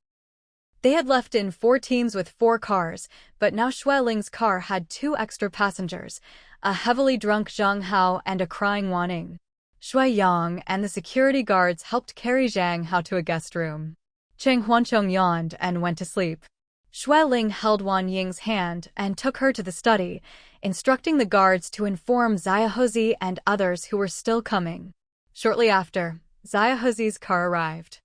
They had left in 4 teams with 4 cars, but now Xueling's car had 2 extra passengers, a heavily drunk Zhang Hao and a crying Wan Ying. Shui Yang and the security guards helped carry Zhang Hao to a guest room. Cheng Huancheng yawned and went to sleep. Xueling held Wan Ying's hand and took her to the study, instructing the guards to inform Xiaohuzi and others who were still coming. Shortly after, Xiaohuzi's car arrived.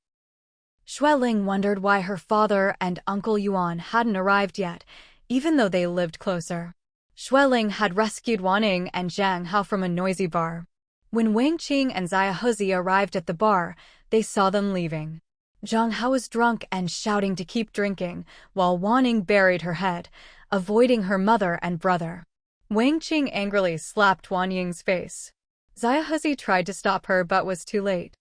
Xueling wondered why her father and Uncle Yuan hadn't arrived yet, even though they lived closer. Xueling had rescued Wan Ying and Zhang Hao from a noisy bar. When Wang Qing and Xiaohuzi arrived at the bar, they saw them leaving. Zhang Hao was drunk and shouting to keep drinking, while Wan Ying buried her head, avoiding her mother and brother. Wang Qing angrily slapped Wan Ying's face. Xiaohuzi tried to stop her but was too late.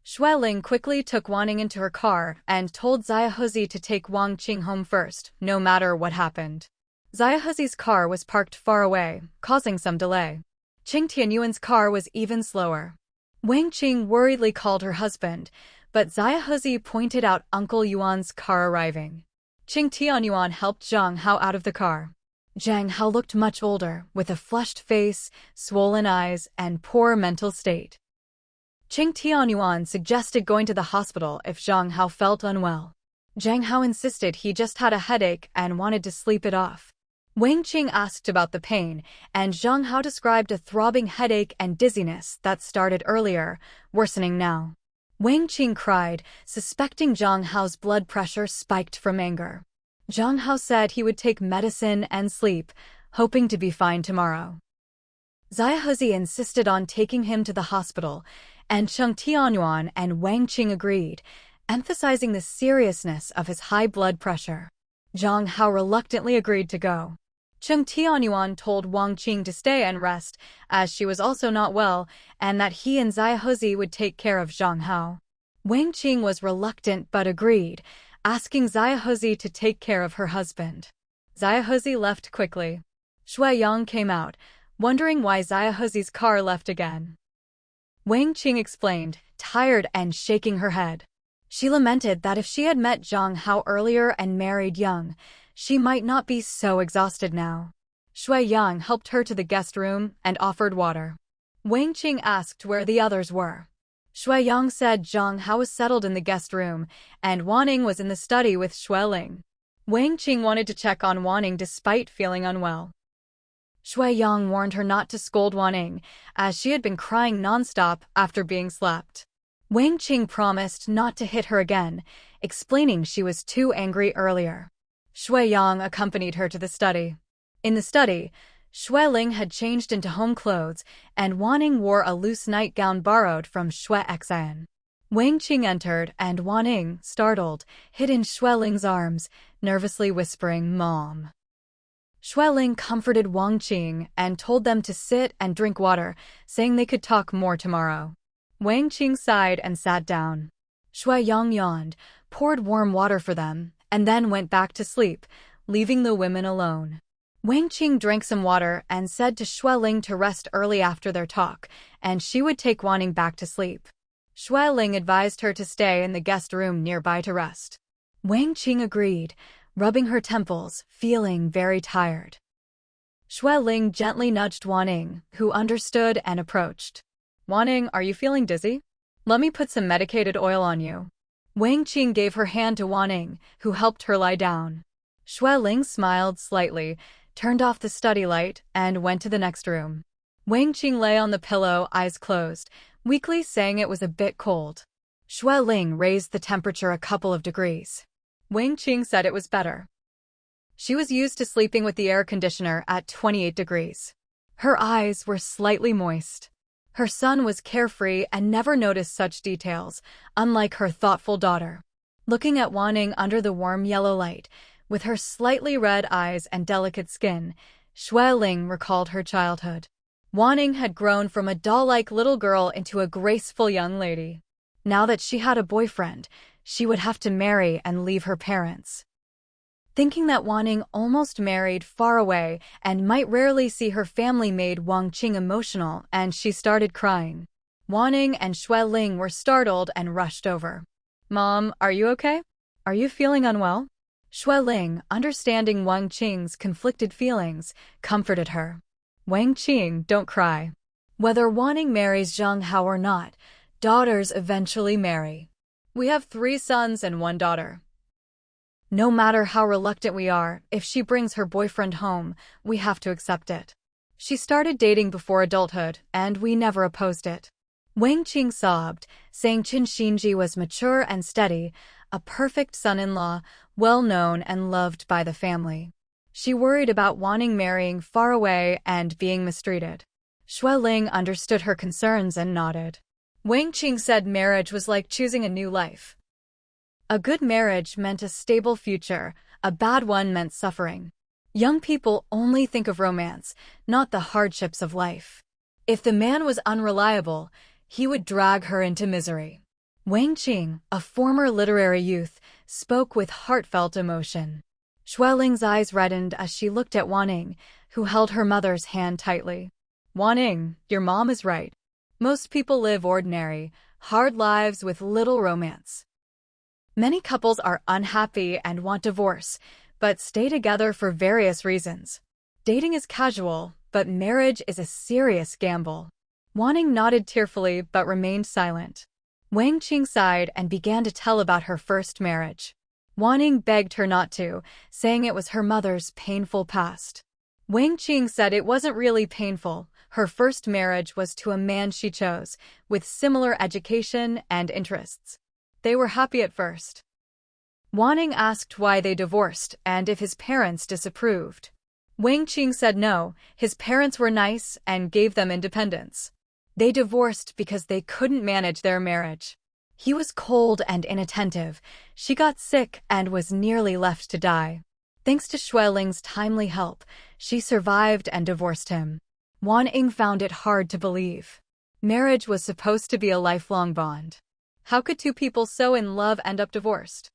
Xueling quickly took Wan Ying into her car and told Xiaohuzi to take Wang Qing home first, no matter what happened. Xiaohuzi's car was parked far away, causing some delay. Qing Tianyuan's car was even slower. Wang Qing worriedly called her husband, but Xiaohuzi pointed out Uncle Yuan's car arriving. Qing Tianyuan helped Zhang Hao out of the car. Zhang Hao looked much older, with a flushed face, swollen eyes, and poor mental state. Qing Tianyuan suggested going to the hospital if Zhang Hao felt unwell. Zhang Hao insisted he just had a headache and wanted to sleep it off. Wang Qing asked about the pain, and Zhang Hao described a throbbing headache and dizziness that started earlier, worsening now. Wang Qing cried, suspecting Zhang Hao's blood pressure spiked from anger. Zhang Hao said he would take medicine and sleep, hoping to be fine tomorrow. Xiaohuzi insisted on taking him to the hospital, and Qing Tianyuan and Wang Qing agreed, emphasizing the seriousness of his high blood pressure. Zhang Hao reluctantly agreed to go. Qing Tianyuan told Wang Qing to stay and rest, as she was also not well, and that he and Xiaohuzi would take care of Zhang Hao. Wang Qing was reluctant but agreed, asking Xiaohuzi to take care of her husband. Xiaohuzi left quickly. Shui Yang came out, wondering why Xiaohuzi's car left again. Wang Qing explained, tired and shaking her head. She lamented that if she had met Zhang Hao earlier and married young, she might not be so exhausted now. Shui Yang helped her to the guest room and offered water. Wang Qing asked where the others were. Shui Yang said Zhang Hao was settled in the guest room, and Wan Ying was in the study with Xueling. Wang Qing wanted to check on Wan Ying despite feeling unwell. Shui Yang warned her not to scold Wan Ying, as she had been crying nonstop after being slapped. Wang Qing promised not to hit her again, explaining she was too angry earlier. Shui Yang accompanied her to the study. In the study, Xueling had changed into home clothes, and Wan Ying wore a loose nightgown borrowed from Shui Xian. Wang Qing entered, and Wan Ying, startled, hid in Xueling's arms, nervously whispering, "Mom." Xueling comforted Wang Qing and told them to sit and drink water, saying they could talk more tomorrow. Wang Qing sighed and sat down. Shui Yang yawned, poured warm water for them, and then went back to sleep, leaving the women alone. Wang Qing drank some water and said to Xueling to rest early after their talk, and she would take Wan Ying back to sleep. Xueling advised her to stay in the guest room nearby to rest. Wang Qing agreed, rubbing her temples, feeling very tired. Xueling gently nudged Wan Ying, who understood and approached. "Wan Ying, are you feeling dizzy? Let me put some medicated oil on you." Wang Qing gave her hand to Wan Ying, who helped her lie down. Xueling smiled slightly, turned off the study light, and went to the next room. Wang Qing lay on the pillow, eyes closed, weakly saying it was a bit cold. Xueling raised the temperature a couple of degrees. Wang Qing said it was better. She was used to sleeping with the air conditioner at 28 degrees. Her eyes were slightly moist. Her son was carefree and never noticed such details, unlike her thoughtful daughter. Looking at Wan Ying under the warm yellow light, With her slightly red eyes and delicate skin, Xue Ling recalled her childhood. Wanning had grown from a doll-like little girl into a graceful young lady. Now that she had a boyfriend, she would have to marry and leave her parents. Thinking that Wanning almost married far away and might rarely see her family made Wang Qing emotional, and she started crying. Wanning and Xue Ling were startled and rushed over. "Mom, are you okay? Are you feeling unwell?" Xue Ling, understanding Wang Qing's conflicted feelings, comforted her. "Wang Qing, don't cry. Whether Wanning marries Zhang Hao or not, daughters eventually marry. We have 3 sons and 1 daughter. No matter how reluctant we are, if she brings her boyfriend home, we have to accept it. She started dating before adulthood, and we never opposed it." Wang Qing sobbed, saying Qin Xinji was mature and steady, a perfect son-in-law, well-known and loved by the family. She worried about Wanning marrying far away and being mistreated. Xue Ling understood her concerns and nodded. Wang Qing said marriage was like choosing a new life. A good marriage meant a stable future, a bad one meant suffering. Young people only think of romance, not the hardships of life. If the man was unreliable, he would drag her into misery. Wang Qing, a former literary youth, spoke with heartfelt emotion. Xue Ling's eyes reddened as she looked at Wanning, who held her mother's hand tightly. "Wanning, your mom is right. Most people live ordinary, hard lives with little romance. Many couples are unhappy and want divorce, but stay together for various reasons. Dating is casual, but marriage is a serious gamble." Wanning nodded tearfully but remained silent. Wang Qing sighed and began to tell about her first marriage. Wanning begged her not to, saying it was her mother's painful past. Wang Qing said it wasn't really painful. Her first marriage was to a man she chose, with similar education and interests. They were happy at first. Wanning asked why they divorced and if his parents disapproved. Wang Qing said no, his parents were nice and gave them independence. They divorced because they couldn't manage their marriage. He was cold and inattentive. She got sick and was nearly left to die. Thanks to Xue Ling's timely help, she survived and divorced him. Wanning found it hard to believe. Marriage was supposed to be a lifelong bond. How could 2 people so in love end up divorced?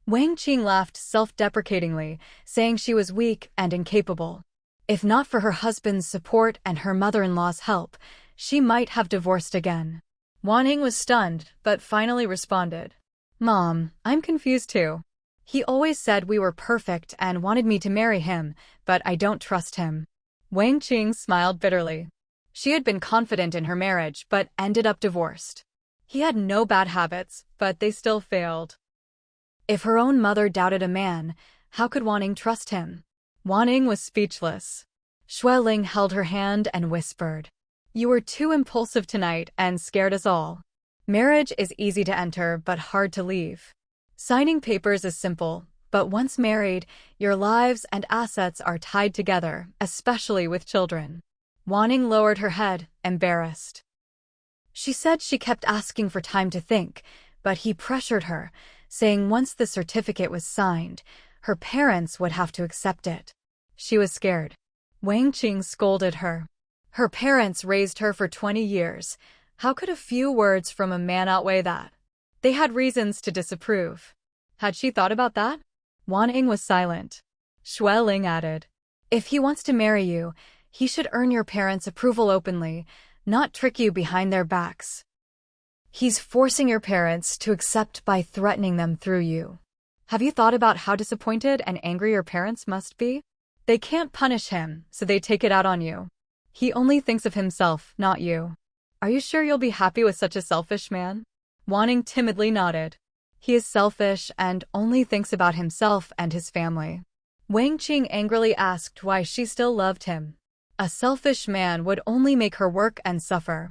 Wang Qing laughed self-deprecatingly, saying she was weak and incapable. If not for her husband's support and her mother-in-law's help, she might have divorced again. Wanning was stunned, but finally responded. "Mom, I'm confused too. He always said we were perfect and wanted me to marry him, but I don't trust him." Wang Qing smiled bitterly. She had been confident in her marriage, but ended up divorced. He had no bad habits, but they still failed. If her own mother doubted a man, how could Wanning trust him? Wanning was speechless. Xue Ling held her hand and whispered, "You were too impulsive tonight and scared us all. Marriage is easy to enter but hard to leave. Signing papers is simple, but once married, your lives and assets are tied together, especially with children." Wanning lowered her head, embarrassed. She said she kept asking for time to think, but he pressured her, saying once the certificate was signed, her parents would have to accept it. She was scared. Wang Qing scolded her. Her parents raised her for 20 years. How could a few words from a man outweigh that? They had reasons to disapprove. Had she thought about that? Wanning was silent. Xue Ling added, "If he wants to marry you, he should earn your parents' approval openly, not trick you behind their backs. He's forcing your parents to accept by threatening them through you. Have you thought about how disappointed and angry your parents must be? They can't punish him, so they take it out on you. He only thinks of himself, not you. Are you sure you'll be happy with such a selfish man?" Wanning timidly nodded. He is selfish and only thinks about himself and his family. Wang Qing angrily asked why she still loved him. A selfish man would only make her work and suffer.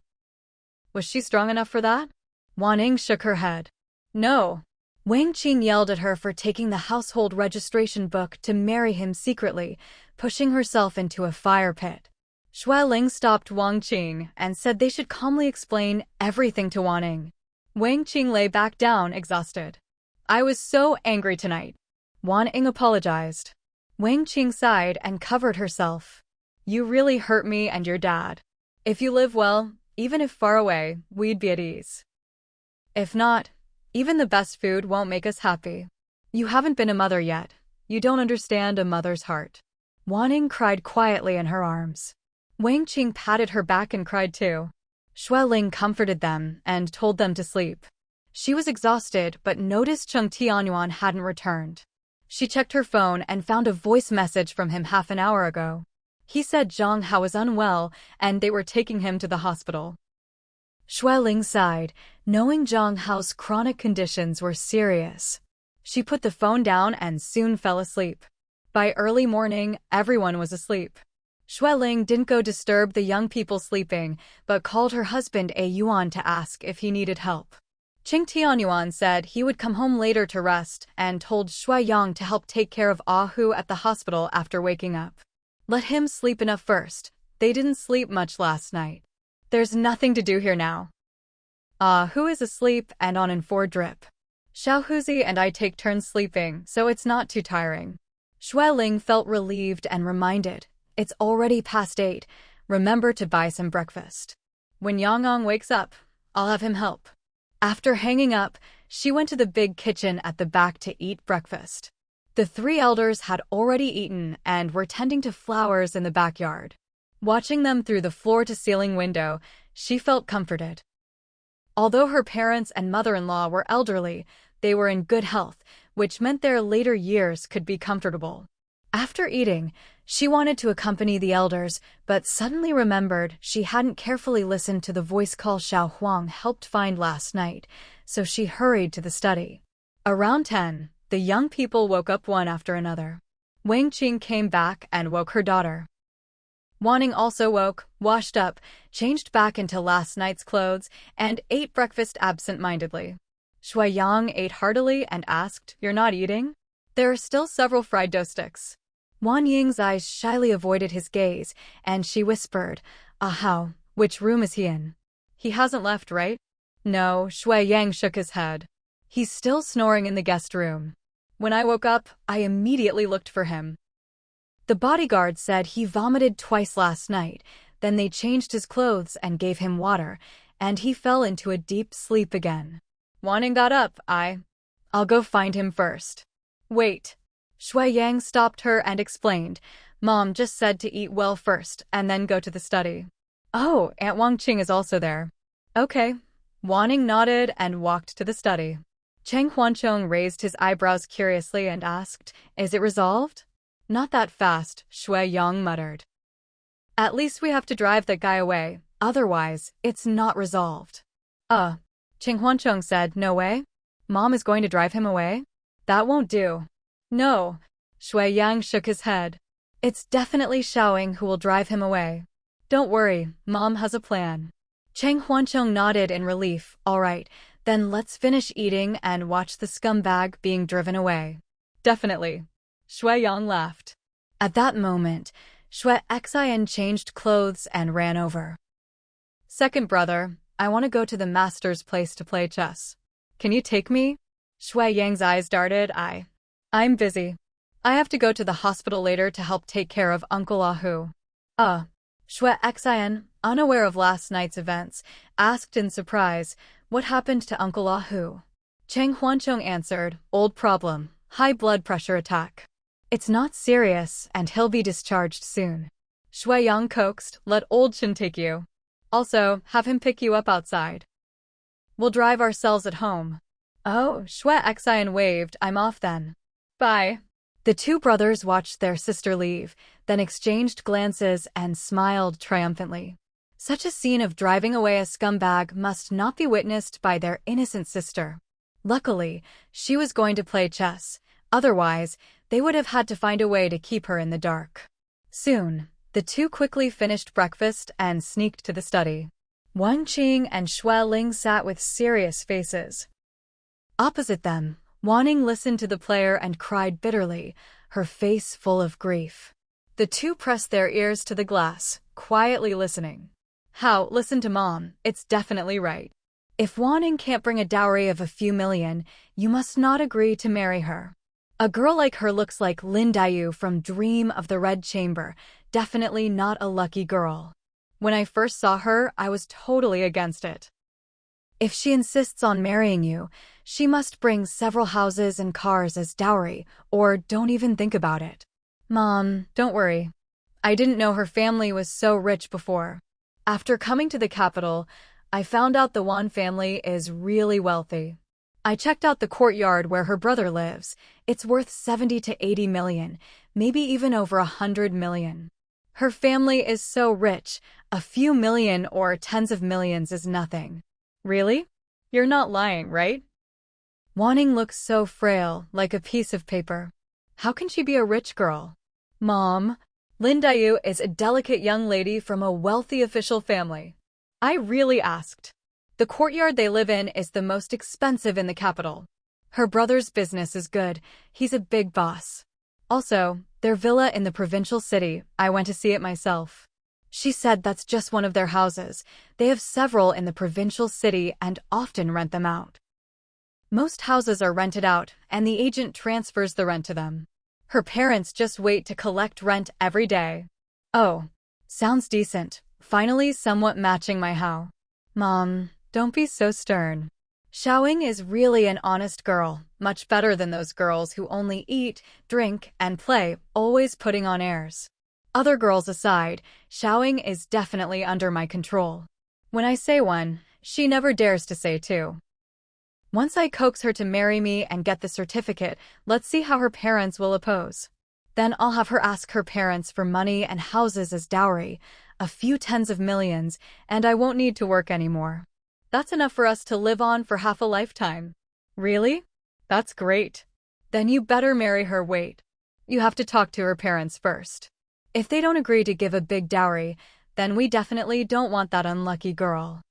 Was she strong enough for that? Wanning shook her head. No. Wang Qing yelled at her for taking the household registration book to marry him secretly, pushing herself into a fire pit. Xue Ling stopped Wang Qing and said they should calmly explain everything to Wanning. Wang Qing lay back down, exhausted. "I was so angry tonight. Wan Ying apologized. Wang Qing sighed and covered herself. You really hurt me and your dad. If you live well, even if far away, we'd be at ease. If not, even the best food won't make us happy. You haven't been a mother yet. You don't understand a mother's heart. Wan Ying cried quietly in her arms. Wang Qing patted her back and cried too. Xue Ling comforted them and told them to sleep. She was exhausted but noticed Cheng Tianyuan hadn't returned. She checked her phone and found a voice message from him half an hour ago. He said Zhang Hao was unwell and they were taking him to the hospital. Xue Ling sighed, knowing Zhang Hao's chronic conditions were serious. She put the phone down and soon fell asleep. By early morning, everyone was asleep. Xue Ling didn't go disturb the young people sleeping, but called her husband A Yuan to ask if he needed help. Cheng Tianyuan said he would come home later to rest and told Xue Yang to help take care of Hu at the hospital after waking up. Let him sleep enough first. They didn't sleep much last night. There's nothing to do here now. Hu is asleep and on in 4 drip. Xiao Huzi and I take turns sleeping, so it's not too tiring. Xue Ling felt relieved and reminded, it's already past 8. Remember to buy some breakfast. When Yang wakes up, I'll have him help. After hanging up, she went to the big kitchen at the back to eat breakfast. The 3 elders had already eaten and were tending to flowers in the backyard. Watching them through the floor-to-ceiling window, she felt comforted. Although her parents and mother-in-law were elderly, they were in good health, which meant their later years could be comfortable. After eating, she wanted to accompany the elders, but suddenly remembered she hadn't carefully listened to the voice call Xiao Huang helped find last night, so she hurried to the study. Around 10, the young people woke up one after another. Wang Qing came back and woke her daughter. Wan Ying also woke, washed up, changed back into last night's clothes, and ate breakfast absent-mindedly. Xue Yang ate heartily and asked, "You're not eating?" There are still several fried dough sticks. Wan Ying's eyes shyly avoided his gaze, and she whispered, "How? Which room is he in?" "He hasn't left, right?" "No," Xue Yang shook his head. "He's still snoring in the guest room. When I woke up, I immediately looked for him. The bodyguard said he vomited twice last night, then they changed his clothes and gave him water, and he fell into a deep sleep again." Wan Ying got up. I'll go find him first." "Wait." Xue Yang stopped her and explained, "Mom just said to eat well first and then go to the study." "Oh, Aunt Wang Qing is also there." "Okay." Wan Ying nodded and walked to the study. Cheng Huanchong raised his eyebrows curiously and asked, "Is it resolved?" "Not that fast," Xue Yang muttered. "At least we have to drive that guy away, otherwise, it's not resolved." Cheng Huanchong said, "No way? Mom is going to drive him away? That won't do." "No." Xue Yang shook his head. "It's definitely Xiaoying who will drive him away. Don't worry, Mom has a plan." Cheng Huanchong nodded in relief. "All right, then let's finish eating and watch the scumbag being driven away." "Definitely." Xue Yang laughed. At that moment, Xue Xian changed clothes and ran over. "Second brother, I want to go to the master's place to play chess. Can you take me?" Xue Yang's eyes darted. I'm busy. I have to go to the hospital later to help take care of Uncle Hu." Xue Xian, unaware of last night's events, asked in surprise, "What happened to Uncle Hu?" Cheng Huanchong answered, "Old problem, high blood pressure attack. It's not serious, and he'll be discharged soon." Xue Yang coaxed, "Let old Chen take you. Also, have him pick you up outside. We'll drive ourselves at home." "Oh," Xue Xian waved, "I'm off then. Bye." The 2 brothers watched their sister leave, then exchanged glances and smiled triumphantly. Such a scene of driving away a scumbag must not be witnessed by their innocent sister. Luckily, she was going to play chess. Otherwise, they would have had to find a way to keep her in the dark. Soon, the 2 quickly finished breakfast and sneaked to the study. Wang Qing and Xue Ling sat with serious faces. Opposite them, Wan Ying listened to the player and cried bitterly, her face full of grief. The 2 pressed their ears to the glass, quietly listening. "How, listen to Mom, it's definitely right. If Wan Ying can't bring a dowry of a few million, you must not agree to marry her. A girl like her looks like Lin Dayu from Dream of the Red Chamber, definitely not a lucky girl. When I first saw her, I was totally against it. If she insists on marrying you, she must bring several houses and cars as dowry, or don't even think about it. Mom, don't worry. I didn't know her family was so rich before. After coming to the capital, I found out the Wan family is really wealthy. I checked out the courtyard where her brother lives. It's worth 70 to 80 million, maybe even over 100 million. Her family is so rich, a few million or tens of millions is nothing. Really? You're not lying, right? Wanning looks so frail, like a piece of paper. How can she be a rich girl? Mom, Lin Dayu is a delicate young lady from a wealthy official family. I really asked. The courtyard they live in is the most expensive in the capital. Her brother's business is good. He's a big boss. Also, their villa in the provincial city, I went to see it myself. She said that's just one of their houses. They have several in the provincial city and often rent them out. Most houses are rented out, and the agent transfers the rent to them. Her parents just wait to collect rent every day. Oh, sounds decent. Finally somewhat matching my how. Mom, don't be so stern. Xiaoying is really an honest girl, much better than those girls who only eat, drink, and play, always putting on airs. Other girls aside, Xiaoying is definitely under my control. When I say one, she never dares to say two. Once I coax her to marry me and get the certificate, let's see how her parents will oppose. Then I'll have her ask her parents for money and houses as dowry, a few tens of millions, and I won't need to work anymore. That's enough for us to live on for half a lifetime. Really? That's great. Then you better marry her. Wait. You have to talk to her parents first. If they don't agree to give a big dowry, then we definitely don't want that unlucky girl.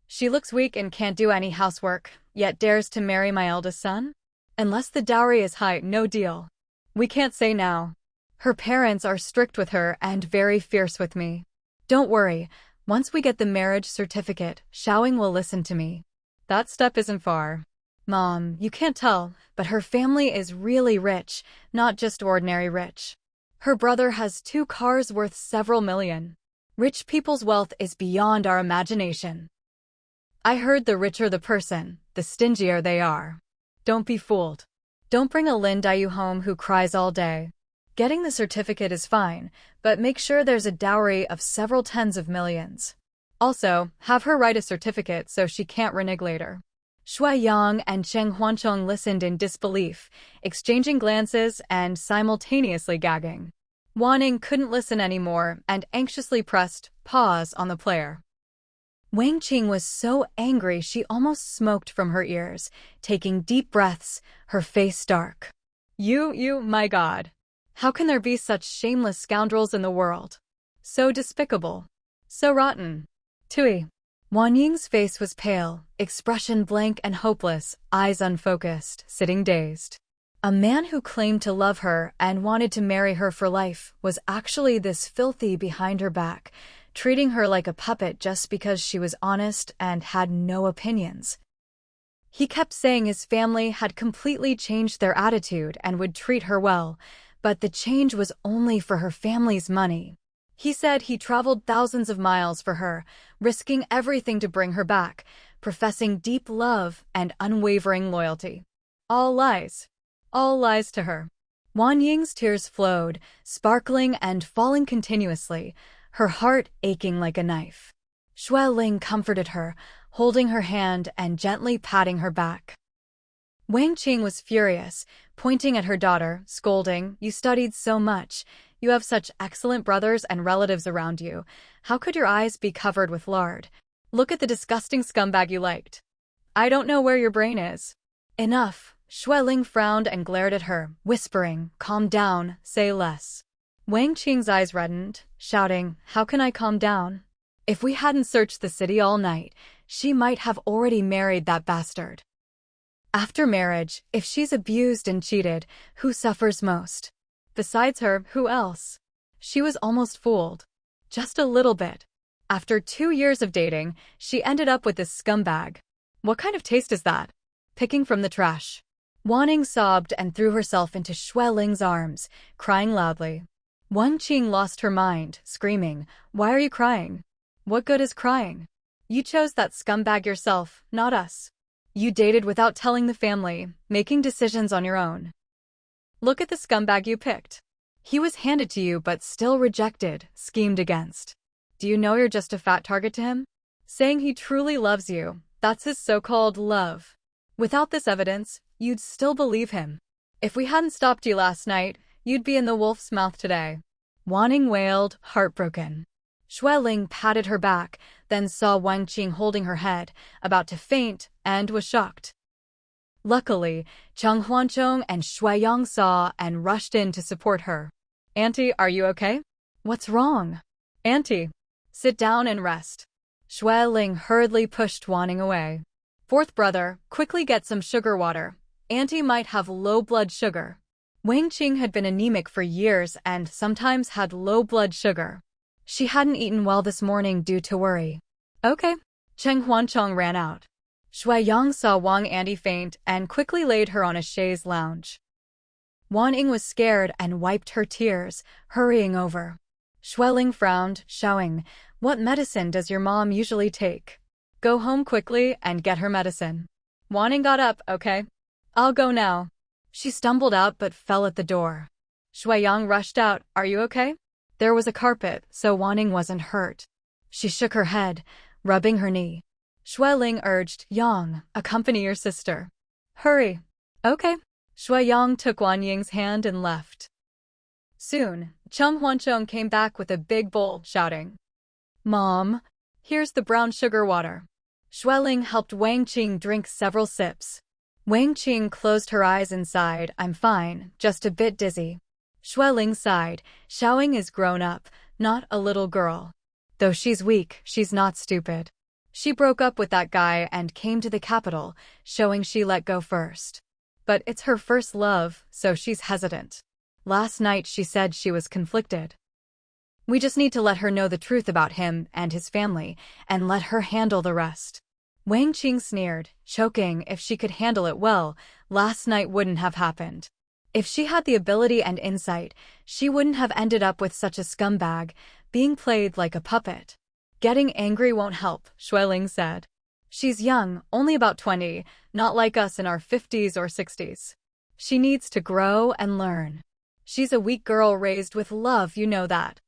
She looks weak and can't do any housework, yet dares to marry my eldest son? Unless the dowry is high, no deal. We can't say now. Her parents are strict with her and very fierce with me. Don't worry, once we get the marriage certificate, Xiaoying will listen to me. That step isn't far. Mom, you can't tell, but her family is really rich, not just ordinary rich. Her brother has 2 cars worth several million. Rich people's wealth is beyond our imagination. I heard the richer the person, the stingier they are. Don't be fooled. Don't bring a Lin Dayu home who cries all day. Getting the certificate is fine, but make sure there's a dowry of several tens of millions. Also, have her write a certificate so she can't renege later. Shui Yang and Cheng Huancheng listened in disbelief, exchanging glances and simultaneously gagging. Wanning couldn't listen anymore and anxiously pressed pause on the player. Wang Qing was so angry she almost smoked from her ears, taking deep breaths, her face dark. My God. How can there be such shameless scoundrels in the world? So despicable. So rotten. Tui. Wan Ying's face was pale, expression blank and hopeless, eyes unfocused, sitting dazed. A man who claimed to love her and wanted to marry her for life was actually this filthy behind her back, treating her like a puppet just because she was honest and had no opinions. He kept saying his family had completely changed their attitude and would treat her well, but the change was only for her family's money. He said he traveled thousands of miles for her, risking everything to bring her back, professing deep love and unwavering loyalty. All lies. All lies to her. Wan Ying's tears flowed, sparkling and falling continuously, her heart aching like a knife. Xue Ling comforted her, holding her hand and gently patting her back. Wang Qing was furious, pointing at her daughter, scolding, "You studied so much. You have such excellent brothers and relatives around you. How could your eyes be covered with lard? Look at the disgusting scumbag you liked. I don't know where your brain is." Enough. Xue Ling frowned and glared at her, whispering, "Calm down, say less." Wang Qing's eyes reddened, shouting, "How can I calm down? If we hadn't searched the city all night, she might have already married that bastard. After marriage, if she's abused and cheated, who suffers most? Besides her, who else?" She was almost fooled. Just a little bit. After 2 years of dating, she ended up with this scumbag. What kind of taste is that? Picking from the trash. Wanning sobbed and threw herself into Shui Ling's arms, crying loudly. Wang Qing lost her mind, screaming, "Why are you crying? What good is crying? You chose that scumbag yourself, not us. You dated without telling the family, making decisions on your own. Look at the scumbag you picked. He was handed to you but still rejected, schemed against. Do you know you're just a fat target to him? Saying he truly loves you, that's his so-called love. Without this evidence, you'd still believe him. If we hadn't stopped you last night, you'd be in the wolf's mouth today." Wanning wailed, heartbroken. Shui Ling patted her back, then saw Wang Qing holding her head, about to faint, and was shocked. Luckily, Cheng Huanchong and Shui Yang saw and rushed in to support her. "Auntie, are you okay? What's wrong? Auntie, sit down and rest." Shui Ling hurriedly pushed Wanning away. "Fourth brother, quickly get some sugar water. Auntie might have low blood sugar." Wang Qing had been anemic for years and sometimes had low blood sugar. She hadn't eaten well this morning due to worry. "Okay." Cheng Huanchong ran out. Shui Yang saw Wang Auntie faint and quickly laid her on a chaise lounge. Wan Ying was scared and wiped her tears, hurrying over. Shui Ling frowned, shouting, "What medicine does your mom usually take? Go home quickly and get her medicine." Wan Ying got up, "Okay. I'll go now." She stumbled out but fell at the door. Shui Yang rushed out, "Are you okay?" There was a carpet, so Wan Ying wasn't hurt. She shook her head, rubbing her knee. Shui Ling urged, "Yang, accompany your sister. Hurry." "Okay." Shui Yang took Wan Ying's hand and left. Soon, Cheng Huanchong came back with a big bowl, shouting, "Mom, here's the brown sugar water." Shui Ling helped Wang Qing drink several sips. Wang Qing closed her eyes and sighed, "I'm fine, just a bit dizzy." Shui Ling sighed, "Xiaoying is grown up, not a little girl. Though she's weak, she's not stupid. She broke up with that guy and came to the capital, showing she let go first. But it's her first love, so she's hesitant. Last night she said she was conflicted. We just need to let her know the truth about him and his family, and let her handle the rest." Wang Qing sneered, choking. If she could handle it well, last night wouldn't have happened. If she had the ability and insight, she wouldn't have ended up with such a scumbag, being played like a puppet. "Getting angry won't help," Shui Ling said. "She's young, only about 20, not like us in our 50s or 60s. She needs to grow and learn. She's a weak girl raised with love, you know that."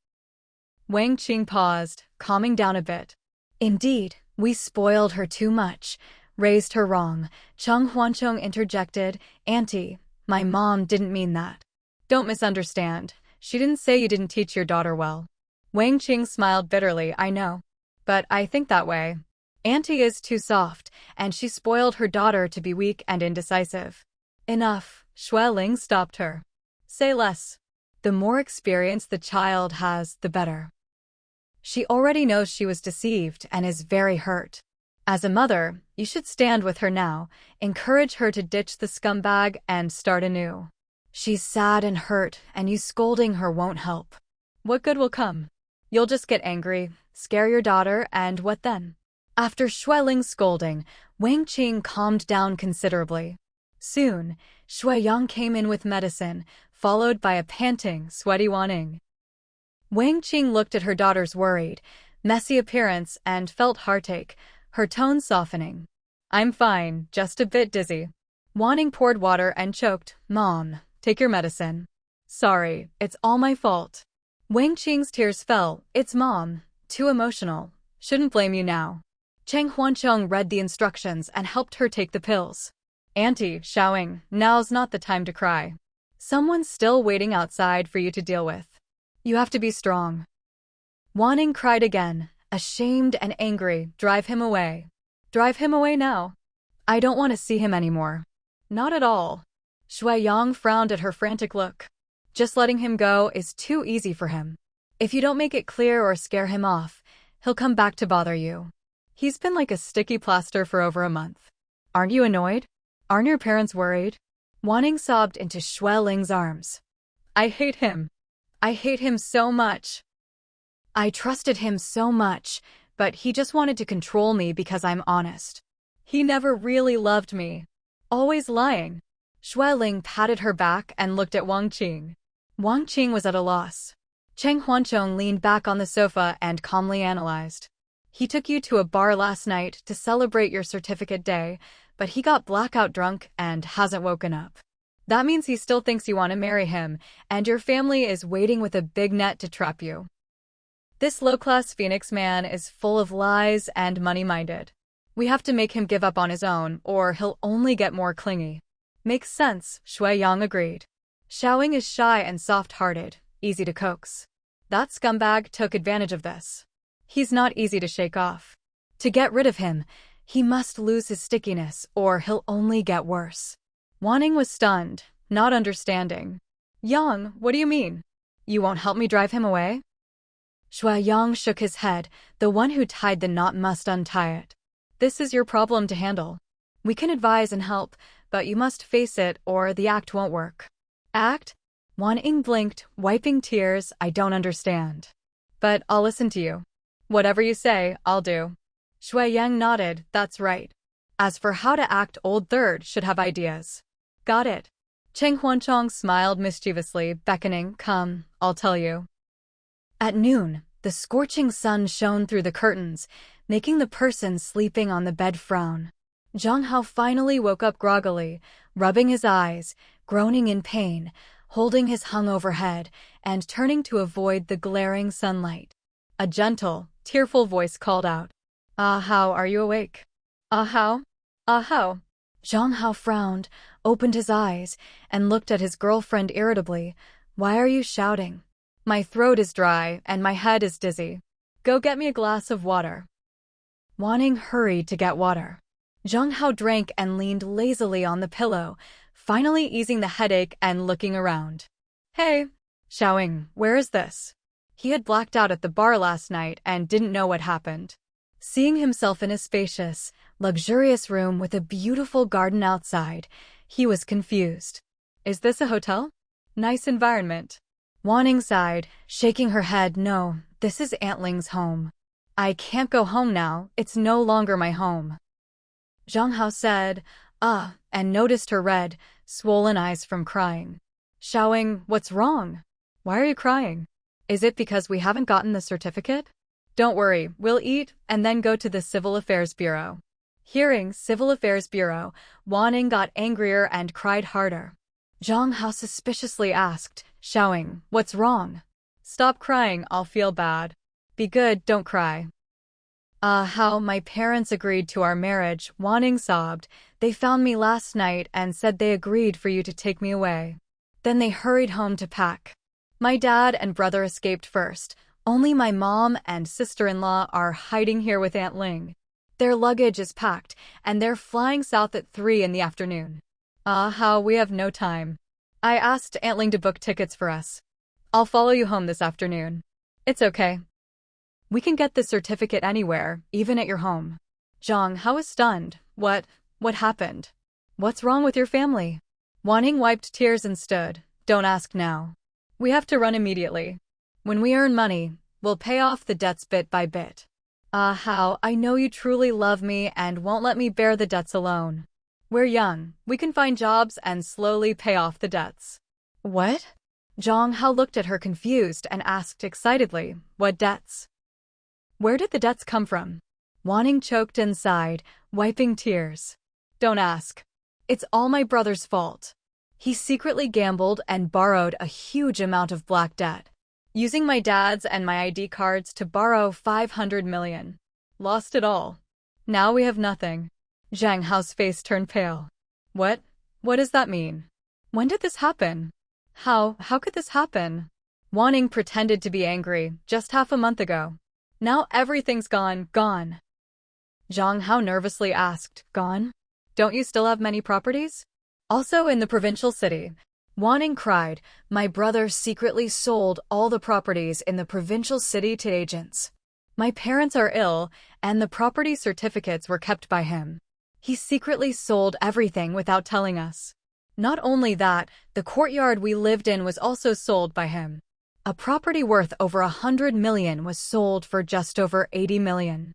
Wang Qing paused, calming down a bit. "Indeed, we spoiled her too much, raised her wrong." Cheng Huanchong interjected, "Auntie, my mom didn't mean that. Don't misunderstand. She didn't say you didn't teach your daughter well." Wang Qing smiled bitterly, "I know. But I think that way. Auntie is too soft, and she spoiled her daughter to be weak and indecisive." "Enough," Shui Ling stopped her. "Say less. The more experience the child has, the better. She already knows she was deceived and is very hurt. As a mother, you should stand with her now, encourage her to ditch the scumbag and start anew. She's sad and hurt, and you scolding her won't help. What good will come? You'll just get angry, scare your daughter, and what then?" After Shui Ling's scolding, Wang Qing calmed down considerably. Soon, Shui Yang came in with medicine, followed by a panting, sweaty Wan Ying. Wang Qing looked at her daughter's worried, messy appearance and felt heartache, her tone softening. "I'm fine, just a bit dizzy." Wan Ying poured water and choked, "Mom, take your medicine." "Sorry, it's all my fault." Wang Qing's tears fell. "It's Mom. Too emotional. Shouldn't blame you now." Cheng Huanchong read the instructions and helped her take the pills. "Auntie, Xiaoying, now's not the time to cry. Someone's still waiting outside for you to deal with. You have to be strong." Wan Ying cried again, ashamed and angry. "Drive him away. Drive him away now. I don't want to see him anymore." "Not at all." Shui Yang frowned at her frantic look. "Just letting him go is too easy for him. If you don't make it clear or scare him off, he'll come back to bother you. He's been like a sticky plaster for over a month. Aren't you annoyed? Aren't your parents worried?" Wan Ying sobbed into Shui Ling's arms. "I hate him. I hate him so much. I trusted him so much, but he just wanted to control me because I'm honest. He never really loved me. Always lying. Shui Ling patted her back and looked at Wang Qing. Wang Qing was at a loss. Cheng Huanchong leaned back on the sofa and calmly analyzed. He took you to a bar last night to celebrate your certificate day, but he got blackout drunk and hasn't woken up. That means he still thinks you want to marry him, and your family is waiting with a big net to trap you. This low-class Phoenix man is full of lies and money-minded. We have to make him give up on his own, or he'll only get more clingy. Makes sense, Shui Yang agreed. Xiaoying is shy and soft-hearted, easy to coax. That scumbag took advantage of this. He's not easy to shake off. To get rid of him, he must lose his stickiness, or he'll only get worse. Wanning was stunned, not understanding. Yang, what do you mean? You won't help me drive him away? Shui Yang shook his head. The one who tied the knot must untie it. This is your problem to handle. We can advise and help, but you must face it or the act won't work. Act? Wanning blinked, wiping tears. I don't understand. But I'll listen to you. Whatever you say, I'll do. Shui Yang nodded. That's right. As for how to act, Old Third should have ideas. Got it. Cheng Huanchong smiled mischievously, beckoning. Come, I'll tell you. At noon, the scorching sun shone through the curtains, making the person sleeping on the bed frown. Zhang Hao finally woke up groggily, rubbing his eyes, groaning in pain, holding his hungover head, and turning to avoid the glaring sunlight. A gentle, tearful voice called out, "Ah Hao, are you awake? Ah Hao? Ah Hao?" Zhang Hao frowned, opened his eyes, and looked at his girlfriend irritably. Why are you shouting? My throat is dry and my head is dizzy. Go get me a glass of water. Wanting hurried to get water. Zhang Hao drank and leaned lazily on the pillow, finally easing the headache and looking around. Hey, Xiaoying, where is this? He had blacked out at the bar last night and didn't know what happened. Seeing himself in a spacious, luxurious room with a beautiful garden outside, he was confused. Is this a hotel? Nice environment. Wanning sighed, shaking her head. No, this is Aunt Ling's home. I can't go home now, it's no longer my home. Zhang Hao said, and noticed her red, swollen eyes from crying. Xiaoying, what's wrong? Why are you crying? Is it because we haven't gotten the certificate? Don't worry, we'll eat and then go to the Civil Affairs Bureau. Hearing Civil Affairs Bureau, Wanning got angrier and cried harder. Zhang Hao suspiciously asked, Xiaoying, what's wrong? Stop crying, I'll feel bad. Be good, don't cry. How my parents agreed to our marriage, Wanning sobbed. They found me last night and said they agreed for you to take me away. Then they hurried home to pack. My dad and brother escaped first. Only my mom and sister-in-law are hiding here with Aunt Ling. Their luggage is packed, and they're flying south at 3 in the afternoon. How we have no time. I asked Aunt Ling to book tickets for us. I'll follow you home this afternoon. It's okay. We can get the certificate anywhere, even at your home. Zhang Hao was stunned. What happened? What's wrong with your family? Wanning wiped tears and stood. Don't ask now. We have to run immediately. When we earn money, we'll pay off the debts bit by bit. Hao, I know you truly love me and won't let me bear the debts alone. We're young, we can find jobs and slowly pay off the debts. What? Zhang Hao looked at her confused and asked excitedly, what debts? Where did the debts come from? Wanning choked and sighed, wiping tears. Don't ask. It's all my brother's fault. He secretly gambled and borrowed a huge amount of black debt. Using my dad's and my ID cards to borrow 500 million. Lost it all. Now we have nothing. Zhang Hao's face turned pale. What does that mean? When did this happen? How could this happen? Wanning pretended to be angry just half a month ago. Now everything's gone. Zhang Hao nervously asked, gone? Don't you still have many properties? Also in the provincial city. Wanning cried, my brother secretly sold all the properties in the provincial city to agents. My parents are ill, and the property certificates were kept by him. He secretly sold everything without telling us. Not only that, the courtyard we lived in was also sold by him. A property worth over 100 million was sold for just over 80 million.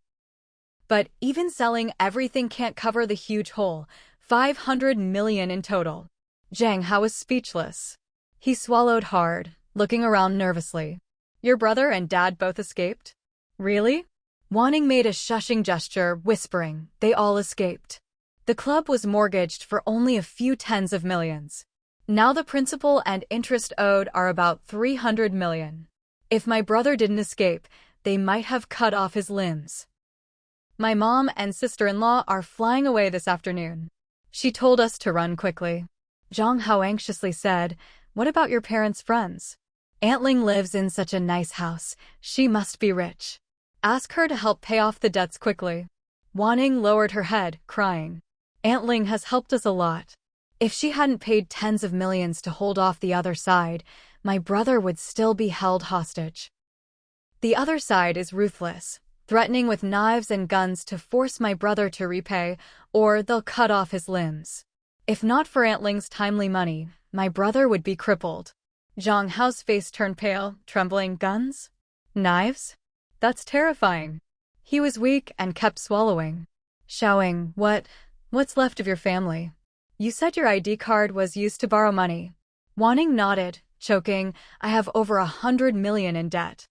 But even selling everything can't cover the huge hole, 500 million in total. Zhang Hao was speechless. He swallowed hard, looking around nervously. Your brother and dad both escaped? Really? Wanning made a shushing gesture, whispering, they all escaped. The club was mortgaged for only a few tens of millions. Now the principal and interest owed are about 300 million. If my brother didn't escape, they might have cut off his limbs. My mom and sister-in-law are flying away this afternoon. She told us to run quickly. Zhang Hao anxiously said, what about your parents' friends? Aunt Ling lives in such a nice house. She must be rich. Ask her to help pay off the debts quickly. Wanning lowered her head, crying. Aunt Ling has helped us a lot. If she hadn't paid tens of millions to hold off the other side, my brother would still be held hostage. The other side is ruthless, threatening with knives and guns to force my brother to repay, or they'll cut off his limbs. If not for Aunt Ling's timely money, my brother would be crippled. Zhang Hao's face turned pale, trembling. Guns? Knives? That's terrifying. He was weak and kept swallowing. Xiaoying, what's left of your family? You said your ID card was used to borrow money. Wanning nodded, choking, I have over 100 million in debt.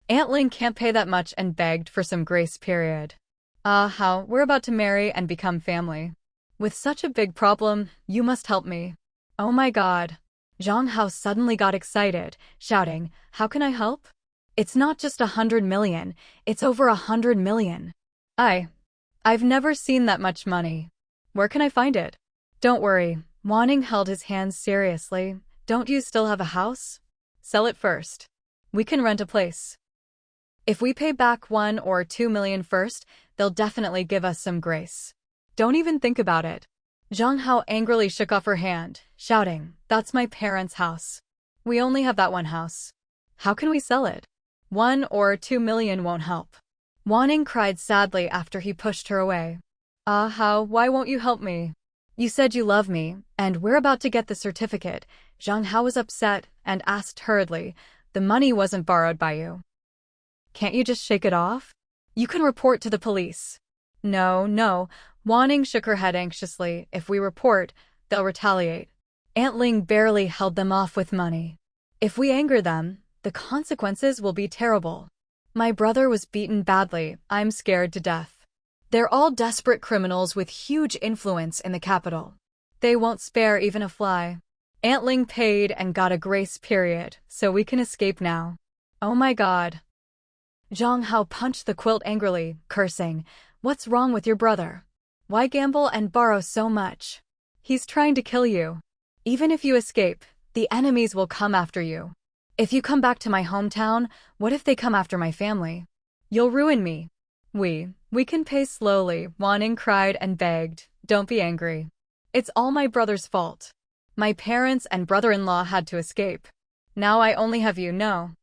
Aunt Ling can't pay that much and begged for some grace period. How, we're about to marry and become family. With such a big problem, you must help me. Oh my god. Zhang Hao suddenly got excited, shouting, how can I help? It's not just 100 million, it's over 100 million. I've never seen that much money. Where can I find it? Don't worry. Wanning held his hands seriously. Don't you still have a house? Sell it first. We can rent a place. If we pay back 1 or 2 million first, they'll definitely give us some grace. Don't even think about it. Zhang Hao angrily shook off her hand, shouting, that's my parents' house. We only have that one house. How can we sell it? 1 or 2 million won't help. Wanning cried sadly after he pushed her away. Hao, why won't you help me? You said you love me, and we're about to get the certificate. Zhang Hao was upset and asked hurriedly, the money wasn't borrowed by you. Can't you just shake it off? You can report to the police. No. Wanning shook her head anxiously. If we report, they'll retaliate. Aunt Ling barely held them off with money. If we anger them, the consequences will be terrible. My brother was beaten badly. I'm scared to death. They're all desperate criminals with huge influence in the capital. They won't spare even a fly. Aunt Ling paid and got a grace period, so we can escape now. Oh my god. Zhang Hao punched the quilt angrily, cursing, what's wrong with your brother? Why gamble and borrow so much? He's trying to kill you. Even if you escape, the enemies will come after you. If you come back to my hometown, what if they come after my family? You'll ruin me. We can pay slowly, Wanning cried and begged. Don't be angry. It's all my brother's fault. My parents and brother-in-law had to escape. Now I only have you, no.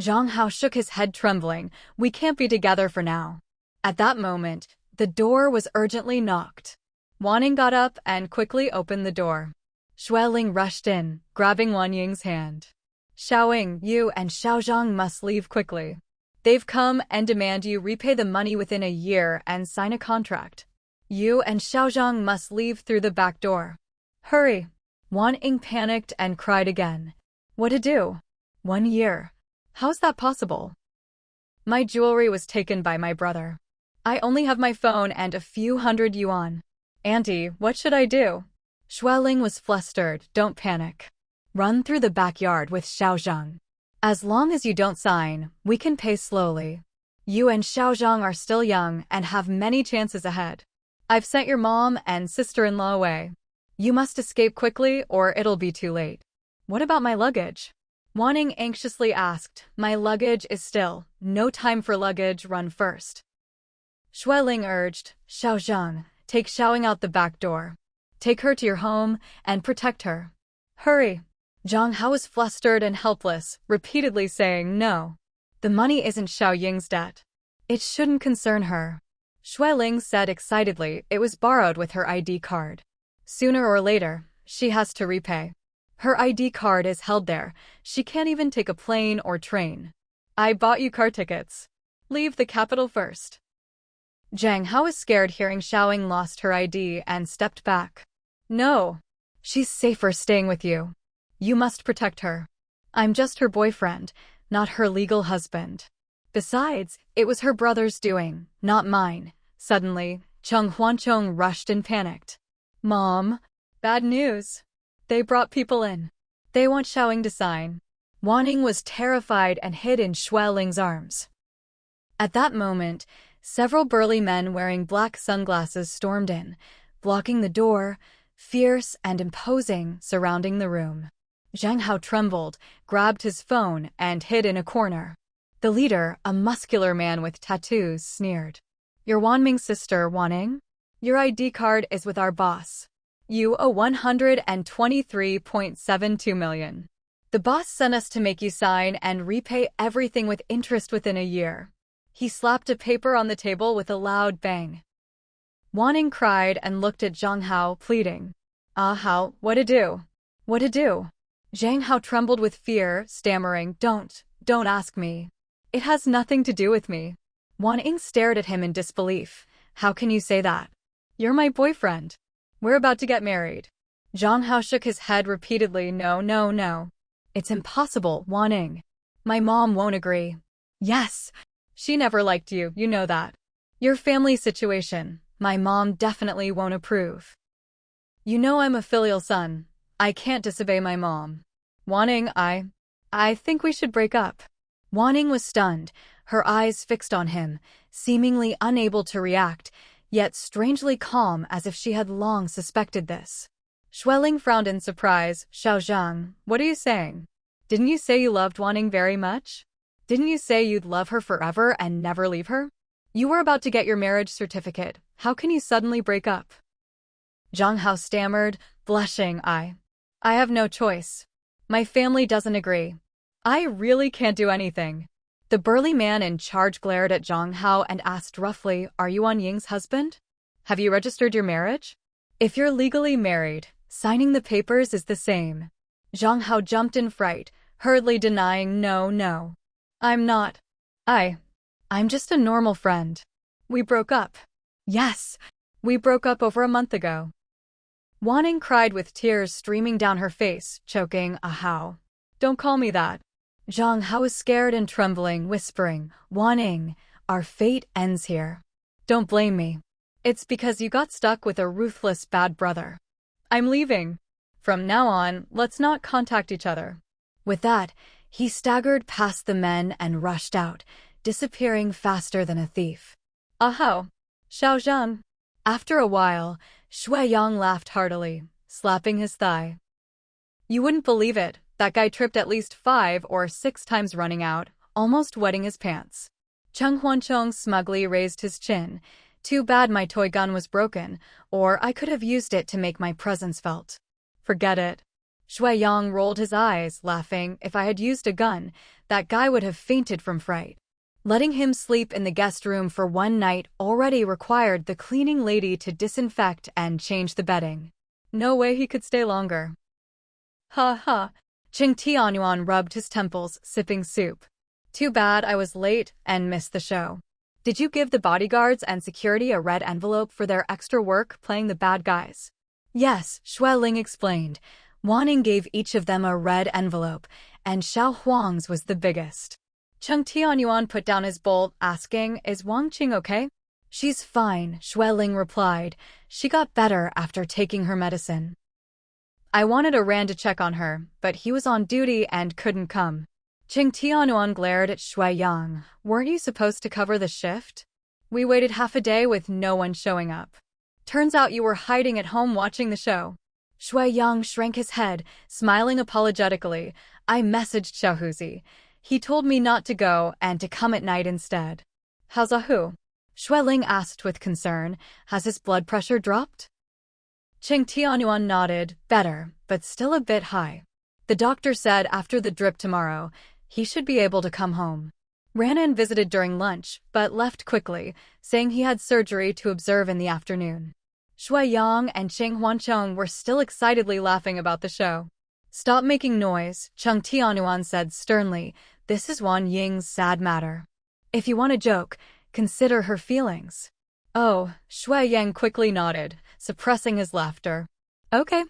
Zhang Hao shook his head trembling. We can't be together for now. At that moment, the door was urgently knocked. Wanning got up and quickly opened the door. Xueling rushed in, grabbing Wan Ying's hand. Xiaoying, you and Xiaozhang must leave quickly. They've come and demand you repay the money within a year and sign a contract. You and Xiaozhang must leave through the back door. Hurry! Wan Ying panicked and cried again. What to do? 1 year. How's that possible? My jewelry was taken by my brother. I only have my phone and a few hundred yuan. Auntie, what should I do? Xueling was flustered. Don't panic. Run through the backyard with Xiaozhang. As long as you don't sign, we can pay slowly. You and Xiaozhang are still young and have many chances ahead. I've sent your mom and sister-in-law away. You must escape quickly or it'll be too late. What about my luggage? Wanning anxiously asked. My luggage is still. No time for luggage, run first. Xueling urged. Xiaozhang, take Xiaoying out the back door. Take her to your home and protect her. Hurry. Zhang Hao was flustered and helpless, repeatedly saying no. The money isn't Xiaoying's debt. It shouldn't concern her. Xueling said excitedly it was borrowed with her ID card. Sooner or later, she has to repay. Her ID card is held there. She can't even take a plane or train. I bought you car tickets. Leave the capital first. Zhang Hao was scared hearing Xiaoying lost her ID and stepped back. No. She's safer staying with you. You must protect her. I'm just her boyfriend, not her legal husband. Besides, it was her brother's doing, not mine. Suddenly, Chung Huanchong rushed and panicked. Mom, bad news. They brought people in. They want Xiaoying to sign. Wanning was terrified and hid in Xue Ling's arms. At that moment, several burly men wearing black sunglasses stormed in, blocking the door, fierce and imposing, surrounding the room. Zhang Hao trembled, grabbed his phone, and hid in a corner. The leader, a muscular man with tattoos, sneered. You're Wanming's sister, Wanning? Your ID card is with our boss. You owe 123.72 million. The boss sent us to make you sign and repay everything with interest within a year. He slapped a paper on the table with a loud bang. Wanning cried and looked at Zhang Hao, pleading. Hao, what to do? What to do? Zhang Hao trembled with fear, stammering, Don't ask me. It has nothing to do with me. Wanning stared at him in disbelief. How can you say that? You're my boyfriend. We're about to get married. Zhang Hao shook his head repeatedly. No. It's impossible, Wanning. My mom won't agree. Yes. She never liked you, you know that. Your family situation, my mom definitely won't approve. You know I'm a filial son. I can't disobey my mom. Wanning, I think we should break up. Wanning was stunned, her eyes fixed on him, seemingly unable to react, yet strangely calm as if she had long suspected this. Xue Ling frowned in surprise. Xiao Zhang, what are you saying? Didn't you say you loved Wanning very much? Didn't you say you'd love her forever and never leave her? You were about to get your marriage certificate. How can you suddenly break up? Zhang Hao stammered, blushing. I have no choice. My family doesn't agree. I really can't do anything. The burly man in charge glared at Zhang Hao and asked roughly, Are you Wan Ying's husband? Have you registered your marriage? If you're legally married, signing the papers is the same. Zhang Hao jumped in fright, hurriedly denying, No. I'm not. I'm just a normal friend. We broke up. Yes, we broke up over a month ago. Wanning cried with tears streaming down her face, choking, How? Don't call me that. Zhang Hao was scared and trembling, whispering, Wanning, our fate ends here. Don't blame me. It's because you got stuck with a ruthless bad brother. I'm leaving. From now on, let's not contact each other. With that, he staggered past the men and rushed out, disappearing faster than a thief. How? Xiao Zhang. After a while, Xue Yang laughed heartily, slapping his thigh. You wouldn't believe it, that guy tripped at least 5 or 6 times running out, almost wetting his pants. Chung Huanchong smugly raised his chin. Too bad my toy gun was broken, or I could have used it to make my presence felt. Forget it. Xue Yang rolled his eyes, laughing. If I had used a gun, that guy would have fainted from fright. Letting him sleep in the guest room for one night already required the cleaning lady to disinfect and change the bedding. No way he could stay longer. Ha. Qing Tianyuan rubbed his temples, sipping soup. Too bad I was late and missed the show. Did you give the bodyguards and security a red envelope for their extra work playing the bad guys? Yes, Xue Ling explained. Wanning gave each of them a red envelope, and Xiao Huang's was the biggest. Cheng Tianyuan put down his bowl, asking, Is Wang Qing okay? She's fine, Xue Ling replied. She got better after taking her medicine. I wanted a Ran to check on her, but he was on duty and couldn't come. Cheng Tianyuan glared at Xue Yang. Weren't you supposed to cover the shift? We waited half a day with no one showing up. Turns out you were hiding at home watching the show. Xue Yang shrank his head, smiling apologetically. I messaged Xiaohuzi. He told me not to go and to come at night instead. How's Ahu? Xue Ling asked with concern. Has his blood pressure dropped? Cheng Tianyuan nodded. Better, but still a bit high. The doctor said after the drip tomorrow, he should be able to come home. Ranan visited during lunch, but left quickly, saying he had surgery to observe in the afternoon. Xue Yang and Cheng Huanchong were still excitedly laughing about the show. Stop making noise, Cheng Tianyuan said sternly. This is Wan Ying's sad matter. If you want a joke, consider her feelings. Oh, Xue Yang quickly nodded, suppressing his laughter. Okay.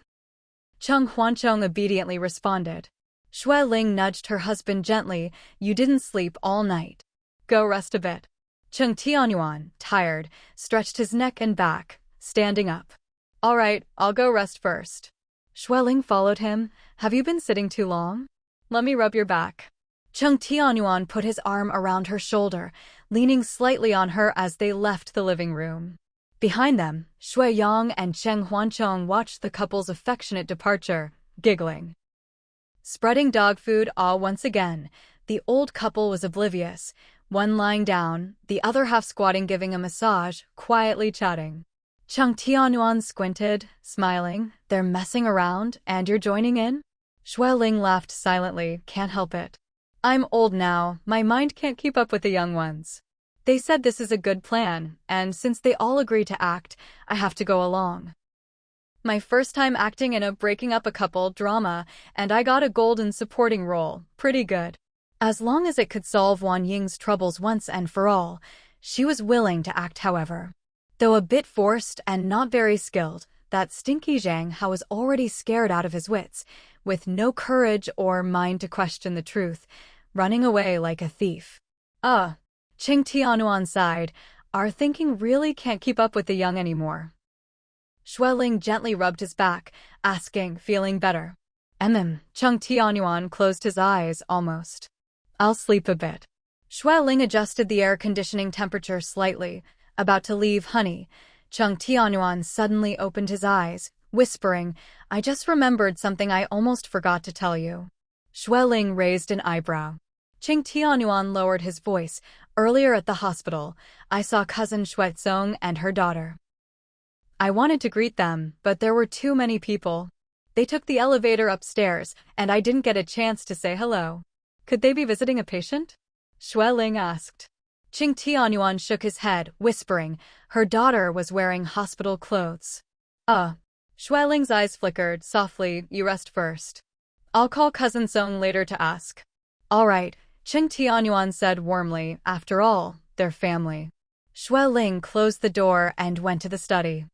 Cheng Huancheng obediently responded. Xue Ling nudged her husband gently. You didn't sleep all night. Go rest a bit. Cheng Tianyuan, tired, stretched his neck and back, standing up. All right, I'll go rest first. Xue Ling followed him. Have you been sitting too long? Let me rub your back. Cheng Tianyuan put his arm around her shoulder, leaning slightly on her as they left the living room. Behind them, Xue Yang and Cheng Huancheng watched the couple's affectionate departure, giggling. Spreading dog food all once again, the old couple was oblivious, one lying down, the other half squatting giving a massage, quietly chatting. Cheng Tianyuan squinted, smiling. They're messing around, and you're joining in? Xue Ling laughed silently, can't help it. I'm old now, my mind can't keep up with the young ones. They said this is a good plan, and since they all agree to act, I have to go along. My first time acting in a breaking up a couple drama, and I got a golden supporting role, pretty good. As long as it could solve Wan Ying's troubles once and for all, she was willing to act however. Though a bit forced and not very skilled, that stinky Zhang Hao was already scared out of his wits, with no courage or mind to question the truth, running away like a thief. Cheng Tianyuan sighed. Our thinking really can't keep up with the young anymore. Xue Ling gently rubbed his back, asking, feeling better. Cheng Tianyuan closed his eyes, almost. I'll sleep a bit. Xue Ling adjusted the air conditioning temperature slightly, about to leave honey. Cheng Tianyuan suddenly opened his eyes, whispering, I just remembered something I almost forgot to tell you. Xue Ling raised an eyebrow. Cheng Tianyuan lowered his voice. Earlier at the hospital, I saw cousin Xuezong and her daughter. I wanted to greet them, but there were too many people. They took the elevator upstairs, and I didn't get a chance to say hello. Could they be visiting a patient? Xue Ling asked. Cheng Tianyuan shook his head, whispering, her daughter was wearing hospital clothes. Xue Ling's eyes flickered, softly, you rest first. I'll call cousin Song later to ask. All right, Cheng Tianyuan said warmly, after all, they're family. Xue Ling closed the door and went to the study.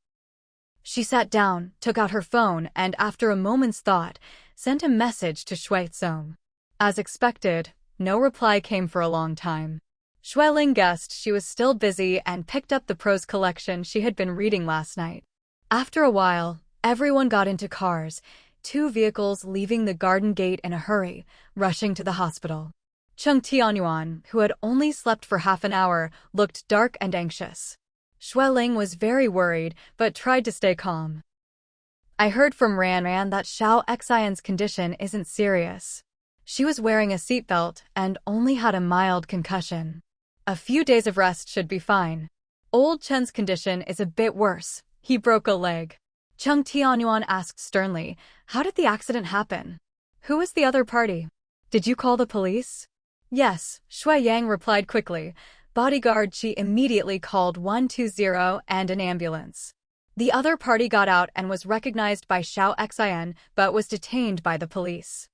She sat down, took out her phone, and after a moment's thought, sent a message to Xuezong. As expected, no reply came for a long time. Xue Ling guessed she was still busy and picked up the prose collection she had been reading last night. After a while, everyone got into cars, 2 vehicles leaving the garden gate in a hurry, rushing to the hospital. Cheng Tianyuan, who had only slept for half an hour, looked dark and anxious. Xue Ling was very worried, but tried to stay calm. I heard from Ran that Xiao Xian's condition isn't serious. She was wearing a seatbelt and only had a mild concussion. A few days of rest should be fine. Old Chen's condition is a bit worse. He broke a leg. Cheng Tianyuan asked sternly, how did the accident happen? Who was the other party? Did you call the police? Yes, Xue Yang replied quickly. Bodyguard Qi immediately called 120 and an ambulance. The other party got out and was recognized by Xiao Xian, but was detained by the police.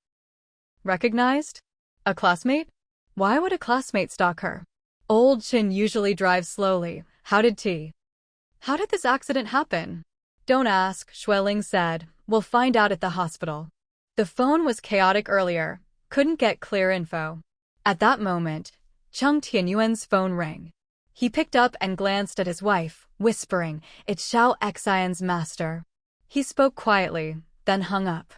Recognized? A classmate? Why would a classmate stalk her? Old Chin usually drives slowly. How did this accident happen? Don't ask, Xue Ling said. We'll find out at the hospital. The phone was chaotic earlier. Couldn't get clear info. At that moment, Cheng Tianyuan's phone rang. He picked up and glanced at his wife, whispering, it's Xiao Xian's master. He spoke quietly, then hung up.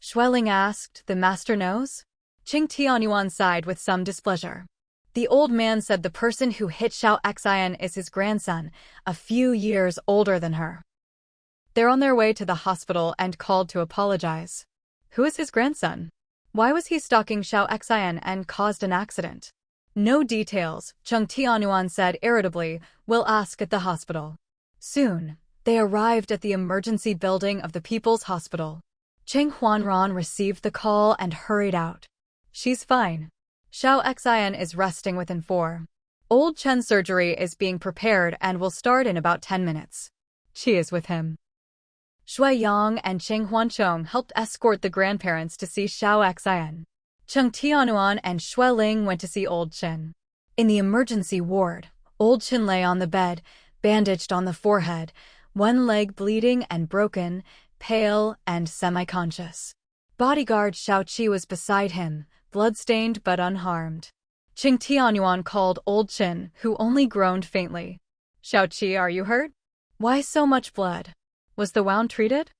Xue Ling asked, the master knows? Cheng Tianyuan sighed with some displeasure. The old man said the person who hit Xiao Xian is his grandson, a few years older than her. They're on their way to the hospital and called to apologize. Who is his grandson? Why was he stalking Xiao Xian and caused an accident? No details, Cheng Tianyuan said irritably. We'll ask at the hospital. Soon, they arrived at the emergency building of the People's Hospital. Cheng Huanran received the call and hurried out. She's fine. Xiao Xian is resting within 4. Old Chen's surgery is being prepared and will start in about 10 minutes. She is with him. Xue Yang and Cheng Huancheng helped escort the grandparents to see Xiao Xian. Cheng Tianyuan and Xue Ling went to see Old Chen. In the emergency ward, Old Chen lay on the bed, bandaged on the forehead, one leg bleeding and broken, pale and semi-conscious. Bodyguard Xiao Qi was beside him, blood-stained but unharmed. Qing Tianyuan called old Qin, who only groaned faintly. Xiao Qi, are you hurt? Why so much blood? Was the wound treated?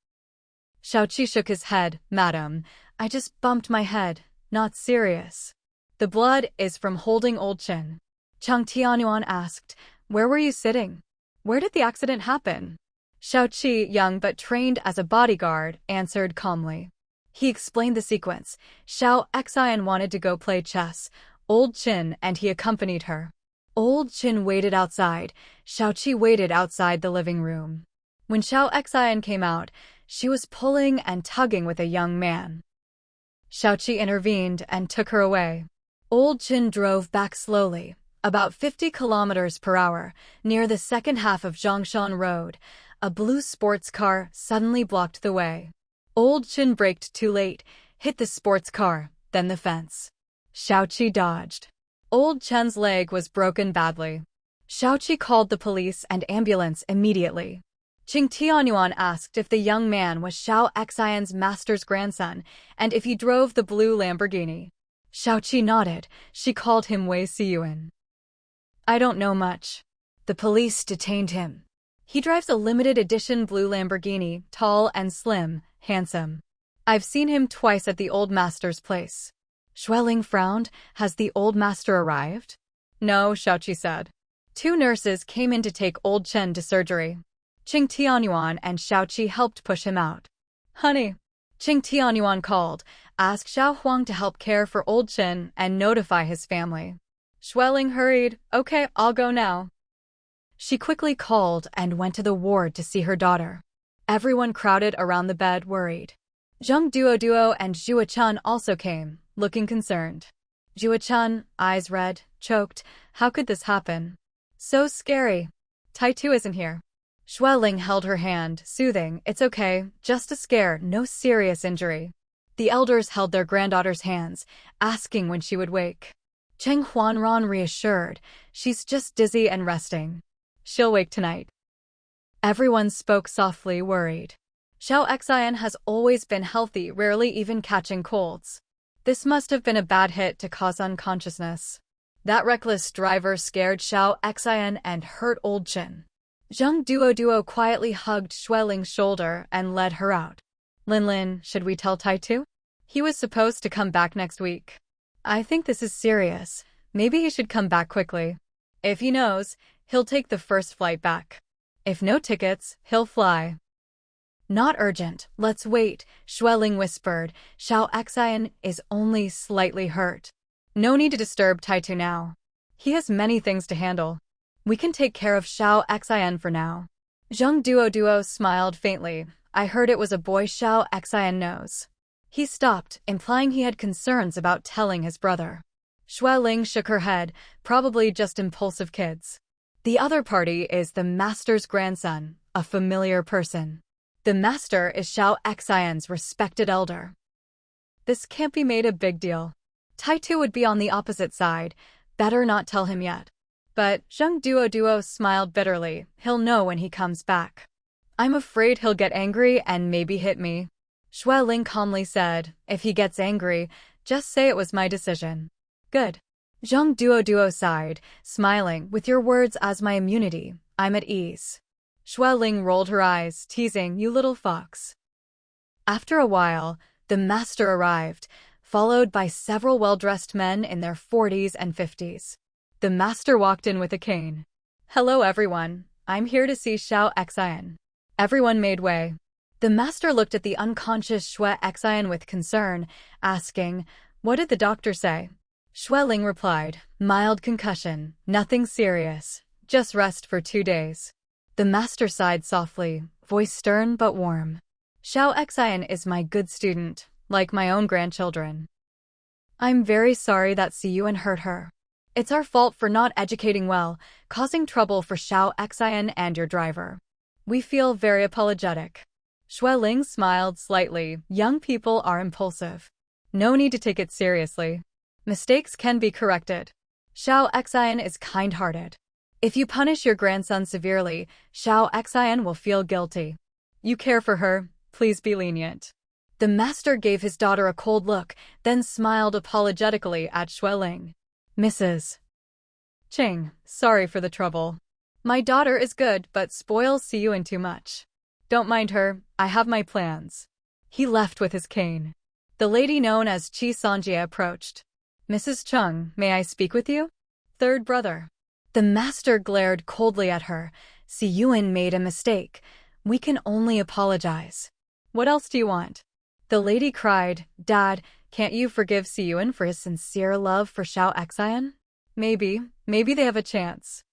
Xiao Qi shook his head. Madam, I just bumped my head. Not serious. The blood is from holding old Qin. Qing Tianyuan asked, where were you sitting? Where did the accident happen? Xiao Qi, young but trained as a bodyguard, answered calmly. He explained the sequence. Xiao Xian wanted to go play chess, old Qin, and he accompanied her. Old Qin waited outside. Xiao Qi waited outside the living room. When Xiao Xian came out, she was pulling and tugging with a young man. Xiao Qi intervened and took her away. Old Qin drove back slowly, about 50 kilometers per hour, near the second half of Zhongshan Road. A blue sports car suddenly blocked the way. Old Qin braked too late, hit the sports car, then the fence. Xiao Qi dodged. Old Qin's leg was broken badly. Xiao Qi called the police and ambulance immediately. Qing Tianyuan asked if the young man was Xiao Xian's master's grandson and if he drove the blue Lamborghini. Xiao Qi nodded. She called him Wei Siyuan. I don't know much. The police detained him. He drives a limited edition blue Lamborghini, tall and slim, handsome. I've seen him twice at the old master's place. Xueling frowned. Has the old master arrived? No, Xiao Qi said. 2 nurses came in to take old Chen to surgery. Qing Tianyuan and Xiao Qi helped push him out. Honey, Qing Tianyuan called, asked Xiao Huang to help care for old Chen and notify his family. Xueling hurried. Okay, I'll go now. She quickly called and went to the ward to see her daughter. Everyone crowded around the bed, worried. Zheng Duo and Zhua Chun also came, looking concerned. Zhua Chun, eyes red, choked. How could this happen? So scary. Tai Tu isn't here. Xueling held her hand, soothing. It's okay, just a scare, no serious injury. The elders held their granddaughter's hands, asking when she would wake. Cheng Huanran reassured, she's just dizzy and resting. She'll wake tonight. Everyone spoke softly, worried. Xiao Xian has always been healthy, rarely even catching colds. This must have been a bad hit to cause unconsciousness. That reckless driver scared Xiao Xian and hurt old Qin. Zheng Duo quietly hugged Xueling's shoulder and led her out. Lin, should we tell Tai Tu? He was supposed to come back next week. I think this is serious. Maybe he should come back quickly. If he knows, he'll take the first flight back. If no tickets, he'll fly. Not urgent, let's wait, Xueling whispered. Xiao Xian is only slightly hurt. No need to disturb Tai Tu now. He has many things to handle. We can take care of Xiao Xian for now. Zheng Duo smiled faintly. I heard it was a boy Xiao Xian knows. He stopped, implying he had concerns about telling his brother. Xueling shook her head, probably just impulsive kids. The other party is the master's grandson, a familiar person. The master is Xiao Xian's respected elder. This can't be made a big deal. Tai Tu would be on the opposite side. Better not tell him yet. But Zheng Duo smiled bitterly. He'll know when he comes back. I'm afraid he'll get angry and maybe hit me. Xueling calmly said, if he gets angry, just say it was my decision. Good. Zheng Duo sighed, smiling. With your words as my immunity, I'm at ease. Xueling rolled her eyes, teasing, you little fox. After a while, the master arrived, followed by several well-dressed men in their 40s and 50s. The master walked in with a cane. Hello everyone, I'm here to see Xiao Xian. Everyone made way. The master looked at the unconscious Xiao Xian with concern, asking, what did the doctor say? Xueling replied, mild concussion, nothing serious, just rest for 2 days. The master sighed softly, voice stern but warm. Xiao Xian is my good student, like my own grandchildren. I'm very sorry that Siyuan hurt her. It's our fault for not educating well, causing trouble for Xiao Xian and your driver. We feel very apologetic. Xueling smiled slightly. Young people are impulsive. No need to take it seriously. Mistakes can be corrected. Xiao Xian is kind-hearted. If you punish your grandson severely, Xiao Xian will feel guilty. You care for her, Please be lenient. The master gave his daughter a cold look, then smiled apologetically at Xueling. Mrs. Ching, sorry for the trouble. My daughter is good but spoils Siyuan too much. Don't mind her, I have my plans. He left with his cane. The lady known as Chi Sanjie approached. Mrs. Chung, may I speak with you? Third brother. The master glared coldly at her. Siyuan made a mistake. We can only apologize. What else do you want? The lady cried, Dad, can't you forgive Siyuan for his sincere love for Xiao Xian? Maybe they have a chance.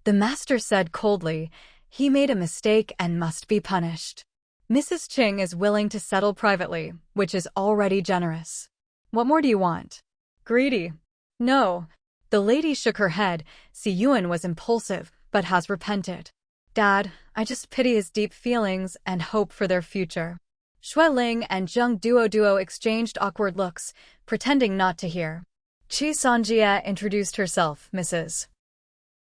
The master said coldly, he made a mistake and must be punished. Mrs. Ching is willing to settle privately, which is already generous. What more do you want? Greedy. No. The lady shook her head. Siyuan was impulsive, but has repented. Dad, I just pity his deep feelings and hope for their future. Xueling and Zheng Duo exchanged awkward looks, pretending not to hear. Chi Sanjie introduced herself, Mrs.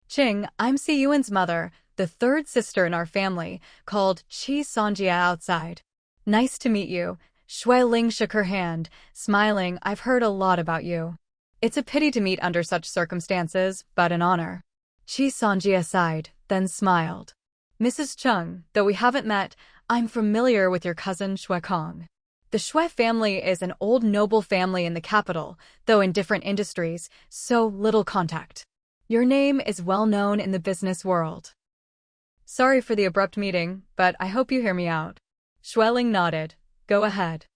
Ching, I'm Siyuan's mother, the third sister in our family, called Chi Sanjie outside. Nice to meet you. Xueling shook her hand, smiling, I've heard a lot about you. It's a pity to meet under such circumstances, but an honor. Chi Sanjie sighed, then smiled. Mrs. Chung, though we haven't met, I'm familiar with your cousin Xue Kong. The Xue family is an old noble family in the capital, though in different industries, so little contact. Your name is well known in the business world. Sorry for the abrupt meeting, but I hope you hear me out. Xueling nodded. Go ahead.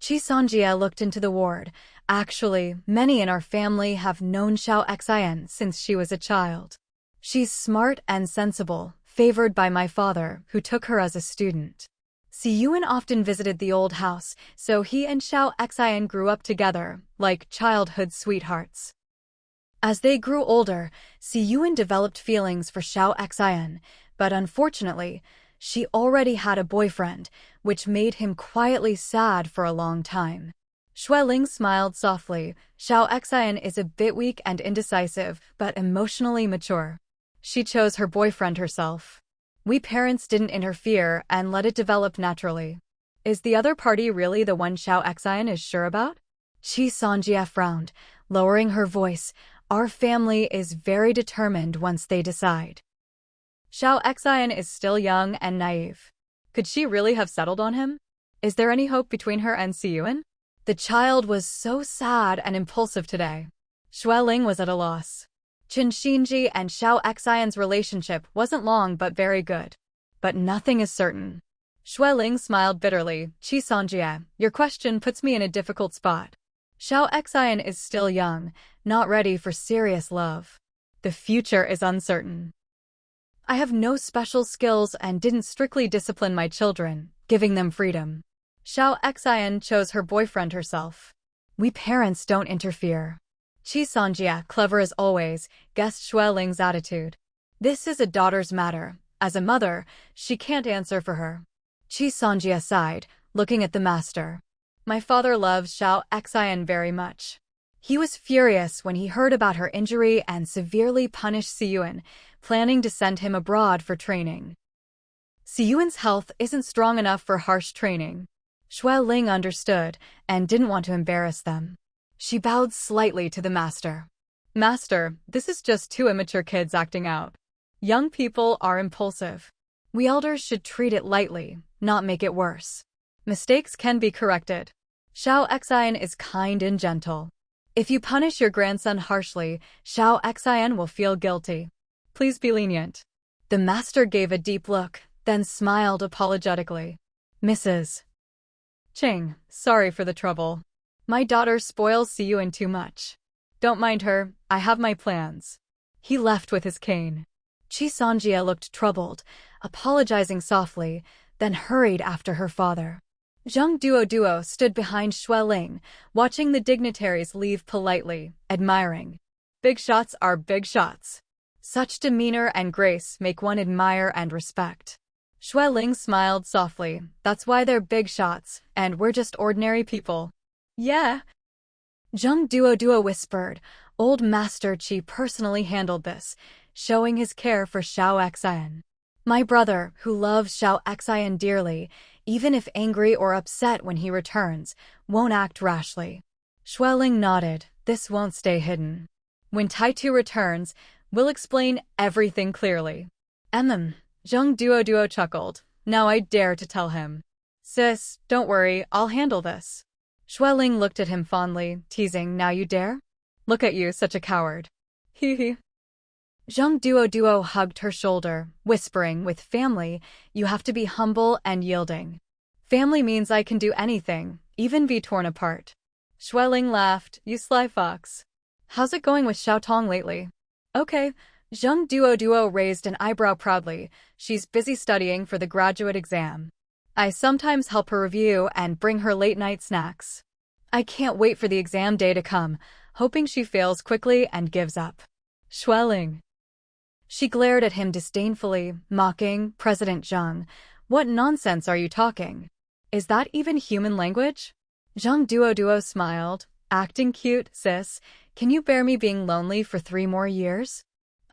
Chi Sanjie looked into the ward. Actually, many in our family have known Xiao Xian since she was a child. She's smart and sensible, favored by my father, who took her as a student. Siyuan often visited the old house, so he and Xiao Xian grew up together, like childhood sweethearts. As they grew older, Siyuan developed feelings for Xiao Xian, but unfortunately, she already had a boyfriend, which made him quietly sad for a long time. Xueling smiled softly. Xiao Xian is a bit weak and indecisive, but emotionally mature. She chose her boyfriend herself. We parents didn't interfere and let it develop naturally. Is the other party really the one Xiao Xian is sure about? Chi Sanjie frowned, lowering her voice. Our family is very determined once they decide. Xiao Xian is still young and naive. Could she really have settled on him? Is there any hope between her and Siyuan? The child was so sad and impulsive today. Xueling was at a loss. Qin Xinji and Xiao Xian's relationship wasn't long but very good. But nothing is certain. Xueling smiled bitterly. Chi Sanjie, your question puts me in a difficult spot. Xiao Xian is still young, not ready for serious love. The future is uncertain. I have no special skills and didn't strictly discipline my children, giving them freedom. Xiao Xian chose her boyfriend herself. We parents don't interfere. Chi Sanjie, clever as always, guessed Xueling's attitude. This is a daughter's matter. As a mother, she can't answer for her. Chi Sanjie sighed, looking at the master. My father loves Xiao Xian very much. He was furious when he heard about her injury and severely punished Siyuan, planning to send him abroad for training. Siyuan's health isn't strong enough for harsh training. Xueling understood and didn't want to embarrass them. She bowed slightly to the master. Master, this is just two immature kids acting out. Young people are impulsive. We elders should treat it lightly, not make it worse. Mistakes can be corrected. Xiao Xian is kind and gentle. If you punish your grandson harshly, Xiao Xian will feel guilty. Please be lenient. The master gave a deep look, then smiled apologetically. Mrs. Ching, sorry for the trouble. My daughter spoils Siyuan too much. Don't mind her, I have my plans. He left with his cane. Chi Sanjie looked troubled, apologizing softly, then hurried after her father. Zheng Duo stood behind Xueling, watching the dignitaries leave politely, admiring. Big shots are big shots. Such demeanor and grace make one admire and respect. Xueling smiled softly. That's why they're big shots, and we're just ordinary people. Yeah. Zheng Duo whispered. Old Master Qi personally handled this, showing his care for Xiao Xian. My brother, who loves Xiao Xian dearly, even if angry or upset when he returns, won't act rashly. Xueling nodded. This won't stay hidden. When Taitu returns, we'll explain everything clearly. Zheng Duo chuckled. Now I dare to tell him. Sis, don't worry, I'll handle this. Xueling looked at him fondly, teasing, now you dare? Look at you, such a coward. Hee hee. Zheng Duo hugged her shoulder, whispering, with family, you have to be humble and yielding. Family means I can do anything, even be torn apart. Xueling laughed, you sly fox. How's it going with Xiaotong lately? Okay. Zheng Duo raised an eyebrow proudly. She's busy studying for the graduate exam. I sometimes help her review and bring her late-night snacks. I can't wait for the exam day to come, hoping she fails quickly and gives up. Xueling. She glared at him disdainfully, mocking, President Zheng, what nonsense are you talking? Is that even human language? Zheng Duo smiled, acting cute, sis. Can you bear me being lonely for 3 more years?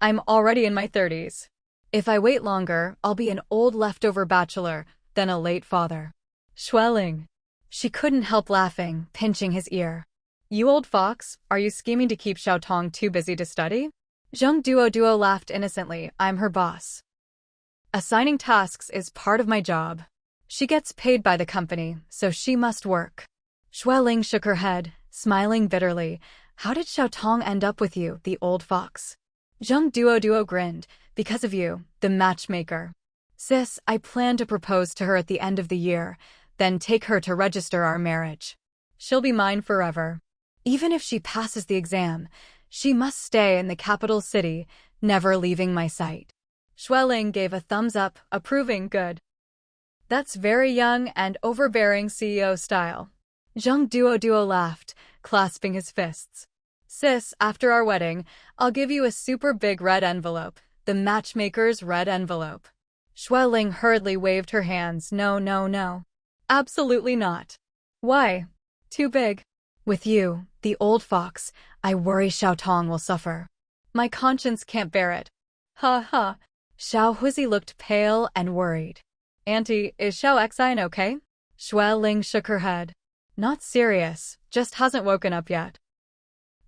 I'm already in my 30s. If I wait longer, I'll be an old leftover bachelor, then a late father. Xueling. She couldn't help laughing, pinching his ear. You old fox, are you scheming to keep Xiaotong too busy to study? Zheng Duo laughed innocently, I'm her boss. Assigning tasks is part of my job. She gets paid by the company, so she must work. Xueling shook her head, smiling bitterly. How did Xiaotong end up with you, the old fox? Zheng Duo grinned, because of you, the matchmaker. Sis, I plan to propose to her at the end of the year, then take her to register our marriage. She'll be mine forever. Even if she passes the exam, she must stay in the capital city, never leaving my sight. Xueling gave a thumbs up, approving good. That's very young and overbearing CEO style. Zheng Duo laughed, clasping his fists. Sis, after our wedding, I'll give you a super big red envelope, the matchmaker's red envelope. Xueling hurriedly waved her hands. No. Absolutely not. Why? Too big. With you, the old fox, I worry Xiaotong will suffer. My conscience can't bear it. Ha ha. Xiao Huzi looked pale and worried. Auntie, is Xiao Xian okay? Xueling shook her head. Not serious, just hasn't woken up yet.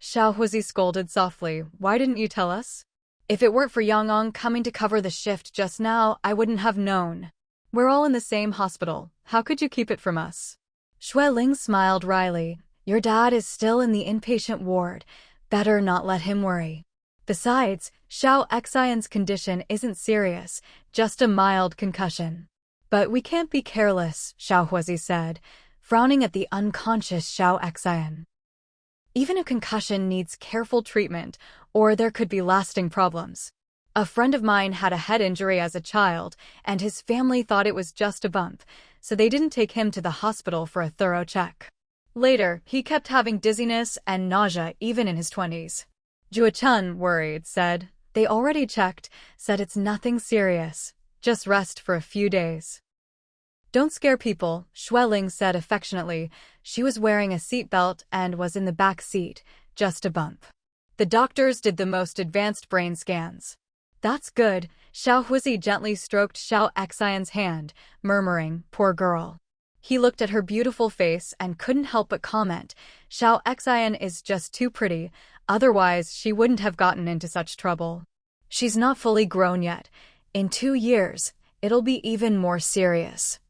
Xiao Huzi scolded softly. Why didn't you tell us? If it weren't for Yang coming to cover the shift just now, I wouldn't have known. We're all in the same hospital. How could you keep it from us? Xueling smiled wryly. Your dad is still in the inpatient ward. Better not let him worry. Besides, Xiao Xian's condition isn't serious, just a mild concussion. But we can't be careless, Xiao Huzi said, frowning at the unconscious Xiao Xian. Even a concussion needs careful treatment, or there could be lasting problems. A friend of mine had a head injury as a child, and his family thought it was just a bump, so they didn't take him to the hospital for a thorough check. Later, he kept having dizziness and nausea even in his 20s. Juachun, worried, said, they already checked, said it's nothing serious, just rest for a few days. Don't scare people, Xueling said affectionately. She was wearing a seatbelt and was in the back seat, just a bump. The doctors did the most advanced brain scans. That's good, Xiao Huzi gently stroked Xiao Xian's hand, murmuring, poor girl. He looked at her beautiful face and couldn't help but comment, Xiao Xian is just too pretty, otherwise she wouldn't have gotten into such trouble. She's not fully grown yet. In 2 years, it'll be even more serious.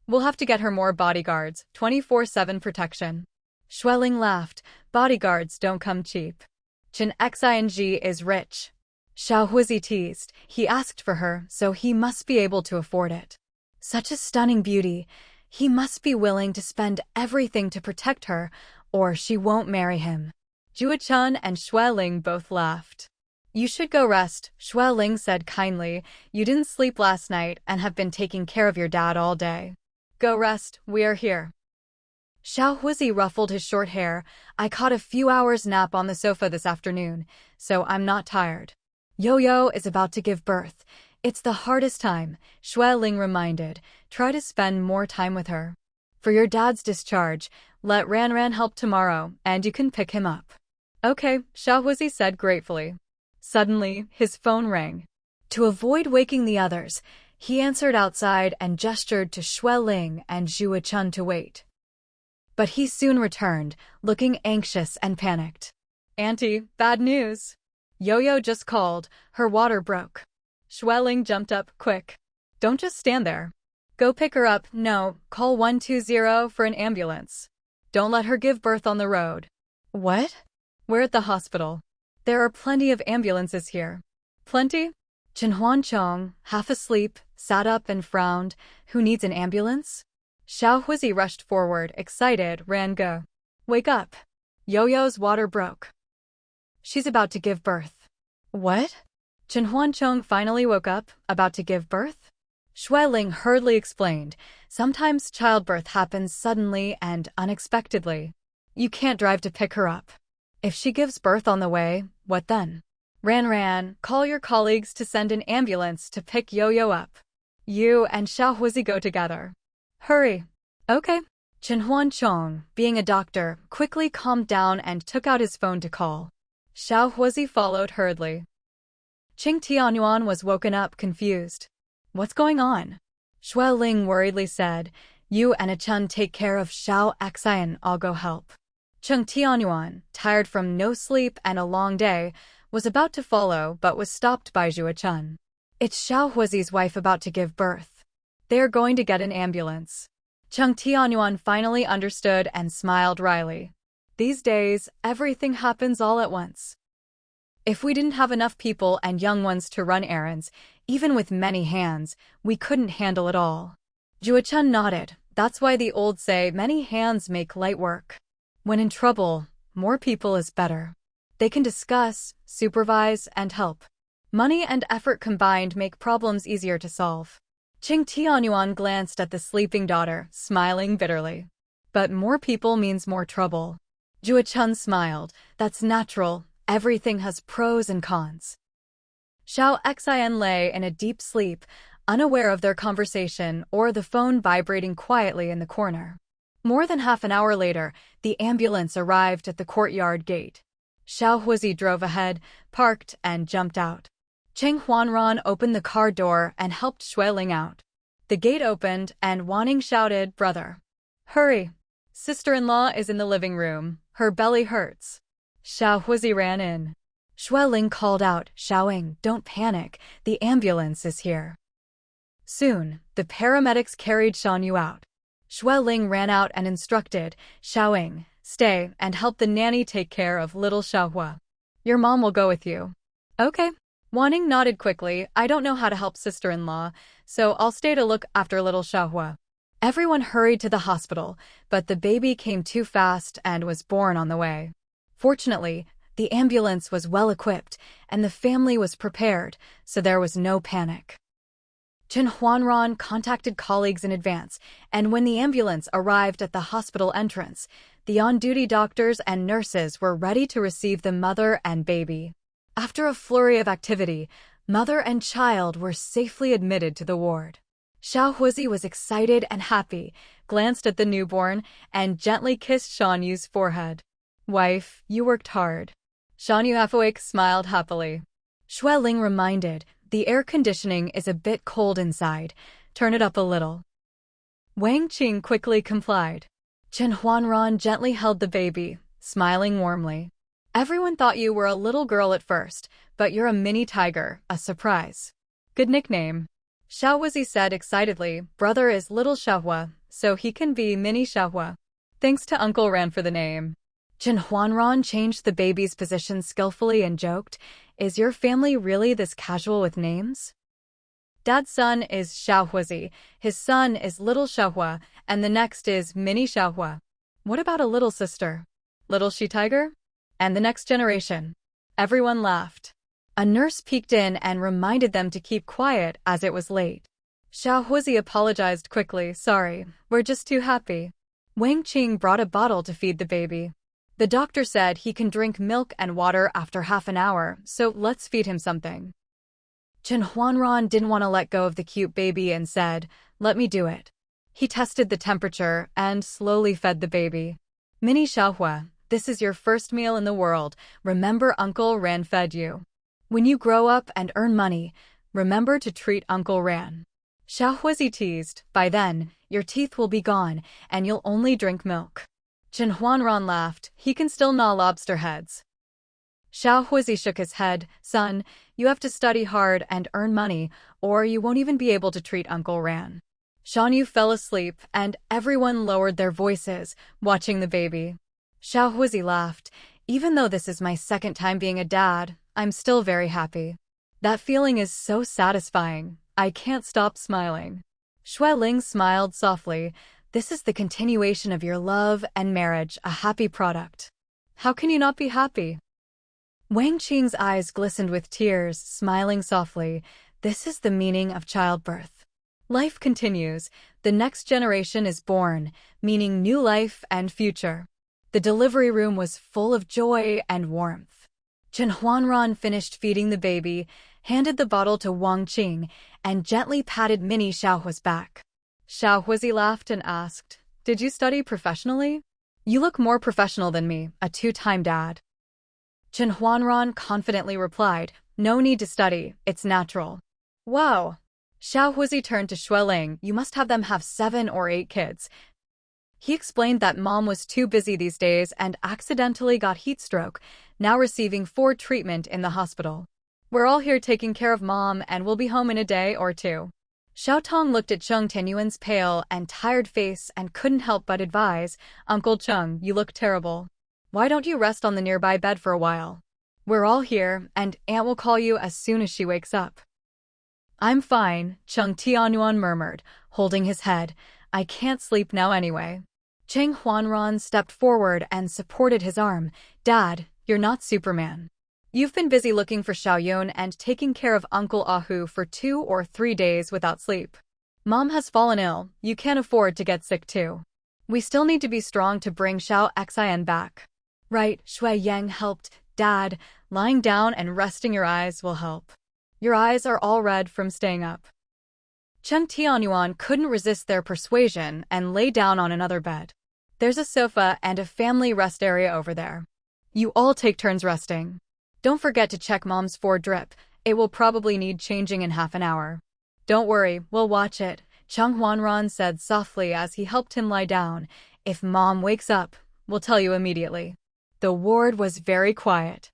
We'll have to get her more bodyguards, 24/7 protection. Xueling laughed, bodyguards don't come cheap. Chen Xiang is rich. Xiao Huzi teased, he asked for her, so he must be able to afford it. Such a stunning beauty, he must be willing to spend everything to protect her, or she won't marry him. Juachun and Xueling both laughed. You should go rest, Xueling said kindly. You didn't sleep last night and have been taking care of your dad all day. Go rest, we are here. Xiao Huzi ruffled his short hair. I caught a few hours nap on the sofa this afternoon, so I'm not tired. Yo-Yo is about to give birth. It's the hardest time, Xueling reminded. Try to spend more time with her. For your dad's discharge, let Ran help tomorrow, and you can pick him up. Okay, Xiao Huzi said gratefully. Suddenly, his phone rang. To avoid waking the others, He answered outside and gestured to Shui Ling and Zhuo Chun to wait. But he soon returned, looking anxious and panicked. "Auntie, bad news. Yo-Yo just called, her water broke." Shui Ling jumped up, quick. "Don't just stand there. Go pick her up, no, call 120 for an ambulance. Don't let her give birth on the road." "What?" "We're at the hospital. There are plenty of ambulances here." "Plenty?" Chen Huanchong, half asleep, sat up and frowned. "Who needs an ambulance?" Xiao Huizi rushed forward, excited, ran go. "Wake up. Yo-Yo's water broke. She's about to give birth." "What?" Chen Huanchong finally woke up, about to give birth? Shui Ling hurriedly explained, "Sometimes childbirth happens suddenly and unexpectedly. You can't drive to pick her up. If she gives birth on the way, what then?" Ran, call your colleagues to send an ambulance to pick Yo-Yo up. You and Xiao Huizi go together. Hurry." "Okay." Chen Huanchong, being a doctor, quickly calmed down and took out his phone to call. Xiao Huizi followed hurriedly. Qing Tianyuan was woken up, confused. "What's going on?" Shui Ling worriedly said, "You and Achun take care of Xiao Xian, I'll go help." Qing Tianyuan, tired from no sleep and a long day, was about to follow but was stopped by Zhuo Chun. "It's Xiao Huizi's wife about to give birth. They are going to get an ambulance." Qing Tianyuan finally understood and smiled wryly. These days, everything happens all at once. If we didn't have enough people and young ones to run errands, even with many hands, we couldn't handle it all. Zhuo Chun nodded. That's why the old say many hands make light work. When in trouble, more people is better. They can discuss, supervise, and help. Money and effort combined make problems easier to solve. Qing Tianyuan glanced at the sleeping daughter, smiling bitterly. But more people means more trouble. Zhuo Chun smiled. That's natural. Everything has pros and cons. Xiao Xian lay in a deep sleep, unaware of their conversation or the phone vibrating quietly in the corner. More than half an hour later, the ambulance arrived at the courtyard gate. Xiao Huizi drove ahead, parked, and jumped out. Cheng Huanran opened the car door and helped Shui Ling out. The gate opened, and Wanning shouted, "Brother, hurry! Sister-in-law is in the living room. Her belly hurts." Xiao Huizi ran in. Shui Ling called out, "Xiaoying, don't panic. The ambulance is here." Soon, the paramedics carried Shan Yu out. Shui Ling ran out and instructed, "Xiaoying, stay and help the nanny take care of little Xiaohua. Your mom will go with you." "Okay." Wanning nodded quickly. "I don't know how to help sister-in-law, so I'll stay to look after little Xiaohua." Everyone hurried to the hospital, but the baby came too fast and was born on the way. Fortunately, the ambulance was well equipped, and the family was prepared, so there was no panic. Chen Huanran contacted colleagues in advance, and when the ambulance arrived at the hospital entrance, the on-duty doctors and nurses were ready to receive the mother and baby. After a flurry of activity, mother and child were safely admitted to the ward. Xiao Huizi was excited and happy, glanced at the newborn, and gently kissed Shan Yu's forehead. "Wife, you worked hard." Shan Yu, half awake, smiled happily. Shui Ling reminded, "The air conditioning is a bit cold inside. Turn it up a little." Wang Qing quickly complied. Chen Huanran gently held the baby, smiling warmly. "Everyone thought you were a little girl at first, but you're a mini tiger, a surprise. Good nickname." Xiao Huizi said excitedly, "Brother is little Xiaohua, so he can be mini Xiaohua. Thanks to Uncle Ran for the name." Chen Huanran changed the baby's position skillfully and joked, "Is your family really this casual with names? Dad's son is Xiao Huizi, his son is little Xiaohua, and the next is mini Xiaohua. What about a little sister? Little she-tiger? And the next generation?" Everyone laughed. A nurse peeked in and reminded them to keep quiet as it was late. Xiao Huizi apologized quickly, "Sorry, we're just too happy." Wang Qing brought a bottle to feed the baby. The doctor said he can drink milk and water after half an hour, so let's feed him something. Chen Huanran didn't want to let go of the cute baby and said, "Let me do it." He tested the temperature and slowly fed the baby. "Mini Xiaohua, this is your first meal in the world. Remember Uncle Ran fed you. When you grow up and earn money, remember to treat Uncle Ran." Xiao Huizi teased, by then, your teeth will be gone, and you'll only drink milk. Chen Huanran laughed, he can still gnaw lobster heads. Xiao Huizi shook his head, son, you have to study hard and earn money, or you won't even be able to treat Uncle Ran. Shan Yu fell asleep, and everyone lowered their voices, watching the baby. Xiao Huizi laughed, even though this is my second time being a dad, I'm still very happy. That feeling is so satisfying, I can't stop smiling. Xue Ling smiled softly, this is the continuation of your love and marriage, a happy product. How can you not be happy? Wang Qing's eyes glistened with tears, smiling softly, this is the meaning of childbirth. Life continues, the next generation is born, meaning new life and future. The delivery room was full of joy and warmth. Chen Huanran finished feeding the baby, handed the bottle to Wang Qing, and gently patted Mini Xiaohui's back. Xiao Huizi laughed and asked, did you study professionally? You look more professional than me, a two-time dad. Chen Huanran confidently replied, no need to study, it's natural. Wow! Xiao Huizi turned to Xue Ling, you must have them have 7 or 8 kids. He explained that mom was too busy these days and accidentally got heat stroke, now receiving 4 treatment in the hospital. We're all here taking care of mom and we'll be home in a day or 2. Xiao Tong looked at Cheng Tianyuan's pale and tired face and couldn't help but advise, Uncle Cheng, you look terrible. Why don't you rest on the nearby bed for a while? We're all here, and Aunt will call you as soon as she wakes up. I'm fine, Cheng Tianyuan murmured, holding his head. I can't sleep now anyway. Cheng Huanran stepped forward and supported his arm. Dad, you're not Superman. You've been busy looking for Xiaoyun and taking care of Uncle Ahu for 2 or 3 days without sleep. Mom has fallen ill, you can't afford to get sick too. We still need to be strong to bring Xiao Xian back. Right, Shui Yang helped. Dad, lying down and resting your eyes will help. Your eyes are all red from staying up. Cheng Tianyuan couldn't resist their persuasion and lay down on another bed. There's a sofa and a family rest area over there. You all take turns resting. Don't forget to check mom's 4 drip. It will probably need changing in half an hour. Don't worry, we'll watch it, Cheng Huanran said softly as he helped him lie down. If mom wakes up, we'll tell you immediately. The ward was very quiet.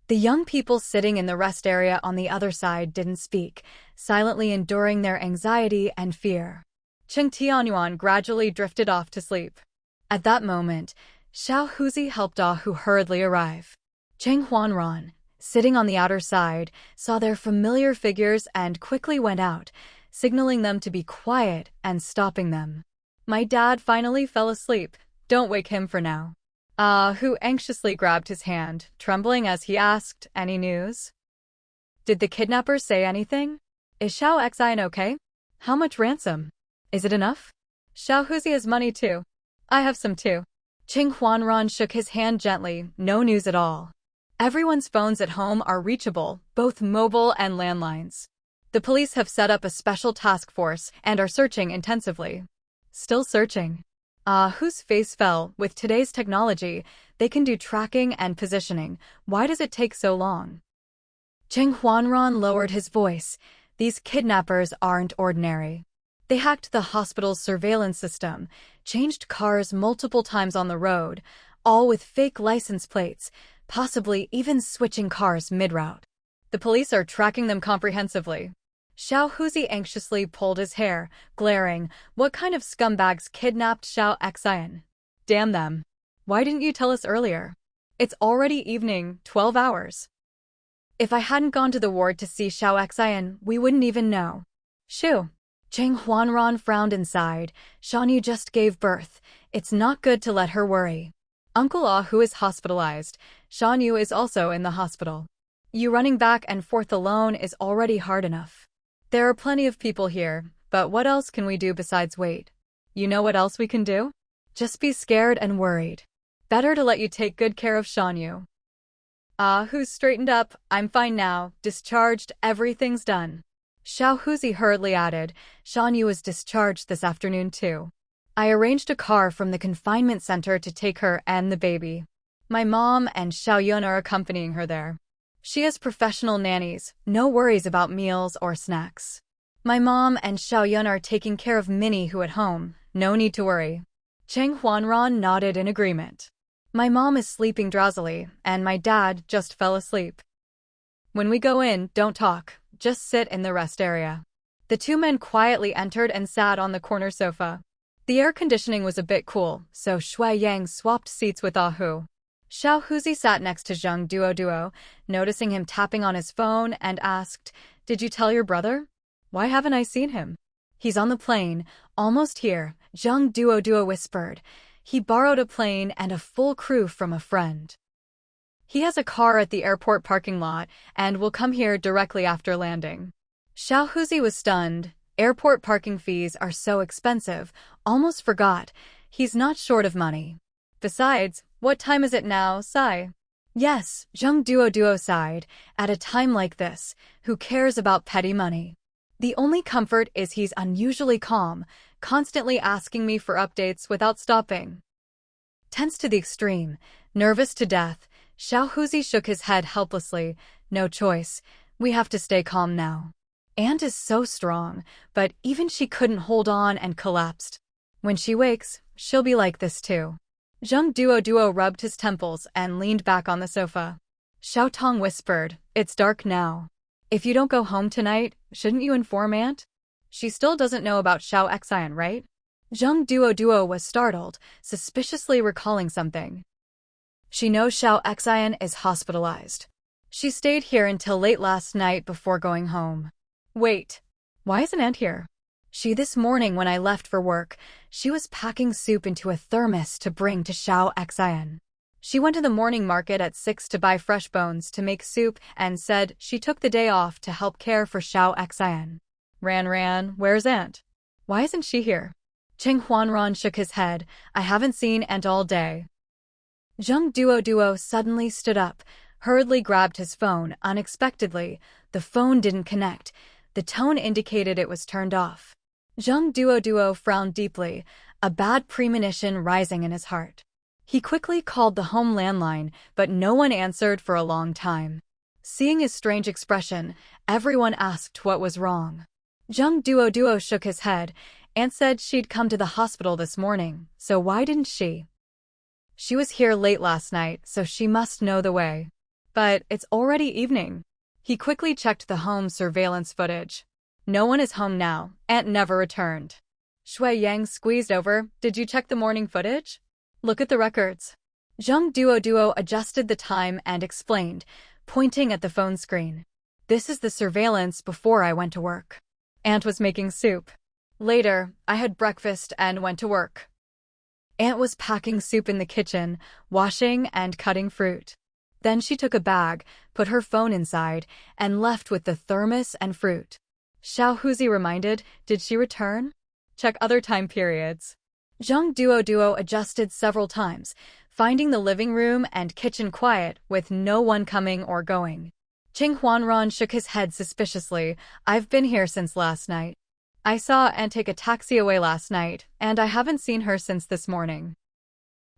The young people sitting in the rest area on the other side didn't speak, silently enduring their anxiety and fear. Cheng Tianyuan gradually drifted off to sleep. At that moment, Xiao Huizi helped Ahu hurriedly arrive. Cheng Huanran, sitting on the outer side, saw their familiar figures and quickly went out, signaling them to be quiet and stopping them. My dad finally fell asleep, don't wake him for now. Ahu anxiously grabbed his hand, trembling as he asked, any news? Did the kidnappers say anything? Is Xiao Xian okay? How much ransom? Is it enough? Xiao Huizi has money too. I have some too. Cheng Huanran shook his hand gently, no news at all. Everyone's phones at home are reachable, both mobile and landlines. The police have set up a special task force and are searching intensively. Still searching. Whose face fell? With today's technology, they can do tracking and positioning. Why does it take so long? Cheng Huanran lowered his voice. These kidnappers aren't ordinary. They hacked the hospital's surveillance system, changed cars multiple times on the road, all with fake license plates, possibly even switching cars mid-route. The police are tracking them comprehensively. Xiao Huizi anxiously pulled his hair, glaring, what kind of scumbags kidnapped Xiao Xian? Damn them. Why didn't you tell us earlier? It's already evening, 12 hours. If I hadn't gone to the ward to see Xiao Xian, we wouldn't even know. Shoo. Cheng Huanran frowned inside. Shan Yu just gave birth. It's not good to let her worry. Uncle Ahu is hospitalized. Shan Yu is also in the hospital. You running back and forth alone is already hard enough. There are plenty of people here, but what else can we do besides wait? You know what else we can do? Just be scared and worried. Better to let you take good care of Shan Yu. Who's straightened up? I'm fine now, discharged, everything's done. Xiao Huizi hurriedly added, Shan Yu was discharged this afternoon too. I arranged a car from the confinement center to take her and the baby. My mom and Xiaoyun are accompanying her there. She has professional nannies, no worries about meals or snacks. My mom and Xiaoyun are taking care of Minnie who at home, no need to worry. Cheng Huanran nodded in agreement. My mom is sleeping drowsily, and my dad just fell asleep. When we go in, don't talk, just sit in the rest area. The two men quietly entered and sat on the corner sofa. The air conditioning was a bit cool, so Shui Yang swapped seats with Ahu. Xiao Huzi sat next to Zheng Duo, noticing him tapping on his phone, and asked, "Did you tell your brother? Why haven't I seen him?" "He's on the plane, almost here," Zheng Duo whispered. "He borrowed a plane and a full crew from a friend. He has a car at the airport parking lot and will come here directly after landing." Xiao Huzi was stunned. Airport parking fees are so expensive, almost forgot. He's not short of money. Besides, what time is it now, Sai? Yes, Zheng Duo sighed. At a time like this, who cares about petty money? The only comfort is he's unusually calm, constantly asking me for updates without stopping. Tense to the extreme, nervous to death, Xiao Huzi shook his head helplessly. No choice. We have to stay calm now. Aunt is so strong, but even she couldn't hold on and collapsed. When she wakes, she'll be like this too. Zheng Duo rubbed his temples and leaned back on the sofa. Xiao Tong whispered, "It's dark now. If you don't go home tonight, shouldn't you inform Aunt? She still doesn't know about Xiao Xian, right?" Zheng Duo was startled, suspiciously recalling something. "She knows Xiao Xian is hospitalized. She stayed here until late last night before going home." "Wait, why isn't Aunt here?" This morning when I left for work, she was packing soup into a thermos to bring to Xiao Xian. She went to the morning market at 6 to buy fresh bones to make soup and said she took the day off to help care for Xiao Xian. Ran, where's Aunt? Why isn't she here?" Cheng Huanran shook his head. "I haven't seen Aunt all day." Zheng Duo suddenly stood up, hurriedly grabbed his phone. Unexpectedly, the phone didn't connect. The tone indicated it was turned off. Zheng Duo frowned deeply, a bad premonition rising in his heart. He quickly called the home landline, but no one answered for a long time. Seeing his strange expression, everyone asked what was wrong. Zheng Duo shook his head. "Aunt said she'd come to the hospital this morning, so why didn't she? She was here late last night, so she must know the way. But it's already evening." He quickly checked the home surveillance footage. "No one is home now. Aunt never returned." Shui Yang squeezed over. "Did you check the morning footage? Look at the records." Zheng Duo adjusted the time and explained, pointing at the phone screen. "This is the surveillance before I went to work. Aunt was making soup. Later, I had breakfast and went to work. Aunt was packing soup in the kitchen, washing and cutting fruit. Then she took a bag, put her phone inside, and left with the thermos and fruit." Xiao Huzi reminded, "Did she return? Check other time periods." Zheng Duo adjusted several times, finding the living room and kitchen quiet with no one coming or going. Cheng Huanran shook his head suspiciously. "I've been here since last night. I saw Aunt take a taxi away last night, and I haven't seen her since this morning."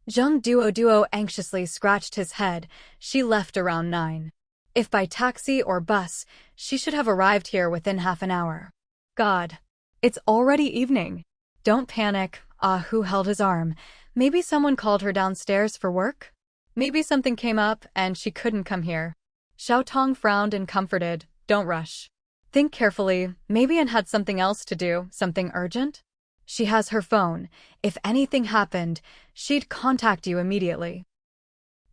Zheng Duo anxiously scratched his head. "She left around 9. If by taxi or bus, she should have arrived here within half an hour." "God, it's already evening." "Don't panic," Ahu held his arm. "Maybe someone called her downstairs for work? Maybe something came up and she couldn't come here." Xiao Tong frowned and comforted. "Don't rush. Think carefully. Maybe Anne had something else to do, something urgent. She has her phone. If anything happened, she'd contact you immediately.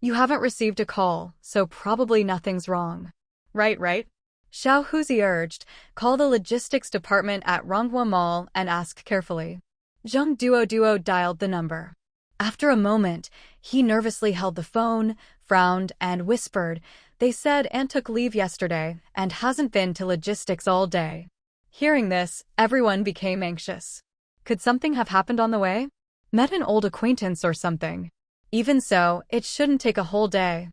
You haven't received a call, so probably nothing's wrong." Right. Xiao Huzi urged. "Call the logistics department at Ronghua Mall and ask carefully." Zheng Duo dialed the number. After a moment, he nervously held the phone, frowned, and whispered, "They said Aunt took leave yesterday and hasn't been to logistics all day." Hearing this, everyone became anxious. Could something have happened on the way? Met an old acquaintance or something? Even so, it shouldn't take a whole day.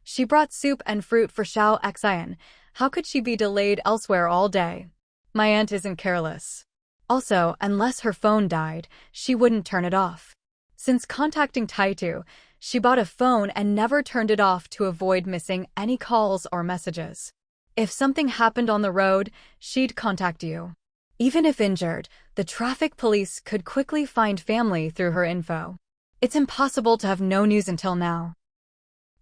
She brought soup and fruit for Xiao Xian. How could she be delayed elsewhere all day? My aunt isn't careless. Also, unless her phone died, she wouldn't turn it off. Since contacting Taitu, she bought a phone and never turned it off to avoid missing any calls or messages. If something happened on the road, she'd contact you. Even if injured, the traffic police could quickly find family through her info. It's impossible to have no news until now.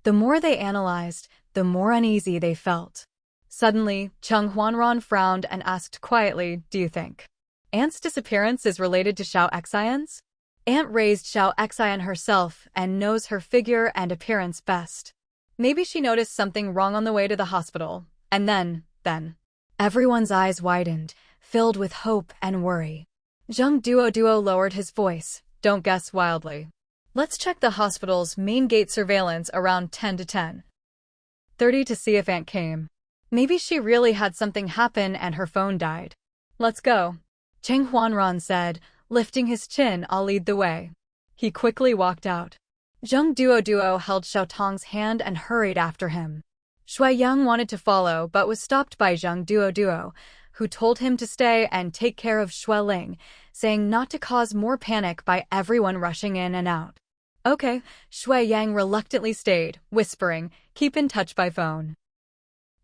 The more they analyzed, the more uneasy they felt. Suddenly, Chung Huanran frowned and asked quietly, "Do you think Aunt's disappearance is related to Xiao Xian's?" Aunt raised Xiao Xian herself and knows her figure and appearance best. Maybe she noticed something wrong on the way to the hospital, and then. Everyone's eyes widened, filled with hope and worry. Zheng Duo lowered his voice. "Don't guess wildly. Let's check the hospital's main gate surveillance around 10 to 10:30 to see if Aunt came. Maybe she really had something happen and her phone died. Let's go." Cheng Huanran said, lifting his chin. "I'll lead the way." He quickly walked out. Zheng Duo held Xiao Tong's hand and hurried after him. Shui Yang wanted to follow but was stopped by Zheng Duo, who told him to stay and take care of Shui Ling, saying not to cause more panic by everyone rushing in and out. Okay, Shui Yang reluctantly stayed, whispering, "Keep in touch by phone."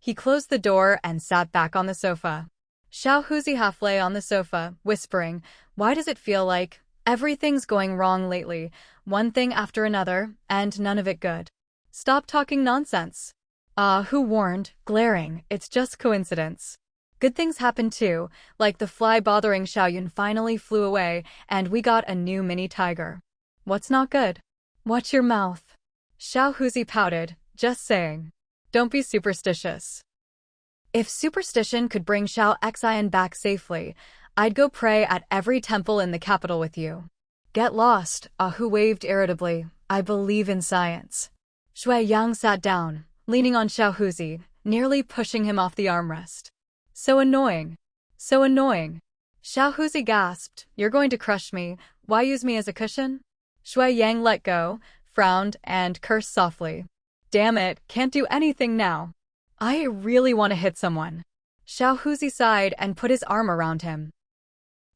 He closed the door and sat back on the sofa. Xiao Huzi half lay on the sofa, whispering, "Why does it feel like everything's going wrong lately, one thing after another, and none of it good? Stop talking nonsense." Who warned, glaring, "It's just coincidence. Good things happen too, like the fly bothering Xiaoyun finally flew away, and we got a new mini tiger. What's not good?" "Watch your mouth." Xiao Huzi pouted, "Just saying. Don't be superstitious." "If superstition could bring Xiao Xian back safely, I'd go pray at every temple in the capital with you." "Get lost," Hu waved irritably. "I believe in science." Shui Yang sat down, leaning on Xiao Huzi, nearly pushing him off the armrest. So annoying. So annoying." Xiao Huzi gasped, "You're going to crush me. Why use me as a cushion?" Shui Yang let go, frowned, and cursed softly. "Damn it, can't do anything now. I really want to hit someone." Xiao Huzi sighed and put his arm around him.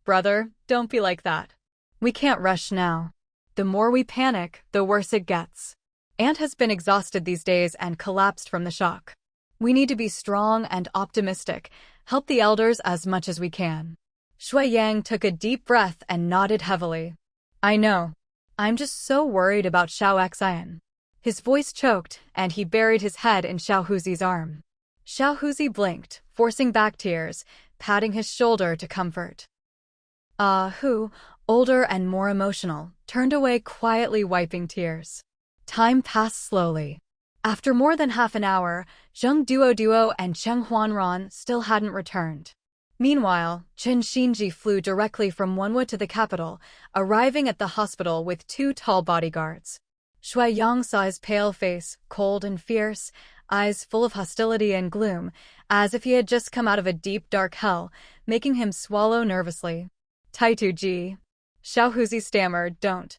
"Brother, don't be like that. We can't rush now. The more we panic, the worse it gets. Aunt has been exhausted these days and collapsed from the shock. We need to be strong and optimistic, help the elders as much as we can." Shui Yang took a deep breath and nodded heavily. "I know. I'm just so worried about Xiao Xian." His voice choked, and he buried his head in Xiao Huzi's arm. Xiao Huzi blinked, forcing back tears, patting his shoulder to comfort. Hu, older and more emotional, turned away quietly, wiping tears. Time passed slowly. After more than half an hour, Zheng Duo and Cheng Huanran still hadn't returned. Meanwhile, Chen Xinji flew directly from Wenwu to the capital, arriving at the hospital with 2 tall bodyguards. Shui Yang saw his pale face, cold and fierce, eyes full of hostility and gloom, as if he had just come out of a deep dark hell, making him swallow nervously. "Taitu Ji." Xiao Huzi stammered, "Don't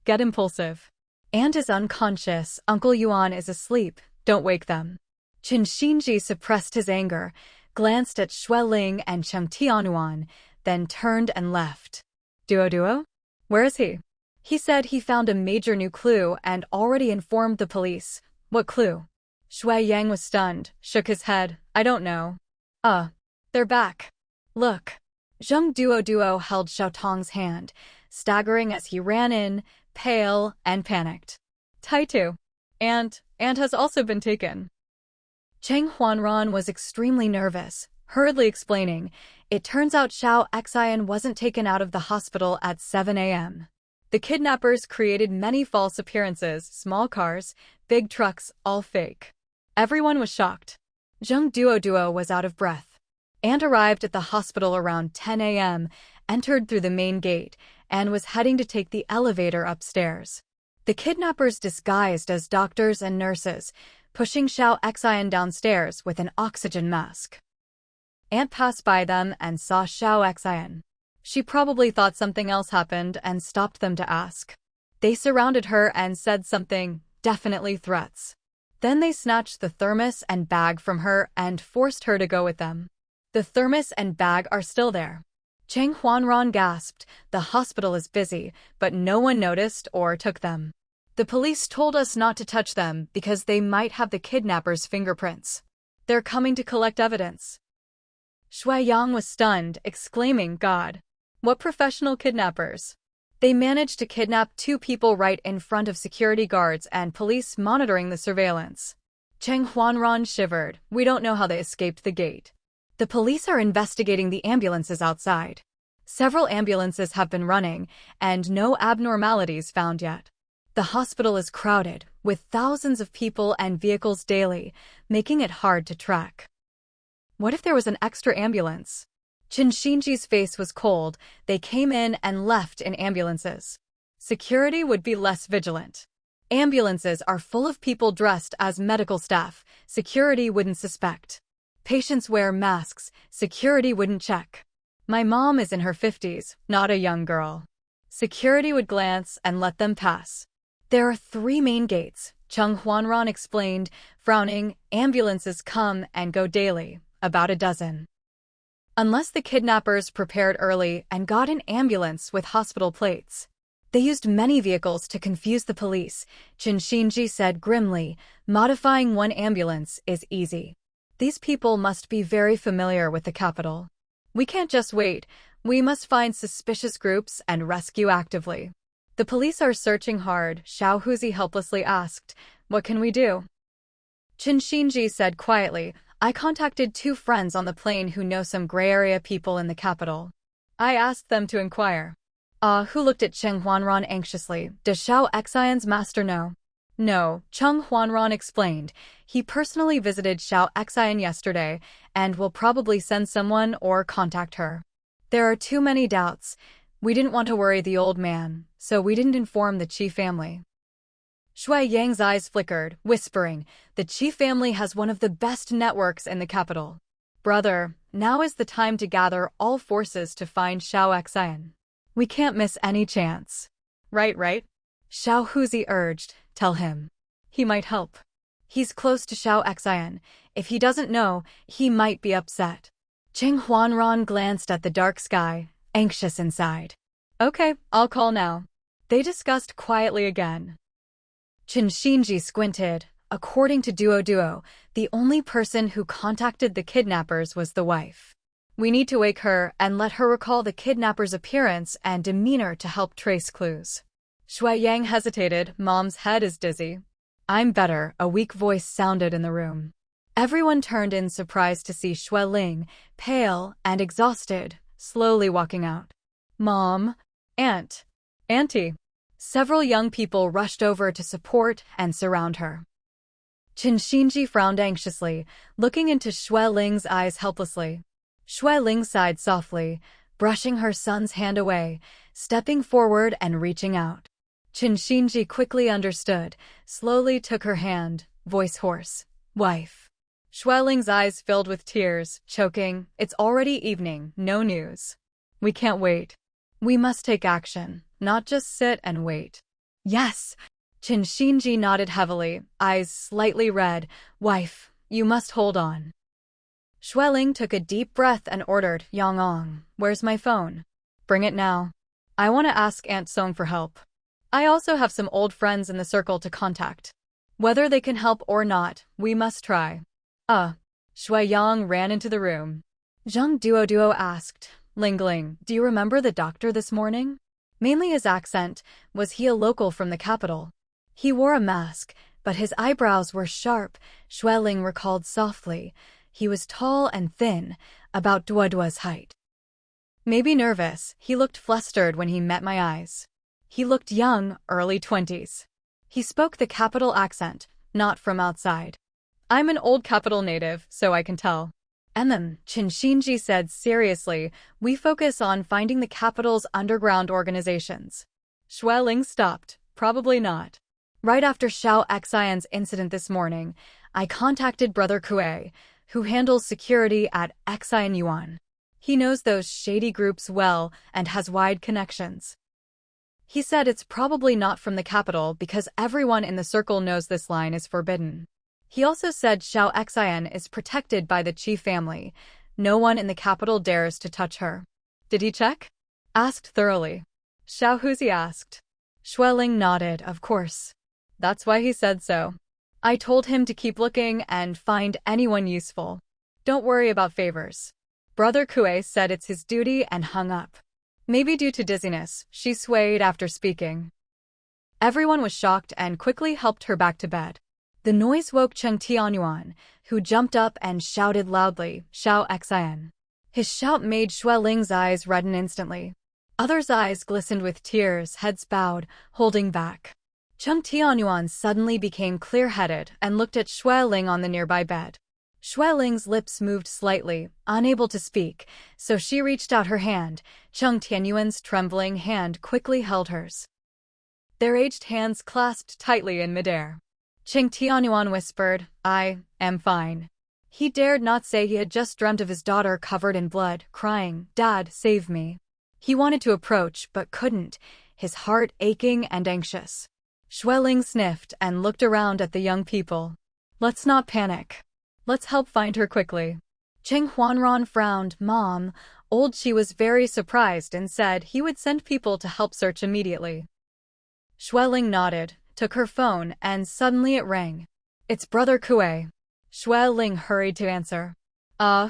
get impulsive. Aunt is unconscious, Uncle Yuan is asleep, don't wake them." Chen Xinji suppressed his anger, glanced at Shui Ling and Cheng Tianyuan, then turned and left. Duo? Where is he?" "He said he found a major new clue and already informed the police." "What clue?" Shui Yang was stunned, shook his head. "I don't know." They're back. Look." Zheng Duo held Xiao Tong's hand, staggering as he ran in, pale and panicked. "Taitu. Aunt has also been taken." Cheng Huanran was extremely nervous, hurriedly explaining, "It turns out Xiao Xian wasn't taken out of the hospital at 7 a.m. The kidnappers created many false appearances, small cars, big trucks, all fake." Everyone was shocked. Zheng Duo was out of breath. Aunt arrived at the hospital around 10 a.m., entered through the main gate, and was heading to take the elevator upstairs. The kidnappers disguised as doctors and nurses, pushing Xiao Xian downstairs with an oxygen mask. Aunt passed by them and saw Xiao Xian. She probably thought something else happened and stopped them to ask. They surrounded her and said something, definitely threats. Then they snatched the thermos and bag from her and forced her to go with them. The thermos and bag are still there. Cheng Huanran gasped, "The hospital is busy, but no one noticed or took them. The police told us not to touch them because they might have the kidnappers' fingerprints." They're coming to collect evidence. Shui Yang was stunned, exclaiming, God. What professional kidnappers? They managed to kidnap 2 people right in front of security guards and police monitoring the surveillance. Cheng Huanran shivered. We don't know how they escaped the gate. The police are investigating the ambulances outside. Several ambulances have been running, and no abnormalities found yet. The hospital is crowded, with thousands of people and vehicles daily, making it hard to track. What if there was an extra ambulance? Qin Xinji's face was cold. They came in and left in ambulances. Security would be less vigilant. Ambulances are full of people dressed as medical staff. Security wouldn't suspect. Patients wear masks. Security wouldn't check. My mom is in her 50s, not a young girl. Security would glance and let them pass. There are 3 main gates, Cheng Huanran explained, frowning. Ambulances come and go daily, about a dozen. Unless the kidnappers prepared early and got an ambulance with hospital plates. They used many vehicles to confuse the police, Qin Xinji said grimly. Modifying one ambulance is easy. These people must be very familiar with the capital. We can't just wait. We must find suspicious groups and rescue actively. The police are searching hard, Xiao Huzi helplessly asked. What can we do? Qin Xinji said quietly, I contacted 2 friends on the plane who know some gray area people in the capital. I asked them to inquire. Who looked at Cheng Huanran anxiously. Does Xiao Xian's master know? No, Cheng Huanran explained. He personally visited Xiao Xian yesterday and will probably send someone or contact her. There are too many doubts. We didn't want to worry the old man, so we didn't inform the Qi family. Shui Yang's eyes flickered, whispering, the Qi family has one of the best networks in the capital. Brother, now is the time to gather all forces to find Xiao Xian. We can't miss any chance. Right. Xiao Huzi urged, tell him. He might help. He's close to Xiao Xian. If he doesn't know, he might be upset. Cheng Huanran glanced at the dark sky, anxious inside. Okay, I'll call now. They discussed quietly again. Qin Xinji squinted. According to Duo, the only person who contacted the kidnappers was the wife. We need to wake her and let her recall the kidnapper's appearance and demeanor to help trace clues. Shui Yang hesitated. Mom's head is dizzy. I'm better, a weak voice sounded in the room. Everyone turned in surprised to see Shui Ling, pale and exhausted, slowly walking out. Mom, Auntie. Several young people rushed over to support and surround her. Qin Xinji frowned anxiously, looking into Shui Ling's eyes helplessly. Shui Ling sighed softly, brushing her son's hand away, stepping forward and reaching out. Qin Xinji quickly understood, slowly took her hand, voice hoarse. Wife. Shui Ling's eyes filled with tears, choking. It's already evening, no news. We can't wait. We must take action, not just sit and wait. Yes. Qin Xinji nodded heavily, eyes slightly red. Wife, you must hold on. Shui Ling took a deep breath and ordered, Yang, where's my phone? Bring it now. I want to ask Aunt Song for help. I also have some old friends in the circle to contact. Whether they can help or not, we must try. Shui Yang ran into the room. Zhang Duo asked, Ling, do you remember the doctor this morning? Mainly his accent, was he a local from the capital? He wore a mask, but his eyebrows were sharp, Shui Ling recalled softly. He was tall and thin, about Duo's height. Maybe nervous, he looked flustered when he met my eyes. He looked young, early 20s. He spoke the capital accent, not from outside. I'm an old capital native, so I can tell. Qin Xinji said seriously, we focus on finding the capital's underground organizations. Shui Ling stopped, probably not. Right after Xiao Xian's incident this morning, I contacted Brother Kuei, who handles security at Xian Yuan. He knows those shady groups well and has wide connections. He said it's probably not from the capital because everyone in the circle knows this line is forbidden. He also said Xiao Xian is protected by the Qi family. No one in the capital dares to touch her. Did he check? Asked thoroughly. Xiao Huzi asked. Shui Ling nodded, of course. That's why he said so. I told him to keep looking and find anyone useful. Don't worry about favors. Brother Kue said it's his duty and hung up. Maybe due to dizziness, she swayed after speaking. Everyone was shocked and quickly helped her back to bed. The noise woke Cheng Tianyuan, who jumped up and shouted loudly, "Xiao Xian." His shout made Xueling's eyes redden instantly. Others' eyes glistened with tears, heads bowed, holding back. Cheng Tianyuan suddenly became clear-headed and looked at Xueling on the nearby bed. Xueling's lips moved slightly, unable to speak, so she reached out her hand. Cheng Tianyuan's trembling hand quickly held hers. Their aged hands clasped tightly in midair. Cheng Tianyuan whispered, "I am fine." He dared not say he had just dreamt of his daughter covered in blood, crying, "Dad, save me." He wanted to approach, but couldn't, his heart aching and anxious. Xueling sniffed and looked around at the young people. "Let's not panic. Let's help find her quickly." Cheng Huanran frowned. "Mom." Old Chi was very surprised and said he would send people to help search immediately. Xueling nodded, took her phone, and suddenly it rang. "It's Brother Kue." Xueling hurried to answer.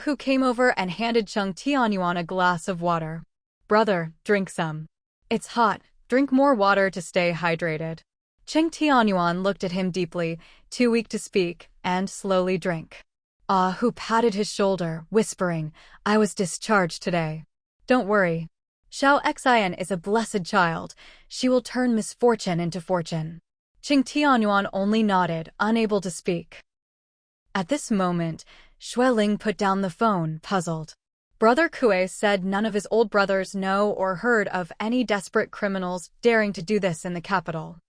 Who came over and handed Cheng Tianyuan a glass of water. "Brother, drink some. It's hot, drink more water to stay hydrated." Cheng Tianyuan looked at him deeply, too weak to speak, and slowly drank. Who patted his shoulder, whispering, "I was discharged today. Don't worry. Xiao Xian is a blessed child. She will turn misfortune into fortune." Cheng Tianyuan only nodded, unable to speak. At this moment, Xueling put down the phone, puzzled. Brother Kue said none of his old brothers know or heard of any desperate criminals daring to do this in the capital.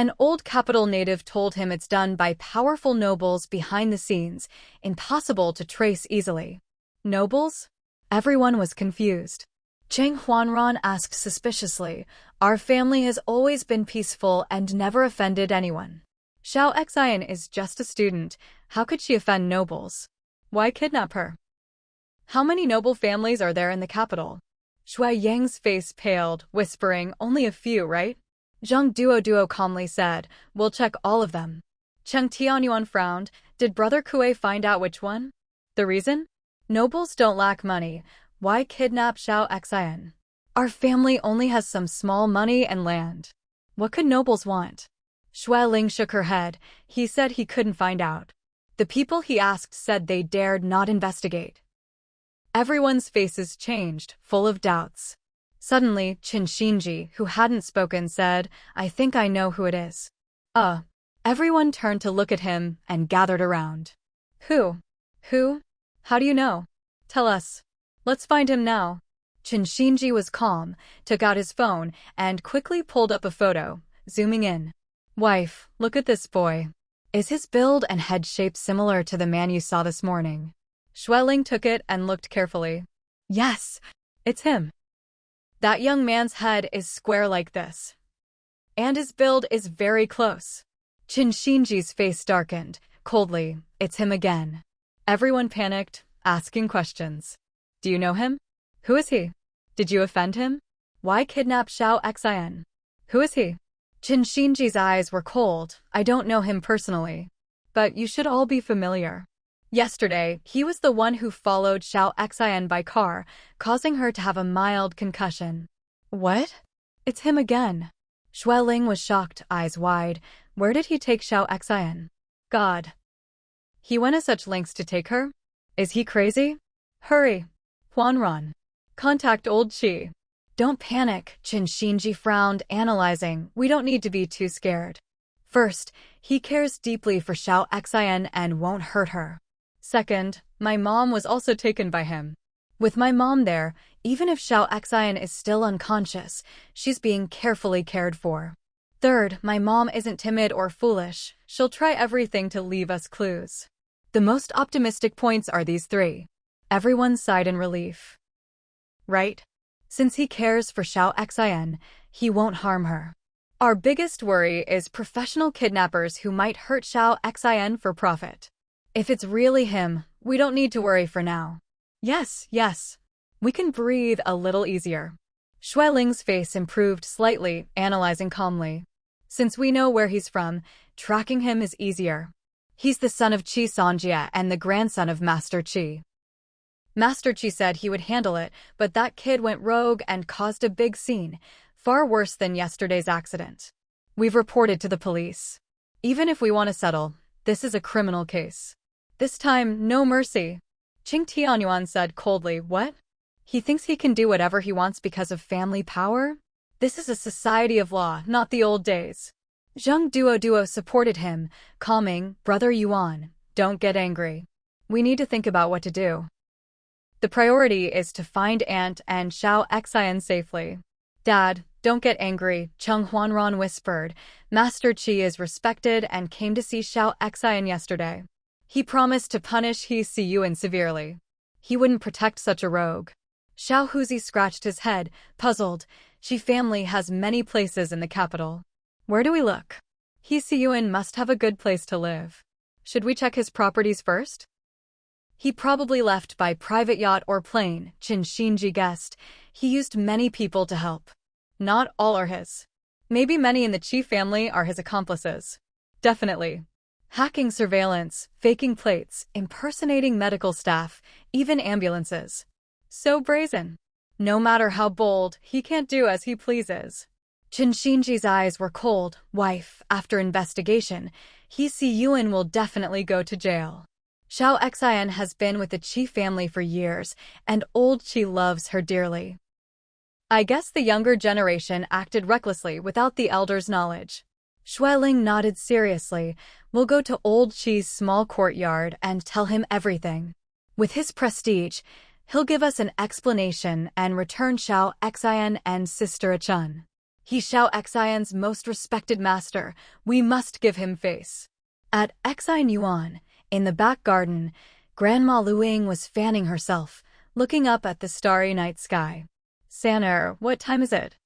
An old capital native told him it's done by powerful nobles behind the scenes, impossible to trace easily. Nobles? Everyone was confused. Cheng Huanran asked suspiciously, "Our family has always been peaceful and never offended anyone. Xiao Xian is just a student. How could she offend nobles? Why kidnap her? How many noble families are there in the capital?" Shui Yang's face paled, whispering, "Only a few, right?" Zhang Duo calmly said, "We'll check all of them." Cheng Tianyuan frowned. Did Brother Kue find out which one? The reason? Nobles don't lack money. Why kidnap Xiao Xian? Our family only has some small money and land. What could nobles want? Xueling shook her head. He said he couldn't find out. The people he asked said they dared not investigate. Everyone's faces changed, full of doubts. Suddenly, Qin Xinji, who hadn't spoken, said, "I think I know who it is." Everyone turned to look at him and gathered around. Who? Who? How do you know? Tell us. Let's find him now. Qin Xinji was calm, took out his phone, and quickly pulled up a photo, zooming in. "Wife, look at this boy. Is his build and head shape similar to the man you saw this morning?" Xueling took it and looked carefully. "Yes, it's him. That young man's head is square like this. And his build is very close." Qin Xinji's face darkened, coldly. "It's him again." Everyone panicked, asking questions. "Do you know him? Who is he? Did you offend him? Why kidnap Xiao Xian? Who is he?" Qin Xinji's eyes were cold. "I don't know him personally. But you should all be familiar. Yesterday, he was the one who followed Xiao Xian by car, causing her to have a mild concussion." "What? It's him again." Xueling was shocked, eyes wide. Where did he take Xiao Xian? God. He went to such lengths to take her? Is he crazy? Hurry. Huanran. Contact old Qi. Don't panic, Qin Xinji frowned, analyzing. We don't need to be too scared. First, he cares deeply for Xiao Xian and won't hurt her. Second, my mom was also taken by him. With my mom there, even if Xiao Xian is still unconscious, she's being carefully cared for. Third, my mom isn't timid or foolish. She'll try everything to leave us clues. The most optimistic points are these three. Everyone sighed in relief. Right? Since he cares for Xiao Xian, he won't harm her. Our biggest worry is professional kidnappers who might hurt Xiao Xian for profit. If it's really him, we don't need to worry for now. Yes. We can breathe a little easier. Xueling's face improved slightly, analyzing calmly. Since we know where he's from, tracking him is easier. He's the son of Qi Songjie and the grandson of Master Qi. Master Qi said he would handle it, but that kid went rogue and caused a big scene, far worse than yesterday's accident. We've reported to the police. Even if we want to settle, this is a criminal case. This time, no mercy. Qing Tianyuan said coldly, what? He thinks he can do whatever he wants because of family power? This is a society of law, not the old days. Zheng Duo supported him, calming, Brother Yuan, don't get angry. We need to think about what to do. The priority is to find Aunt and Xiao Xian safely. Dad, don't get angry, Cheng Huanran whispered. Master Qi is respected and came to see Xiao Xian yesterday. He promised to punish He Siyuan severely. He wouldn't protect such a rogue. Xiao Huzi scratched his head, puzzled. Xi family has many places in the capital. Where do we look? He Siyuan must have a good place to live. Should we check his properties first? He probably left by private yacht or plane, Qin Xinji guessed. He used many people to help. Not all are his. Maybe many in the Qi family are his accomplices. Definitely. Hacking surveillance, faking plates, impersonating medical staff, even ambulances. So brazen. No matter how bold, he can't do as he pleases. Qin Xinji's eyes were cold. Wife, after investigation, He Siyuan will definitely go to jail. Xiao Xian has been with the Qi family for years, and old Qi loves her dearly. I guess the younger generation acted recklessly without the elders' knowledge. Xueling nodded seriously. We'll go to old Qi's small courtyard and tell him everything. With his prestige, he'll give us an explanation and return Xiao Xian and Sister Achun. He's Xiao Xian's most respected master. We must give him face. At Xian Yuan, in the back garden, Grandma Luing was fanning herself, looking up at the starry night sky. Saner, what time is it?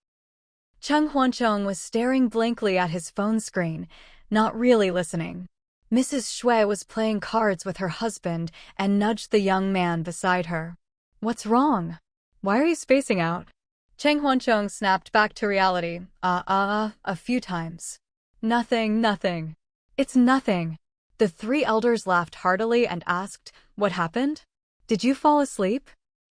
Cheng Huancheng was staring blankly at his phone screen, not really listening. Mrs. Shui was playing cards with her husband and nudged the young man beside her. What's wrong? Why are you spacing out? Cheng Huancheng snapped back to reality. A few times. Nothing. It's nothing. The three elders laughed heartily and asked, what happened? Did you fall asleep?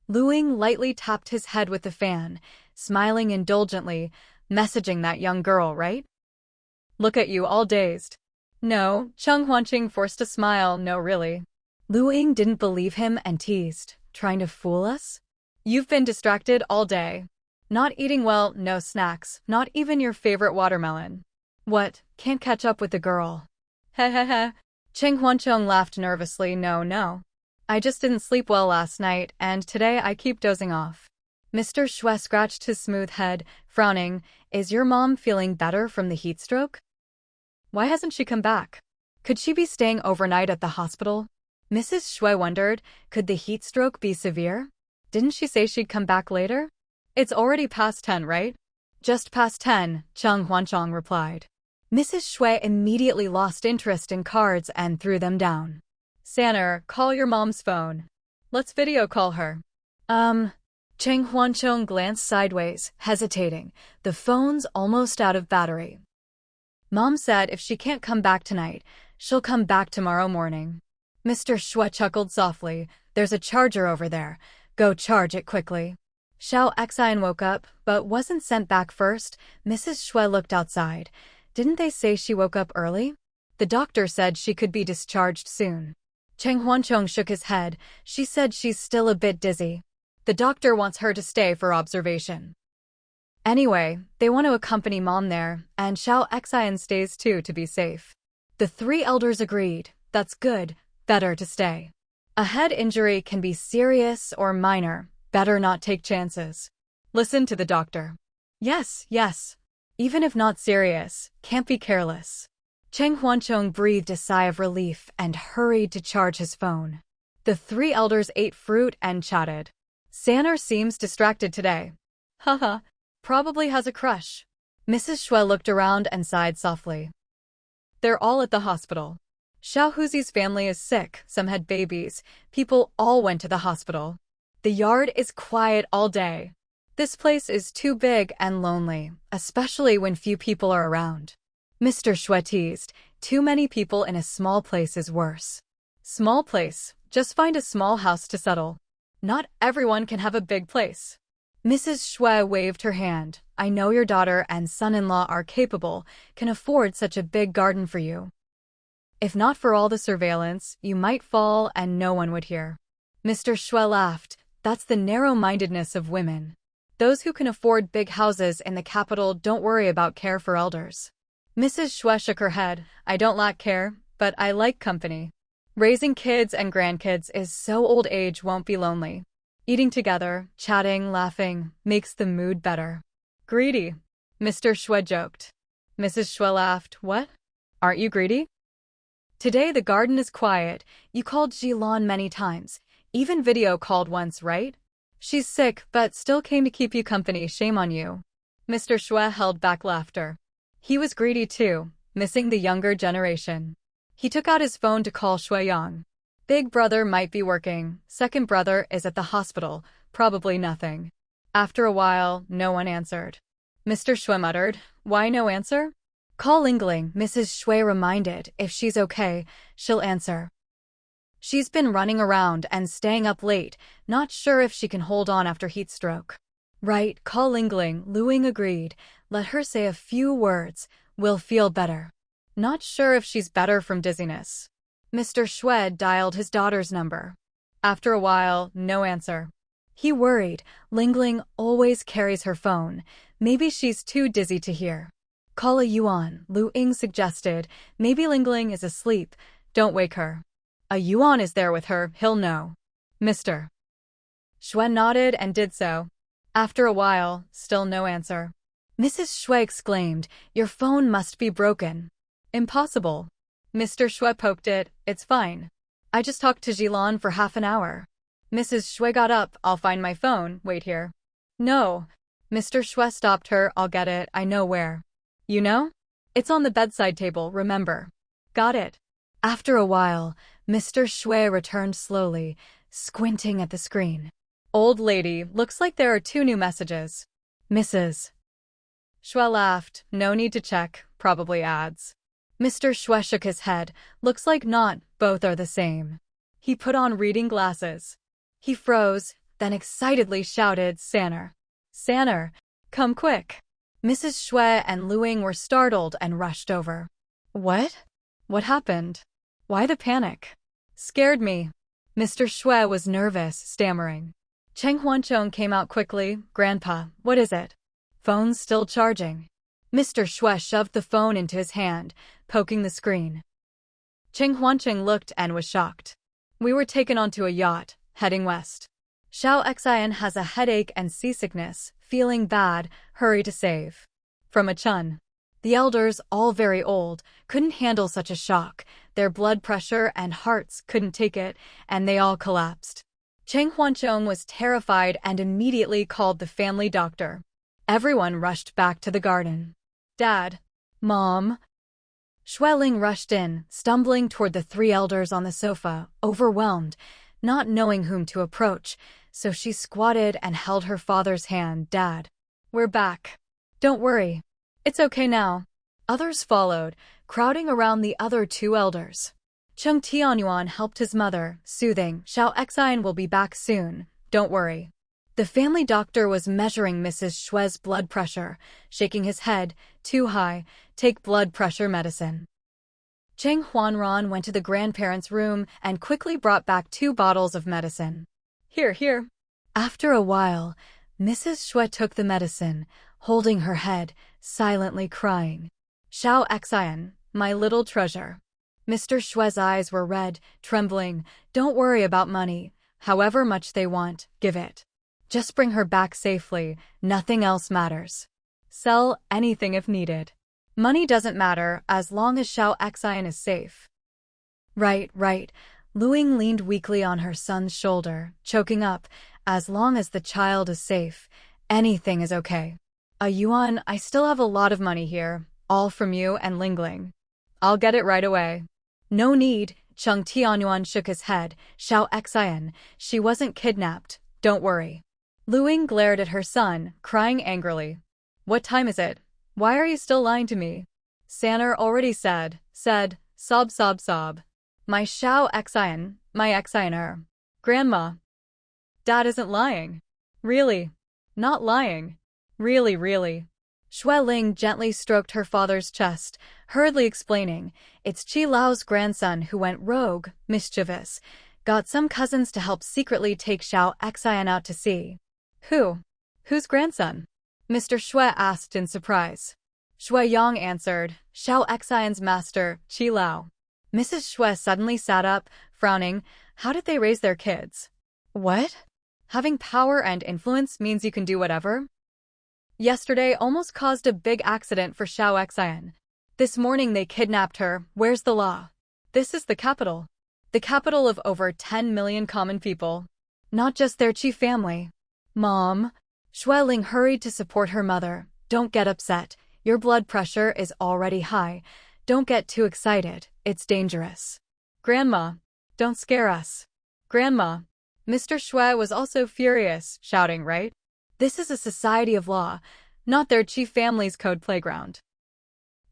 Luing lightly tapped his head with the fan, smiling indulgently, messaging that young girl, right? Look at you all dazed. No, Cheng Huancheng forced a smile, no really. Luing didn't believe him and teased, trying to fool us? You've been distracted all day. Not eating well, no snacks, not even your favorite watermelon. What, can't catch up with the girl? Heh. Cheng Huancheng laughed nervously, no. I just didn't sleep well last night, and today I keep dozing off. Mr. Shui scratched his smooth head, frowning. Is your mom feeling better from the heat stroke? Why hasn't she come back? Could she be staying overnight at the hospital? Mrs. Shui wondered, could the heat stroke be severe? Didn't she say she'd come back later? It's already past 10, right? Just past 10, Cheng Huancheng replied. Mrs. Shui immediately lost interest in cards and threw them down. Saner, call your mom's phone. Let's video call her. Cheng Huancheng glanced sideways, hesitating. The phone's almost out of battery. Mom said if she can't come back tonight, she'll come back tomorrow morning. Mr. Shui chuckled softly. There's a charger over there. Go charge it quickly. Xiao Xian woke up, but wasn't sent back first. Mrs. Shui looked outside. Didn't they say she woke up early? The doctor said she could be discharged soon. Cheng Huancheng shook his head. She said she's still a bit dizzy. The doctor wants her to stay for observation. Anyway, they want to accompany Mom there, and Xiao Xian stays too to be safe. The three elders agreed. That's good. Better to stay. A head injury can be serious or minor. Better not take chances. Listen to the doctor. Yes. Even if not serious, can't be careless. Cheng Huancheng breathed a sigh of relief and hurried to charge his phone. The three elders ate fruit and chatted. Saner seems distracted today. Haha, probably has a crush. Mrs. Shui looked around and sighed softly. They're all at the hospital. Xiao Huzi's family is sick, some had babies. People all went to the hospital. The yard is quiet all day. This place is too big and lonely, especially when few people are around. Mr. Shui teased, Too many people in a small place is worse. Small place, just find a small house to settle. Not everyone can have a big place. Mrs. Shui waved her hand. I know your daughter and son-in-law are capable, can afford such a big garden for you. If not for all the surveillance, you might fall and no one would hear. Mr. Shui laughed. That's the narrow-mindedness of women. Those who can afford big houses in the capital don't worry about care for elders. Mrs. Shui shook her head. I don't lack care, but I like company. Raising kids and grandkids is so old age won't be lonely. Eating together, chatting, laughing, makes the mood better. Greedy, Mr. Shui joked. Mrs. Shui laughed. What? Aren't you greedy? Today the garden is quiet. You called Jilan many times. Even video called once, right? She's sick, but still came to keep you company. Shame on you. Mr. Shui held back laughter. He was greedy too, missing the younger generation. He took out his phone to call Shui Yang. Big brother might be working. Second brother is at the hospital. Probably nothing. After a while, no one answered. Mr. Shui muttered, why no answer? Call Lingling, Mrs. Shui reminded. If she's okay, she'll answer. She's been running around and staying up late, not sure if she can hold on after heat stroke. Right, call Lingling, Luing agreed. Let her say a few words. We'll feel better. Not sure if she's better from dizziness. Mr. Shui dialed his daughter's number. After a while, no answer. He worried. Lingling always carries her phone. Maybe she's too dizzy to hear. Call a Yuan, Lu Ying suggested. Maybe Lingling is asleep. Don't wake her. A Yuan is there with her, he'll know. Mr. Shui nodded and did so. After a while, still no answer. Mrs. Shui exclaimed, your phone must be broken. Impossible. Mr. Shui poked it. It's fine. I just talked to Jilan for half an hour. Mrs. Shui got up. I'll find my phone. Wait here. No. Mr. Shui stopped her. I'll get it. I know where. You know? It's on the bedside table, remember. Got it. After a while, Mr. Shui returned slowly, squinting at the screen. Old lady, looks like there are 2 new messages. Mrs. Shui laughed. No need to check. Probably ads. Mr. Shui shook his head. Looks like not, both are the same. He put on reading glasses. He froze, then excitedly shouted, Sanner. Sanner, come quick. Mrs. Shui and Luing were startled and rushed over. What? What happened? Why the panic? Scared me. Mr. Shui was nervous, stammering. Cheng Huanchong came out quickly. Grandpa, what is it? Phone's still charging. Mr. Shui shoved the phone into his hand, poking the screen. Cheng Huancheng looked and was shocked. We were taken onto a yacht, heading west. Xiao Xian has a headache and seasickness, feeling bad, hurry to save. From a Chun. The elders, all very old, couldn't handle such a shock. Their blood pressure and hearts couldn't take it, and they all collapsed. Cheng Huancheng was terrified and immediately called the family doctor. Everyone rushed back to the garden. Dad. Mom. Xueling rushed in, stumbling toward the 3 elders on the sofa, overwhelmed, not knowing whom to approach, so she squatted and held her father's hand. Dad. We're back. Don't worry. It's okay now. Others followed, crowding around the other 2 elders. Cheng Tianyuan helped his mother, soothing, Xiao Xian will be back soon, don't worry. The family doctor was measuring Mrs. Shui's blood pressure, shaking his head, too high, take blood pressure medicine. Cheng Huanran went to the grandparents' room and quickly brought back 2 bottles of medicine. Here. After a while, Mrs. Shui took the medicine, holding her head, silently crying. Xiao Xian, my little treasure. Mr. Shui's eyes were red, trembling. Don't worry about money. However much they want, give it. Just bring her back safely, nothing else matters. Sell anything if needed. Money doesn't matter as long as Xiao Xian is safe. Right. Luing leaned weakly on her son's shoulder, choking up. As long as the child is safe, anything is okay. A Yuan, I still have a lot of money here, all from you and Lingling. I'll get it right away. No need, Cheng Tianyuan shook his head. Xiao Xian, she wasn't kidnapped, don't worry. Luing glared at her son, crying angrily. What time is it? Why are you still lying to me? Sanner already said, sob sob sob. My Xiao Xian, my Xianer. Grandma. Dad isn't lying. Really. Not lying. Really, really. Xue Ling gently stroked her father's chest, hurriedly explaining, it's Qi Lao's grandson who went rogue, mischievous, got some cousins to help secretly take Xiao Xian out to sea. Who? Whose grandson? Mr. Xue asked in surprise. Xue Yang answered, Xiao Xian's master, Qi Lao. Mrs. Xue suddenly sat up, frowning. How did they raise their kids? What? Having power and influence means you can do whatever? Yesterday almost caused a big accident for Xiao Xian. This morning they kidnapped her. Where's the law? This is the capital. The capital of over 10 million common people. Not just their chief family. Mom. Xue Ling hurried to support her mother. Don't get upset. Your blood pressure is already high. Don't get too excited. It's dangerous. Grandma. Don't scare us. Grandma. Mr. Xue was also furious, shouting, right? This is a society of law, not their chief family's code playground.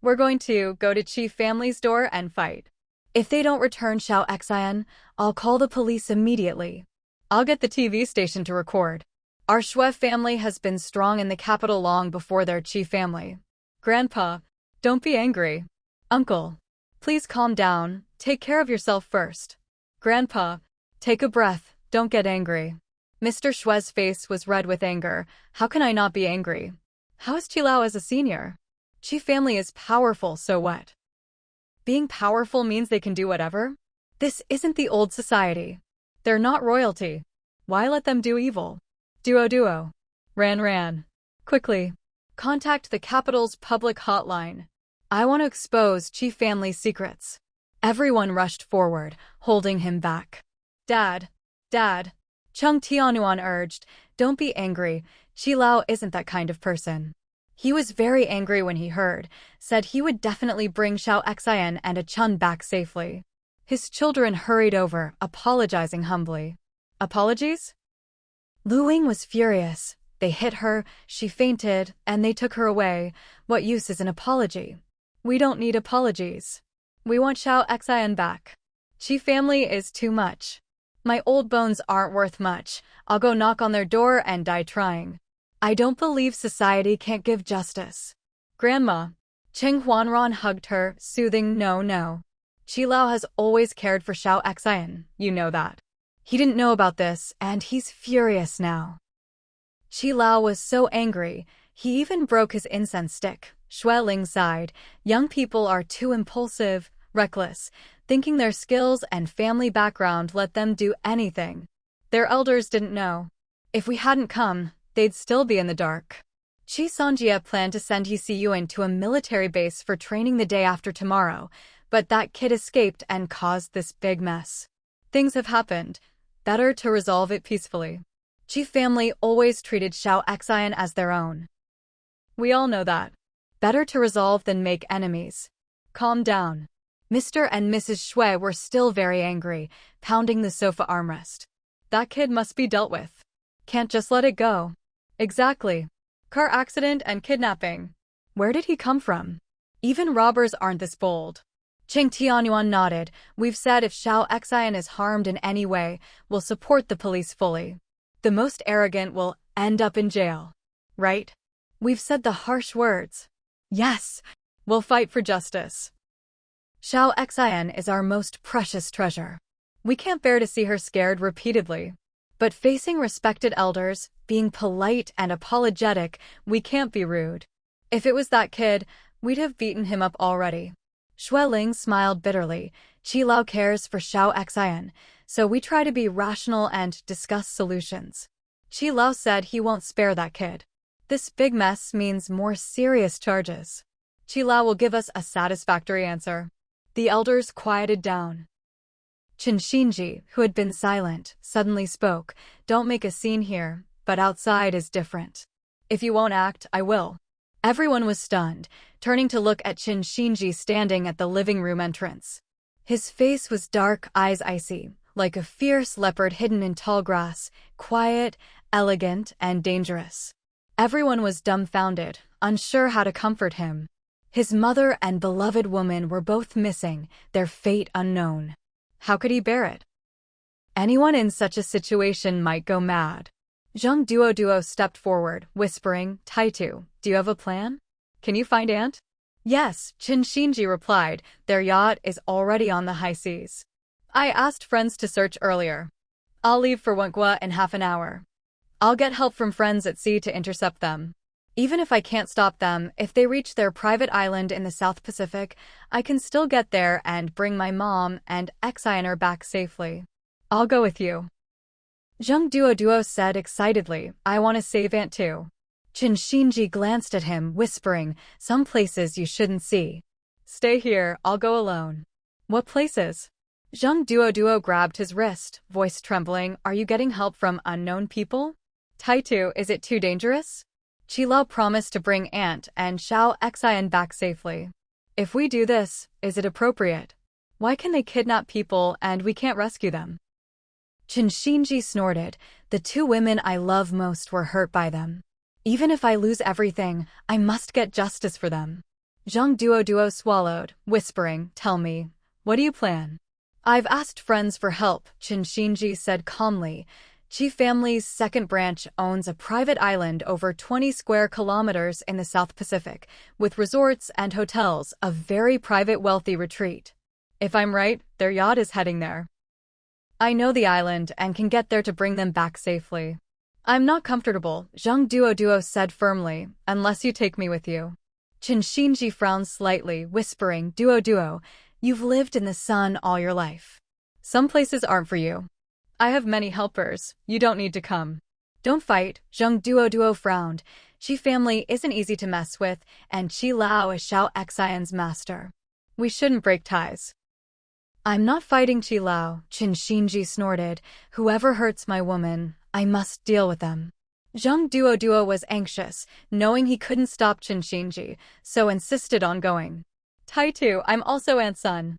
We're going to go to chief family's door and fight. If they don't return Xiao Xian, I'll call the police immediately. I'll get the TV station to record. Our Xue family has been strong in the capital long before their chief family. Grandpa, don't be angry. Uncle, please calm down. Take care of yourself first. Grandpa, take a breath. Don't get angry. Mr. Xue's face was red with anger. How can I not be angry? How is Qi Lao as a senior? Qi family is powerful, so what? Being powerful means they can do whatever? This isn't the old society. They're not royalty. Why let them do evil? Duo. Ran. Quickly. Contact the capital's public hotline. I want to expose Qi family's secrets. Everyone rushed forward, holding him back. Dad. Chung Tianuan urged, don't be angry. Qi Lao isn't that kind of person. He was very angry when he heard, said he would definitely bring Xiao Xian and a Chun back safely. His children hurried over, apologizing humbly. Apologies? Lu Ying was furious. They hit her, she fainted, and they took her away. What use is an apology? We don't need apologies. We want Xiao Xian back. Qi family is too much. My old bones aren't worth much. I'll go knock on their door and die trying. I don't believe society can't give justice. Grandma. Cheng Huanran hugged her, soothing, no. Qi Lao has always cared for Xiao Xian, you know that. He didn't know about this, and he's furious now. Qi Lao was so angry, he even broke his incense stick. Xue Ling sighed. Young people are too impulsive, reckless, thinking their skills and family background let them do anything. Their elders didn't know. If we hadn't come, they'd still be in the dark. Qi Songjie planned to send He Siyuan to a military base for training the day after tomorrow, but that kid escaped and caused this big mess. Things have happened. Better to resolve it peacefully. Qi family always treated Xiao Xian as their own. We all know that. Better to resolve than make enemies. Calm down. Mr. and Mrs. Xue were still very angry, pounding the sofa armrest. That kid must be dealt with. Can't just let it go. Exactly. Car accident and kidnapping. Where did he come from? Even robbers aren't this bold. Cheng Tianyuan nodded. We've said if Xiao Xian is harmed in any way, we'll support the police fully. The most arrogant will end up in jail. Right? We've said the harsh words. Yes. We'll fight for justice. Xiao Xian is our most precious treasure. We can't bear to see her scared repeatedly. But facing respected elders, being polite and apologetic, we can't be rude. If it was that kid, we'd have beaten him up already. Xue Ling smiled bitterly. Qi Lao cares for Xiao Xian, so we try to be rational and discuss solutions. Qi Lao said he won't spare that kid. This big mess means more serious charges. Qi Lao will give us a satisfactory answer. The elders quieted down. Qin Xinji, who had been silent, suddenly spoke. Don't make a scene here, but outside is different. If you won't act, I will. Everyone was stunned, turning to look at Qin Xinji standing at the living room entrance. His face was dark, eyes icy, like a fierce leopard hidden in tall grass, quiet, elegant, and dangerous. Everyone was dumbfounded, unsure how to comfort him. His mother and beloved woman were both missing, their fate unknown. How could he bear it? Anyone in such a situation might go mad. Zhang Duo stepped forward, whispering, Taitu, do you have a plan? Can you find Aunt? Yes, Qin Shinji replied, their yacht is already on the high seas. I asked friends to search earlier. I'll leave for Wenqua in half an hour. I'll get help from friends at sea to intercept them. Even if I can't stop them, if they reach their private island in the South Pacific, I can still get there and bring my mom and Xiner back safely. I'll go with you. Zhang Duo said excitedly, I want to save Aunt too. Qin Shinji glanced at him, whispering, some places you shouldn't see. Stay here, I'll go alone. What places? Zhang Duo grabbed his wrist, voice trembling, are you getting help from unknown people? Taitu, is it too dangerous? Qilao promised to bring Aunt and Xiao Xian back safely. If we do this, is it appropriate? Why can they kidnap people and we can't rescue them? Qin Shinji snorted, the two women I love most were hurt by them. Even if I lose everything, I must get justice for them. Zhang Duo swallowed, whispering, tell me, what do you plan? I've asked friends for help, Qin Shinji said calmly. Qi family's second branch owns a private island over 20 square kilometers in the South Pacific, with resorts and hotels, a very private wealthy retreat. If I'm right, their yacht is heading there. I know the island and can get there to bring them back safely. I'm not comfortable, Zhang Duo said firmly, unless you take me with you. Qin Shinji frowned slightly, whispering, Duo, you've lived in the sun all your life. Some places aren't for you. I have many helpers, you don't need to come. Don't fight, Zhang Duo frowned. Qi family isn't easy to mess with, and Qilao is Xiao Xian's master. We shouldn't break ties. I'm not fighting Qilao, Qin Shinji snorted. Whoever hurts my woman, I must deal with them. Zhang Duo was anxious, knowing he couldn't stop Qin Shinji, so insisted on going. Taitu, I'm also Aunt's son.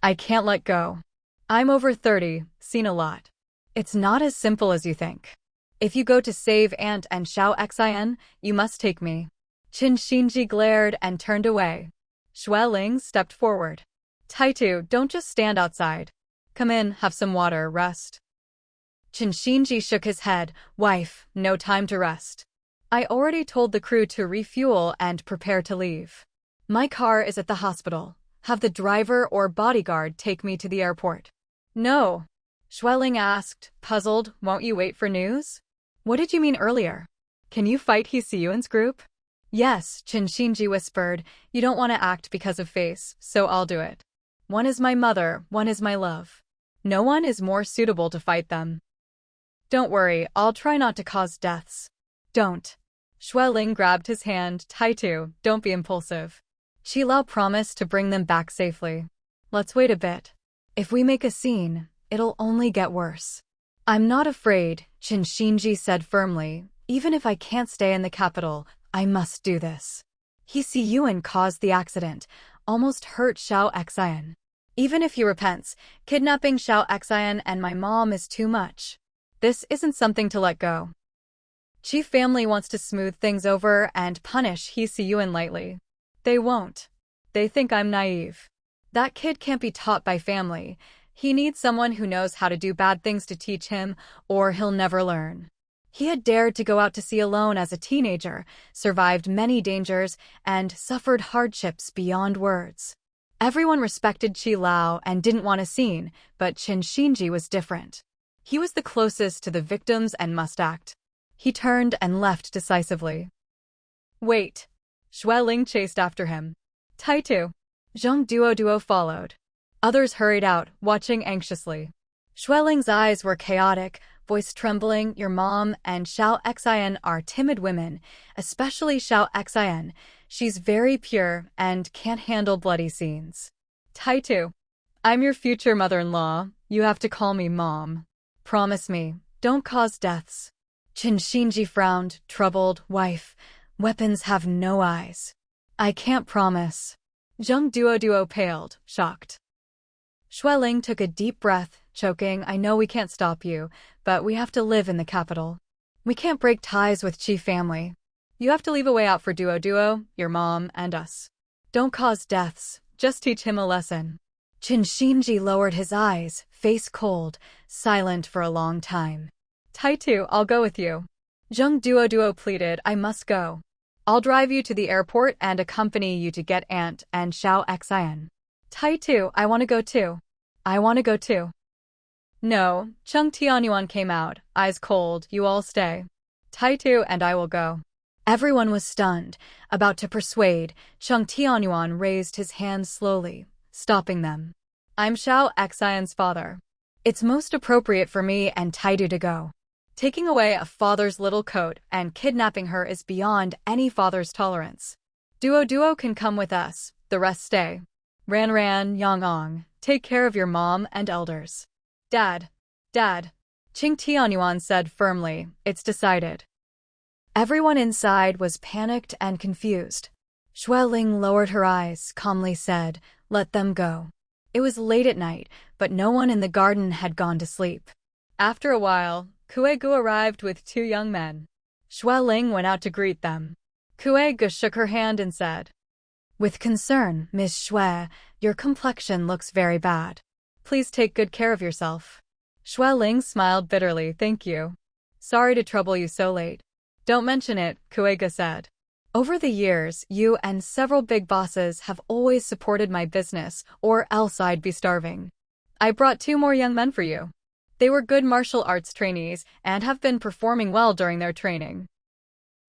I can't let go. I'm over 30, seen a lot. It's not as simple as you think. If you go to save Aunt and Xiao Xian, you must take me. Qin Shinji glared and turned away. Xueling stepped forward. Taitu, don't just stand outside. Come in, have some water, rest. Qin Shinji shook his head. Wife, no time to rest. I already told the crew to refuel and prepare to leave. My car is at the hospital. Have the driver or bodyguard take me to the airport. No. Xueling asked, puzzled, won't you wait for news? What did you mean earlier? Can you fight Hiseyuan's group? Yes, Qin Shinji whispered. You don't want to act because of face, so I'll do it. One is my mother, one is my love. No one is more suitable to fight them. Don't worry, I'll try not to cause deaths. Don't. Xueling grabbed his hand. Taitu, don't be impulsive. Qilao promised to bring them back safely. Let's wait a bit. If we make a scene, it'll only get worse. I'm not afraid, Qin Shinji said firmly. Even if I can't stay in the capital, I must do this. Hiseyuan caused the accident, almost hurt Xiao Xian. Even if he repents, kidnapping Xiao Xian and my mom is too much. This isn't something to let go. Qi family wants to smooth things over and punish Hiseyuan lightly. They won't. They think I'm naive. That kid can't be taught by family. He needs someone who knows how to do bad things to teach him, or he'll never learn. He had dared to go out to sea alone as a teenager, survived many dangers, and suffered hardships beyond words. Everyone respected Qilao and didn't want a scene, but Qin Shinji was different. He was the closest to the victims and must act. He turned and left decisively. Wait. Xueling chased after him. Taitu. Zhang Duo followed. Others hurried out, watching anxiously. Xueling's eyes were chaotic, voice trembling. Your mom and Xiao Xian are timid women, especially Xiao Xian. She's very pure and can't handle bloody scenes. Taitu. I'm your future mother-in-law. You have to call me mom. Promise me, don't cause deaths. Qin Shinji frowned, troubled. Wife, weapons have no eyes. I can't promise. Zhang Duo paled, shocked. Xueling took a deep breath, choking. I know we can't stop you, but we have to live in the capital. We can't break ties with Qi family. You have to leave a way out for Duo, your mom, and us. Don't cause deaths, just teach him a lesson. Qin Xinji lowered his eyes, face cold, silent for a long time. Taitu, I'll go with you. Zheng Duo pleaded, I must go. I'll drive you to the airport and accompany you to get Aunt and Xiao Xian. Taitu, I want to go too. I want to go too. No, Cheng Tianyuan came out, eyes cold, you all stay. Taitu and I will go. Everyone was stunned, about to persuade. Cheng Tianyuan raised his hands slowly, stopping them. I'm Xiao Xian's father. It's most appropriate for me and Taitu to go. Taking away a father's little coat and kidnapping her is beyond any father's tolerance. Duo can come with us, the rest stay. Ran, Yang, take care of your mom and elders. Dad. Cheng Tianyuan said firmly, it's decided. Everyone inside was panicked and confused. Xueling lowered her eyes, calmly said, let them go. It was late at night, but no one in the garden had gone to sleep. After a while, Kuegu arrived with 2 young men. Xueling went out to greet them. Kuegu shook her hand and said, with concern, Miss Xue, your complexion looks very bad. Please take good care of yourself. Xueling smiled bitterly, thank you. Sorry to trouble you so late. Don't mention it, Kuega said. Over the years, you and several big bosses have always supported my business, or else I'd be starving. I brought 2 more young men for you. They were good martial arts trainees and have been performing well during their training.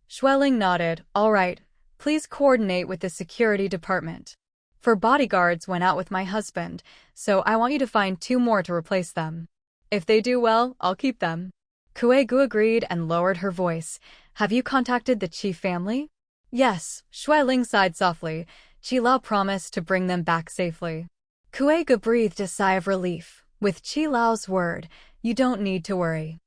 Xueling nodded, all right, please coordinate with the security department. For bodyguards went out with my husband, so I want you to find 2 more to replace them. If they do well, I'll keep them. Kuegu agreed and lowered her voice. Have you contacted the Qi family? Yes, Xueling sighed softly. Qi Lao promised to bring them back safely. Kuegu breathed a sigh of relief. With Qi Lao's word, you don't need to worry.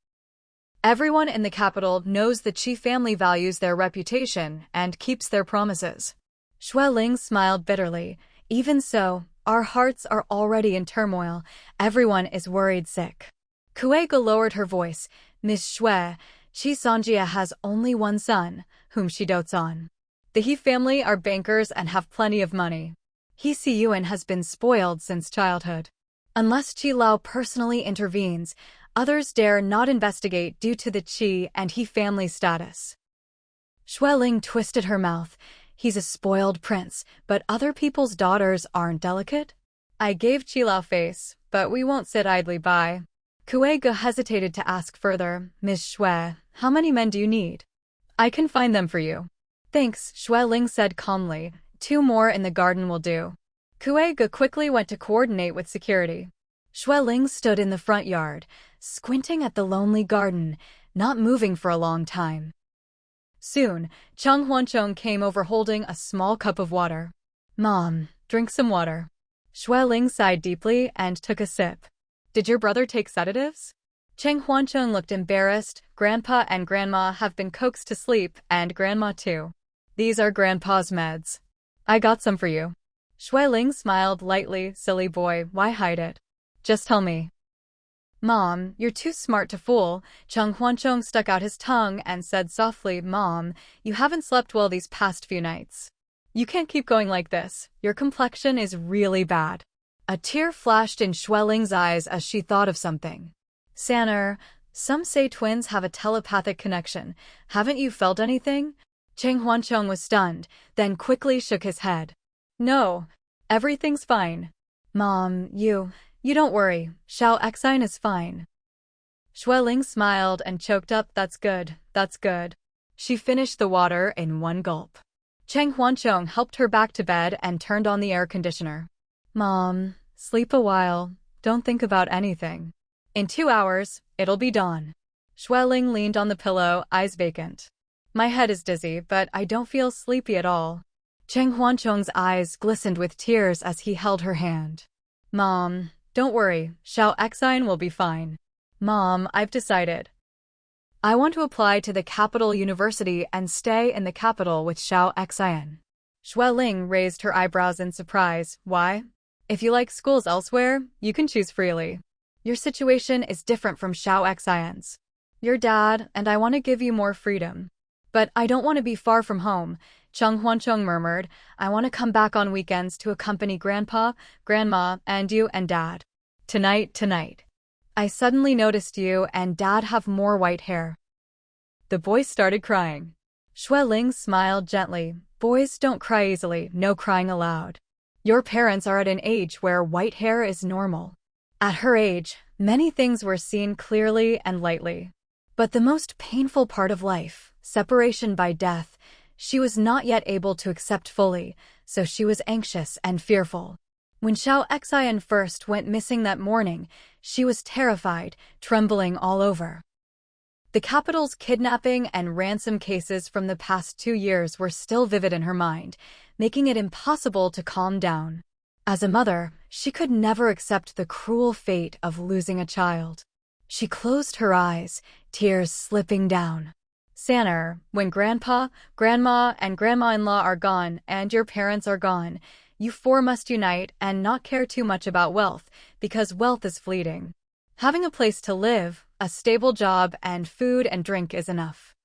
Everyone in the capital knows the Qi family values their reputation and keeps their promises. Xueling smiled bitterly. Even so, our hearts are already in turmoil. Everyone is worried sick. Kuegu lowered her voice. Miss Xue, Qi Sanjia has only 1 son, whom she dotes on. The He family are bankers and have plenty of money. He Siyuan has been spoiled since childhood. Unless Qi Lao personally intervenes, others dare not investigate due to the Qi and He family status. Xueling twisted her mouth. He's a spoiled prince, but other people's daughters aren't delicate? I gave Qi Lao face, but we won't sit idly by. Kuegu hesitated to ask further, Miss Xue, how many men do you need? I can find them for you. Thanks, Xueling said calmly. 2 more in the garden will do. Kuegu quickly went to coordinate with security. Xueling stood in the front yard, squinting at the lonely garden, not moving for a long time. Soon, Cheng Huanchong came over holding a small cup of water. Mom, drink some water. Xueling sighed deeply and took a sip. Did your brother take sedatives? Cheng Huanchong looked embarrassed. Grandpa and Grandma have been coaxed to sleep, and Grandma too. These are Grandpa's meds. I got some for you. Xueling smiled lightly. Silly boy, why hide it? Just tell me. Mom, you're too smart to fool. Cheng Huanchong stuck out his tongue and said softly, Mom, you haven't slept well these past few nights. You can't keep going like this. Your complexion is really bad. A tear flashed in Xueling's eyes as she thought of something. Sanner, some say twins have a telepathic connection. Haven't you felt anything? Cheng Huanchong was stunned, then quickly shook his head. No, everything's fine. Mom, you don't worry. Xiao Xian is fine. Xueling smiled and choked up. That's good. She finished the water in 1 gulp. Cheng Huanchong helped her back to bed and turned on the air conditioner. Mom, sleep a while. Don't think about anything. In 2 hours, it'll be dawn. Xueling leaned on the pillow, eyes vacant. My head is dizzy, but I don't feel sleepy at all. Cheng Huanchong's eyes glistened with tears as he held her hand. Mom, don't worry. Xiao Xian will be fine. Mom, I've decided. I want to apply to the capital university and stay in the capital with Xiao Xian. Xueling raised her eyebrows in surprise. Why? If you like schools elsewhere, you can choose freely. Your situation is different from Xiao Xian's. You're dad, and I want to give you more freedom. But I don't want to be far from home. Cheng Huancheng murmured. I want to come back on weekends to accompany Grandpa, Grandma, and you and Dad. Tonight. I suddenly noticed you and Dad have more white hair. The boy started crying. Xue Ling smiled gently. Boys don't cry easily, no crying allowed. Your parents are at an age where white hair is normal. At her age, many things were seen clearly and lightly. But the most painful part of life, separation by death, she was not yet able to accept fully, so she was anxious and fearful. When Xiao Xian first went missing that morning, she was terrified, trembling all over. The capital's kidnapping and ransom cases from the past 2 years were still vivid in her mind, making it impossible to calm down. As a mother, she could never accept the cruel fate of losing a child. She closed her eyes, tears slipping down. Sanner, when Grandpa, Grandma, and Grandma-in-law are gone and your parents are gone, you four must unite and not care too much about wealth, because wealth is fleeting. Having a place to live, a stable job, and food and drink is enough.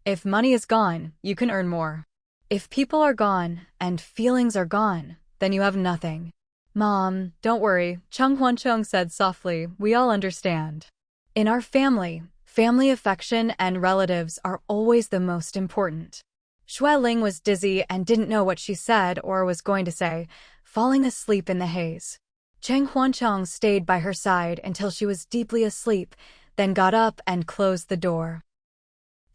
If money is gone, you can earn more. If people are gone and feelings are gone, then you have nothing. Mom, don't worry, Cheng Huancheng said softly, we all understand. In our family affection and relatives are always the most important. Xue Ling was dizzy and didn't know what she said or was going to say, falling asleep in the haze. Cheng Huancheng stayed by her side until she was deeply asleep, then got up and closed the door.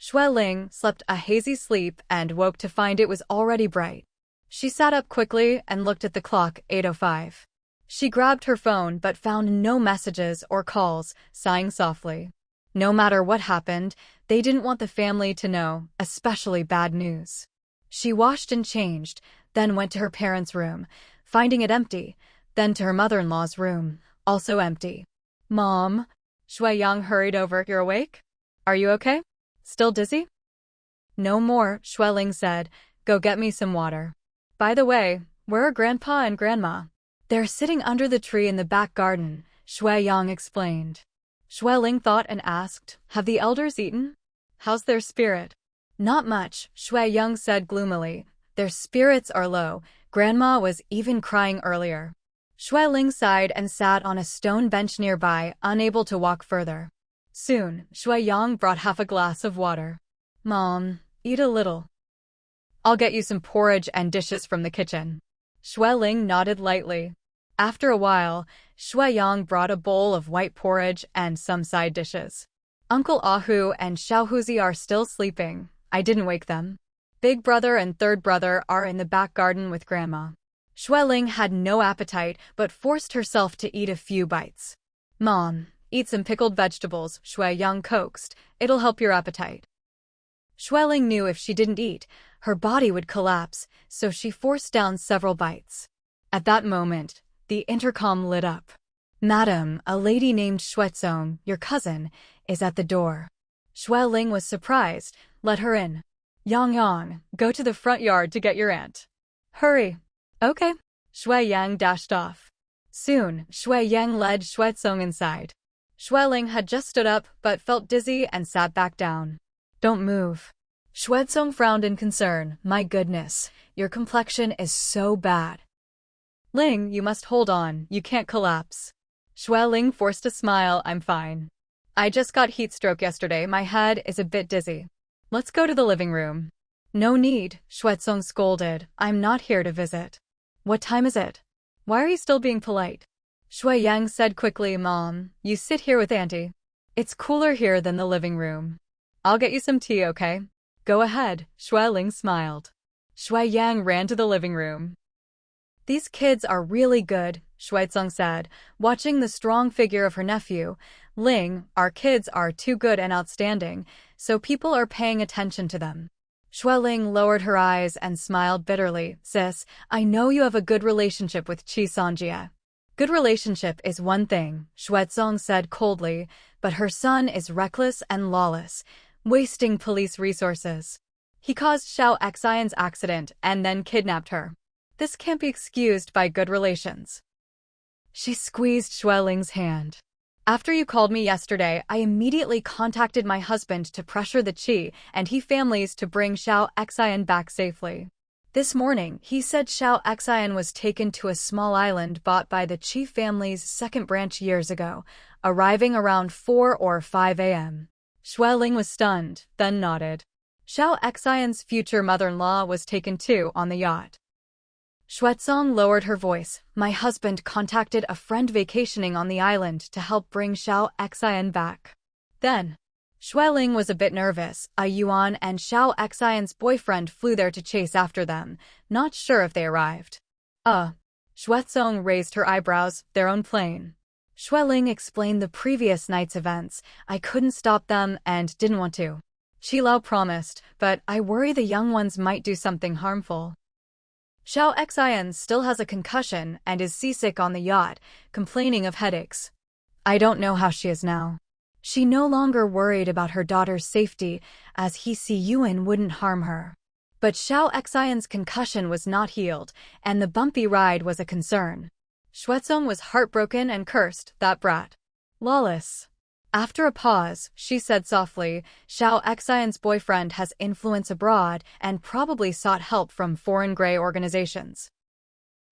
Xue Ling slept a hazy sleep and woke to find it was already bright. She sat up quickly and looked at the clock, 8:05. She grabbed her phone but found no messages or calls, sighing softly. No matter what happened, they didn't want the family to know, especially bad news. She washed and changed, then went to her parents' room, finding it empty, then to her mother-in-law's room, also empty. Mom? Xue Yang hurried over. You're awake? Are you okay? Still dizzy? No more, Xue Ling said. Go get me some water. By the way, where are Grandpa and Grandma? They're sitting under the tree in the back garden, Xue Yang explained. Xue Ling thought and asked, have the elders eaten? How's their spirit? Not much, Xue Yang said gloomily. Their spirits are low. Grandma was even crying earlier. Xue Ling sighed and sat on a stone bench nearby, unable to walk further. Soon, Xue Yang brought half a glass of water. Mom, eat a little. I'll get you some porridge and dishes from the kitchen. Xue Ling nodded lightly. After a while, Xue Yang brought a bowl of white porridge and some side dishes. Uncle Ahu and Xiaohuzi are still sleeping. I didn't wake them. Big brother and third brother are in the back garden with Grandma. Xue Ling had no appetite but forced herself to eat a few bites. Mom, eat some pickled vegetables, Xue Yang coaxed. It'll help your appetite. Xue Ling knew if she didn't eat, her body would collapse, so she forced down several bites. At that moment, the intercom lit up. Madam, a lady named Xuezong, your cousin, is at the door. Xue Ling was surprised. Let her in. Yang, go to the front yard to get your aunt. Hurry. Okay. Xue Yang dashed off. Soon, Xue Yang led Xuezong inside. Xue Ling had just stood up but felt dizzy and sat back down. Don't move. Xuezong frowned in concern. My goodness, your complexion is so bad. Ling, you must hold on, you can't collapse. Xue Ling forced a smile. I'm fine. I just got heat stroke yesterday, my head is a bit dizzy. Let's go to the living room. No need, Xuezong scolded. I'm not here to visit. What time is it? Why are you still being polite? Xue Yang said quickly. Mom, you sit here with Auntie. It's cooler here than the living room. I'll get you some tea, okay? Go ahead, Xue Ling smiled. Xue Yang ran to the living room. These kids are really good, Xuezong said, watching the strong figure of her nephew. Ling, our kids are too good and outstanding, so people are paying attention to them. Xue Ling lowered her eyes and smiled bitterly. Sis, I know you have a good relationship with Qi Sanjie. Good relationship is one thing, Xuezong said coldly, but her son is reckless and lawless, wasting police resources. He caused Xiao Xian's accident and then kidnapped her. This can't be excused by good relations. She squeezed Xue Ling's hand. After you called me yesterday, I immediately contacted my husband to pressure the Qi and He families to bring Xiao Xian back safely. This morning, he said Xiao Xian was taken to a small island bought by the Qi family's second branch years ago, arriving around 4 or 5 a.m. Xueling was stunned, then nodded. Xiao Xian's future mother-in-law was taken too on the yacht. Xuezong lowered her voice. My husband contacted a friend vacationing on the island to help bring Xiao Xian back. Then, Xueling was a bit nervous. Yuan and Xiao Xian's boyfriend flew there to chase after them, not sure if they arrived. Xuezong raised her eyebrows. Their own plane. Xueling explained the previous night's events. I couldn't stop them and didn't want to. Qilao promised, but I worry the young ones might do something harmful. Xiao Xian still has a concussion and is seasick on the yacht, complaining of headaches. I don't know how she is now. She no longer worried about her daughter's safety, as Yuan wouldn't harm her. But Xiao Xian's concussion was not healed, and the bumpy ride was a concern. Xuezong was heartbroken and cursed, that brat. Lawless. After a pause, she said softly, Xiao Xian's boyfriend has influence abroad and probably sought help from foreign grey organizations.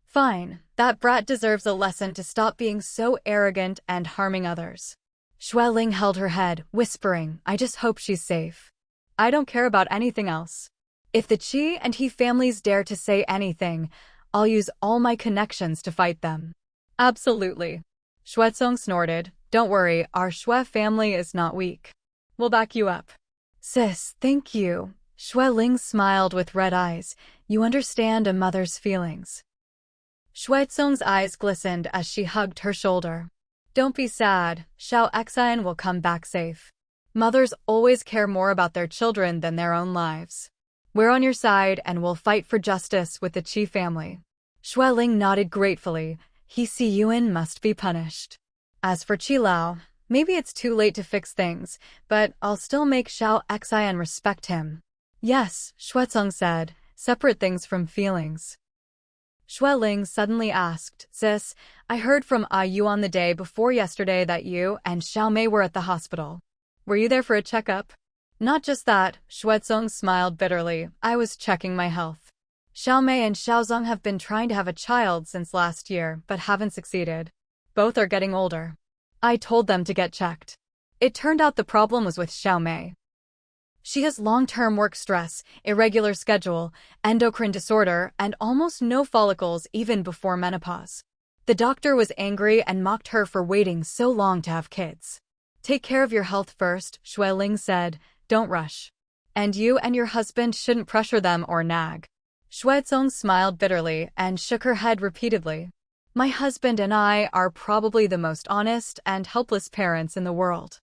Fine, that brat deserves a lesson to stop being so arrogant and harming others. Xueling held her head, whispering, I just hope she's safe. I don't care about anything else. If the Qi and He families dare to say anything, I'll use all my connections to fight them. Absolutely. Xuezong snorted. Don't worry, our Xue family is not weak. We'll back you up. Sis, thank you. Xueling smiled with red eyes. You understand a mother's feelings. Xuezong's eyes glistened as she hugged her shoulder. Don't be sad, Xiao Xian will come back safe. Mothers always care more about their children than their own lives. We're on your side and we'll fight for justice with the Qi family. Xueling nodded gratefully. Yuan must be punished. As for Qilao, maybe it's too late to fix things, but I'll still make Xiao Xian respect him. Yes, Xuezong said, separate things from feelings. Xueling suddenly asked, Sis, I heard from Yuan the day before yesterday that you and Xiaomei were at the hospital. Were you there for a checkup? Not just that, Xuezong smiled bitterly. I was checking my health. Xiaomei and Xiaozong have been trying to have a child since last year, but haven't succeeded. Both are getting older. I told them to get checked. It turned out the problem was with Xiaomei. She has long-term work stress, irregular schedule, endocrine disorder, and almost no follicles even before menopause. The doctor was angry and mocked her for waiting so long to have kids. Take care of your health first, Xueling said. Don't rush. And you and your husband shouldn't pressure them or nag. Xuezong smiled bitterly and shook her head repeatedly. My husband and I are probably the most honest and helpless parents in the world.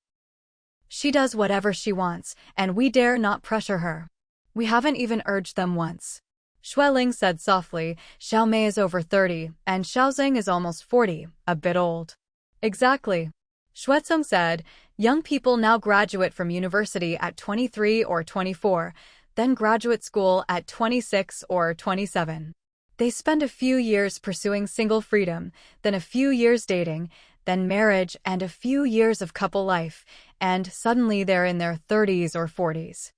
She does whatever she wants, and we dare not pressure her. We haven't even urged them once. Xueling said softly, Xiaomei is over 30, and Xiaozeng is almost 40, a bit old. Exactly. Xuezong said, young people now graduate from university at 23 or 24, then graduate school at 26 or 27. They spend a few years pursuing single freedom, then a few years dating, then marriage and a few years of couple life, and suddenly they're in their 30s or 40s.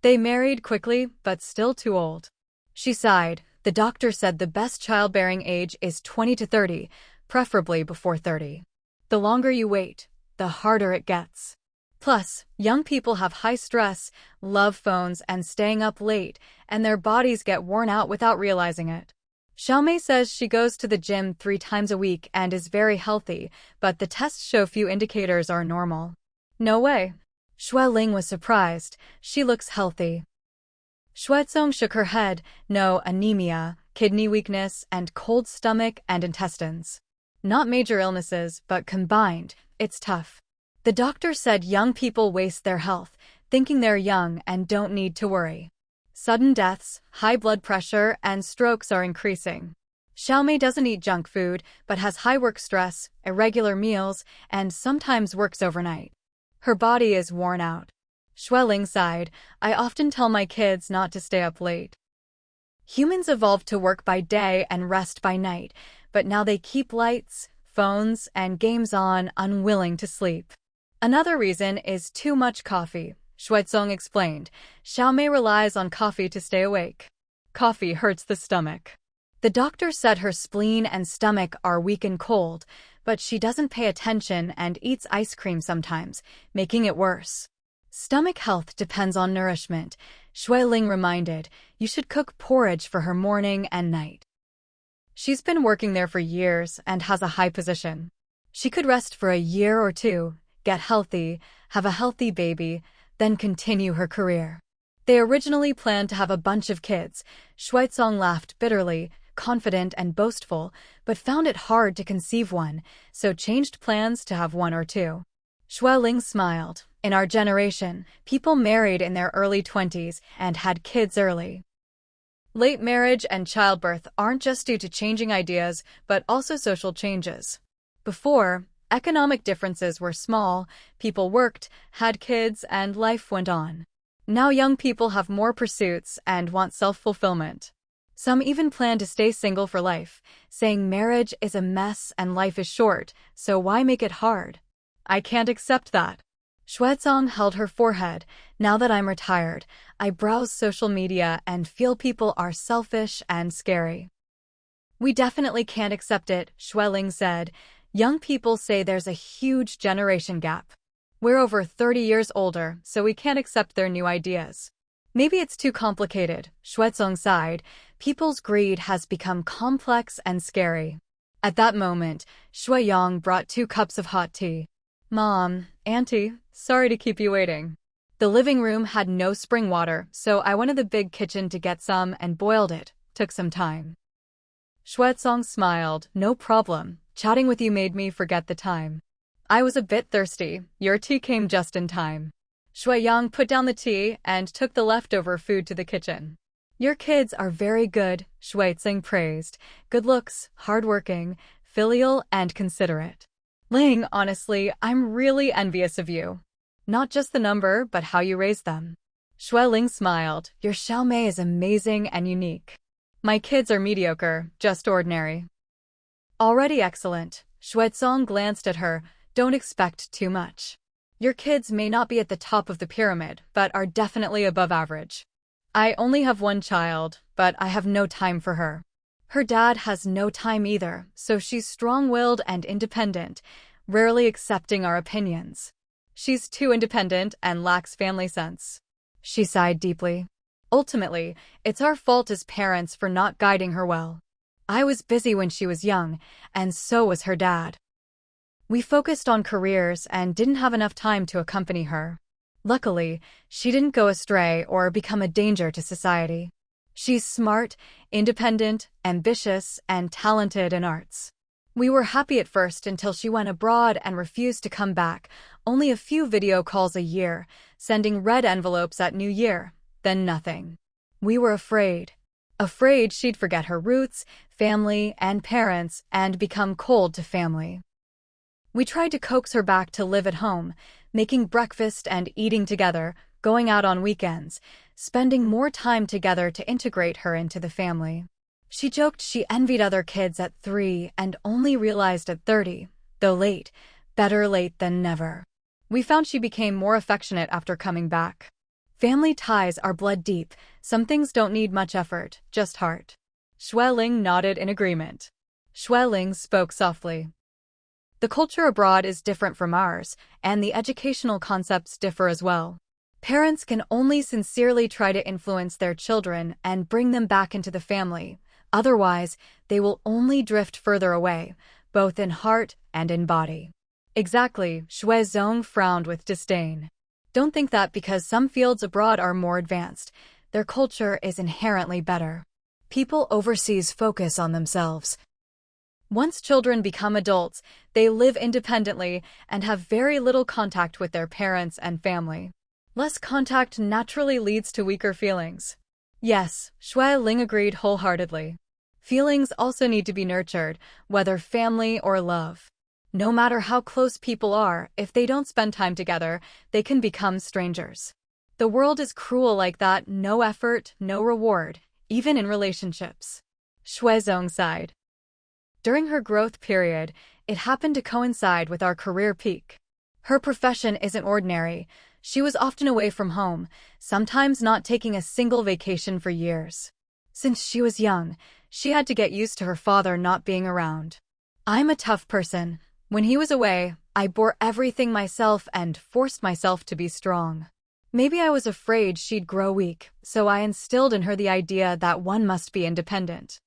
They married quickly, but still too old. She sighed. The doctor said the best childbearing age is 20 to 30, preferably before 30. The longer you wait, the harder it gets. Plus, young people have high stress, love phones and staying up late, and their bodies get worn out without realizing it. Xiaomei says she goes to the gym 3 times a week and is very healthy, but the tests show few indicators are normal. No way. Xueling was surprised. She looks healthy. Xuezong shook her head. No, anemia, kidney weakness, and cold stomach and intestines. Not major illnesses, but combined, it's tough. The doctor said young people waste their health, thinking they're young and don't need to worry. Sudden deaths, high blood pressure, and strokes are increasing. Xiaomei doesn't eat junk food, but has high work stress, irregular meals, and sometimes works overnight. Her body is worn out. Xueling sighed. I often tell my kids not to stay up late. Humans evolved to work by day and rest by night, but now they keep lights, phones and games on, unwilling to sleep. Another reason is too much coffee, Shuaizong explained. Xiaomei relies on coffee to stay awake. Coffee hurts the stomach. The doctor said her spleen and stomach are weak and cold, but she doesn't pay attention and eats ice cream sometimes, making it worse. Stomach health depends on nourishment, Shuailing reminded. You should cook porridge for her morning and night. She's been working there for years and has a high position. She could rest for a year or two, get healthy, have a healthy baby, then continue her career. They originally planned to have a bunch of kids. Shuaizong laughed bitterly, confident and boastful, but found it hard to conceive one, so changed plans to have one or two. Shuailing smiled. In our generation, people married in their early 20s and had kids early. Late marriage and childbirth aren't just due to changing ideas, but also social changes. Before, economic differences were small, people worked, had kids, and life went on. Now young people have more pursuits and want self-fulfillment. Some even plan to stay single for life, saying marriage is a mess and life is short, so why make it hard? I can't accept that. Shuaizong held her forehead. Now that I'm retired, I browse social media and feel people are selfish and scary. We definitely can't accept it, Shuailing said. Young people say there's a huge generation gap. We're over 30 years older, so we can't accept their new ideas. Maybe it's too complicated, Shuaizong sighed. People's greed has become complex and scary. At that moment, Shuaiyang brought 2 cups of hot tea. Mom, Auntie, sorry to keep you waiting. The living room had no spring water, so I went to the big kitchen to get some and boiled it. Took some time. Shuaizong smiled. No problem. Chatting with you made me forget the time. I was a bit thirsty. Your tea came just in time. Shuaiyang put down the tea and took the leftover food to the kitchen. Your kids are very good, Shuaizong praised. Good looks, hardworking, filial, and considerate. Ling, honestly, I'm really envious of you. Not just the number, but how you raised them. Shuailing smiled. Your Xiaomei is amazing and unique. My kids are mediocre, just ordinary. Already excellent. Shuaizong glanced at her. Don't expect too much. Your kids may not be at the top of the pyramid, but are definitely above average. I only have one child, but I have no time for her. Her dad has no time either, so she's strong-willed and independent, rarely accepting our opinions. She's too independent and lacks family sense. She sighed deeply. Ultimately, it's our fault as parents for not guiding her well. I was busy when she was young, and so was her dad. We focused on careers and didn't have enough time to accompany her. Luckily, she didn't go astray or become a danger to society. She's smart, independent, ambitious, and talented in arts. We were happy at first until she went abroad and refused to come back, only a few video calls a year, sending red envelopes at New Year, then nothing. We were afraid. Afraid she'd forget her roots, family, and parents, and become cold to family. We tried to coax her back to live at home, making breakfast and eating together, going out on weekends, spending more time together to integrate her into the family. She joked she envied other kids at 3 and only realized at 30, though late, better late than never. We found she became more affectionate after coming back. Family ties are blood deep, some things don't need much effort, just heart. Shuailing nodded in agreement. Shuailing spoke softly. The culture abroad is different from ours, and the educational concepts differ as well. Parents can only sincerely try to influence their children and bring them back into the family. Otherwise, they will only drift further away, both in heart and in body. Exactly, Shuaizong frowned with disdain. Don't think that because some fields abroad are more advanced, their culture is inherently better. People overseas focus on themselves. Once children become adults, they live independently and have very little contact with their parents and family. Less contact naturally leads to weaker feelings. Yes, Shuailing agreed wholeheartedly. Feelings also need to be nurtured, whether family or love. No matter how close people are, if they don't spend time together, they can become strangers. The world is cruel like that, no effort, no reward, even in relationships. Shuaizong sighed. During her growth period, it happened to coincide with our career peak. Her profession isn't ordinary. She was often away from home, sometimes not taking a single vacation for years. Since she was young, she had to get used to her father not being around. I'm a tough person. When he was away, I bore everything myself and forced myself to be strong. Maybe I was afraid she'd grow weak, so I instilled in her the idea that one must be independent.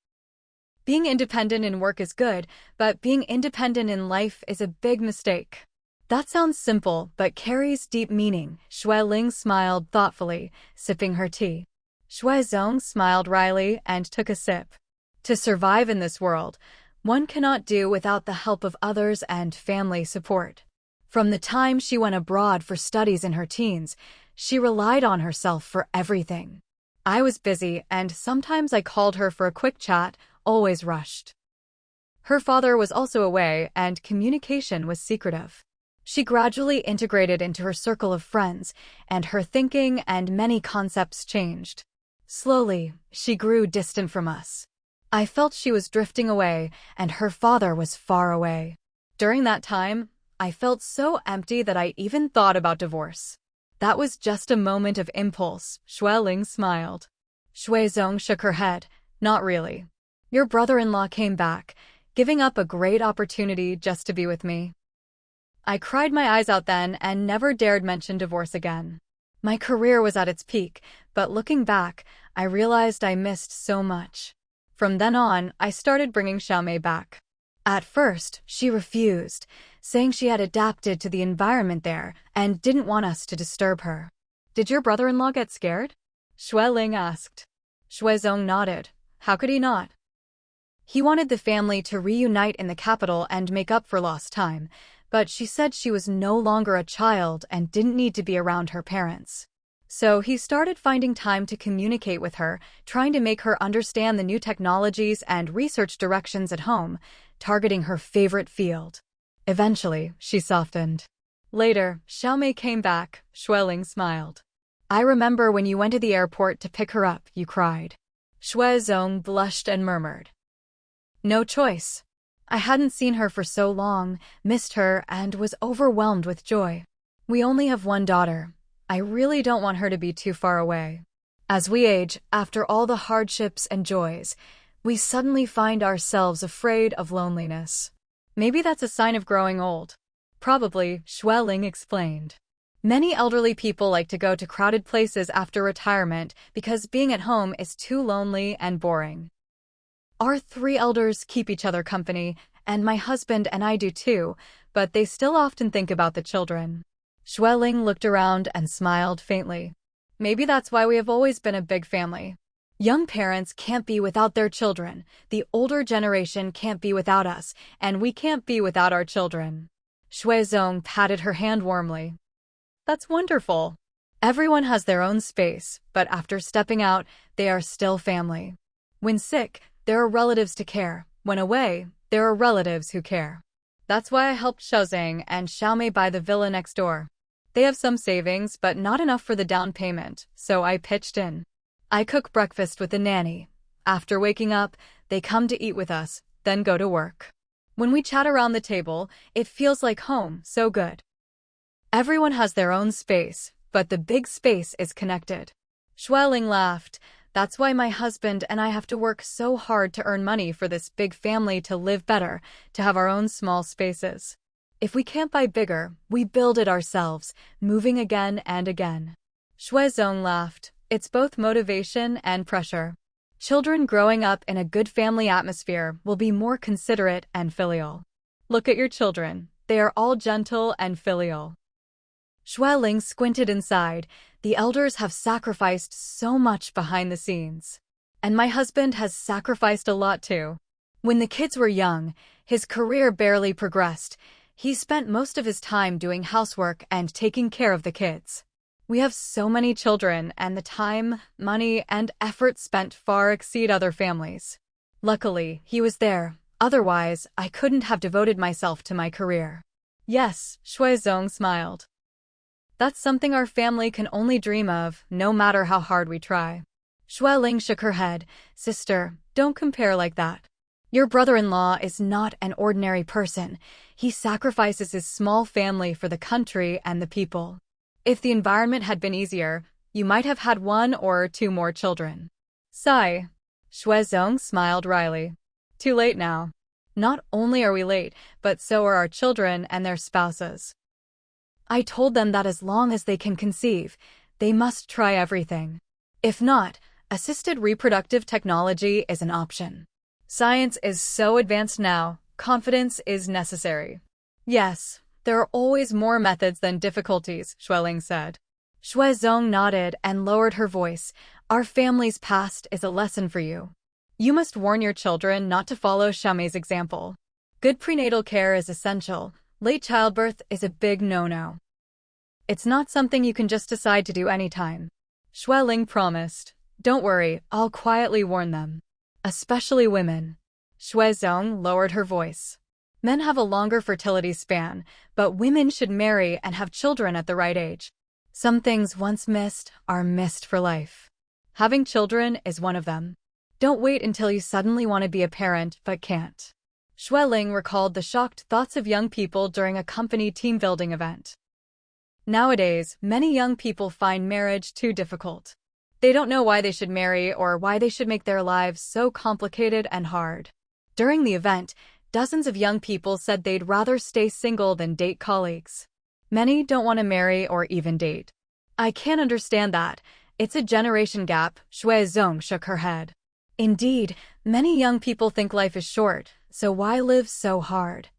Being independent in work is good, but being independent in life is a big mistake. That sounds simple, but carries deep meaning. Shui Ling smiled thoughtfully, sipping her tea. Shui Zong smiled wryly and took a sip. To survive in this world, one cannot do without the help of others and family support. From the time she went abroad for studies in her teens, she relied on herself for everything. I was busy, and sometimes I called her for a quick chat, always rushed. Her father was also away, and communication was secretive. She gradually integrated into her circle of friends, and her thinking and many concepts changed. Slowly, she grew distant from us. I felt she was drifting away, and her father was far away. During that time, I felt so empty that I even thought about divorce. That was just a moment of impulse. Shui Ling smiled. Shui Zong shook her head. Not really. Your brother-in-law came back, giving up a great opportunity just to be with me. I cried my eyes out then and never dared mention divorce again. My career was at its peak, but looking back, I realized I missed so much. From then on, I started bringing Xiaomei back. At first, she refused, saying she had adapted to the environment there and didn't want us to disturb her. Did your brother-in-law get scared? Shui Ling asked. Shui Zong nodded. How could he not? He wanted the family to reunite in the capital and make up for lost time, but she said she was no longer a child and didn't need to be around her parents. So he started finding time to communicate with her, trying to make her understand the new technologies and research directions at home, targeting her favorite field. Eventually, she softened. Later, Xiaomei came back. Shui Ling smiled. I remember when you went to the airport to pick her up, you cried. Shui Zong blushed and murmured. No choice. I hadn't seen her for so long, missed her, and was overwhelmed with joy. We only have one daughter. I really don't want her to be too far away. As we age, after all the hardships and joys, we suddenly find ourselves afraid of loneliness. Maybe that's a sign of growing old. Probably, Shui Ling explained. Many elderly people like to go to crowded places after retirement because being at home is too lonely and boring. Our 3 elders keep each other company, and my husband and I do too, but they still often think about the children. Shui Ling looked around and smiled faintly. Maybe that's why we have always been a big family. Young parents can't be without their children, the older generation can't be without us, and we can't be without our children. Shui Zong patted her hand warmly. That's wonderful. Everyone has their own space, but after stepping out, they are still family. When sick, there are relatives to care. When away, there are relatives who care. That's why I helped Xiaozang and Xiaomei buy the villa next door. They have some savings, but not enough for the down payment, so I pitched in. I cook breakfast with the nanny. After waking up, they come to eat with us, then go to work. When we chat around the table, it feels like home, so good. Everyone has their own space, but the big space is connected. Shui Ling laughed. That's why my husband and I have to work so hard to earn money for this big family to live better, to have our own small spaces. If we can't buy bigger, we build it ourselves, moving again and again. Shui Zong laughed. It's both motivation and pressure. Children growing up in a good family atmosphere will be more considerate and filial. Look at your children. They are all gentle and filial. Shui Ling squinted inside. The elders have sacrificed so much behind the scenes. And my husband has sacrificed a lot too. When the kids were young, his career barely progressed. He spent most of his time doing housework and taking care of the kids. We have so many children, and the time, money, and effort spent far exceed other families. Luckily, he was there. Otherwise, I couldn't have devoted myself to my career. Yes, Shui Zong smiled. That's something our family can only dream of, no matter how hard we try. Shui Ling shook her head. Sister, don't compare like that. Your brother-in-law is not an ordinary person. He sacrifices his small family for the country and the people. If the environment had been easier, you might have had 1 or 2 more children. Sigh. Shuezong smiled wryly. Too late now. Not only are we late, but so are our children and their spouses. I told them that as long as they can conceive, they must try everything. If not, assisted reproductive technology is an option. Science is so advanced now, confidence is necessary. Yes, there are always more methods than difficulties, Xueling said. Shuezong nodded and lowered her voice. Our family's past is a lesson for you. You must warn your children not to follow Xiaomei's example. Good prenatal care is essential. Late childbirth is a big no-no. It's not something you can just decide to do anytime. Xueling promised. Don't worry, I'll quietly warn them. Especially women. Shuezong lowered her voice. Men have a longer fertility span, but women should marry and have children at the right age. Some things once missed are missed for life. Having children is one of them. Don't wait until you suddenly want to be a parent but can't. Xueling recalled the shocked thoughts of young people during a company team-building event. Nowadays, many young people find marriage too difficult. They don't know why they should marry or why they should make their lives so complicated and hard. During the event, dozens of young people said they'd rather stay single than date colleagues. Many don't want to marry or even date. I can't understand that. It's a generation gap, Shuezong shook her head. Indeed, many young people think life is short, so why live so hard?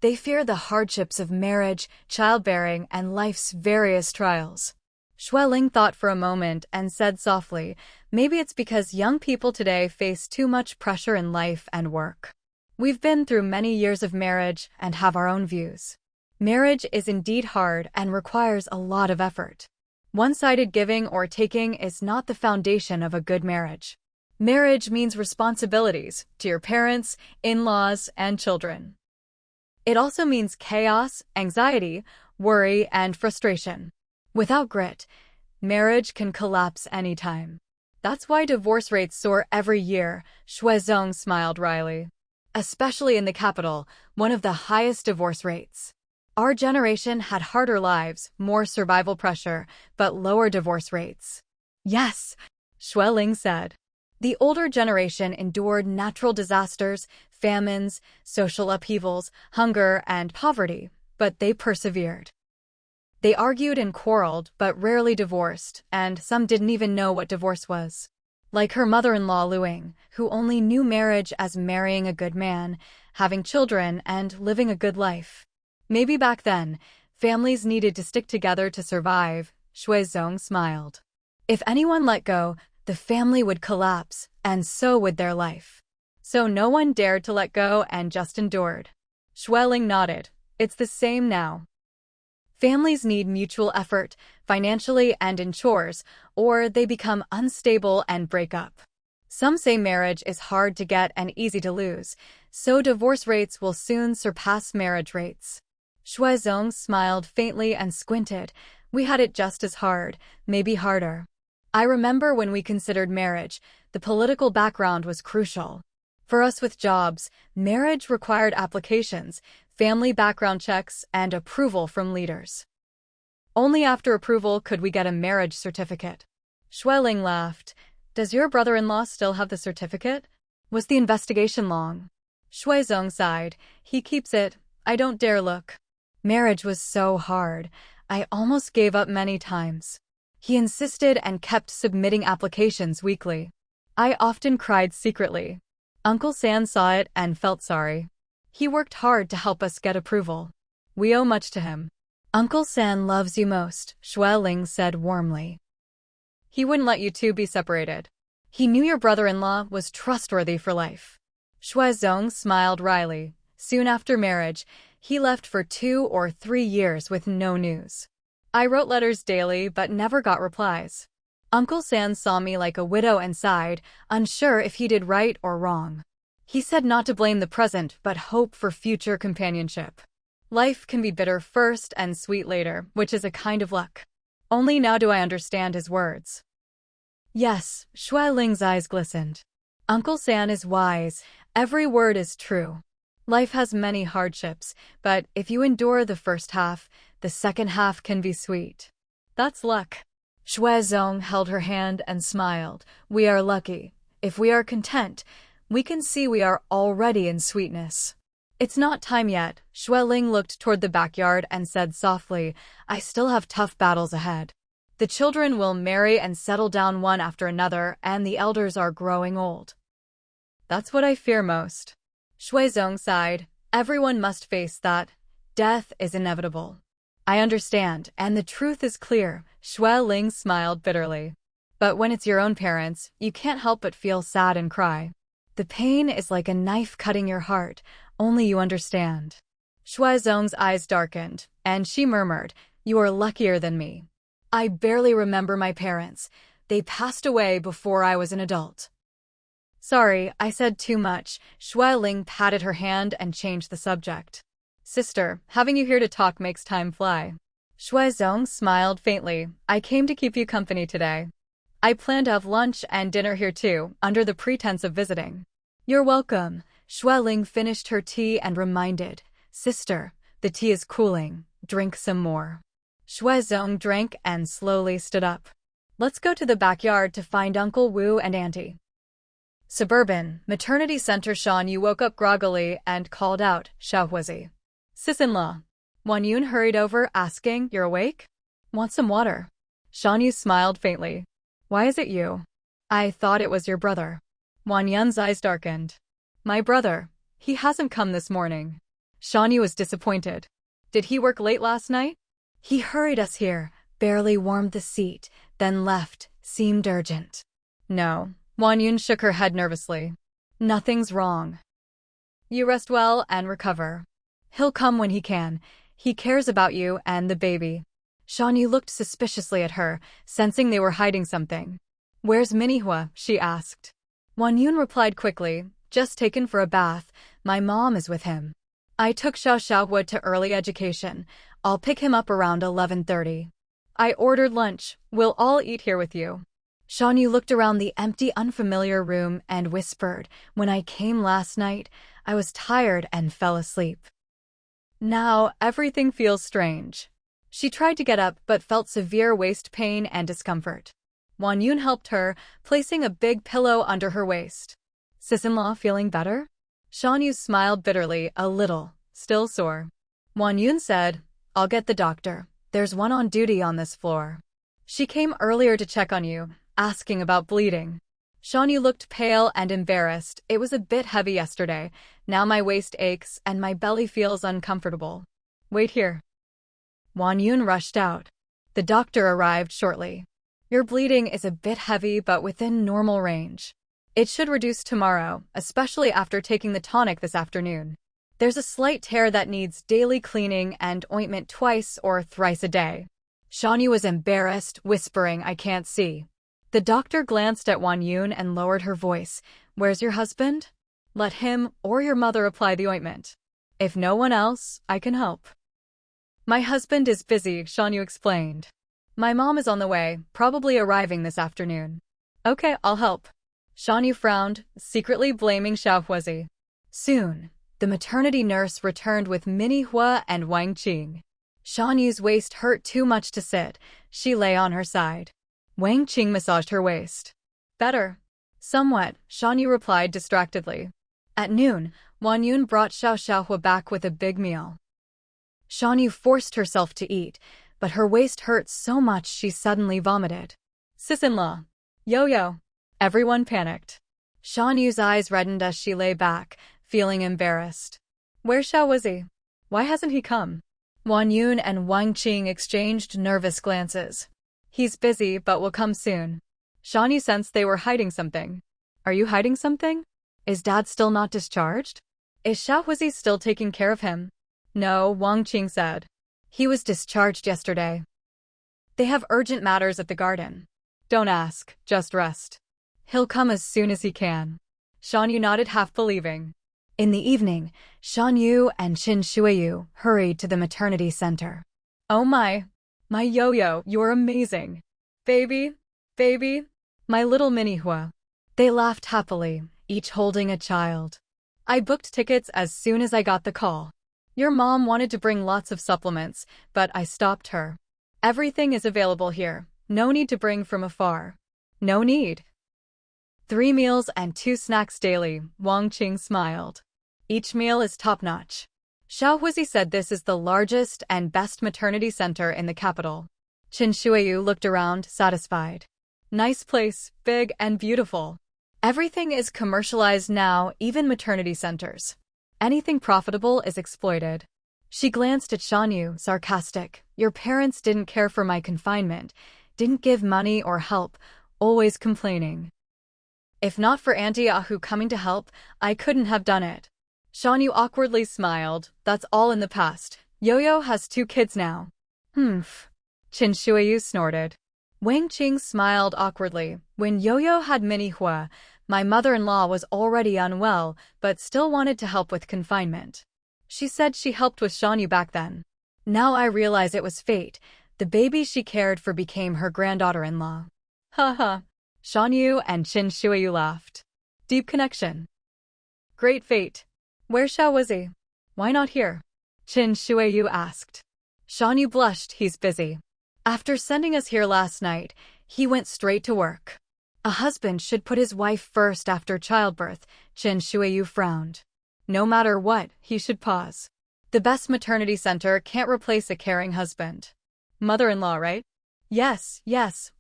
They fear the hardships of marriage, childbearing, and life's various trials. Xueling thought for a moment and said softly, maybe it's because young people today face too much pressure in life and work. We've been through many years of marriage and have our own views. Marriage is indeed hard and requires a lot of effort. One-sided giving or taking is not the foundation of a good marriage. Marriage means responsibilities to your parents, in-laws, and children. It also means chaos, anxiety, worry, and frustration. Without grit, marriage can collapse anytime. That's why divorce rates soar every year, Shuezong smiled wryly. Especially in the capital, one of the highest divorce rates. Our generation had harder lives, more survival pressure, but lower divorce rates. Yes, Xueling said. The older generation endured natural disasters, famines, social upheavals, hunger, and poverty, but they persevered. They argued and quarreled, but rarely divorced, and some didn't even know what divorce was. Like her mother-in-law Luing, who only knew marriage as marrying a good man, having children, and living a good life. Maybe back then, families needed to stick together to survive, Shuezong smiled. If anyone let go, the family would collapse, and so would their life. So no one dared to let go and just endured. Xueling nodded. It's the same now. Families need mutual effort, financially and in chores, or they become unstable and break up. Some say marriage is hard to get and easy to lose, so divorce rates will soon surpass marriage rates. Shuezong smiled faintly and squinted. We had it just as hard, maybe harder. I remember when we considered marriage, the political background was crucial. For us with jobs, marriage required applications, family background checks, and approval from leaders. Only after approval could we get a marriage certificate. Xueling laughed. Does your brother-in-law still have the certificate? Was the investigation long? Shuezong sighed. He keeps it. I don't dare look. Marriage was so hard. I almost gave up many times. He insisted and kept submitting applications weekly. I often cried secretly. Uncle San saw it and felt sorry. He worked hard to help us get approval. We owe much to him. Uncle San loves you most, Xueling said warmly. He wouldn't let you two be separated. He knew your brother-in-law was trustworthy for life. Shuezong smiled wryly. Soon after marriage, he left for 2 or 3 years with no news. I wrote letters daily but never got replies. Uncle San saw me like a widow and sighed, unsure if he did right or wrong. He said not to blame the present but hope for future companionship. Life can be bitter first and sweet later, which is a kind of luck. Only now do I understand his words. Yes, Xueling's eyes glistened. Uncle San is wise, Every word is true. Life has many hardships, but if you endure the first half, the second half can be sweet. That's luck. Shuizong held her hand and smiled. We are lucky. If we are content, we can see we are already in sweetness. It's not time yet. Shuiling looked toward the backyard and said softly, I still have tough battles ahead. The children will marry and settle down one after another, and the elders are growing old. That's what I fear most. Shuizong sighed. Everyone must face that. Death is inevitable. I understand, and the truth is clear. Shuiling smiled bitterly. But when it's your own parents, you can't help but feel sad and cry. The pain is like a knife cutting your heart, only you understand. Shuizong's eyes darkened, and she murmured, You are luckier than me. I barely remember my parents. They passed away before I was an adult. Sorry, I said too much. Shuiling patted her hand and changed the subject. Sister, having you here to talk makes time fly. Shuizong smiled faintly. I came to keep you company today. I plan to have lunch and dinner here too, under the pretense of visiting. You're welcome. Shuiling finished her tea and reminded, Sister, the tea is cooling. Drink some more. Shuizong drank and slowly stood up. Let's go to the backyard to find Uncle Wu and Auntie. Suburban, maternity center. Shan Yu woke up groggily and called out, Xiaohuazi. Sis-in-law. Wan Yun hurried over, asking, You're awake? Want some water? Shan Yu smiled faintly. Why is it you? I thought it was your brother. Wan Yun's eyes darkened. My brother. He hasn't come this morning. Shan Yu was disappointed. Did he work late last night? He hurried us here, barely warmed the seat, then left, seemed urgent. No. Wan Yun shook her head nervously. Nothing's wrong. You rest well and recover. He'll come when he can. He cares about you and the baby. Shan Yu looked suspiciously at her, sensing they were hiding something. Where's Minihua? She asked. Wan Yun replied quickly, Just taken for a bath. My mom is with him. I took Xiaohua to early education. I'll pick him up around 11:30. I ordered lunch. We'll all eat here with you. Shan Yu looked around the empty, unfamiliar room and whispered, When I came last night, I was tired and fell asleep. Now, everything feels strange. She tried to get up but felt severe waist pain and discomfort. Wan Yun helped her, placing a big pillow under her waist. Sis-in-law feeling better? Shan Yu smiled bitterly, a little, still sore. Wan Yun said, I'll get the doctor. There's one on duty on this floor. She came earlier to check on you, asking about bleeding. Shan Yu looked pale and embarrassed. It was a bit heavy yesterday. Now my waist aches and my belly feels uncomfortable. Wait here. Wan Yun rushed out. The doctor arrived shortly. Your bleeding is a bit heavy but within normal range. It should reduce tomorrow, especially after taking the tonic this afternoon. There's a slight tear that needs daily cleaning and ointment twice or thrice a day. Shan Yu was embarrassed, whispering, I can't see. The doctor glanced at Wan Yun and lowered her voice. Where's your husband? Let him or your mother apply the ointment. If no one else, I can help. My husband is busy, Shan Yu explained. My mom is on the way, probably arriving this afternoon. Okay, I'll help. Shan Yu frowned, secretly blaming Xiaohuazi. Soon, the maternity nurse returned with Minihua and Wang Qing. Shan Yu's waist hurt too much to sit. She lay on her side. Wang Qing massaged her waist. Better. Somewhat, Shan Yu replied distractedly. At noon, Wan Yun brought Xiaohua back with a big meal. Shan Yu forced herself to eat, but her waist hurt so much she suddenly vomited. Sis-in-law. Yo-yo. Everyone panicked. Shan Yu's eyes reddened as she lay back, feeling embarrassed. Where's Xiaohuazi? Why hasn't he come? Wan Yun and Wang Qing exchanged nervous glances. He's busy but will come soon. Shan Yu sensed they were hiding something. Are you hiding something? Is Dad still not discharged? Is Xiaohuazi still taking care of him? No, Wang Qing said. He was discharged yesterday. They have urgent matters at the garden. Don't ask, just rest. He'll come as soon as he can. Shan Yu nodded, half believing. In the evening, Shan Yu and Qin Shuiyu hurried to the maternity center. Oh my yo-yo, you're amazing. Baby, my little Minihua. They laughed happily, each holding a child. I booked tickets as soon as I got the call. Your mom wanted to bring lots of supplements, but I stopped her. Everything is available here. No need to bring from afar. No need. 3 meals and 2 snacks daily, Wang Qing smiled. Each meal is top-notch. Xiao Huizi said this is the largest and best maternity center in the capital. Qin Shuiyu looked around, satisfied. Nice place, big and beautiful. Everything is commercialized now, even maternity centers. Anything profitable is exploited. She glanced at Shanyu, sarcastic. Your parents didn't care for my confinement, didn't give money or help, always complaining. If not for Auntie Ahu coming to help, I couldn't have done it. Shanyu awkwardly smiled. That's all in the past. Yo-Yo has 2 kids now. Humph. Qin Shuiyu snorted. Wang Qing smiled awkwardly. When Yo-Yo had Minihua, my mother-in-law was already unwell, but still wanted to help with confinement. She said she helped with Shanyu back then. Now I realize it was fate. The baby she cared for became her granddaughter-in-law. Ha ha. Shanyu and Qin Shuiyu laughed. Deep connection. Great fate. Where's Xiao Huizi? Why not here? Qin Shuiyu asked. Shanyu blushed. He's busy. After sending us here last night, he went straight to work. A husband should put his wife first after childbirth, Qin Shuiyu frowned. No matter what, he should pause. The best maternity center can't replace a caring husband. Mother-in-law, right? Yes,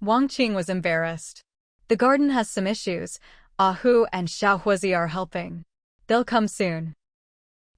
Wang Qing was embarrassed. The garden has some issues. Ahu and Xiao Huizi are helping. They'll come soon.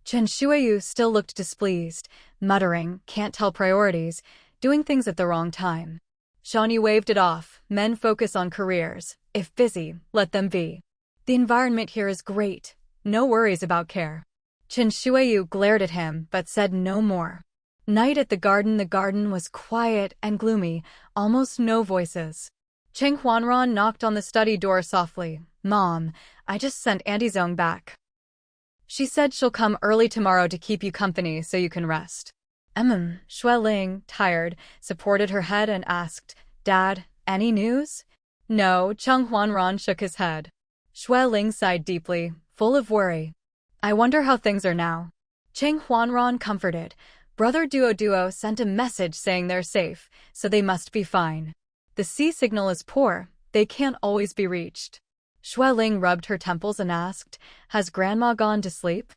Qin Shuiyu still looked displeased, muttering, can't tell priorities, doing things at the wrong time. Shanyu waved it off. Men focus on careers. If busy, let them be. The environment here is great. No worries about care. Qin Shuiyu glared at him, but said no more. Night at the garden was quiet and gloomy, almost no voices. Cheng Huanran knocked on the study door softly. Mom, I just sent Auntie Zong back. She said she'll come early tomorrow to keep you company so you can rest. Xue Ling, tired, supported her head and asked, Dad, any news? No, Cheng Huanran shook his head. Xue Ling sighed deeply, full of worry. I wonder how things are now. Cheng Huanran comforted. Brother Duo sent a message saying they're safe, so they must be fine. The sea signal is poor, they can't always be reached. Xue Ling rubbed her temples and asked, Has Grandma gone to sleep?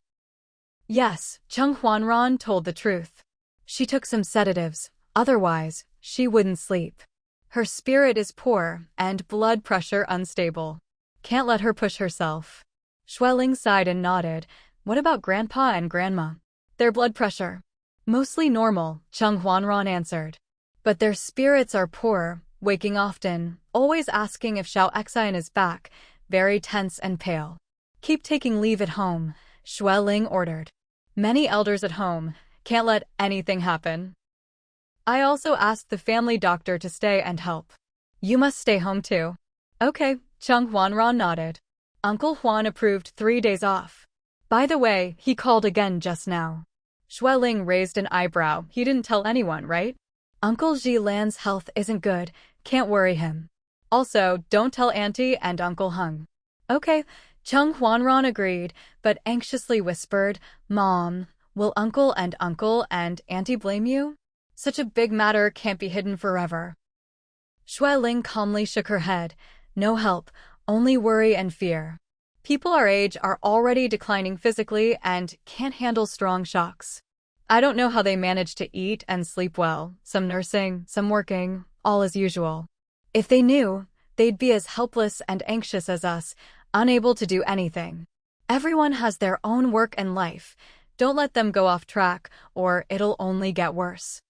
Yes, Cheng Huanran told the truth. She took some sedatives, otherwise, she wouldn't sleep. Her spirit is poor, and blood pressure unstable. Can't let her push herself. Xue Ling sighed and nodded. What about Grandpa and Grandma? Their blood pressure? Mostly normal, Cheng Huanran answered. But their spirits are poor, waking often, always asking if Xiao Xian is back, very tense and pale. Keep taking leave at home, Xue Ling ordered. Many elders at home, can't let anything happen. I also asked the family doctor to stay and help. You must stay home too. Okay, Cheng Huanran nodded. Uncle Huan approved 3 days off. By the way, he called again just now. Xue Ling raised an eyebrow. He didn't tell anyone, right? Uncle Ji Lan's health isn't good, can't worry him. Also, don't tell Auntie and Uncle Hung. Okay, Cheng Huanran agreed, but anxiously whispered, Mom, will Uncle and Auntie blame you? Such a big matter can't be hidden forever. Xue Ling calmly shook her head. No help, only worry and fear. People our age are already declining physically and can't handle strong shocks. I don't know how they manage to eat and sleep well, some nursing, some working, all as usual. If they knew, they'd be as helpless and anxious as us, unable to do anything. Everyone has their own work and life. Don't let them go off track, or it'll only get worse.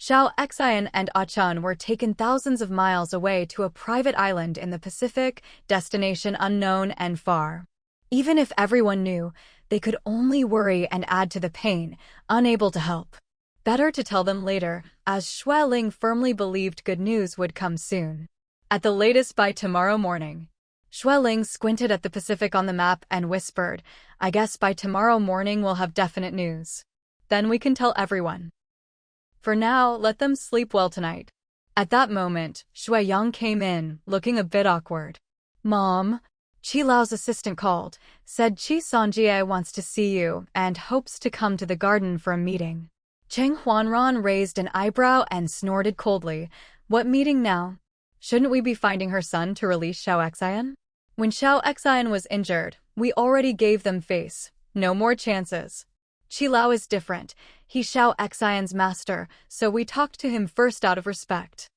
Xiao Xian and Achan were taken thousands of miles away to a private island in the Pacific, destination unknown and far. Even if everyone knew, they could only worry and add to the pain, unable to help. Better to tell them later, as Xue Ling firmly believed good news would come soon. At the latest by tomorrow morning. Xue Ling squinted at the Pacific on the map and whispered, I guess by tomorrow morning we'll have definite news. Then we can tell everyone. For now, let them sleep well tonight. At that moment, Shui Yang came in, looking a bit awkward. Mom, Qi Lao's assistant called, said Qi Sanjie wants to see you and hopes to come to the garden for a meeting. Cheng Huanran raised an eyebrow and snorted coldly. What meeting now? Shouldn't we be finding her son to release Xiao Xian? When Xiao Xian was injured, we already gave them face. No more chances. Qi Lao is different. He's Xiao Xian's master, so we talked to him first out of respect.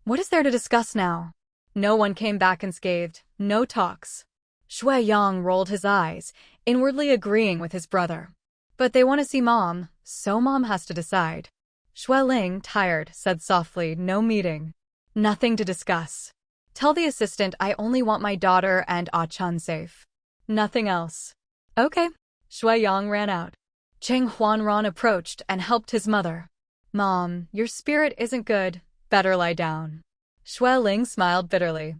What is there to discuss now? No one came back unscathed. No talks. Shui Yang rolled his eyes, inwardly agreeing with his brother. But they want to see Mom, so Mom has to decide. Shui Ling, tired, said softly, no meeting. Nothing to discuss. Tell the assistant I only want my daughter and Ah Chun safe. Nothing else. Okay. Shui Yang ran out. Cheng Huanran approached and helped his mother. Mom, your spirit isn't good. Better lie down. Shui Ling smiled bitterly.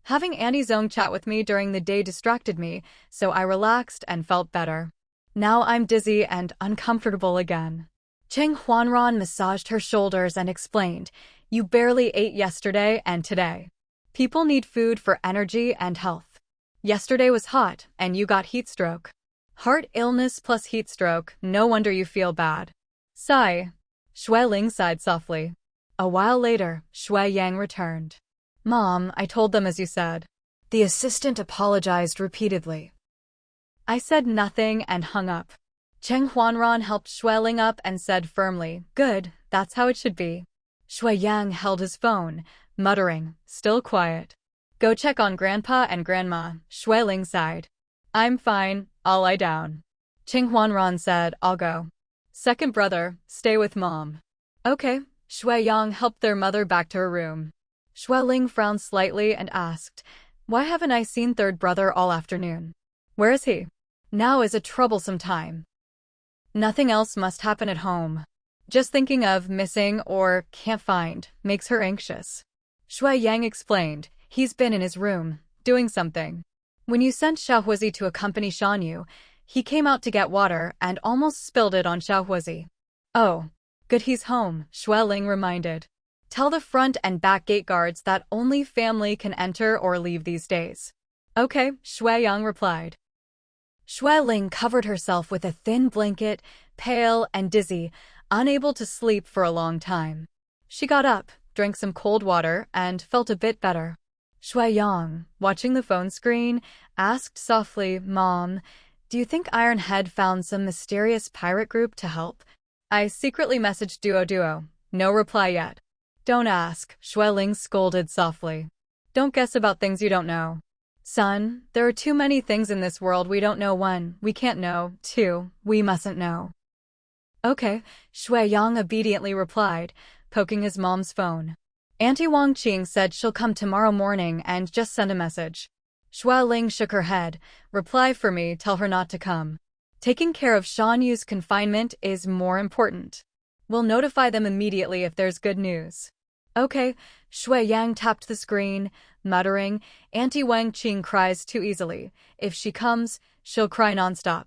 Having Auntie Zong chat with me during the day distracted me, so I relaxed and felt better. Now I'm dizzy and uncomfortable again. Cheng Huanran massaged her shoulders and explained, you barely ate yesterday and today. People need food for energy and health. Yesterday was hot, and you got heat stroke. Heart illness plus heat stroke, no wonder you feel bad. Sigh. Shui Ling sighed softly. A while later, Shui Yang returned. Mom, I told them as you said. The assistant apologized repeatedly. I said nothing and hung up. Cheng Huanran helped Shui Ling up and said firmly, good, that's how it should be. Shui Yang held his phone, muttering, still quiet. Go check on Grandpa and Grandma, Shui Ling sighed. I'm fine, I'll lie down. Cheng Huanran said, I'll go. Second brother, stay with Mom. Okay. Shui Yang helped their mother back to her room. Shui Ling frowned slightly and asked, why haven't I seen third brother all afternoon? Where is he? Now is a troublesome time. Nothing else must happen at home. Just thinking of missing or can't find makes her anxious. Shui Yang explained, he's been in his room, doing something. When you sent Xiaohuzi to accompany Shanyu, he came out to get water and almost spilled it on Xiaohuzi. Oh. Good he's home, Shui Ling reminded. Tell the front and back gate guards that only family can enter or leave these days. Okay, Shui Yang replied. Shui Ling covered herself with a thin blanket, pale and dizzy, unable to sleep for a long time. She got up, drank some cold water, and felt a bit better. Shui Yang, watching the phone screen, asked softly, Mom, do you think Ironhead found some mysterious pirate group to help? I secretly messaged Duo. No reply yet. Don't ask, Shui Ling scolded softly. Don't guess about things you don't know. Son, there are too many things in this world we don't know. 1, we can't know. 2, we mustn't know. Okay, Shui Yang obediently replied, poking his mom's phone. Auntie Wang Qing said she'll come tomorrow morning and just send a message. Shui Ling shook her head. Reply for me, tell her not to come. Taking care of Shanyu's confinement is more important. We'll notify them immediately if there's good news. Okay, Shui Yang tapped the screen, muttering, Auntie Wang Qing cries too easily. If she comes, she'll cry nonstop.